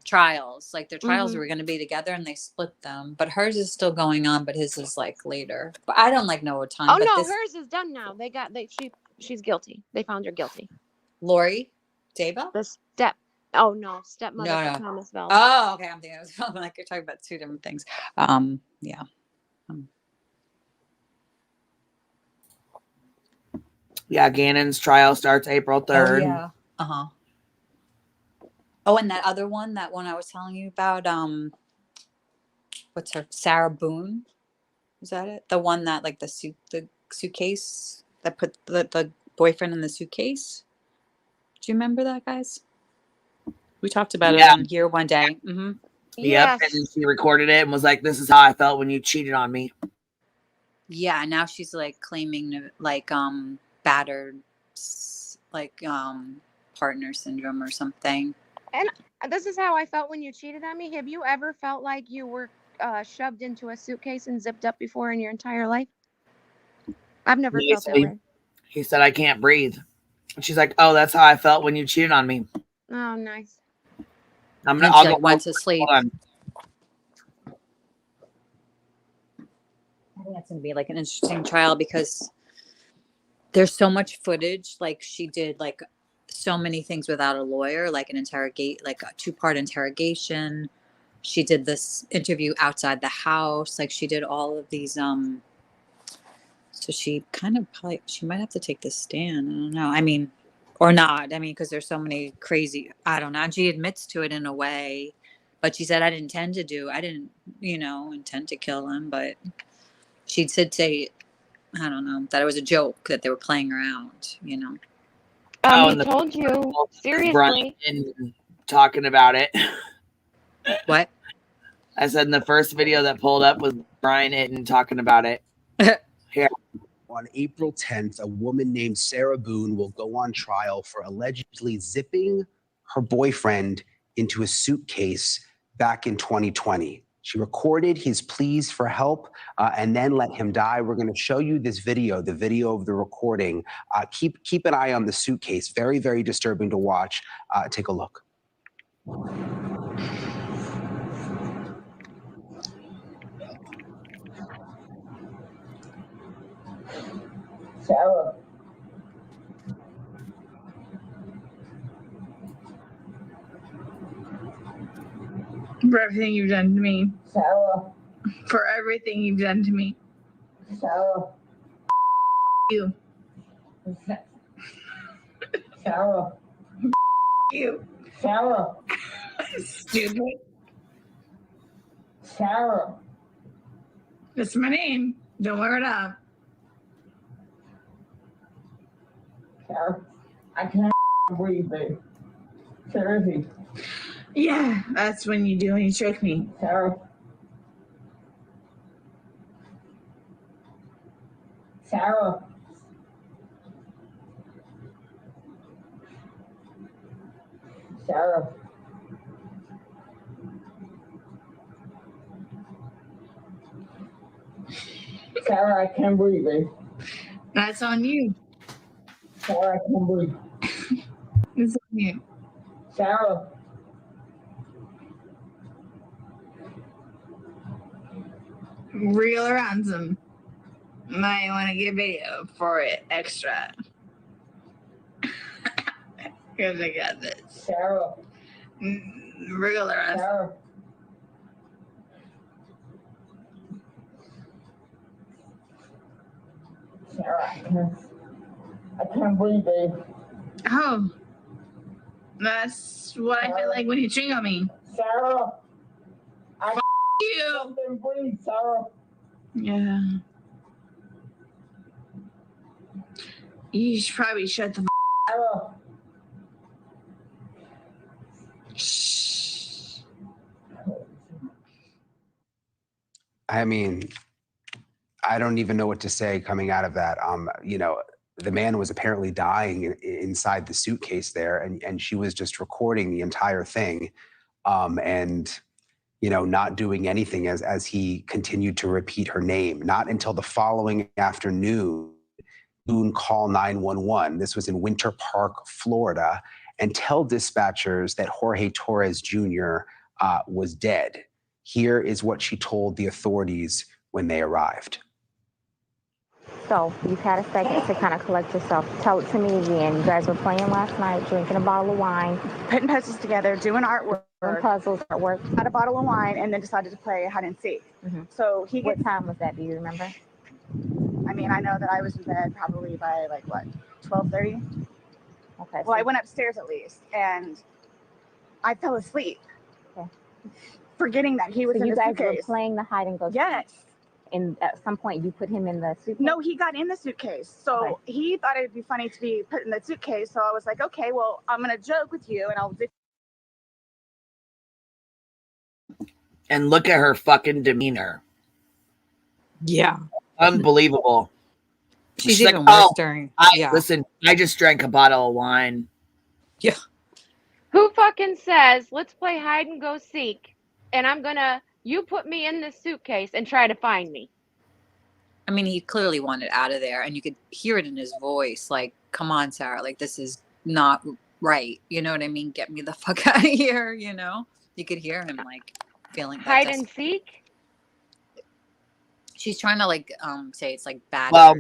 trials. Like their trials were going to be together, and they split them. But hers is still going on, but his is like later. But I don't know a ton. Oh no, hers is done now. She's guilty. They found her guilty. Lori Daba? Stepmother for Thomas Valva. Oh, okay. I'm thinking like you're talking about two different things. Yeah. Yeah, Gannon's trial starts April 3rd. Oh, yeah. Uh-huh. Oh, and that other one, I was telling you about, what's her, Sarah Boone? Is that it? The one that, like, the suitcase, that put the boyfriend in the suitcase? Do you remember that, guys? We talked about it on here one day. Mm-hmm. Yep, and then she recorded it and was like, this is how I felt when you cheated on me. Yeah, now she's, like, claiming, like, battered, like, partner syndrome or something. And this is how I felt when you cheated on me. Have you ever felt like you were shoved into a suitcase and zipped up before in your entire life? I've never felt that way. He said, I can't breathe. And she's like, oh, that's how I felt when you cheated on me. Oh, nice. I'll went to sleep. Hold on. I think that's going to be like an interesting trial because there's so much footage. Like she did like so many things without a lawyer, like an like a 2-part interrogation. She did this interview outside the house. Like she did all of these So she kind of probably, she might have to take this stand. I don't know. I mean, or not. I mean, because there's so many crazy, I don't know. And she admits to it in a way, but she said, I didn't intend to kill him. But she did say, I don't know, that it was a joke, that they were playing around, He and the told you. Seriously. Brian talking about it. What? I said in the first video that pulled up was Brian Itten talking about it. Here. On April 10th, a woman named Sarah Boone will go on trial for allegedly zipping her boyfriend into a suitcase back in 2020. She recorded his pleas for help and then let him die. We're going to show you this video, the video of the recording. Keep an eye on the suitcase. Very, very disturbing to watch. Take a look. Sarah. For everything you've done to me. Sarah. For everything you've done to me. Sarah. You. Sarah. You. Sarah. Stupid. Sarah. That's my name. Don't wear it up. Sarah. I can't breathe, babe. Seriously. Yeah, that's when you do when you choke me. Sarah. Sarah. Sarah. Sarah, I can't breathe, babe. That's on you. Sarah, I can't breathe. It's on you. Sarah. Real or ransom. Might want to get video for it extra. Because I got this. Sarah. Real or ransom. Sarah. Sarah, I can't breathe, babe. Oh. That's what I feel like when you cheat on me. Sarah. You. Can't breathe, Sarah. Yeah. You should probably shut the Sarah. Shh. I mean, I don't even know what to say coming out of that. The man was apparently dying inside the suitcase there, and she was just recording the entire thing, and not doing anything as he continued to repeat her name. Not until the following afternoon, Boone called 911. This was in Winter Park, Florida, and tell dispatchers that Jorge Torres Jr. Was dead. Here is what she told the authorities when they arrived. So you've had a second to kind of collect yourself. Tell it to me again. You guys were playing last night, drinking a bottle of wine. Putting puzzles together, doing artwork. Puzzles, artwork. Had a bottle of wine and then decided to play hide and seek. Mm-hmm. So What time was that? Do you remember? I mean, I know that I was in bed probably by 12:30. Okay. Well, I went upstairs at least, and I fell asleep. Okay. Forgetting that he was in you the guys suitcase. were playing the hide and go seek. Yes. And at some point, you put him in the suitcase? No, he got in the suitcase. So Okay. he thought it'd be funny to be put in the suitcase. So I was like, okay, well, I'm going to joke with you and I'll And look at her fucking demeanor. Yeah. Unbelievable. She's She's even like, worse oh, during. Listen, I just drank a bottle of wine. Yeah. Who fucking says, let's play hide and go seek, and you put me in this suitcase and try to find me? I mean, he clearly wanted out of there, and you could hear it in his voice. Like, come on, Sarah. Like, this is not right. You know what I mean? Get me the fuck out of here. You could hear him feeling that Hide and seek? She's trying to say it's battered. Well,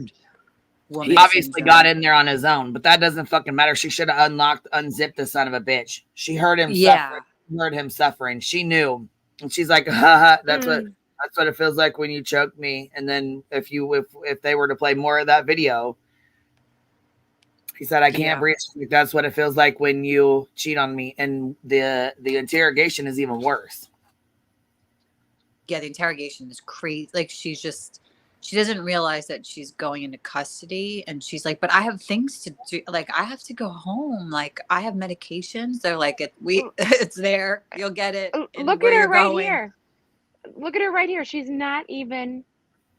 woman he obviously syndrome. got in there on his own, but that doesn't fucking matter. She should have unzipped the son of a bitch. She heard him suffering. Heard him suffering. She knew. And she's like, haha, that's what That's what it feels like when you choke me. And then if they were to play more of that video, he said, I can't breathe. That's what it feels like when you cheat on me. And the interrogation is even worse. Yeah, the interrogation is crazy. Like she doesn't realize that she's going into custody, and she's like, but I have things to do. Like I have to go home. Like I have medications. They're like, it's there. You'll get it. Look at her right here. Look at her right here. She's not even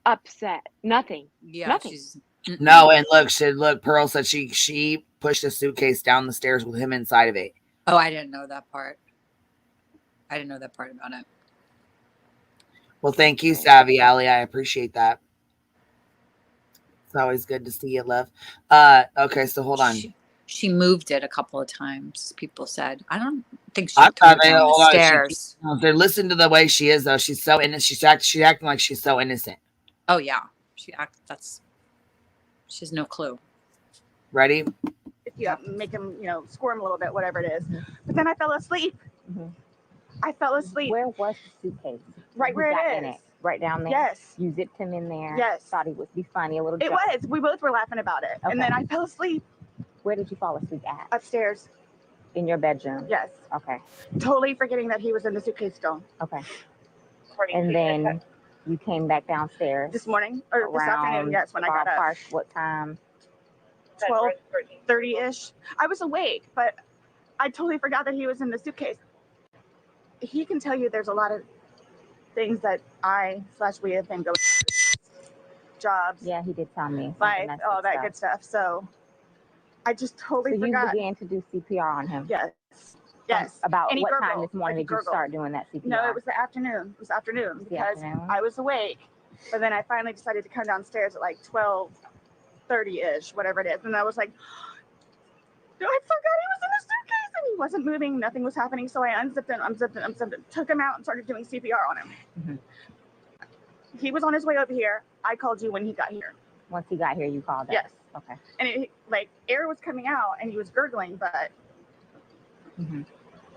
upset. Nothing. Yeah, Nothing. No, and look, Pearl said she pushed a suitcase down the stairs with him inside of it. Oh, I didn't know that part. I didn't know that part about it. Well, thank you, Savvy Alley. I appreciate that. It's always good to see you, love. Okay, so hold on. She moved it a couple of times, people said. I don't think she I threw thought it down the stairs. Listen to the way she is, though. She's so innocent. She's acting like she's so innocent. Oh yeah, she has no clue. Ready? If you make him, squirm a little bit, whatever it is. But then I fell asleep. I fell asleep. Where was the suitcase? Right where it in is. it. Right down there. Yes. You zipped him in there. Yes. Thought he would be funny, a little. It was. We both were laughing about it, and then I fell asleep. Where did you fall asleep at? Upstairs. In your bedroom. Yes. Okay. Totally forgetting that he was in the suitcase still. Okay. And then you came back downstairs this morning or this afternoon. Yes, when I got up. What time? 12:30-ish. I was awake, but I totally forgot that he was in the suitcase. He can tell you there's a lot of things that we have been going through. Jobs. Yeah, he did tell me. Like all that good stuff. So I just totally forgot. You began to do CPR on him? Yes. Yes. About And he what gurgled, time this morning like did you start doing that CPR? No, it was the afternoon. It was afternoon because I was awake. But then I finally decided to come downstairs at like 12:30-ish, whatever it is. And I was like, I forgot he was in the suitcase and he wasn't moving. Nothing was happening. So I unzipped it, took him out and started doing CPR on him. He was on his way over here. I called you when he got here. Once he got here, you called us? Yes. Okay. And air was coming out and he was gurgling, but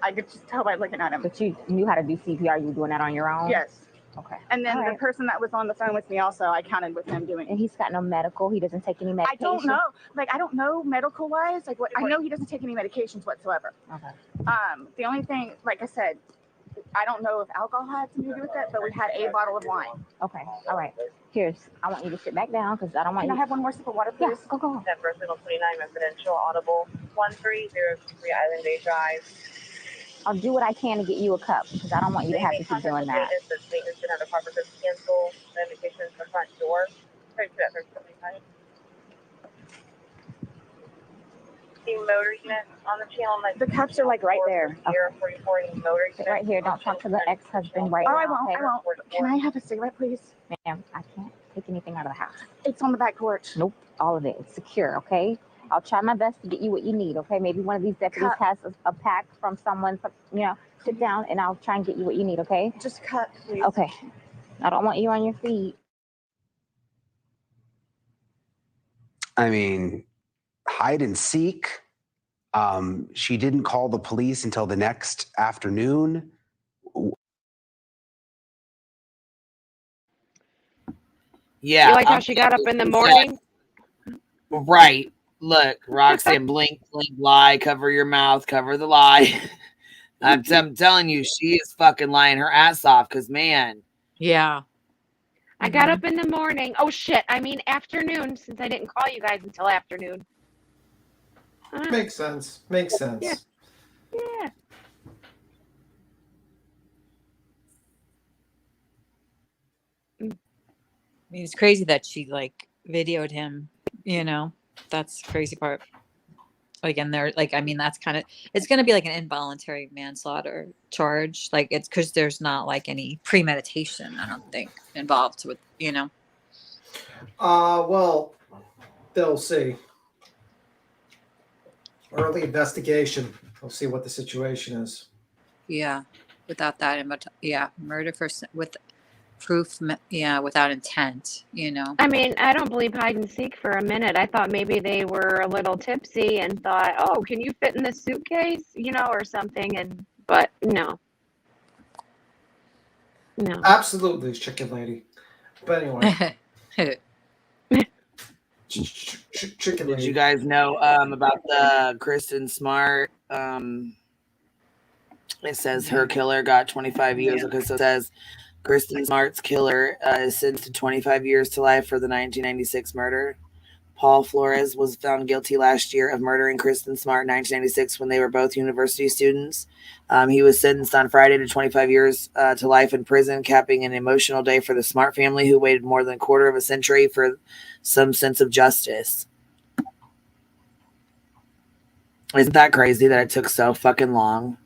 I could just tell by looking at him. But you knew how to do CPR. You were doing that on your own? Yes. Okay. And then the person that was on the phone with me also, I counted with him doing. And he's got no medical. He doesn't take any medication. I don't know. I don't know medical wise. I know he doesn't take any medications whatsoever. Okay. The only thing, like I said, I don't know if alcohol had something to do with it, but we had a bottle of wine. Okay. All right. I want you to sit back down because I don't want Can I have one more sip of water, please? Yeah, go. That personal 29 residential audible 1303 Island Bay Drive. I'll do what I can to get you a cup because I don't want you to have to keep doing that. The maintenance should have the proper cancel the indications in the front door. Right to that person 29. The motor unit on the channel. The cups are like right there. Okay. 44 motor unit. Right here. Don't talk to the ex-husband right now. I won't. Can I have a cigarette, please? Ma'am, I can't take anything out of the house. It's on the back porch. Nope. All of it. It's secure, okay? I'll try my best to get you what you need, okay? Maybe one of these deputies has a pack from someone, sit down and I'll try and get you what you need, okay? Just cut, please. Okay. I don't want you on your feet. I mean, hide and seek. She didn't call the police until the next afternoon. Yeah. You like how she got up in the morning? Right. Look, Roxanne, blink, lie, cover your mouth, cover the lie. I'm telling you, she is fucking lying her ass off because, man. Yeah. I got up in the morning. Oh, shit. I mean, afternoon, since I didn't call you guys until afternoon. Makes sense. Yeah. Yeah. I mean, it's crazy that she videoed him, that's the crazy part. And they're that's kind of, it's going to be like an involuntary manslaughter charge. It's because there's not any premeditation, I don't think, involved with, Well, they'll see. Early investigation. We'll see what the situation is. Yeah. Without that, murder with proof, without intent, I mean, I don't believe hide and seek for a minute. I thought maybe they were a little tipsy and thought, oh, can you fit in the suitcase, or something, but no. No. Absolutely, chicken lady. But anyway. Chicken Did lady. you guys know about the Kristen Smart? It says her killer got 25 years. Okay, so it says Kristen Smart's killer is sentenced to 25 years to life for the 1996 murder. Paul Flores was found guilty last year of murdering Kristen Smart in 1996 when they were both university students. He was sentenced on Friday to 25 years to life in prison, capping an emotional day for the Smart family, who waited more than a quarter of a century for some sense of justice. Isn't that crazy that it took so fucking long?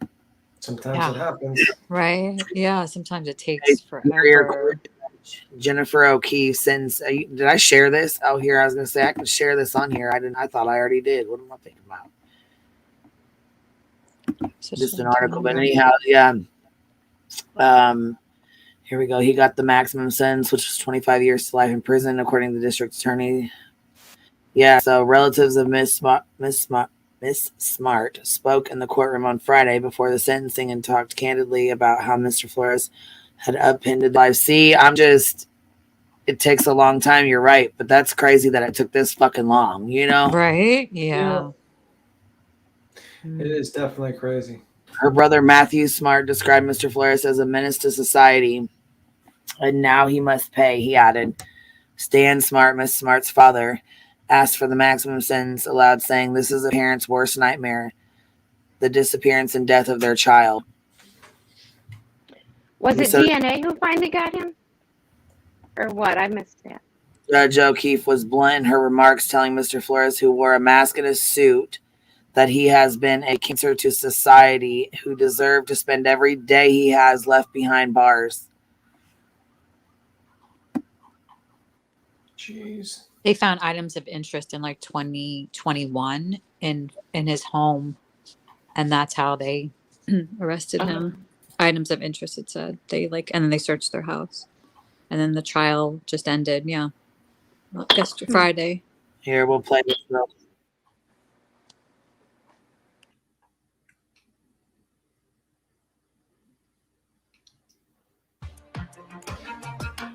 Sometimes it happens. Right? Yeah, sometimes it takes Superior forever. Court Judge Jennifer O'Keefe sends. Did I share this? Oh, here I was going to say I can share this on here. I didn't. I thought I already did. What am I thinking about? Just an article, but anyhow, yeah. Here we go. He got the maximum sentence, which was 25 years to life in prison, according to the district attorney. Yeah. So relatives of Miss Smart spoke in the courtroom on Friday before the sentencing and talked candidly about how Mr. Flores had upended life. See, it takes a long time, you're right, but that's crazy that it took this fucking long, you know? Right? Yeah. It is definitely crazy. Her brother Matthew Smart described Mr. Flores as a menace to society, and now he must pay, he added. Stan Smart, Miss Smart's father, asked for the maximum sentence allowed, saying this is a parent's worst nightmare, the disappearance and death of their child. Was it DNA who finally got him? Or what? I missed that. Judge O'Keefe was blunt in her remarks, telling Mr. Flores, who wore a mask and a suit, that he has been a cancer to society who deserved to spend every day he has left behind bars. Jeez. They found items of interest in like 2021 in his home, and that's how they arrested him. Items of interest, it said. And then they searched their house. And then the trial just ended, yesterday, Friday. Here, we'll play this real.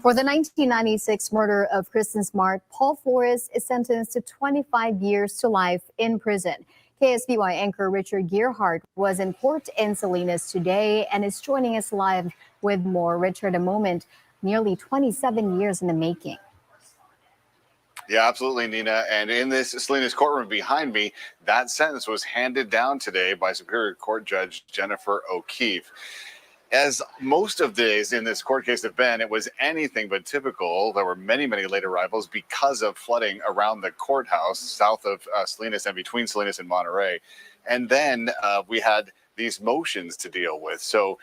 For the 1996 murder of Kristen Smart, Paul Flores is sentenced to 25 years to life in prison. KSBY anchor Richard Gearhart was in court in Salinas today and is joining us live with more. Richard, a moment nearly 27 years in the making. Yeah, absolutely, Nina. And in this Salinas courtroom behind me, that sentence was handed down today by Superior Court Judge Jennifer O'Keefe. As most of the days in this court case have been, it was anything but typical. There were many, many late arrivals because of flooding around the courthouse south of Salinas and between Salinas and Monterey. And then we had these motions to deal with. So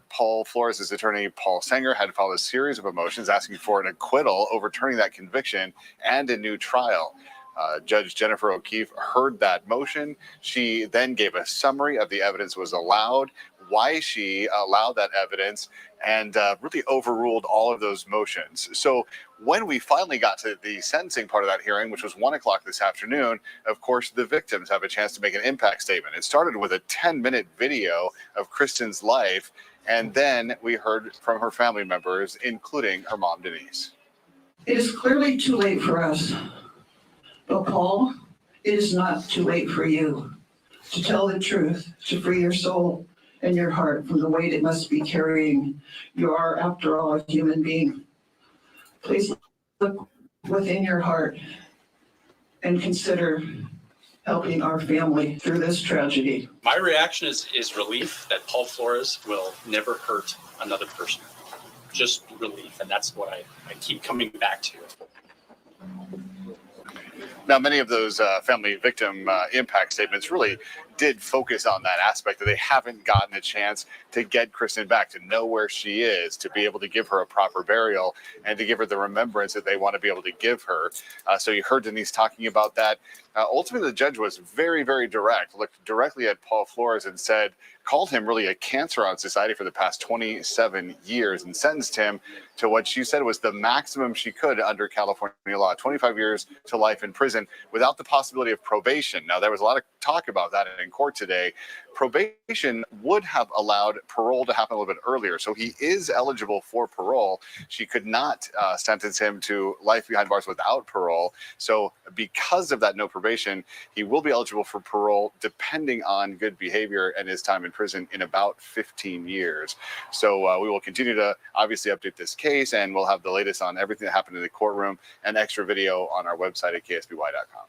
Paul Flores' attorney, Paul Sanger, had filed a series of motions asking for an acquittal, overturning that conviction, and a new trial. Judge Jennifer O'Keefe heard that motion. She then gave a summary of the evidence was allowed, why she allowed that evidence, and really overruled all of those motions. So when we finally got to the sentencing part of that hearing, which was 1 o'clock this afternoon, of course, the victims have a chance to make an impact statement. It started with a 10-minute video of Kristen's life, and then we heard from her family members, including her mom, Denise. It is clearly too late for us. But Paul, it is not too late for you to tell the truth, to free your soul and your heart from the weight it must be carrying. You are, after all, a human being. Please look within your heart and consider helping our family through this tragedy. My reaction is relief that Paul Flores will never hurt another person. Just relief, and that's what I keep coming back to. Now, many of those family victim impact statements really did focus on that aspect that they haven't gotten a chance to get Kristen back, to know where she is, to be able to give her a proper burial, and to give her the remembrance that they want to be able to give her. So you heard Denise talking about that. Ultimately, the judge was very, very direct, looked directly at Paul Flores and called him really a cancer on society for the past 27 years and sentenced him to what she said was the maximum she could under California law, 25 years to life in prison without the possibility of probation. Now, there was a lot of talk about that in court today, probation would have allowed parole to happen a little bit earlier. So he is eligible for parole. She could not sentence him to life behind bars without parole. So because of that no probation, he will be eligible for parole depending on good behavior and his time in prison in about 15 years. So we will continue to obviously update this case, and we'll have the latest on everything that happened in the courtroom and extra video on our website at ksby.com.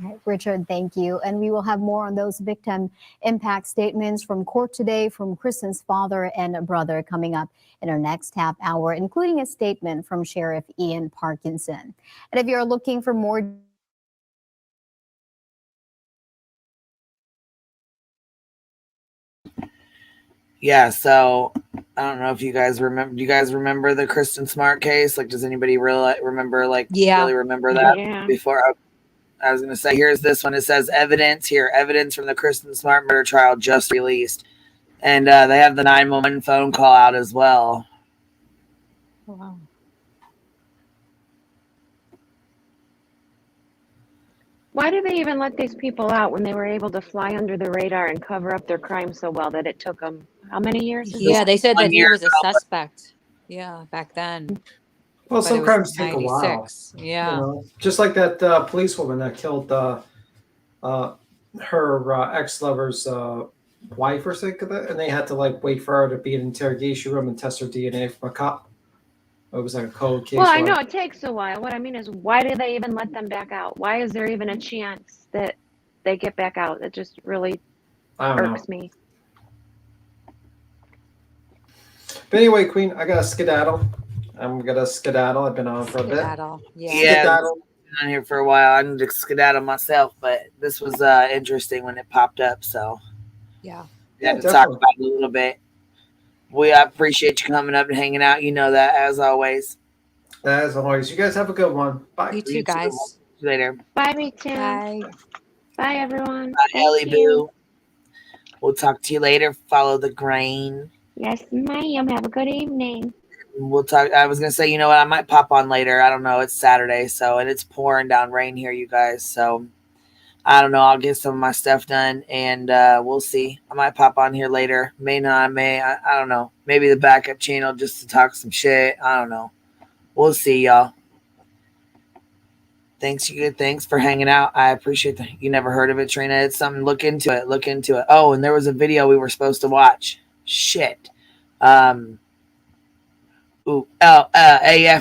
All right, Richard, thank you. And we will have more on those victim impact statements from court today from Kristen's father and brother coming up in our next half hour, including a statement from Sheriff Ian Parkinson. And if you're looking for more Yeah, so I don't know if you guys remember. Do you guys remember the Kristen Smart case? Like, does anybody really remember? Like, really remember that? Yeah. Before I was going to say, here's this one. It says evidence here. Evidence from the Kristen Smart murder trial just released, and they have the 911 phone call out as well. Wow. Why do they even let these people out when they were able to fly under the radar and cover up their crime so well that it took them how many years? Yeah, they said that 1 he year was a ago, but- suspect. Yeah, back then. Well, But some it was crimes take a while. 96. Yeah. You know, just like that policewoman that killed her ex-lover's wife or something, and they had to like wait for her to be in an interrogation room and test her DNA from a cop. It was like a cold case. Well, I know it takes a while. What I mean is, why do they even let them back out? Why is there even a chance that they get back out? It just really irks me. But anyway, Queen, I gotta skedaddle. I'm gonna skedaddle. I've been on for a bit. Skedaddle. Yeah. Yeah, been on here for a while. I need to skedaddle myself, but this was interesting when it popped up. So yeah, we had to talk about it a little bit. We appreciate you coming up and hanging out. You know that, as always. As always, you guys have a good one. Bye. You too, guys. See you later. Bye, Rachel. Bye. Bye, everyone. Bye, Thank Ellie you. Boo. We'll talk to you later. Follow the grain. Yes, ma'am. Have a good evening. We'll talk. I was gonna say, you know what? I might pop on later. I don't know. It's Saturday, so and it's pouring down rain here, you guys. So I don't know. I'll get some of my stuff done, and we'll see. I might pop on here later. May not. May. I don't know. Maybe the backup channel just to talk some shit. I don't know. We'll see, y'all. Thanks, you. Thanks for hanging out. I appreciate that. You never heard of it, Trina? It's something. Look into it. Look into it. Oh, and there was a video we were supposed to watch. Shit. AF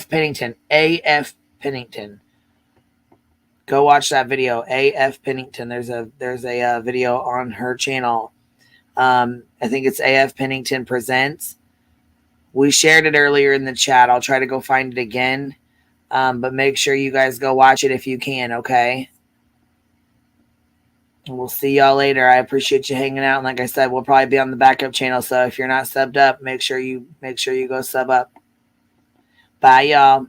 Pennington. AF Pennington. Go watch that video. AF Pennington. There's a video on her channel. I think it's AF Pennington Presents. We shared it earlier in the chat. I'll try to go find it again. But make sure you guys go watch it if you can, okay? And we'll see y'all later. I appreciate you hanging out. And like I said, we'll probably be on the backup channel. So if you're not subbed up, make sure you go sub up. Bye, y'all.